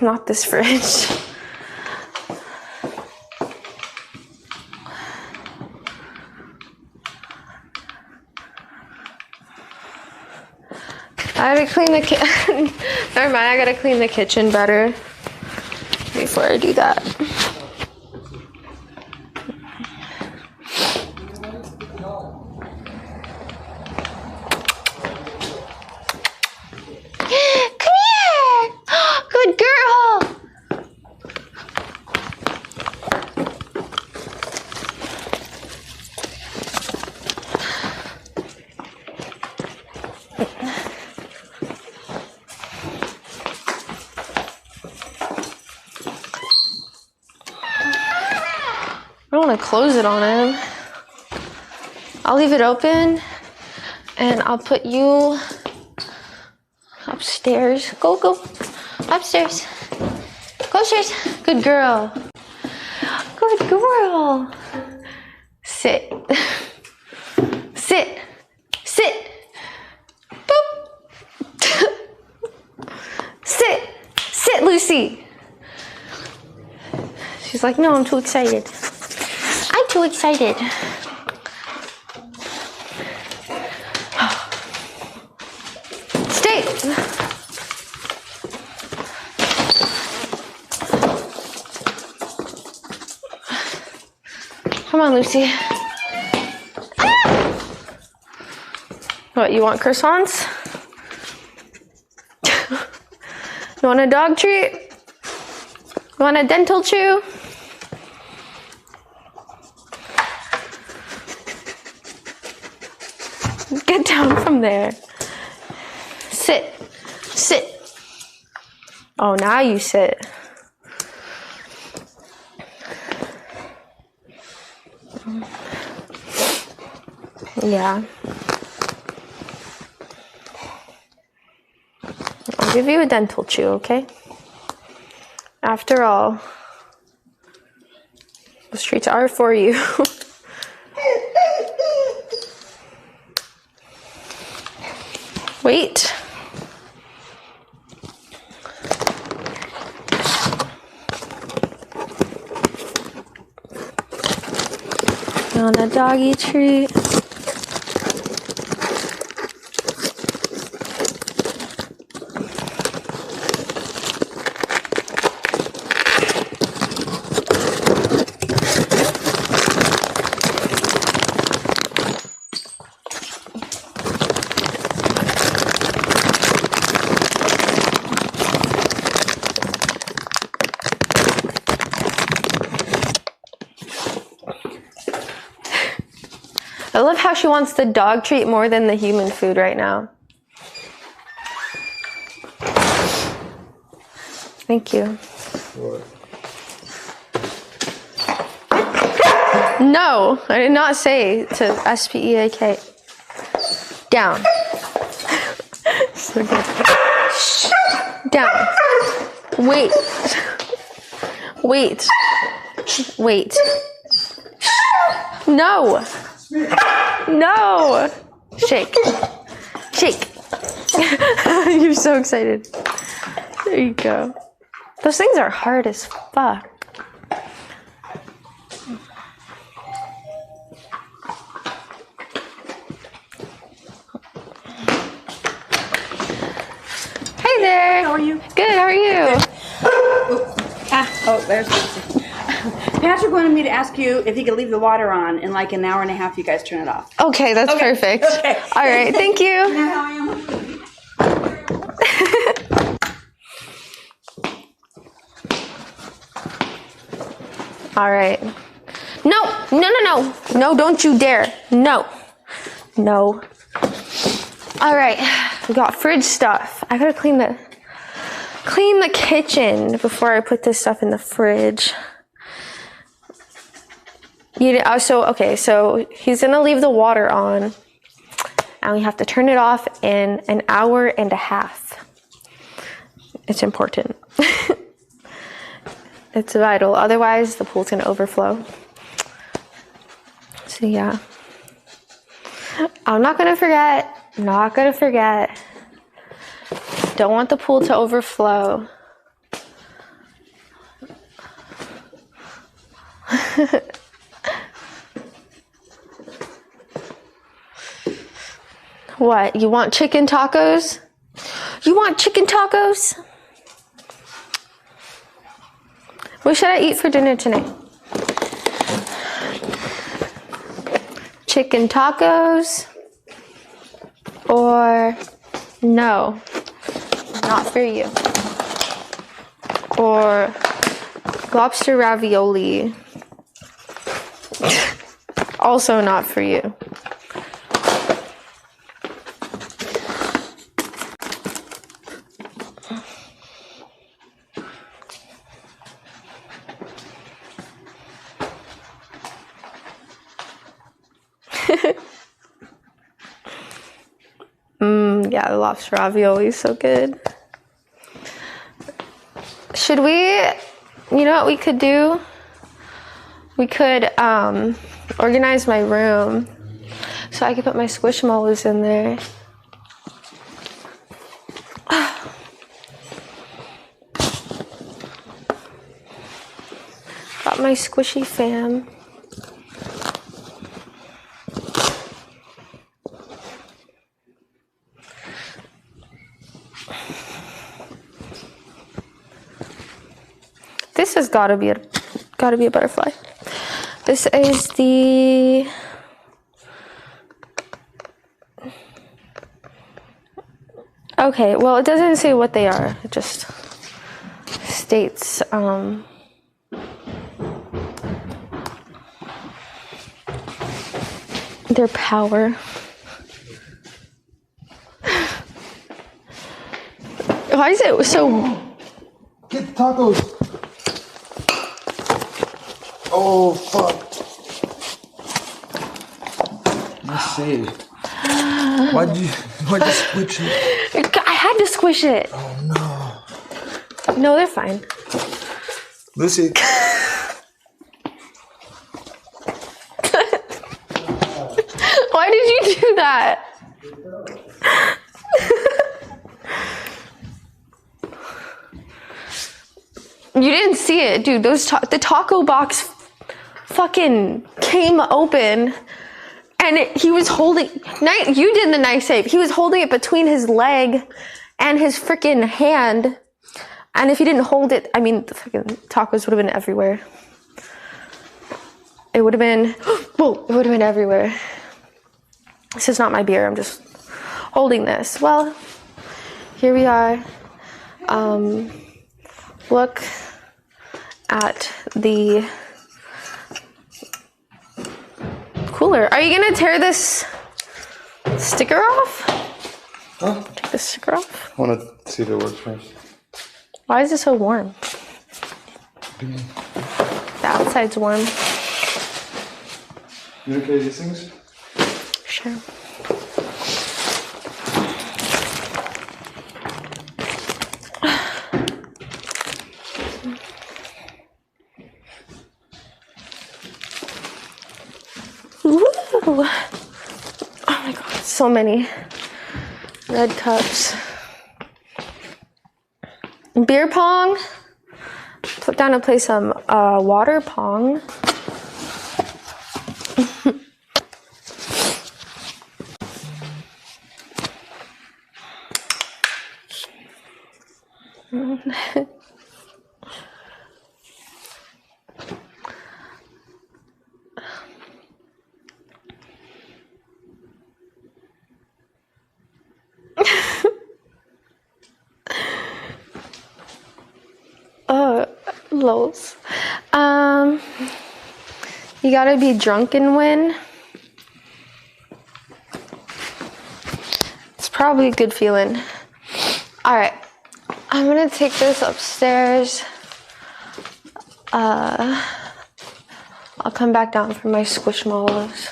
Not this fridge. I gotta clean the never mind, I gotta clean the kitchen better before I do that. Come here! Good girl! I don't want to close it on him. I'll leave it open and I'll put you upstairs. Go upstairs. Go upstairs. Good girl. Good girl. Sit. Sit. Sit. Boop. Sit. Sit, Lucy. She's like, no, I'm too excited. I'm too excited. Stay. Come on, Lucy. Ah! What, you want croissants? You want a dog treat? You want a dental chew? Get down from there. Sit. Sit. Oh, now you sit. Yeah. I'll give you a dental chew, okay? After all, those treats are for you. Wait. On a doggy treat. I love how she wants the dog treat more than the human food right now. Thank you. No, I did not say to S-P-E-A-K. Down. So good. Shh. Down. Wait. Wait. Wait. No. No. Shake. Shake. You're so excited. There you go. Those things are hard as fuck. Hey there. How are you? Good, how are you? Oh, there's Patrick wanted me to ask you if he could leave the water on in like an hour and a half. You guys turn it off. Okay, that's perfect. Okay. All right, thank you. You know how I am. All right. No, no, no, no. No, don't you dare. No. No. All right, we got fridge stuff. I gotta clean the kitchen before I put this stuff in the fridge. So he's gonna leave the water on, and we have to turn it off in an hour and a half. It's important. It's vital, otherwise the pool's gonna overflow. So yeah, I'm not gonna forget. Not gonna forget. Don't want the pool to overflow. What? You want chicken tacos? You want chicken tacos? What should I eat for dinner tonight? Chicken tacos? Or no, not for you. Or lobster ravioli? Also not for you. Yeah, the lobster ravioli is so good. Should we, you know what we could do? We could organize my room so I could put my squishmallows in there. Got my squishy fam. This has gotta be a butterfly. This is the okay. Well, it doesn't say what they are. It just states their power. Why is it so? Get the tacos. Oh, fuck. Not saved. Why'd you squish it? I had to squish it. Oh, no. No, they're fine. Lucy. Why did you do that? You didn't see it, dude. The taco box fucking came open, and he was holding. You did the knife save. He was holding it between his leg and his freaking hand, and if he didn't hold it, I mean, the fucking tacos would have been everywhere. It would have been. Whoa! It would have been everywhere. This is not my beer. I'm just holding this. Well, here we are. Look at the cooler. Are you gonna tear this sticker off? Huh? Take the sticker off? I want to see if it works first. Why is it so warm? The outside's warm. You okay with these things? Sure. Woo! Oh my god, so many red cups. Beer pong. Put down to play some water pong. Lols. You gotta be drunk and win. It's probably a good feeling. Alright, I'm gonna take this upstairs. I'll come back down for my squishmallows.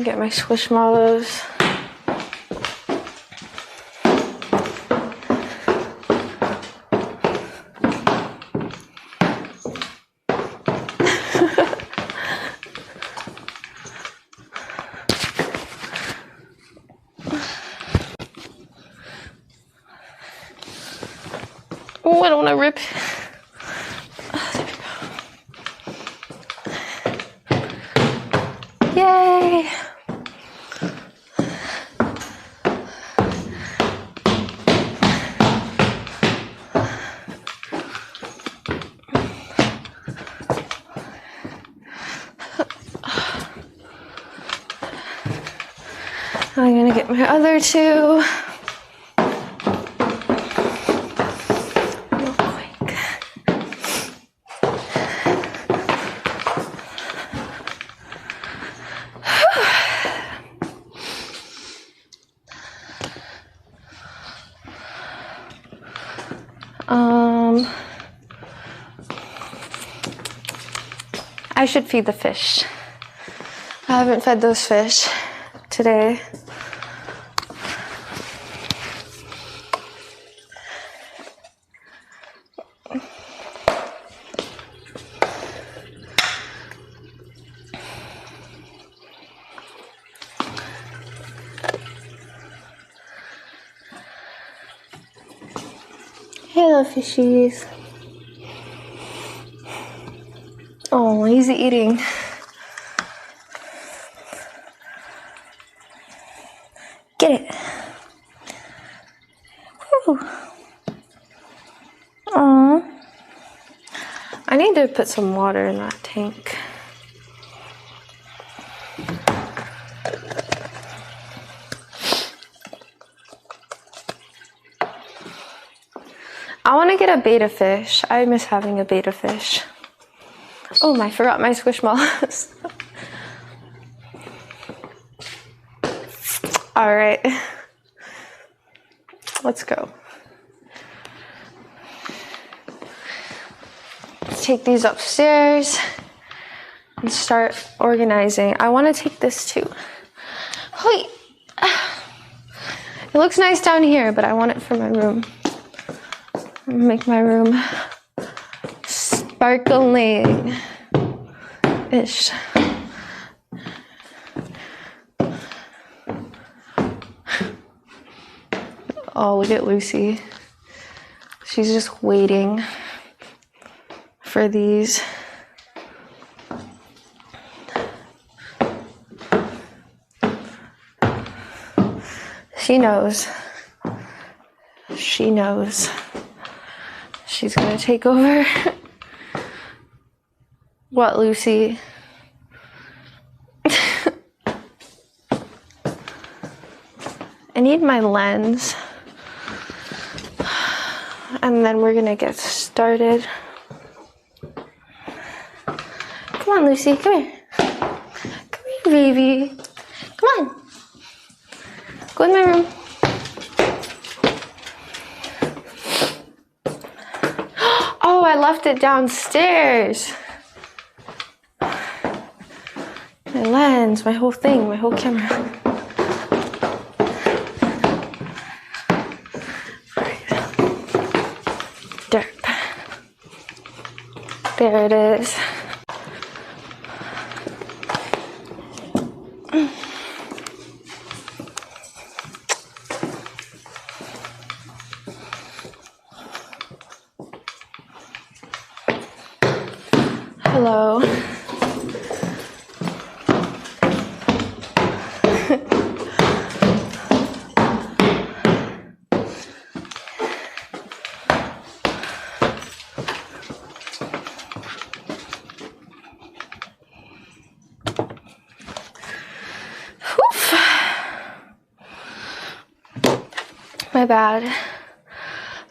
Get my squishmallows. Oh, I don't want to rip. There we go. Yay! I'm gonna get my other two. Real quick. I should feed the fish. I haven't fed those fish today. Hello, fishies. Oh, he's eating. Get it. Whew. Aww. I need to put some water in that tank. I want to get a betta fish. I miss having a betta fish. Oh, I forgot my squishmallows. All right, let's go. Let's take these upstairs and start organizing. I want to take this too. Wait. It looks nice down here, but I want it for my room. Make my room sparkling-ish. Oh, look at Lucy. She's just waiting for these. She knows. she knows she's gonna take over. What, Lucy? I need my lens. And then we're gonna get started. Come on, Lucy, come here. Come here, baby. Come on. Go in my room. Oh, I left it downstairs. My lens, my whole thing, my whole camera. Derp. There it is. Hello. My bad.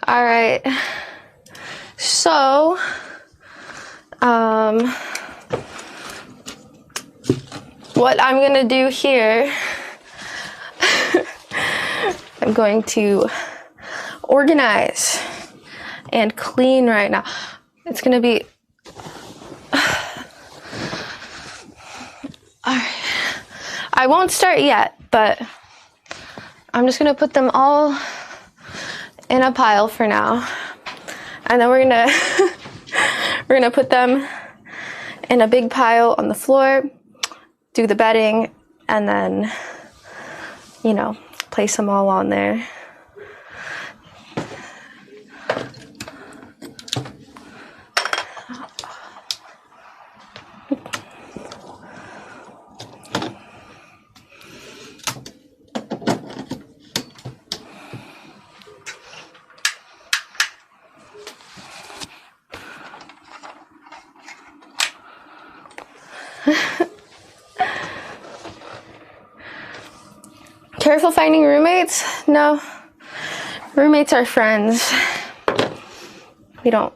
All right. So, what I'm gonna do here, I'm going to organize and clean right now. It's gonna be, I won't start yet, but I'm just gonna put them all in a pile for now, and then we're gonna put them in a big pile on the floor, do the bedding, and then, you know, place them all on there. Careful finding roommates? No. Roommates are friends. We don't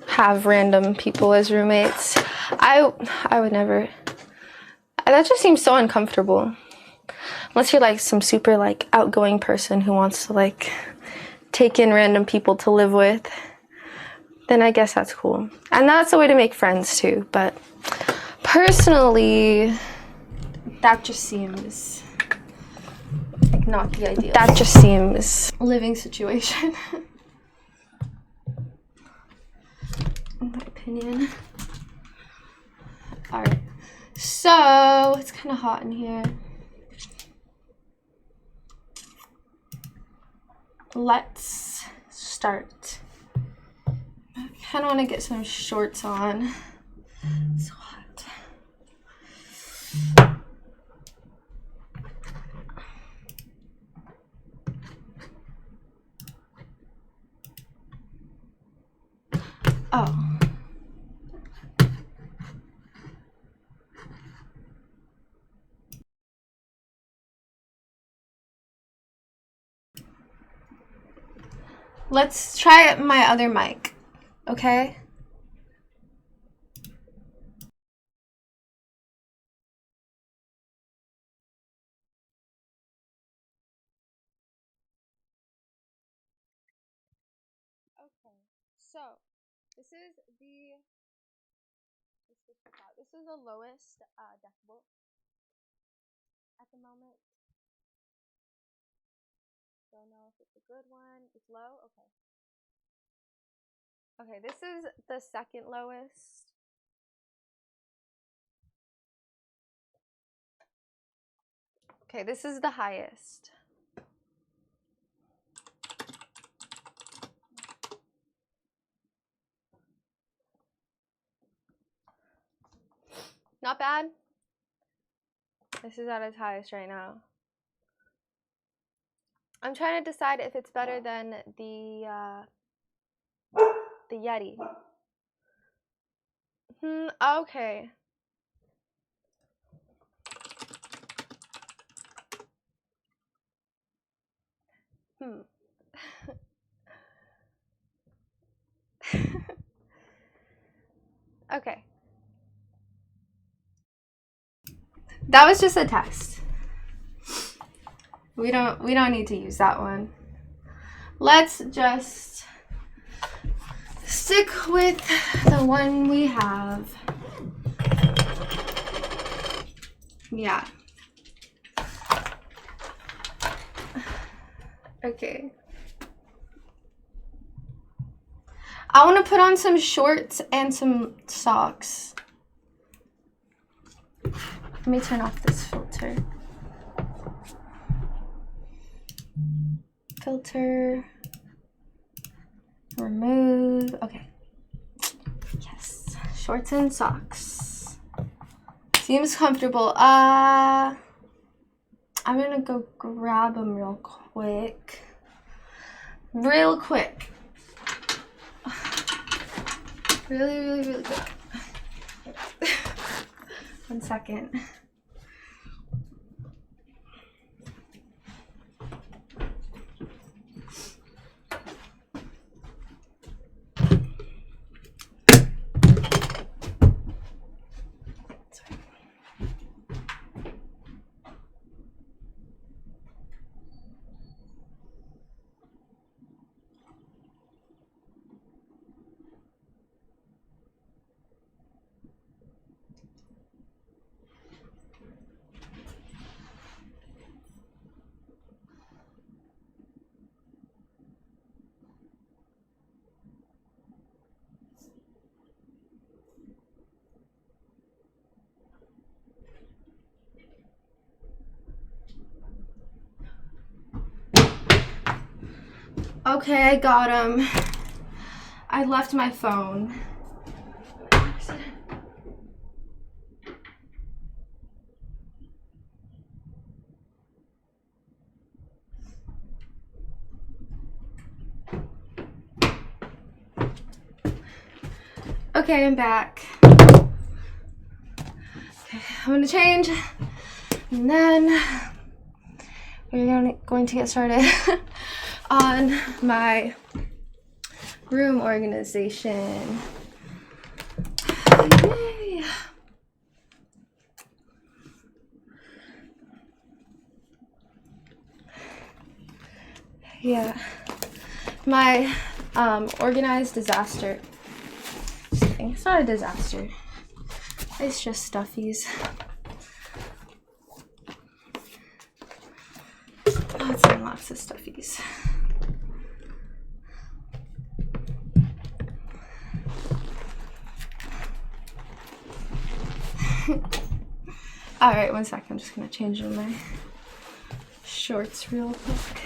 have random people as roommates. I would never. That just seems so uncomfortable. Unless you're like some super like outgoing person who wants to like take in random people to live with, then I guess that's cool. And that's a way to make friends too. But personally, that just seems like not the ideal. That just seems living situation. In my opinion. Alright. So it's kind of hot in here. Let's start. I kind of want to get some shorts on. It's hot. Oh. Let's try my other mic, okay? Okay, so this is the lowest decibel at the moment. Don't know if it's a good one. It's low? Okay. Okay, this is the second lowest. Okay, this is the highest. Not bad. This is at its highest right now. I'm trying to decide if it's better than the Yeti. Okay. Okay. That was just a test. We don't need to use that one. Let's just stick with the one we have. Yeah. Okay. I want to put on some shorts and some socks. Let me turn off this filter. Filter. Remove. Okay. Yes. Shorts and socks. Seems comfortable. I'm gonna go grab them real quick. Real quick. Really quick. 1 second. Okay, I got him. I left my phone. Okay, I'm back. Okay, I'm gonna change, and then we're going to get started on my room organization. Yay. Yeah, my organized disaster. Just kidding. It's not a disaster. It's just stuffies. Lots and lots of stuffies. Alright, 1 sec. I'm just gonna change my shorts real quick.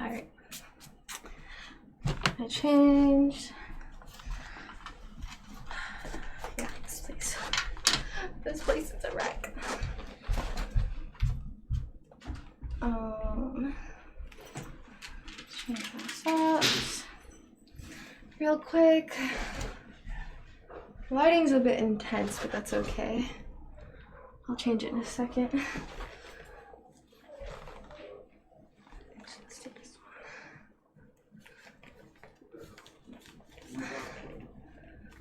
Alright. I changed. Yeah, this place is a wreck. Change my socks real quick. Lighting's a bit intense, but that's okay. I'll change it in a second. Let's take this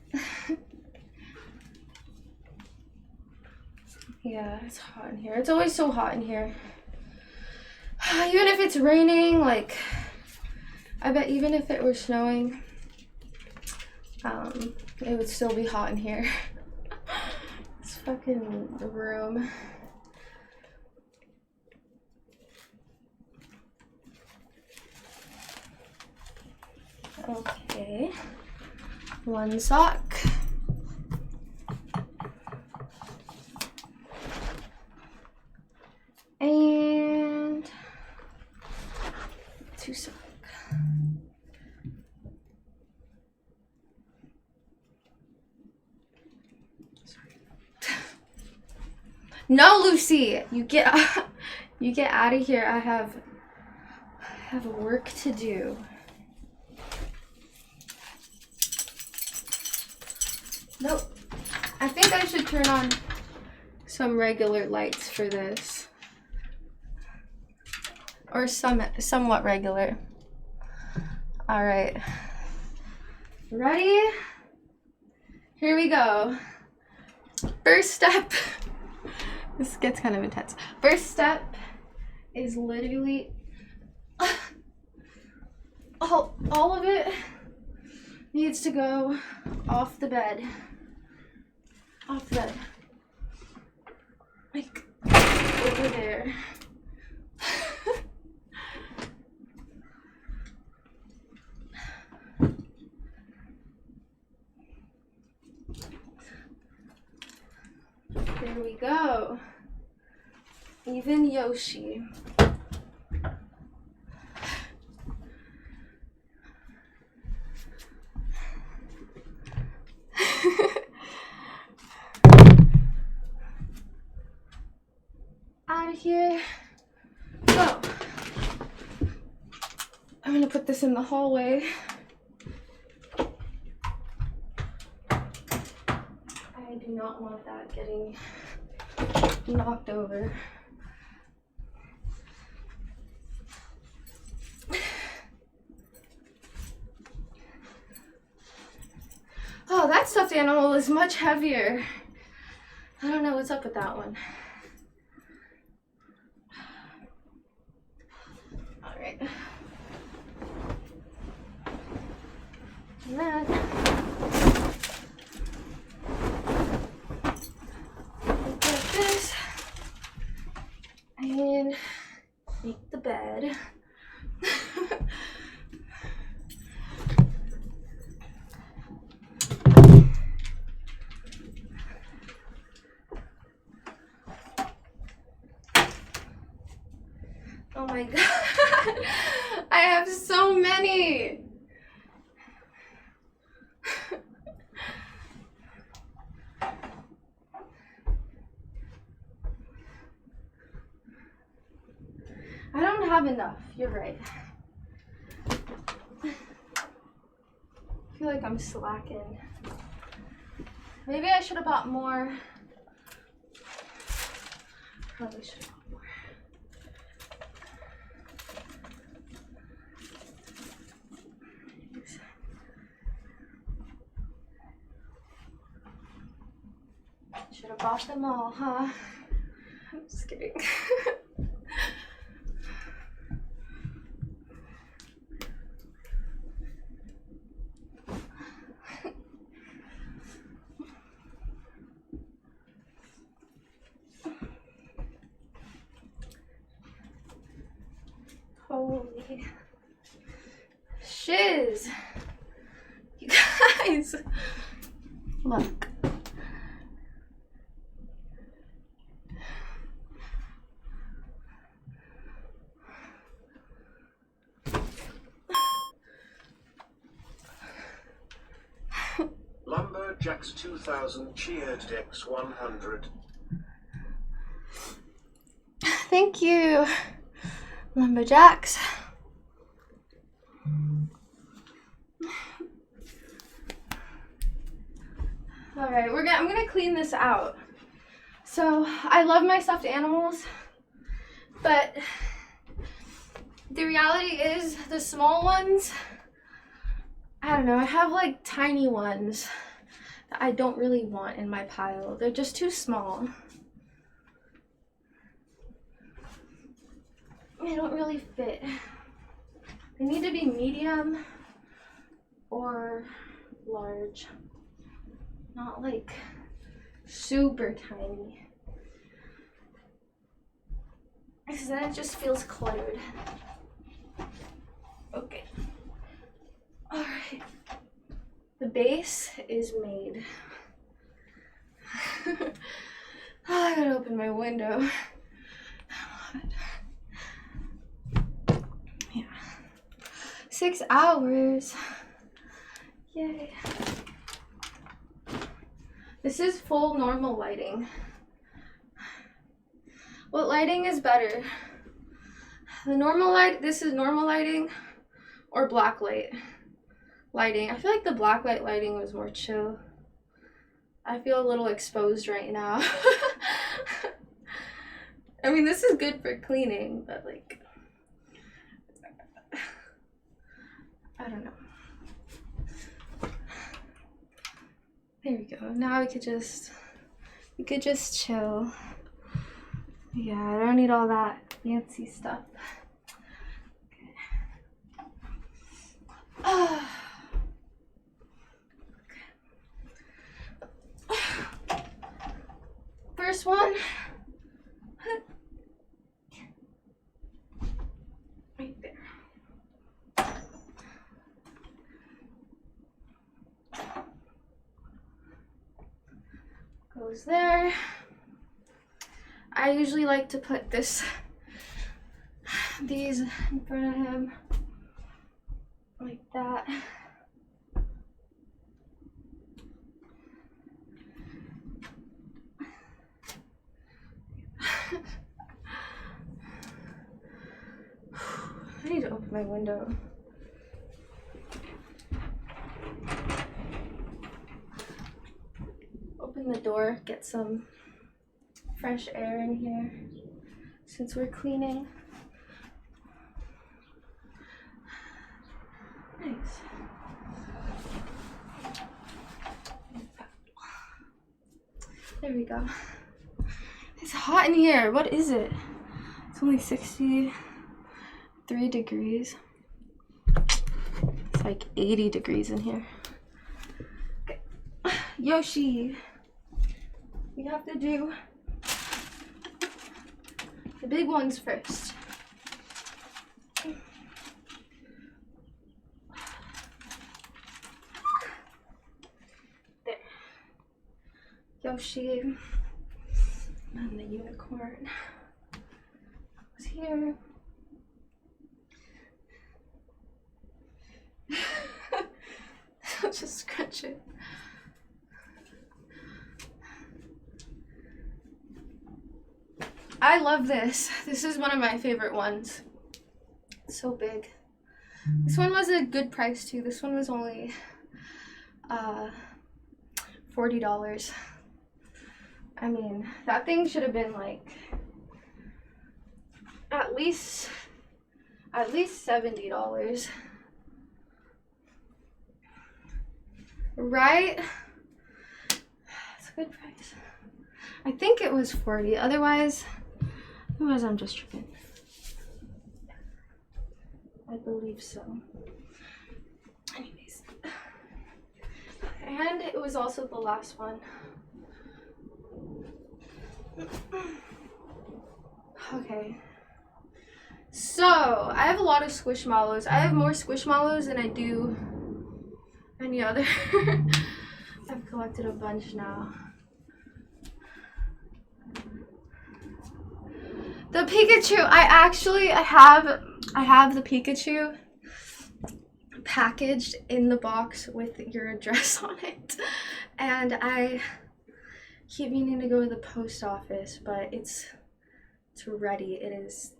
one. Yeah, it's hot in here. It's always so hot in here. Even if it's raining, like, I bet even if it were snowing, it would still be hot in here. This fucking room. Okay. One sock. No, Lucy, you get out of here. I have work to do. Nope. I think I should turn on some regular lights for this. Or somewhat regular. All right. Ready? Here we go. First step. This gets kind of intense. First step is literally all of it needs to go off the bed. Off the bed. Like over there. There we go. Even Yoshi. Out of here. So, I'm gonna put this in the hallway. I do not want that getting knocked over. Oh, that stuffed animal is much heavier. I don't know what's up with that one. All right. And then like this, and make the bed. Oh my god, I have so many. I don't have enough, you're right. I feel like I'm slacking. Maybe I should have bought more. Probably should have bought more. Should have bought them all, huh? I'm just kidding. Holy shiz. You guys, look. Lumberjacks 2000 cheered X 100. Thank you, Lumberjacks. All right, I'm gonna clean this out. So I love my stuffed animals, but the reality is the small ones, I don't know, I have like tiny ones that I don't really want in my pile. They're just too small. They don't really fit. They need to be medium or large. Not like super tiny. Because then it just feels cluttered. Okay. Alright. The base is made. Oh, I gotta open my window. Yeah. 6 hours. Yay. This is full normal lighting. What lighting is better? The normal light, this is normal lighting, or black light lighting? I feel like the black light lighting was more chill. I feel a little exposed right now. I mean, this is good for cleaning, but like, I don't know. There we go. Now we could just chill. Yeah, I don't need all that fancy stuff. Okay. First one. Right there. Goes there. I usually like to put these in front of him like that. I need to open my window. Open the door, get some fresh air in here since we're cleaning. Nice. There we go. It's hot in here. What is it? It's only 63 degrees. It's like 80 degrees in here. Okay. Yoshi, we have to do the big ones first. There. Yoshi and the unicorn is here. I'll just scratch it. I love this. This is one of my favorite ones. It's so big. This one was a good price too. This one was only $40. I mean, that thing should have been like at least $70. Right? It's a good price. I think it was 40. Otherwise I'm just tripping. I believe so. Anyways. And it was also the last one. Okay. So, I have a lot of Squishmallows. I have more Squishmallows than I do any other. I've collected a bunch now. The Pikachu, I have the Pikachu packaged in the box with your address on it. And I keep meaning to go to the post office, but it's ready. It is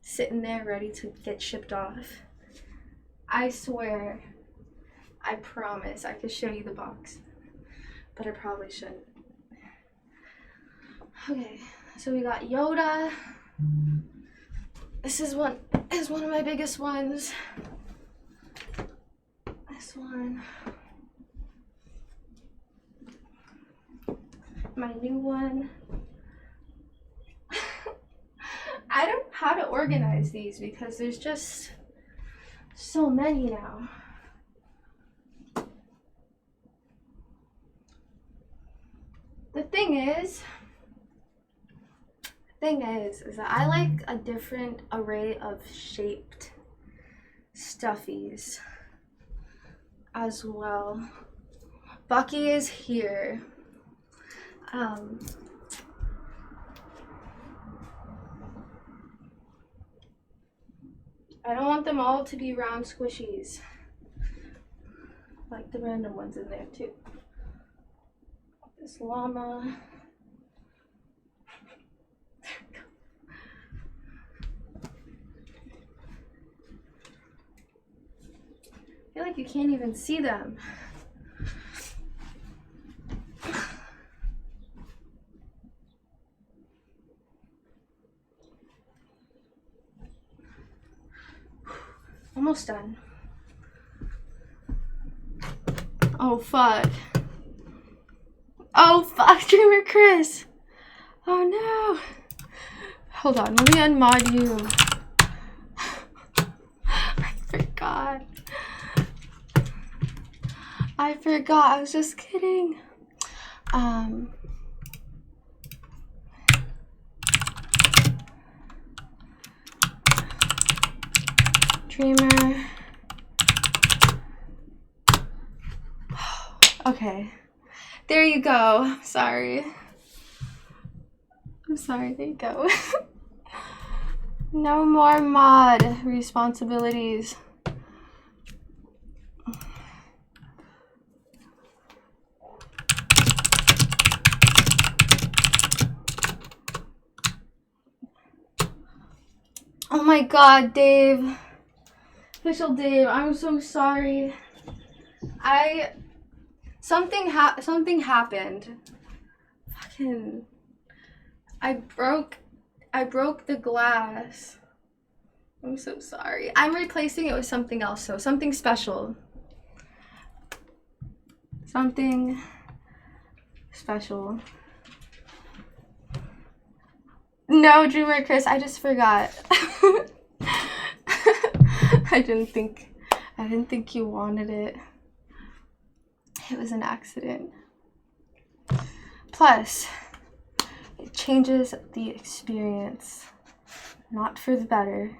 sitting there ready to get shipped off. I swear, I promise I could show you the box, but I probably shouldn't. Okay, so we got Yoda. This is one of my biggest ones. This one. My new one. I don't know how to organize these because there's just so many now. The thing is that I like a different array of shaped stuffies as well. Bucky is here. I don't want them all to be round squishies. Like the random ones in there too. This llama. Look, you can't even see them. Almost done. Oh fuck. Oh fuck, Dreamer Chris. Oh no. Hold on, let me unmod you. I forgot. I was just kidding. Dreamer. Okay. There you go. Sorry. I'm sorry. There you go. No more mod responsibilities. Oh my god, Dave. Official Dave, I'm so sorry. Something happened. Fucking I broke the glass. I'm so sorry. I'm replacing it with something else, so something special. Something special. No, Dreamer Chris, I just forgot. I didn't think you wanted it. It was an accident. Plus, it changes the experience, not for the better.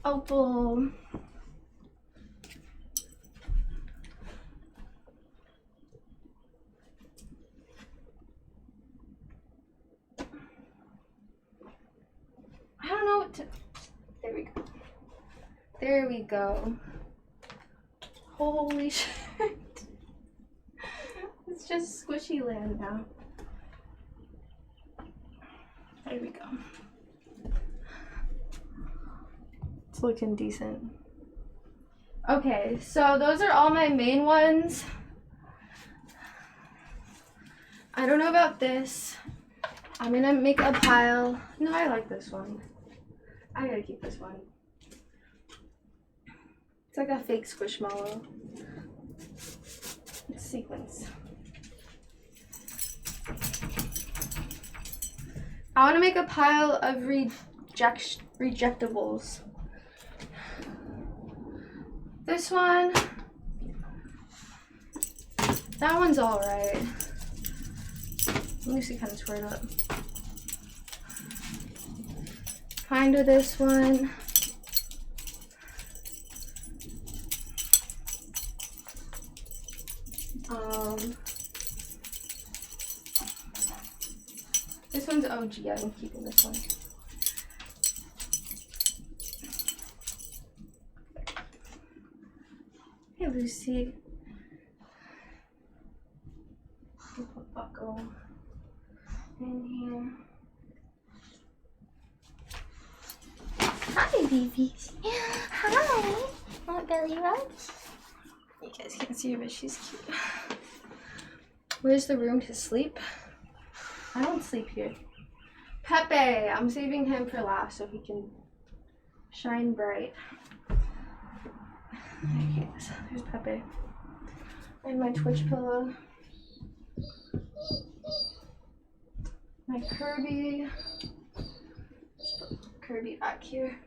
Opal. I don't know what to... There we go. There we go. Holy shit. It's just squishy land now. There we go. It's looking decent. Okay, so those are all my main ones. I don't know about this. I'm gonna make a pile. No, I like this one. I gotta keep this one. It's like a fake squishmallow. It's sequins. I wanna make a pile of rejectables. This one. That one's alright. Let me see, kind of squared up. Kind of this one. This one's OG. I'm keeping this one. Hey, Lucy. Put buckle in here. Hi, babies. Hi. Want belly rubs? You guys can't see her, but she's cute. Where's the room to sleep? I don't sleep here. Pepe. I'm saving him for last so he can shine bright. Okay, there's Pepe. And my Twitch pillow. My Kirby. Kirby back here.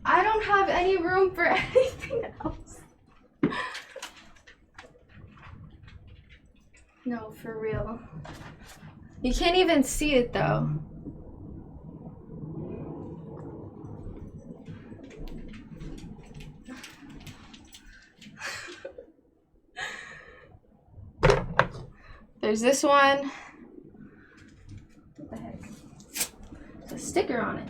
I don't have any room for anything else. No, for real. You can't even see it though. There's this one. What the heck? There's a sticker on it.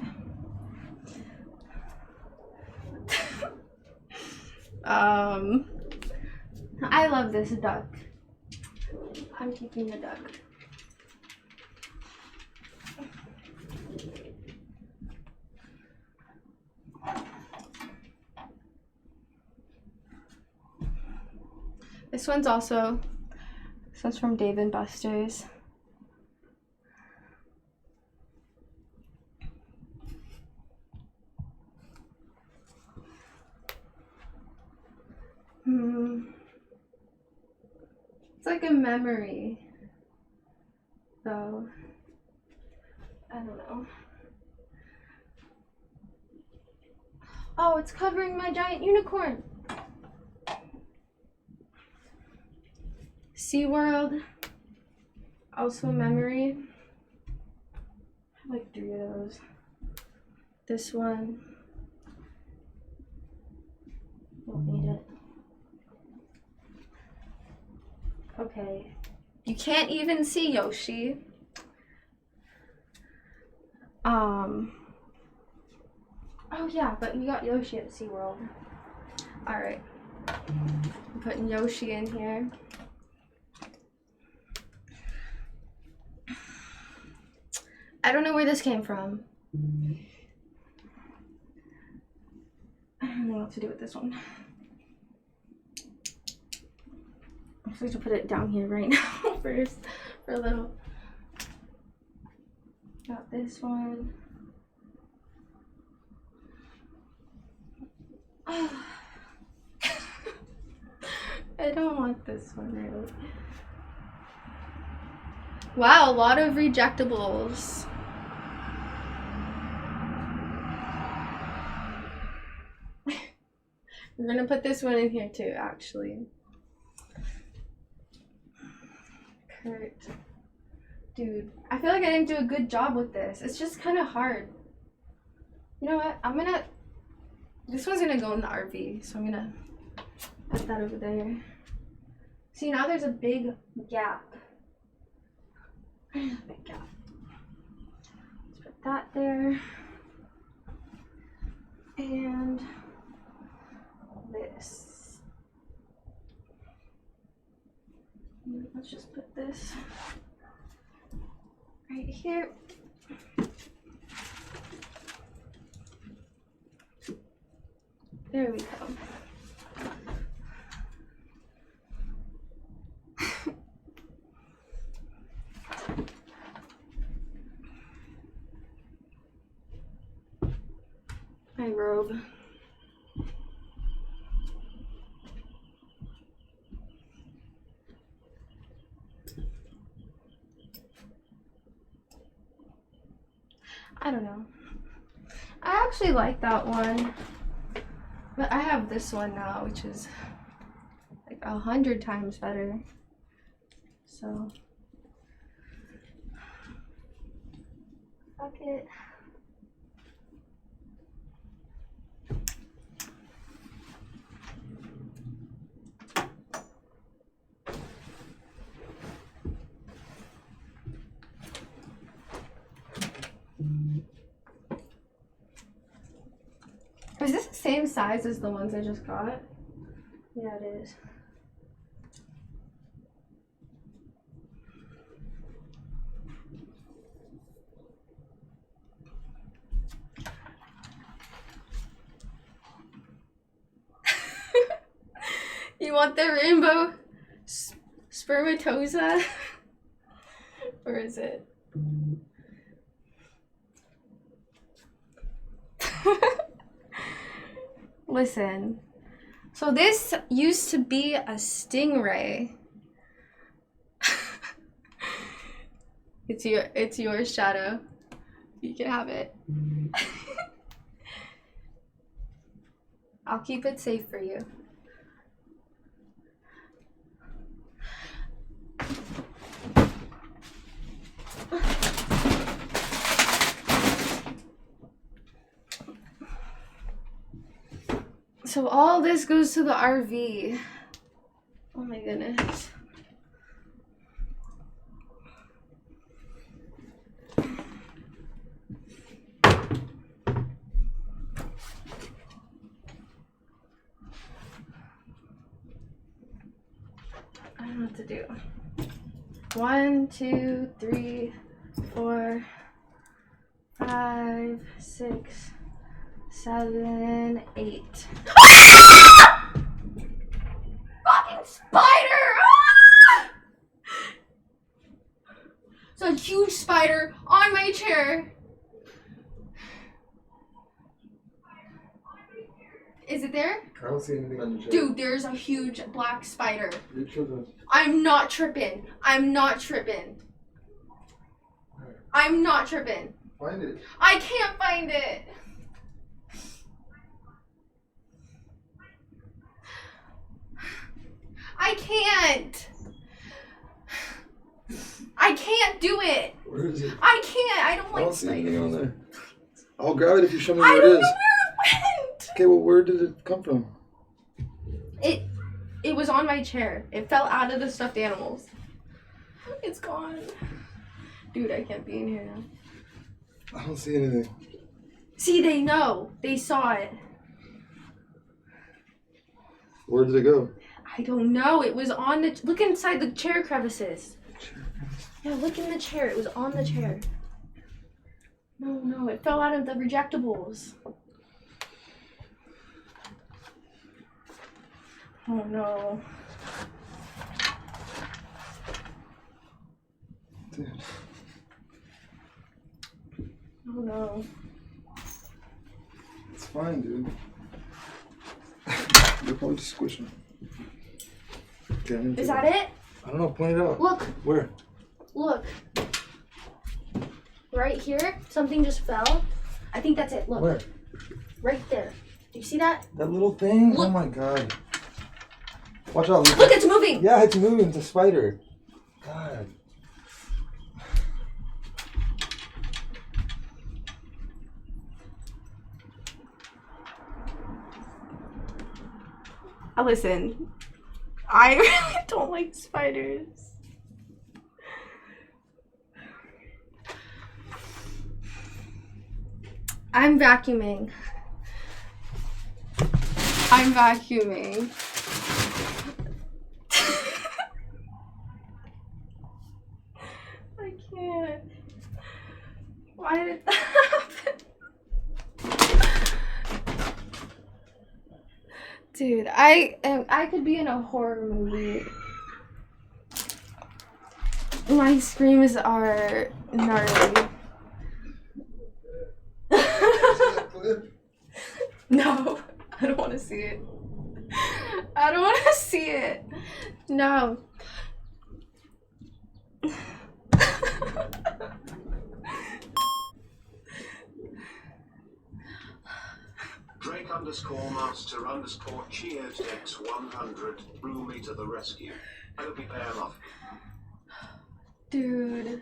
I love this duck. I'm keeping the duck. This one's from Dave and Buster's. It's like a memory, though. I don't know. Oh, it's covering my giant unicorn. SeaWorld, also a memory. I have like 3 of those. This one, don't need it. Okay, you can't even see Yoshi. Oh yeah, but we got Yoshi at SeaWorld. Alright, I'm putting Yoshi in here. I don't know where this came from. I don't know what to do with this one. I'm supposed to put it down here right now first for a little. Got this one. Oh. I don't want this one really. Wow, a lot of rejectables. We're gonna put this one in here too, actually. Kurt. Dude, I feel like I didn't do a good job with this. It's just kind of hard. You know what? This one's gonna go in the RV, so I'm gonna put that over there. See, now there's a big gap. There's a big gap. Let's put that there. And this. Let's just put this right here. There we go. My robe. I don't know. I actually like that one, but I have this one now, which is like 100 times better. So, fuck it. Is this the same size as the ones I just got? Yeah, it is. You want the rainbow spermatoza? Or is it? Listen, so this used to be a stingray. It's your Shadow. You can have it. I'll keep it safe for you. So all this goes to the RV. Oh my goodness. 1, 2, 3, 4, 5, 6, 7, 8. Fucking spider! Ah! It's a huge spider on my chair. Is it there? I don't see anything on your chair. Dude, there's a huge black spider. You're tripping. I'm not tripping. I'm not tripping. I'm not tripping. Find it. I can't find it. I can't. I can't do it. Where is it? I can't. I don't I like don't see anything on spiders. there. I'll grab it if you show me I where it don't is. know where it went. Okay, well, where did it come from? It was on my chair. It fell out of the stuffed animals. It's gone. Dude, I can't be in here now. I don't see anything. See, they know. They saw it. Where did it go? I don't know. It was on the... Look inside the chair crevices. Yeah, look in the chair. It was on the chair. No. It fell out of the rejectables. Oh, no. Dude. Oh, no. It's fine, dude. They're probably just squishing. Okay, I'm gonna Is take that it? I don't know. Point it out. Look. Where? Look. Right here, something just fell. I think that's it. Look. Where? Right there. Do you see that? That little thing? Look. Oh my god. Watch out. Look, it's moving. Yeah, it's moving. It's a spider. God. Listen, I really don't like spiders. I'm vacuuming. I'm vacuuming. I can't. Why did that happen? Dude, I could be in a horror movie. My screams are gnarly. No, I don't want to see it. I don't want to see it. No. Drake_master_cheers X100 blew me to the rescue. I'll be there off. Dude.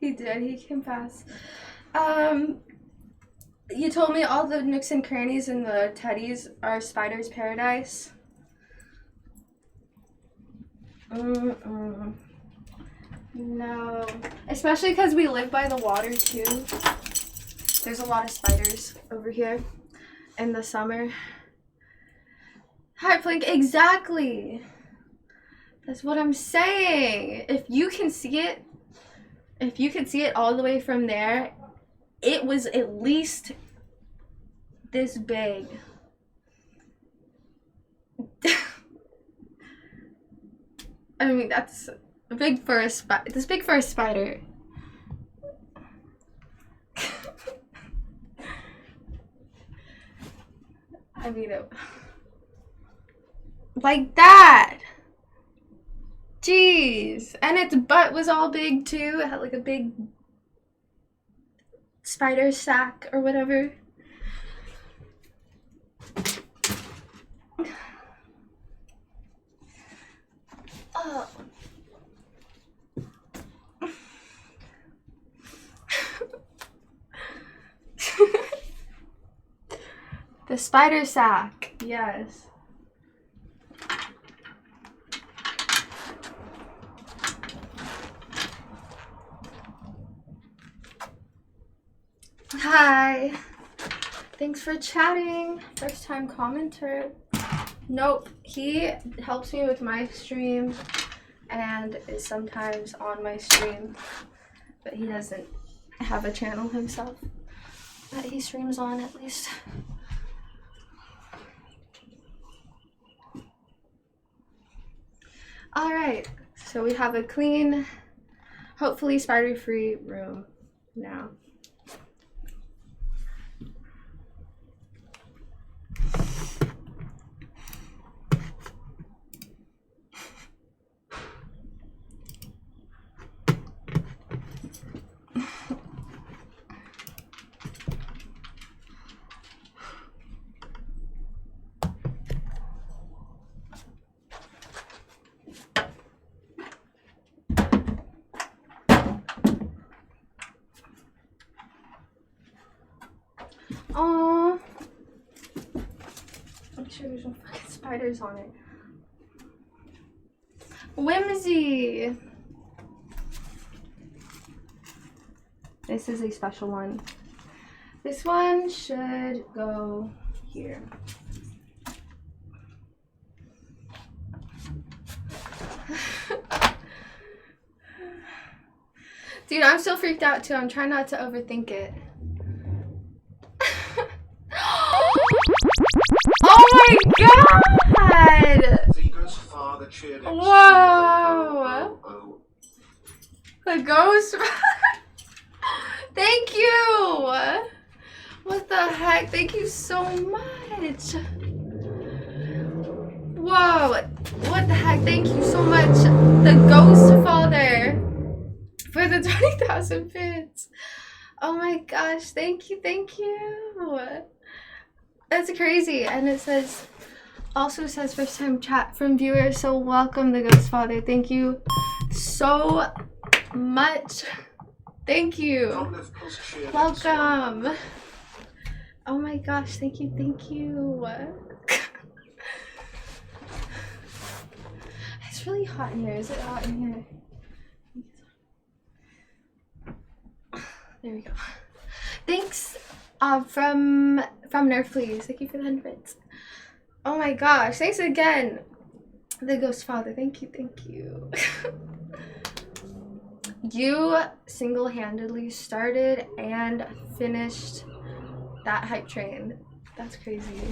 He did, he came fast. You told me all the nooks and crannies in the teddies are spider's paradise. No. Especially because we live by the water too. There's a lot of spiders over here in the summer. Hi, Flink. Exactly. That's what I'm saying. If you can see it all the way from there, it was at least this big. I mean, that's big for a spider. It's big for a spider. I mean, like that. Jeez. And its butt was all big too. It had like a big spider sack or whatever. Oh. The spider sack, yes. Hi. Thanks for chatting. First time commenter. Nope. He helps me with my stream. and is sometimes on my stream, but he doesn't have a channel himself that he streams on, at least. All right, so we have a clean, hopefully spider-free room now. Aww. Make sure there's no fucking spiders on it. Whimsy! This is a special one. This one should go here. Dude, I'm still freaked out too. I'm trying not to overthink it. Oh my god! Whoa! The ghost. Thank you! What the heck? Thank you so much. Whoa! What the heck? Thank you so much, the Ghost Father, for the 20,000 bits. Oh my gosh! Thank you, thank you. That's crazy. And it says, also says first time chat from viewers. So welcome, the Ghost Father. Thank you so much. Thank you. Welcome. Oh my gosh, thank you, thank you. It's really hot in here. Is it hot in here? There we go. Thanks from Nerf, please. Thank you for the 100 bits. Oh my gosh, thanks again, the Ghost Father. Thank you, thank you. You single-handedly started and finished that hype train. That's crazy.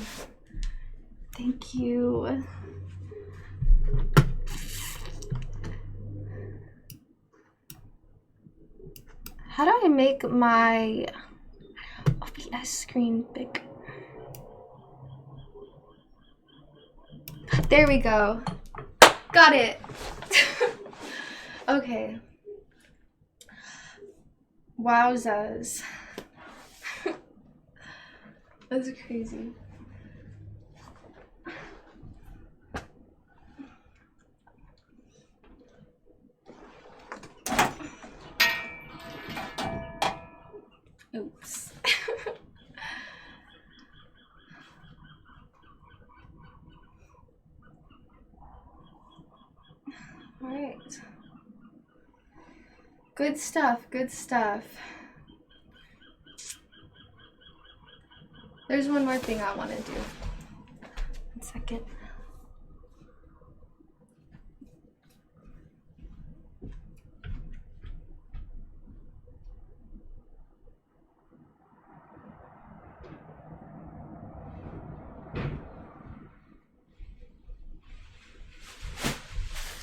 Thank you. How do I make my OBS screen big? There we go. Got it. Okay. Wowzers. That's crazy. Oops. All right. Good stuff, good stuff. There's one more thing I want to do. 1 second.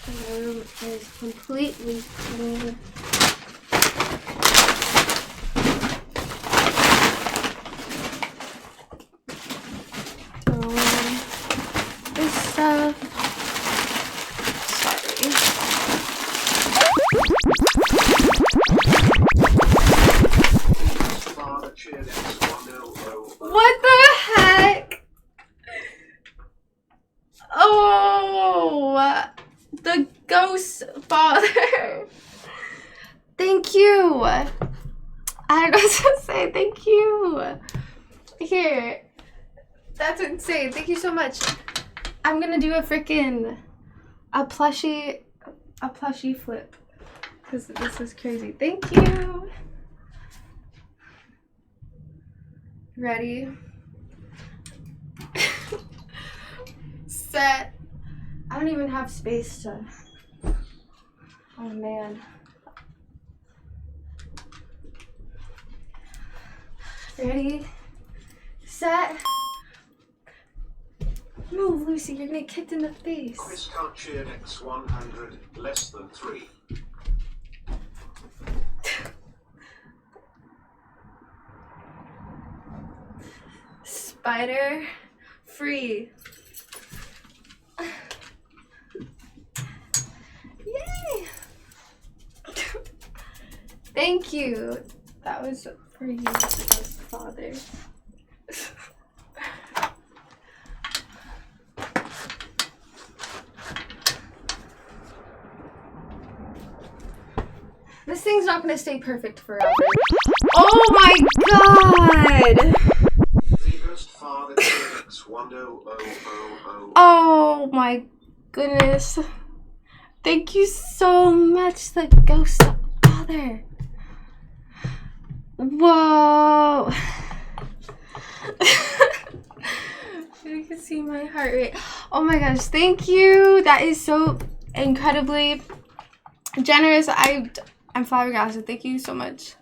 The room is completely clean. What the heck? Oh, the Ghost Father. Thank you. I don't know what to say. Thank you. Here. That's insane. Thank you so much. I'm gonna do a freaking plushie flip, because this is crazy. Thank you. Ready? Set. I don't even have space to Oh man. Ready? Set. Move, Lucy, you're gonna get kicked in the face. Chris can't cheer X 100, less than 3. Spider free. Yay! Thank you. That was for you, Father. This thing's not gonna stay perfect forever. Oh my god! Oh my goodness. Thank you so much, the ghost father. Whoa. You can see my heart rate. Oh my gosh, thank you. That is so incredibly generous. I'm flabbergasted. Thank you so much.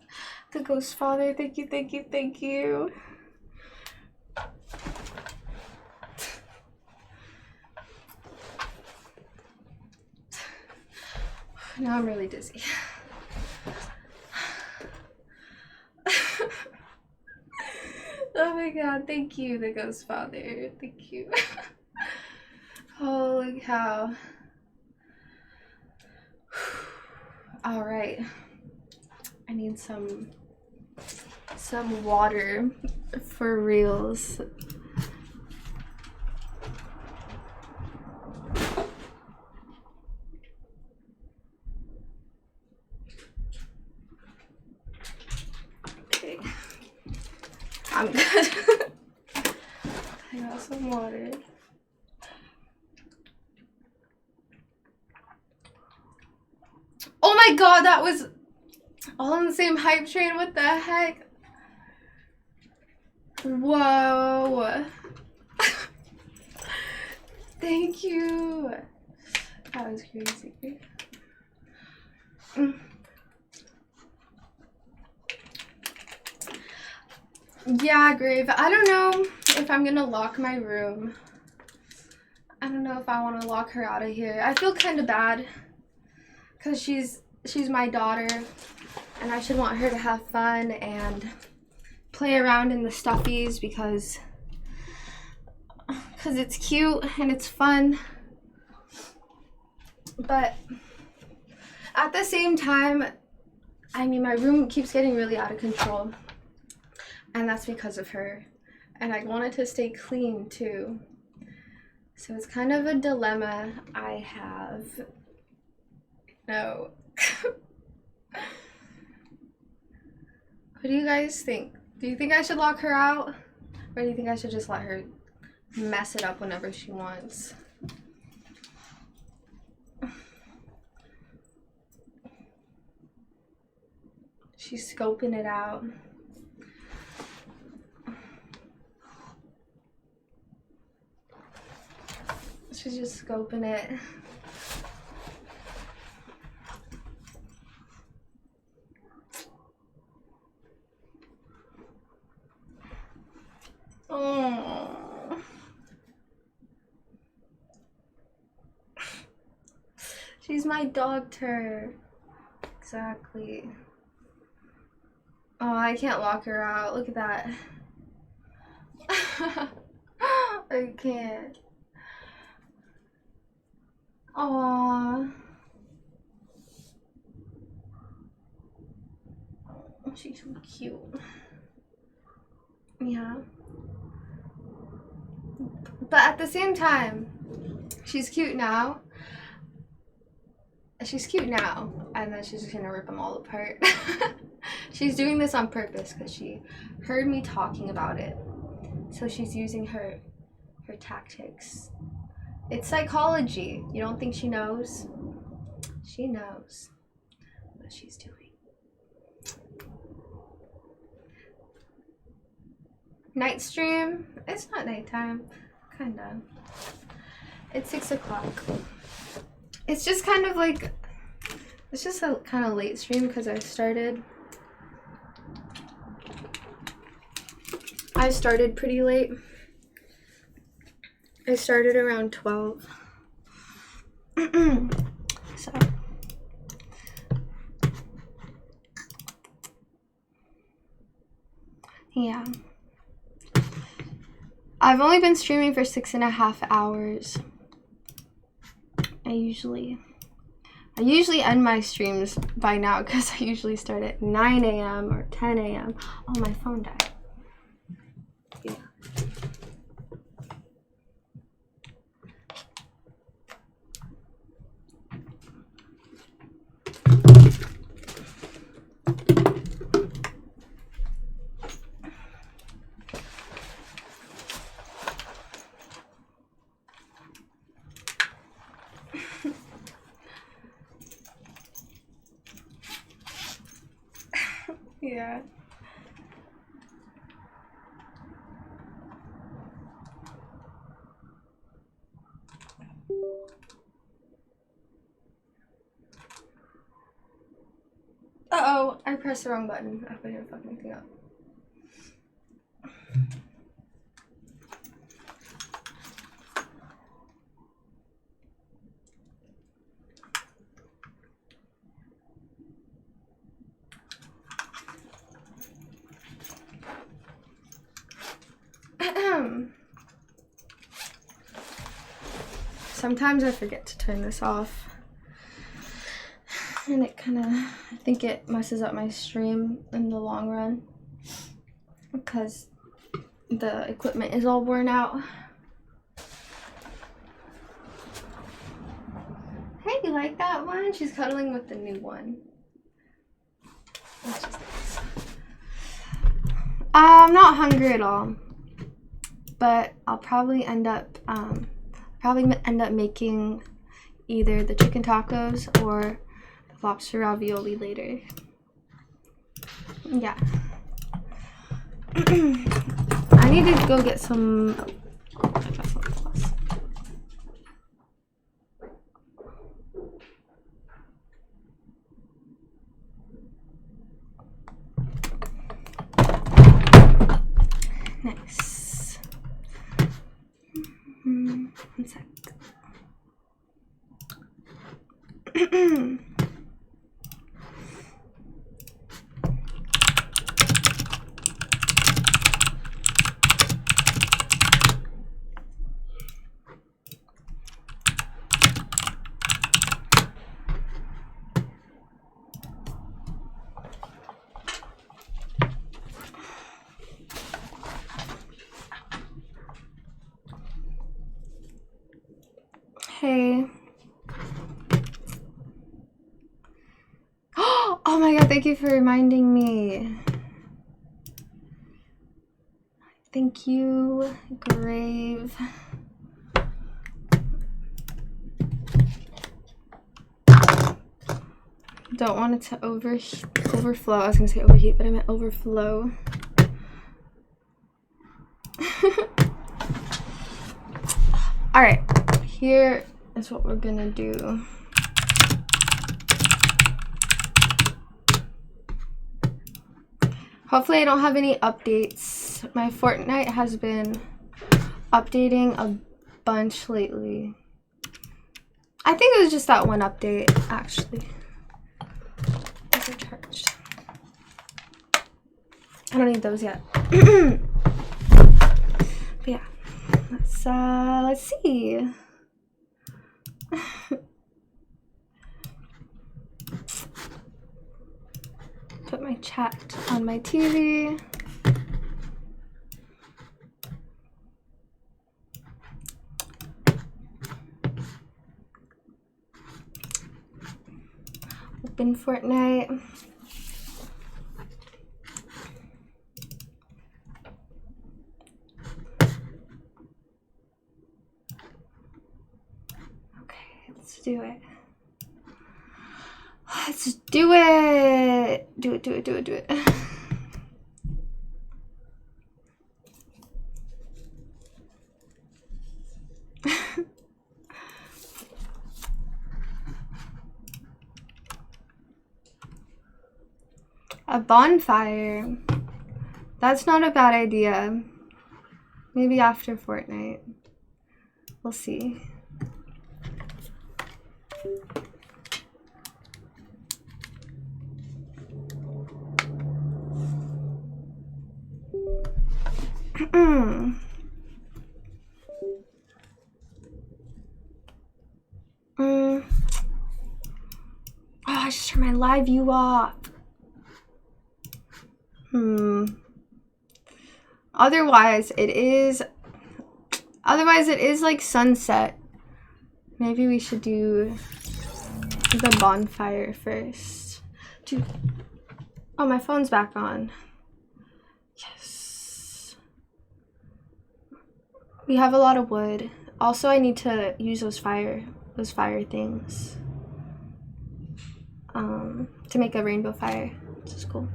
The ghost father, thank you, thank you, thank you. Now I'm really dizzy. Oh my god, thank you, the ghost father. Thank you. Holy cow. Alright. I need some water for reals. Okay. I'm good. I got some water. Oh my god, that was all on the same hype train. What the heck? Whoa. Thank you. That was crazy. Yeah, Grave. I don't know if I'm gonna lock my room. I don't know if I want to lock her out of here. I feel kind of bad because she's my daughter and I should want her to have fun and play around in the stuffies because it's cute and it's fun. But at the same time, I mean, my room keeps getting really out of control. And that's because of her. And I want it to stay clean too. So it's kind of a dilemma I have. No. What do you guys think? Do you think I should lock her out? Or do you think I should just let her mess it up whenever she wants? She's scoping it out. She's just scoping it. Oh. She's my dog turd. Exactly. Oh, I can't lock her out. Look at that. I can't. Aww. She's so cute. Yeah. But at the same time, she's cute now. She's cute now, and then she's just gonna rip them all apart. She's doing this on purpose because she heard me talking about it. So she's using her tactics. It's psychology. You don't think she knows? She knows what she's doing. Night stream? It's not nighttime. Kinda. It's 6 o'clock. It's just kind of like It's just a kind of late stream because I started pretty late. I started around 12. So yeah. I've only been streaming for 6.5 hours. I usually end my streams by now because I usually start at 9 a.m. or 10 a.m. Oh, my phone died. Yeah. Yeah. Uh-oh, I pressed the wrong button. I hope I didn't fuck anything up. Sometimes I forget to turn this off. And it kind of, I think it messes up my stream in the long run. Because the equipment is all worn out. Hey, you like that one? She's cuddling with the new one. Which is nice. I'm not hungry at all. But I'll probably end up making either the chicken tacos or the lobster ravioli later. Yeah. I need to go get some. Oh, I got some plus. Nice. One sec. Hey. Oh my god, thank you for reminding me. Thank you, Grave. Don't want it to overflow. I was gonna say overheat, but I meant overflow. All right, here is what we're gonna do. Hopefully I don't have any updates. My Fortnite has been updating a bunch lately. I think it was just that one update, actually. Overcharged. I don't need those yet. But yeah, let's see. Put my chat on my TV. Open Fortnite. Okay, let's do it. Let's do it. Do it. A bonfire. That's not a bad idea. Maybe after Fortnite. We'll see. Oh, I just turned my live view off. Otherwise it is like sunset. Maybe we should do the bonfire first. Dude. Oh, my phone's back on. Yes. We have a lot of wood. Also, I need to use those fire things. To make a rainbow fire, which is cool.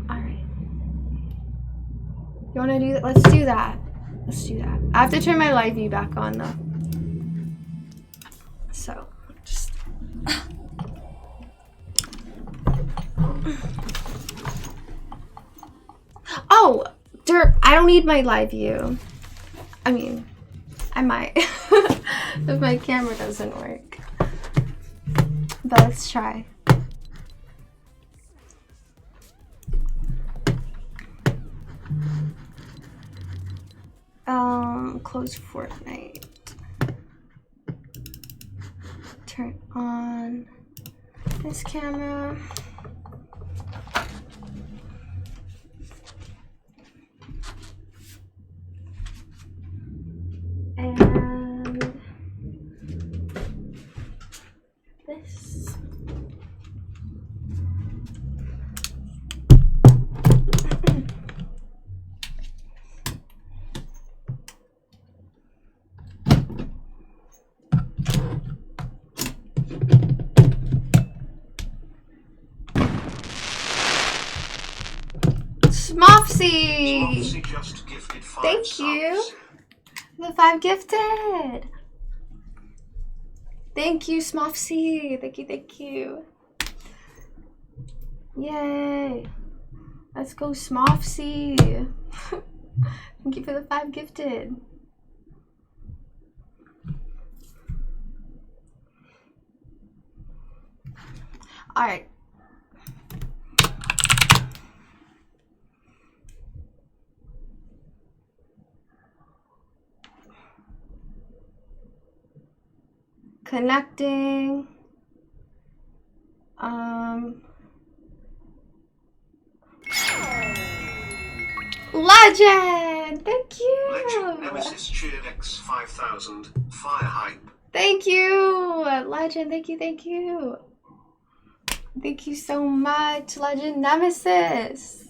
Alright. You wanna do that? Let's do that. Let's do that. I have to turn my live view back on though. So, just... Oh! Derp, I don't need my live view. I mean, I might if my camera doesn't work. But let's try. Close Fortnite. Turn on this camera. And this. Smofsy! Just gifted 5 Thank you. subs. The 5 gifted. Thank you, Smofsy. Thank you, thank you. Yay. Let's go, Smofsy. Thank you for the 5 gifted. All right. Connecting. Legend! Thank you! Legend Nemesis cheered X 5000. Fire hype. Thank you! Legend, thank you, thank you. Thank you so much, Legend Nemesis.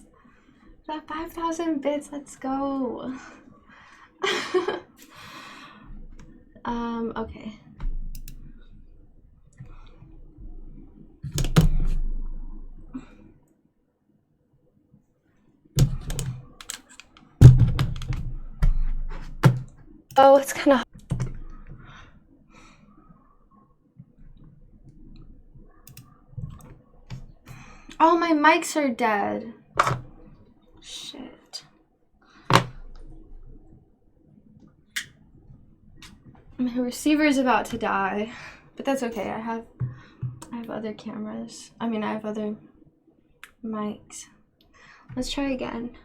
That 5,000 bits, let's go. Okay. Oh, it's kind of... Oh, my mics are dead. Shit. My receiver's about to die, but that's okay. I have other cameras. I mean, I have other mics. Let's try again.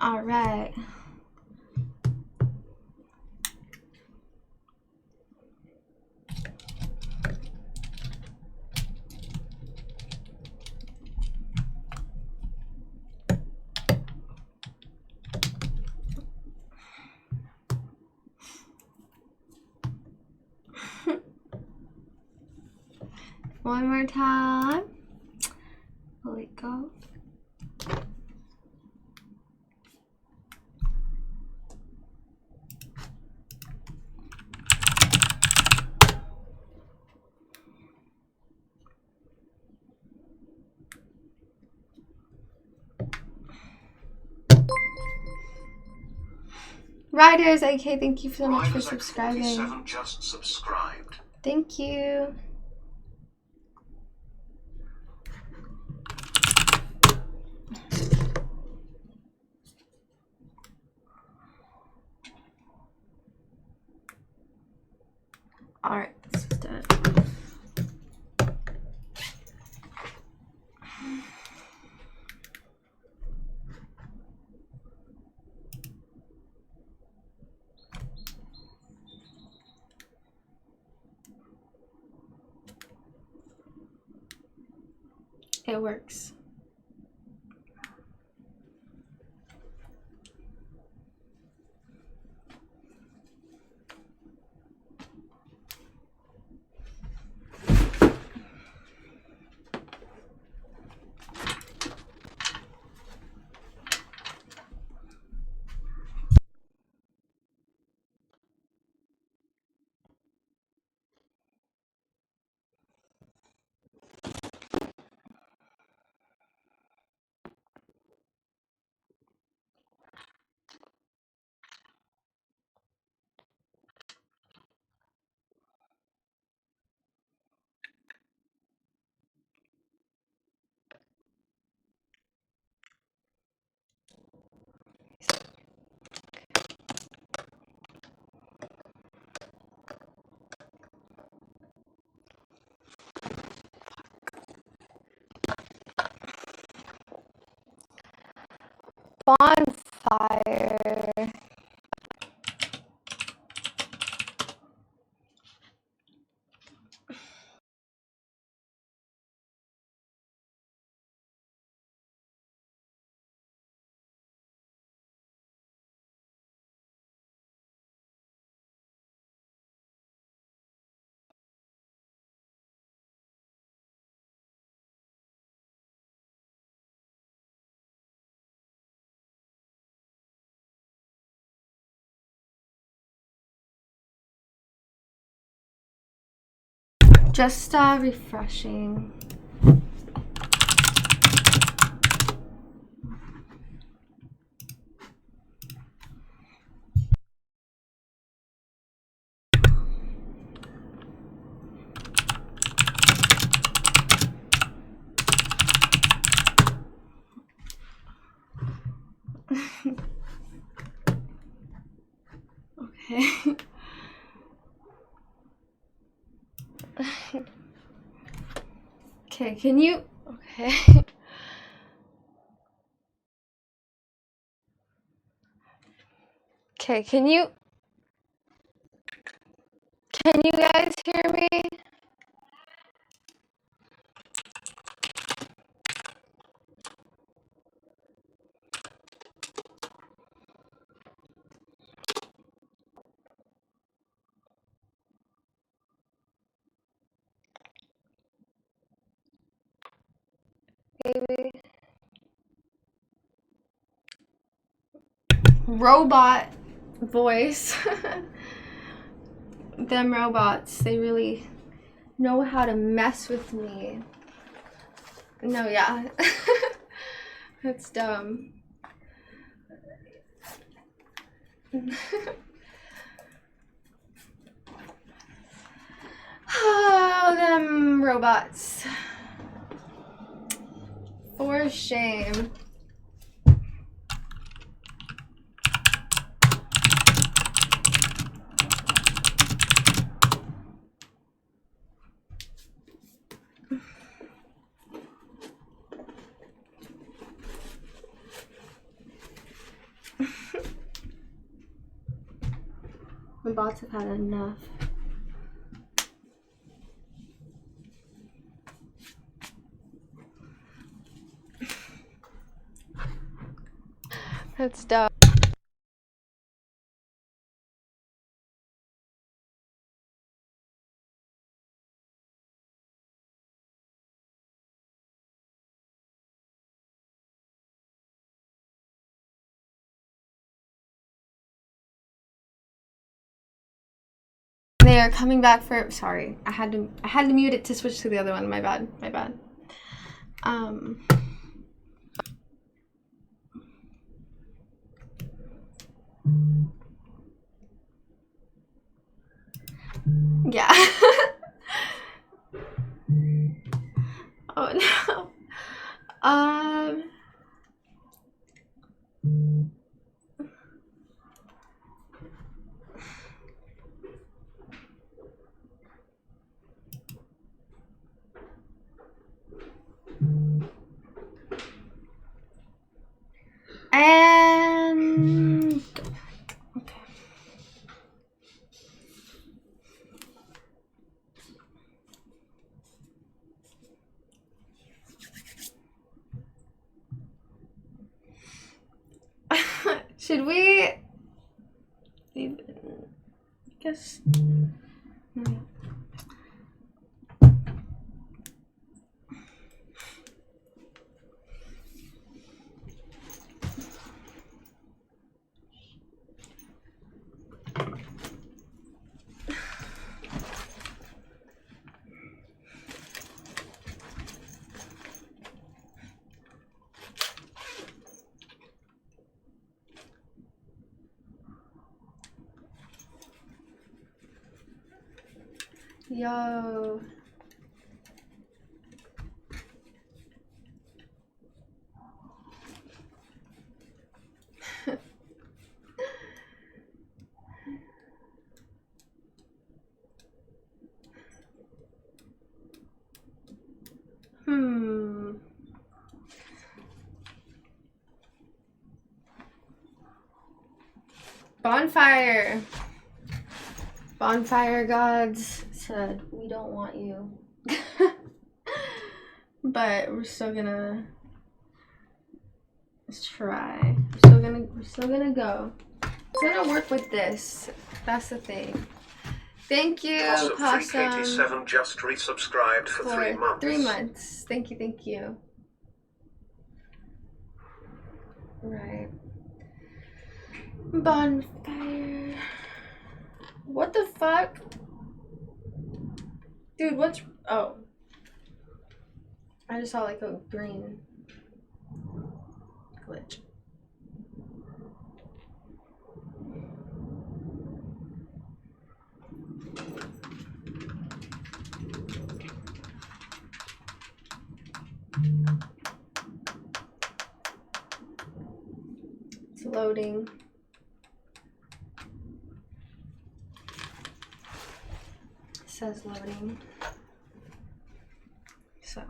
All right. One more time. Let it go. Riders AK, thank you so much for subscribing. Just subscribed. Thank you. All right, this is done. It works. Bonfire. Just refreshing. Okay. Okay, can you? Okay. Okay, can you guys hear me? Baby. Robot voice. Them robots, they really know how to mess with me. No, yeah. That's dumb. Oh, them robots. For shame. The bots have had enough. That's dumb. They are coming back for. Sorry, I had to mute it to switch to the other one. My bad. My bad. Yeah. Oh no. And okay. Should we leave it? I guess. No. Yo. Bonfire. Bonfire gods said, we don't want you. But we're still gonna try. We're still gonna go. It's gonna work with this. That's the thing. Thank you, Possum. 387 just resubscribed for 3 months. 3 months. Thank you, thank you. Right. Bonfire. What the fuck? Dude, what's... Oh. I just saw like a green glitch. It's loading. It says loading. So,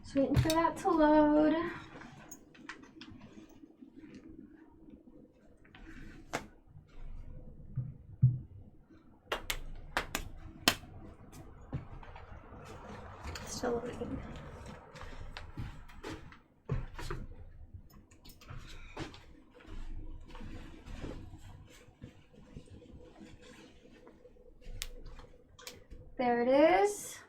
just waiting for that to load. Still loading. There it is.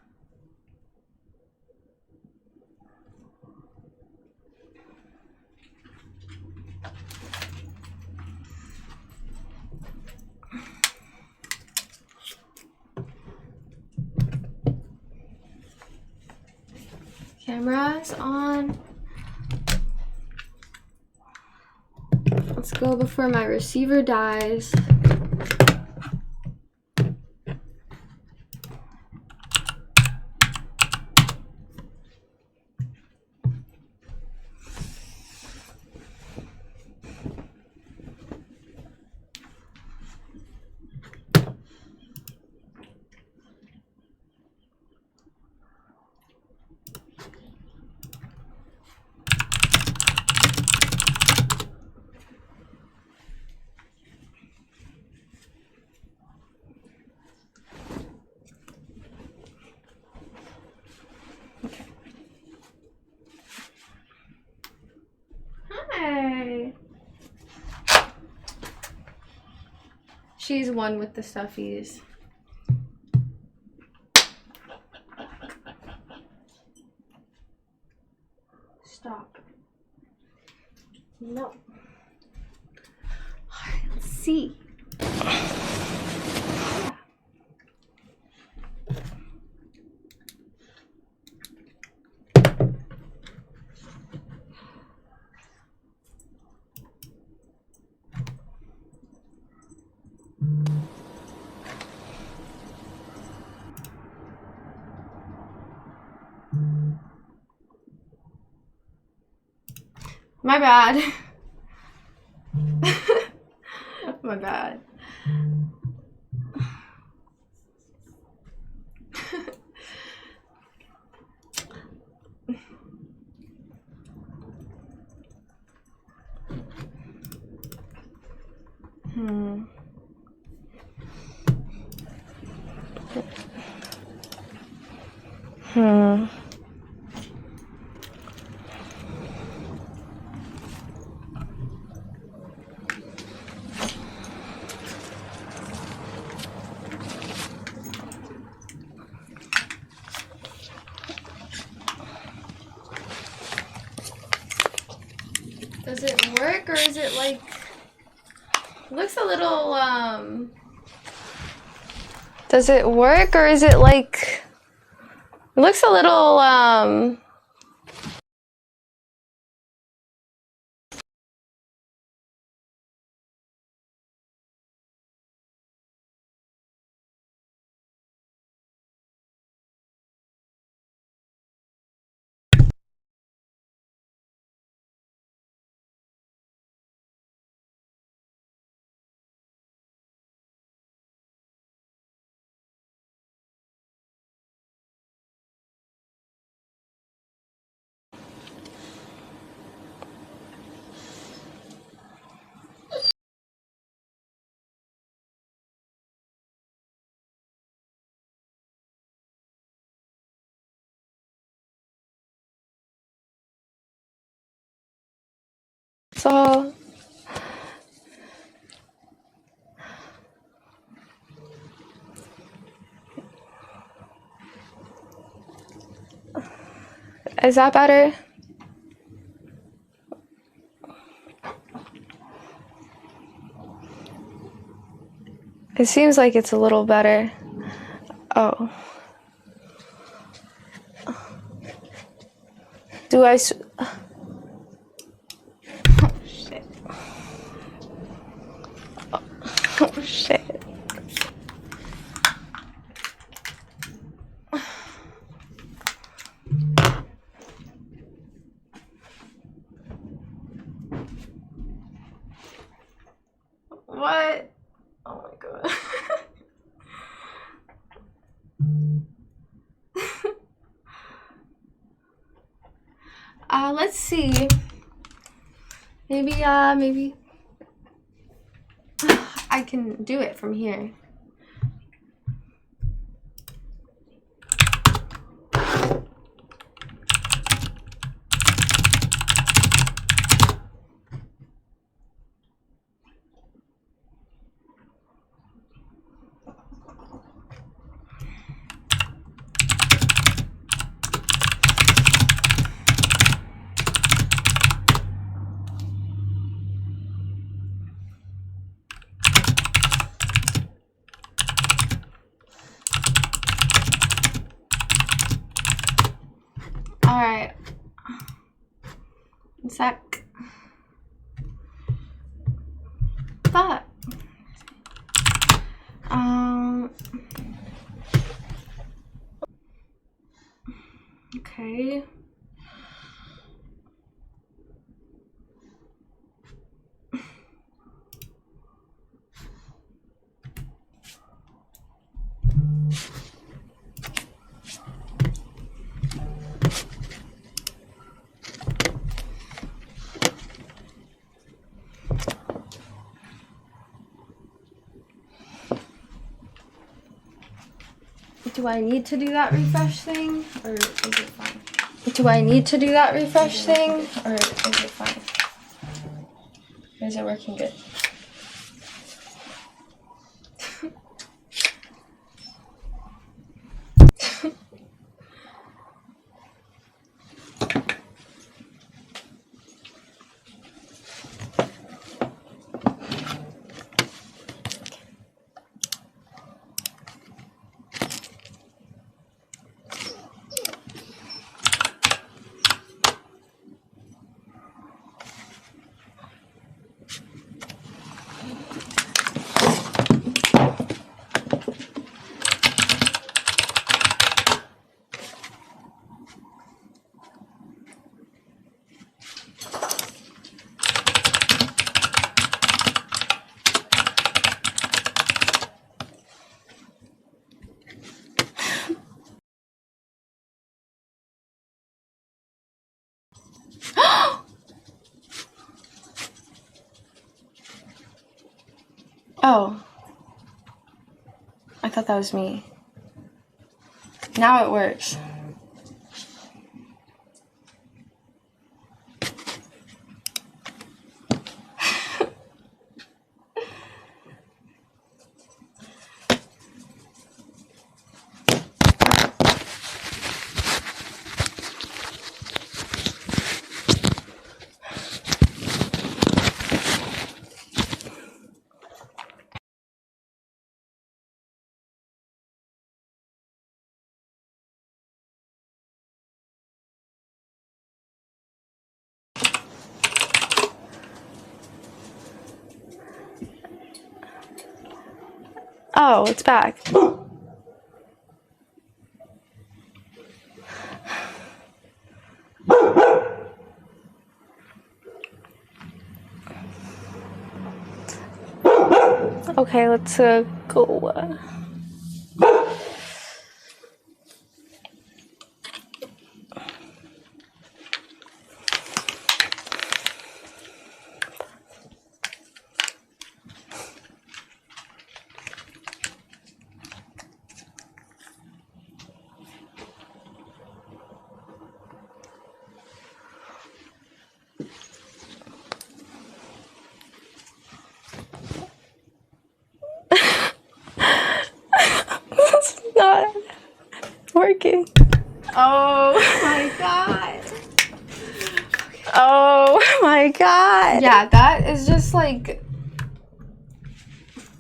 Camera's on. Let's go before my receiver dies. Hi. She's one with the stuffies. Stop. No. Alright, let's see. My bad. My bad. Does it work, or is it like, it looks a little, does it work, or is it like, it looks a little, so, is that better? It seems like it's a little better. Oh. Do I... Oh, shit. Oh, shit. What? Oh my god. Let's see. Maybe I can do it from here. Alright. One sec. Fuck. Okay. Do I need to do that refresh thing, or is it fine? Do I need to do that refresh thing, or is it fine? Or is it working good? Oh. I thought that was me. Now it works. Oh, it's back. Okay, let's go. It's not working. Oh my god. Oh my god. Yeah, that is just like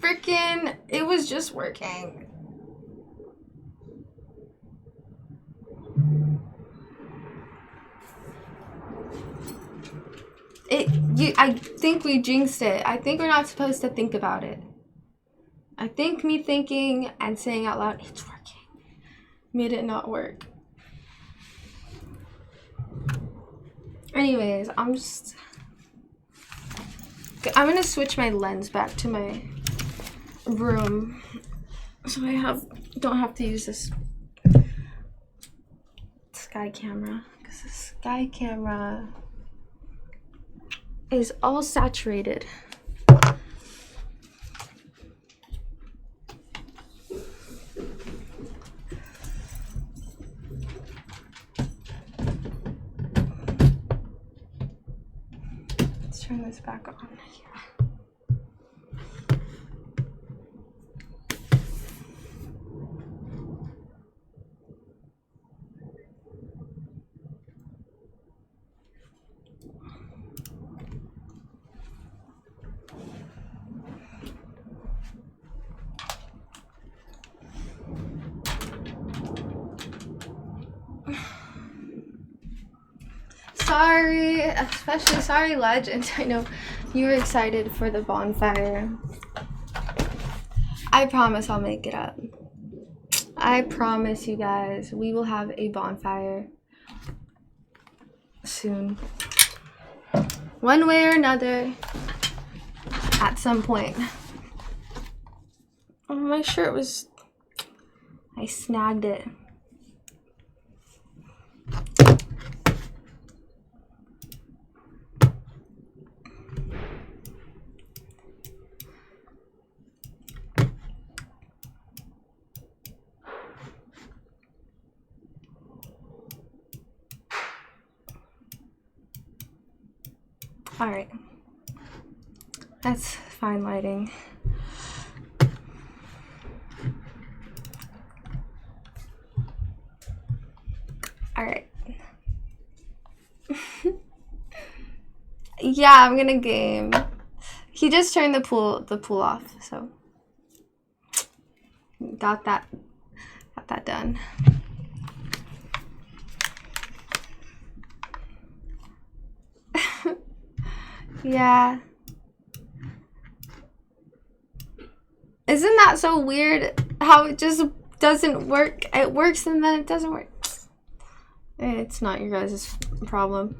freaking, it was just working. I think we jinxed it. I think we're not supposed to think about it. I think me thinking and saying out loud, it's working, made it not work. Anyways, I'm gonna switch my lens back to my room so I don't have to use this sky camera, because the sky camera is all saturated. Let's turn this back on. Yeah. Sorry, especially sorry, Legend. I know you were excited for the bonfire. I promise I'll make it up. I promise you guys, we will have a bonfire soon. One way or another, at some point. Oh, my shirt was... I snagged it. All right, that's fine lighting. All right. Yeah, I'm gonna game. He just turned the pool off, so got that done. Yeah. Isn't that so weird how it just doesn't work? It works and then it doesn't work. It's not your guys' problem.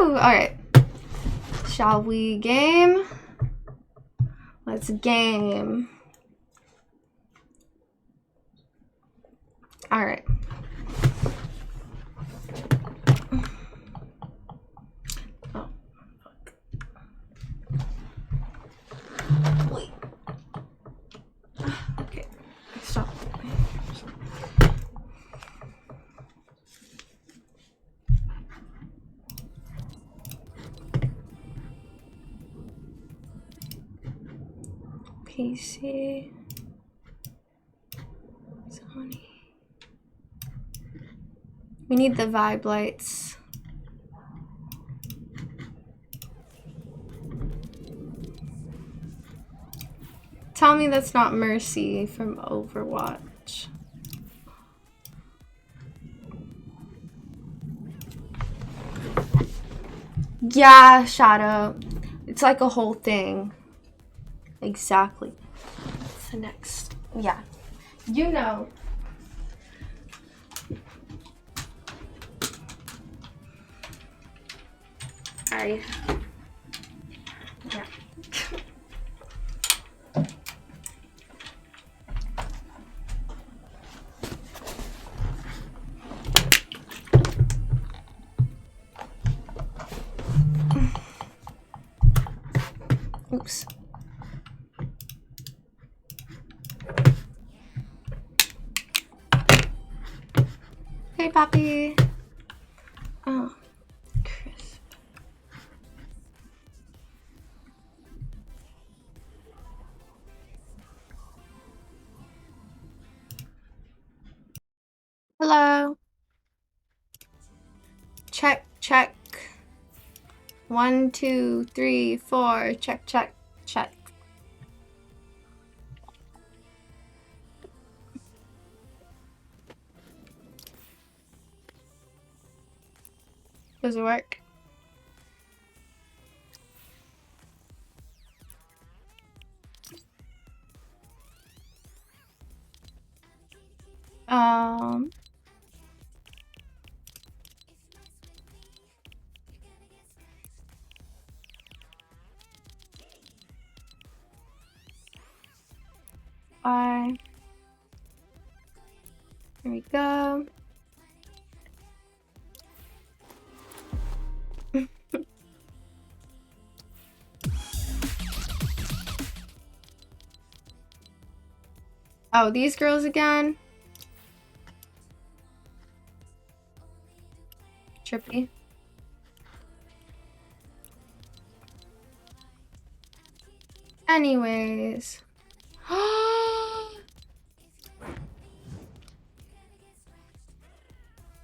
Ooh, alright. Shall we game? Let's game. All right. PC. Sony. We need the vibe lights. Tell me that's not Mercy from Overwatch. Yeah, Shadow. It's like a whole thing. Exactly. What's the next? Yeah. You know. Yeah. Oops. Hey, Poppy. Oh, crisp. Hello. Check, check. 1, 2, 3, 4. Check, check, check. Does it work? Bye. Here we go. Oh, these girls again? Trippy. Anyways.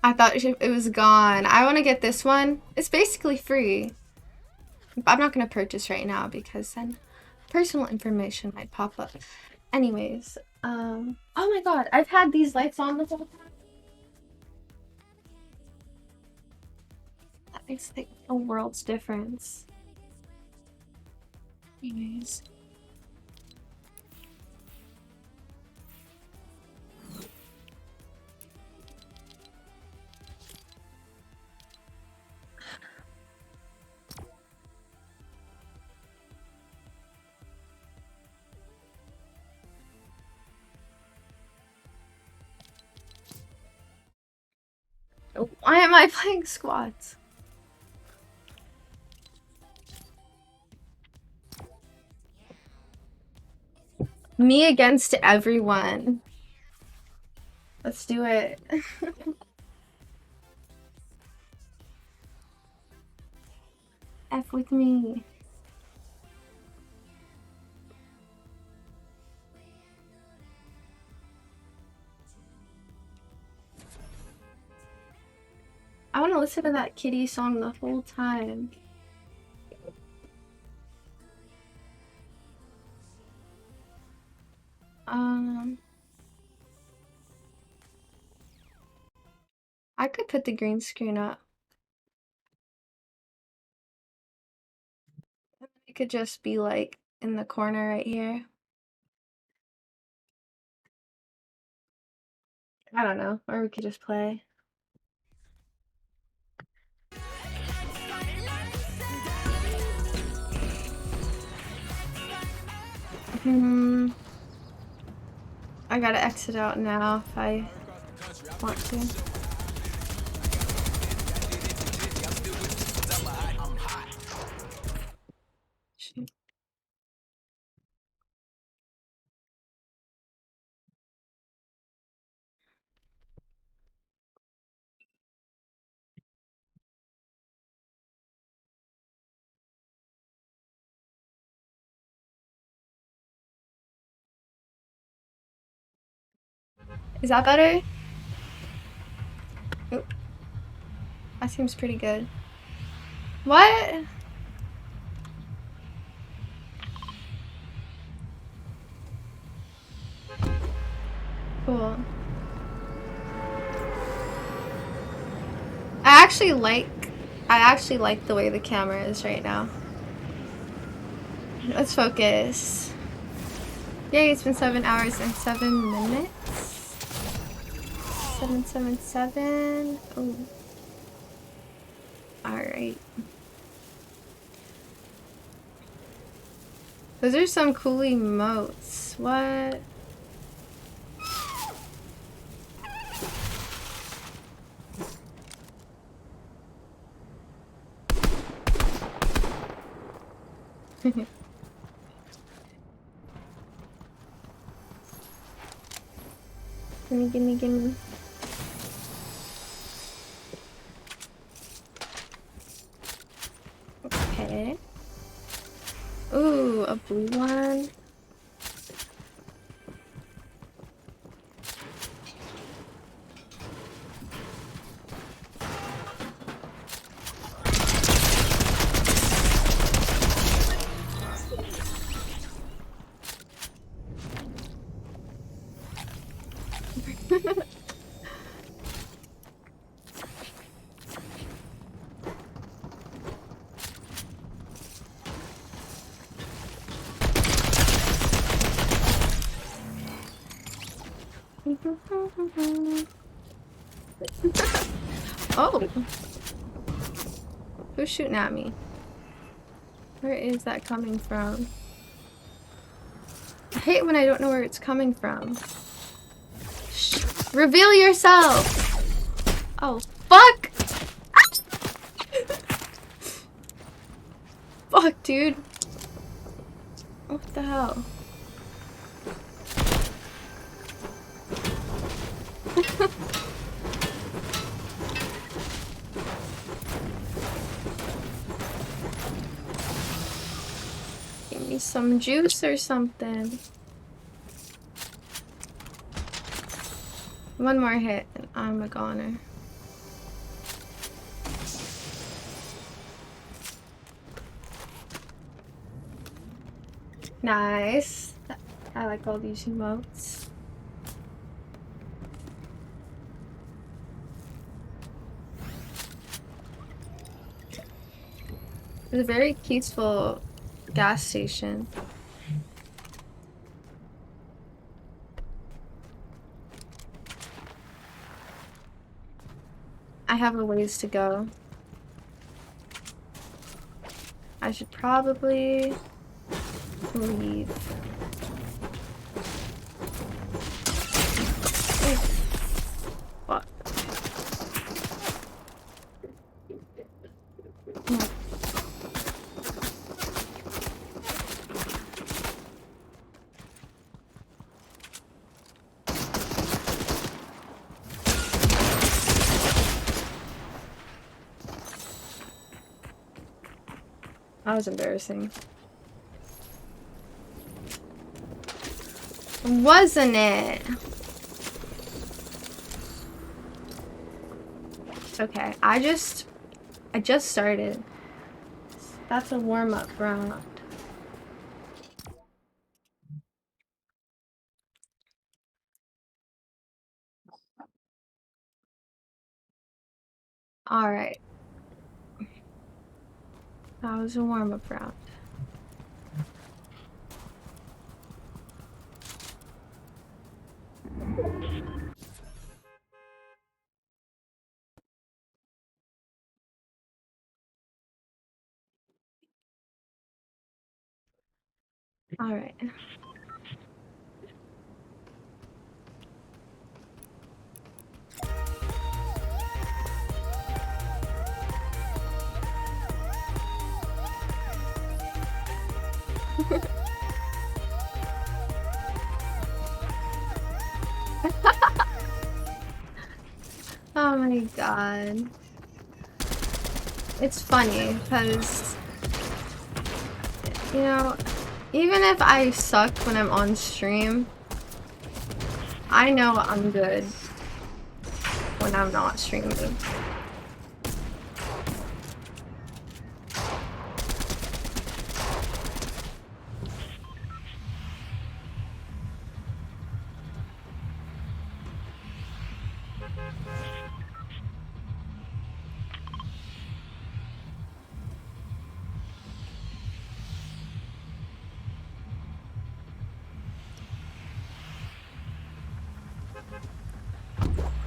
I thought it was gone. I want to get this one. It's basically free. I'm not going to purchase right now because then personal information might pop up. Anyways, oh my god, I've had these lights on the whole time. That makes like a world's difference. Anyways. Why am I playing squats? Me against everyone. Let's do it. F with me. I want to listen to that kitty song the whole time. I could put the green screen up. It could just be like in the corner right here. I don't know, or we could just play. I gotta exit out now if I want to. Shoot. Is that better? Oop. That seems pretty good. What? Cool. I actually like the way the camera is right now. Let's focus. Yay, it's been 7 hours and 7 minutes. 777. Oh. Alright. Those are some cool emotes. What? Gimme. Okay. Ooh, a blue one. Oh! Who's shooting at me? Where is that coming from? I hate when I don't know where it's coming from. Shh. Reveal yourself! Oh, fuck! Fuck, dude. What the hell? Give me some juice or something. One more hit and I'm a goner. Nice. I like all these emotes. It's a very peaceful gas station. I have a ways to go. I should probably leave. Ooh. Fuck. Yeah. That was embarrassing. Wasn't it? Okay, I just started. That's a warm-up round. Alright. That was a warm-up round. Alright. Oh my god. It's funny because, you know, even if I suck when I'm on stream, I know I'm good when I'm not streaming.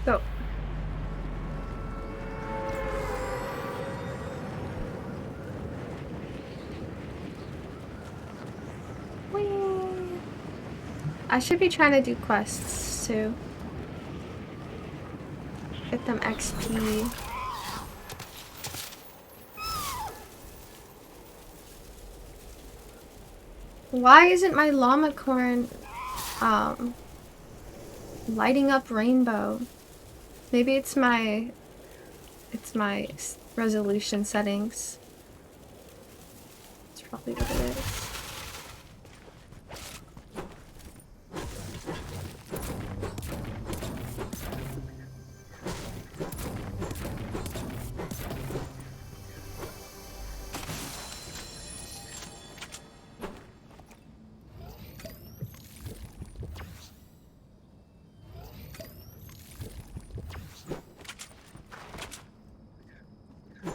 Go. Whee! I should be trying to do quests too. Get them XP. Why isn't my llama corn lighting up rainbow? Maybe it's my resolution settings. That's probably what it is.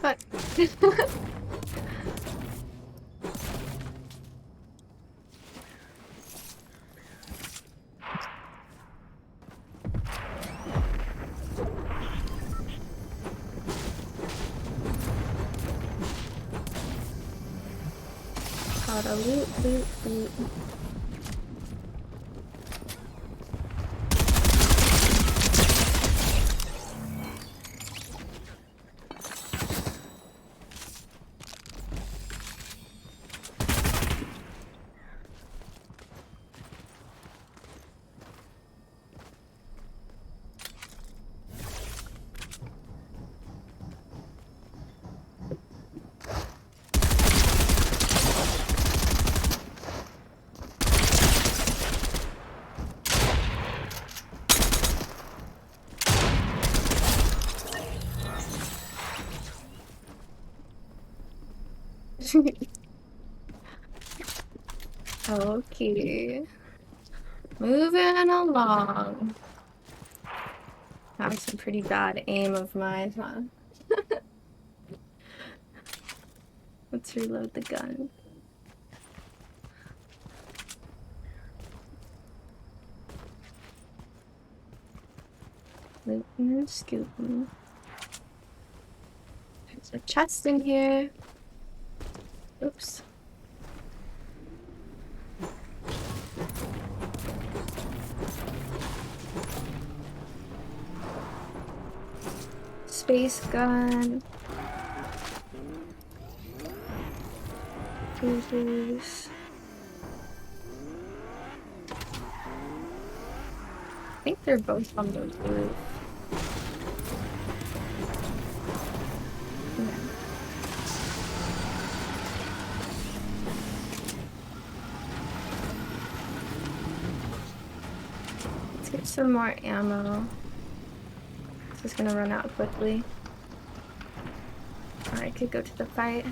But gotta loot. Okay. Moving along. Having some pretty bad aim of mine, huh? Let's reload the gun. Looting and scooting. There's a chest in here. Oops. Space gun. Cruisers. I think they're both on the roof. Yeah. Let's get some more ammo. This is gonna run out quickly. Or I could go to the fight.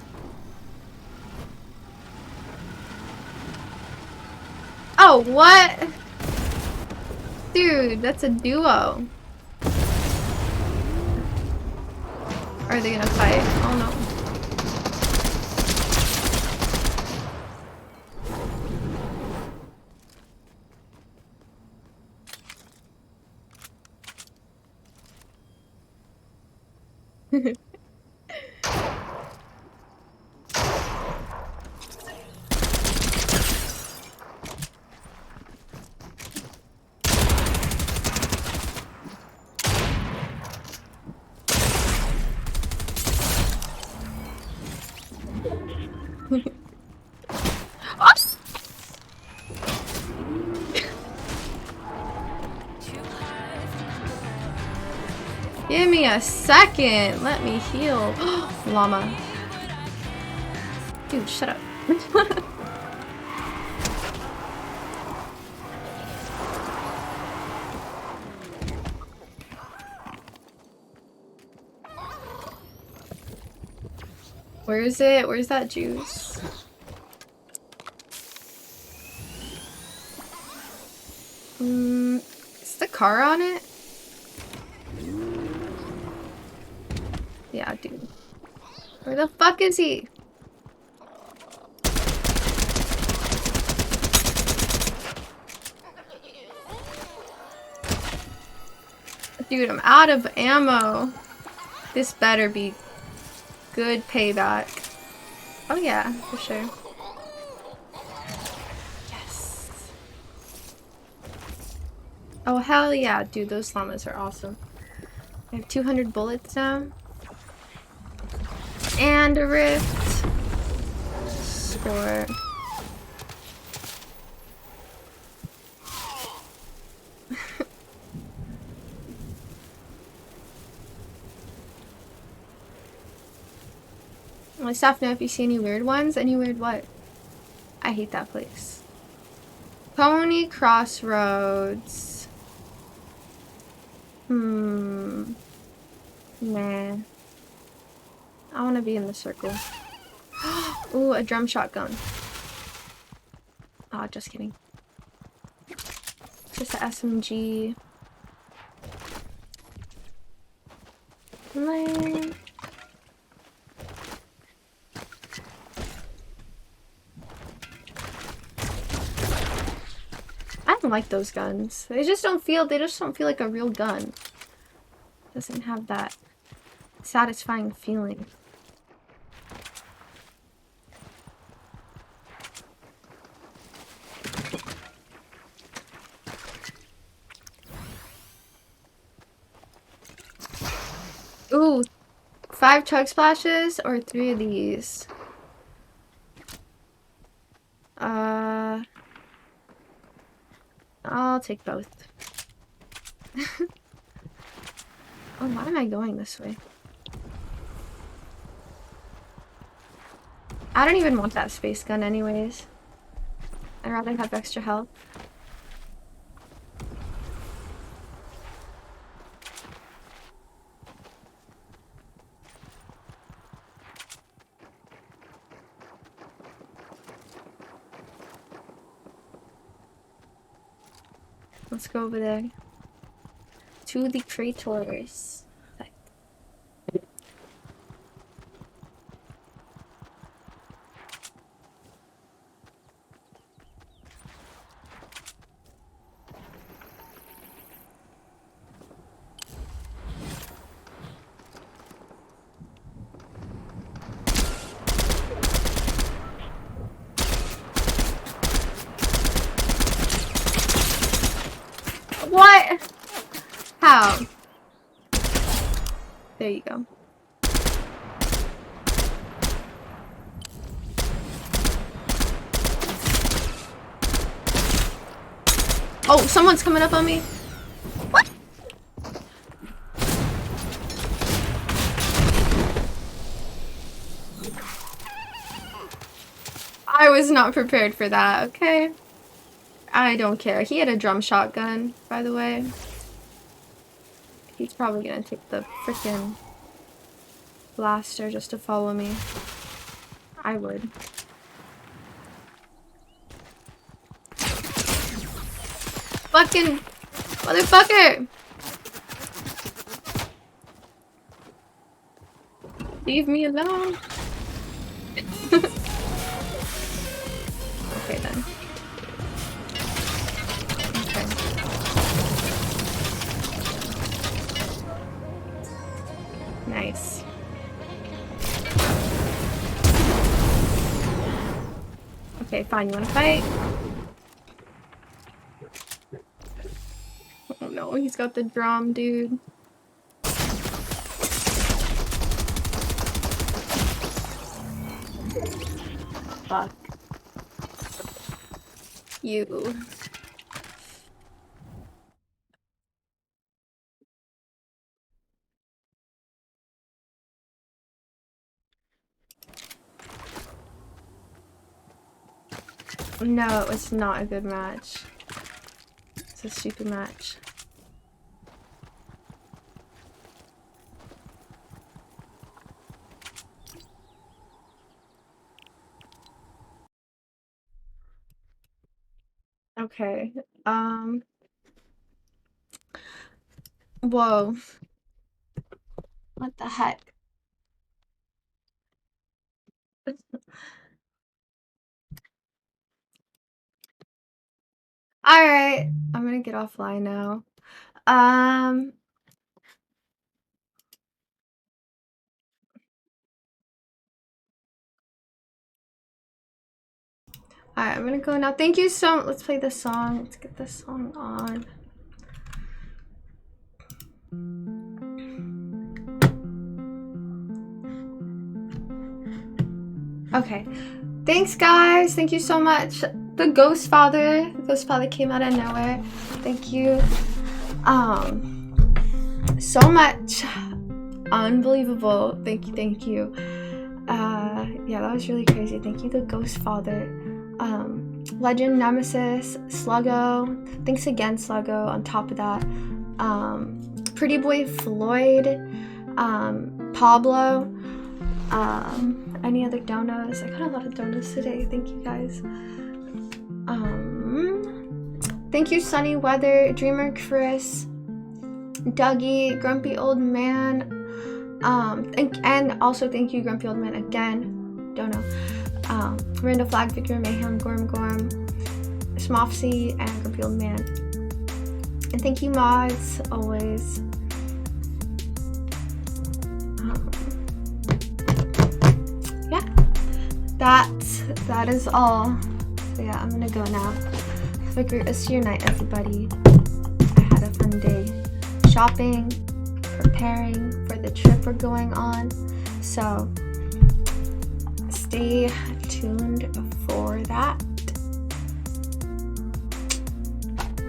Oh, what? Dude, that's a duo. Are they gonna fight? Oh no. Give me a second. Let me heal. Llama. Dude, shut up. Where is it? Where's that juice? Is the car on it? Yeah, dude. Where the fuck is he? Dude, I'm out of ammo. This better be good payback. Oh yeah, for sure. Yes. Oh hell yeah, dude, those llamas are awesome. I have 200 bullets now. And a rift. Score. Well, Stephano, if you see any weird ones, any weird what? I hate that place. Pony Crossroads. Nah. I want to be in the circle. Ooh, a drum shotgun. Oh, just kidding. Just a SMG. Lame. I don't like those guns. They just don't feel like a real gun. Doesn't have that satisfying feeling. Ooh, 5 chug splashes or 3 of these? I'll take both. Oh, why am I going this way? I don't even want that space gun anyways. I'd rather have extra health. Let's go over there. To the craters. What? How? There you go. Oh, someone's coming up on me. What? I was not prepared for that, okay? I don't care. He had a drum shotgun, by the way. He's probably gonna take the frickin' blaster just to follow me. I would. Fucking motherfucker! Leave me alone. Okay then. Okay. Nice. Okay, fine. You wanna fight? Oh no, he's got the drum, dude. Fuck. You. No, it was not a good match. It's a stupid match. Okay. Whoa. What the heck? All right, I'm gonna get offline now. All right, I'm gonna go now. Thank you so much. Let's play this song. Let's get this song on. Okay. Thanks, guys. Thank you so much. The Ghost Father came out of nowhere. Thank you. So much. Unbelievable. Thank you. Yeah, that was really crazy. Thank you, the Ghost Father. Legend, Nemesis, Sluggo. Thanks again, Sluggo, on top of that. Pretty Boy Floyd, Pablo, any other donos? I got a lot of donos today. Thank you, guys. Thank you, Sunny Weather, Dreamer Chris, Dougie, Grumpy Old Man, and also thank you, Grumpy Old Man, again, dono. Randall Flag, Victor Mayhem, Gorm, Smofsy, and Grumpy Old Man. And thank you, mods, always. Yeah, that is all. So yeah, I'm gonna go now. Have a great rest of your night, everybody. I had a fun day shopping, preparing for the trip we're going on. So stay tuned for that.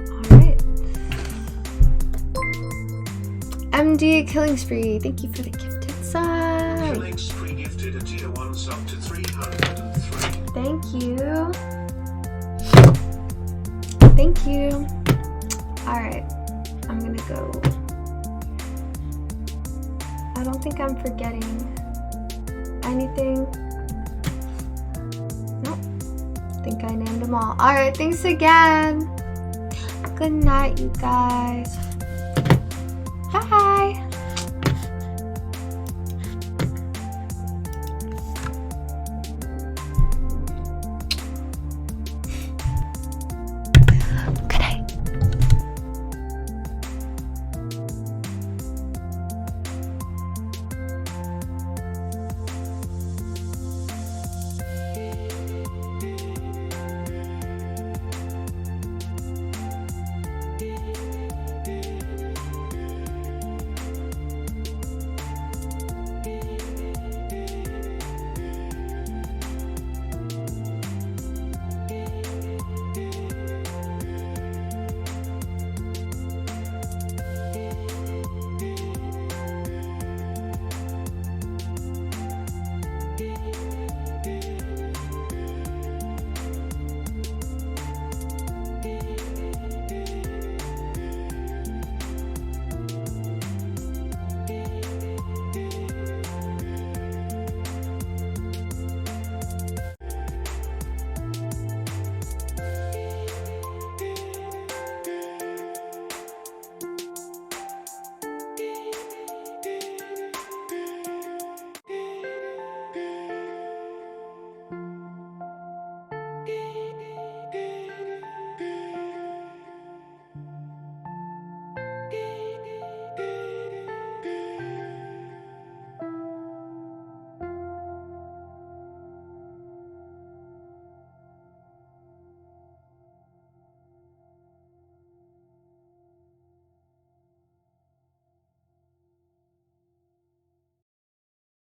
Alright. MD Killing Spree, thank you for the gifted sub. Killing Spree gifted a tier 1 sub to 303. Thank you. Thank you. Alright, I'm gonna go. I don't think I'm forgetting anything. Nope. I think I named them all. Alright, thanks again. Good night, you guys.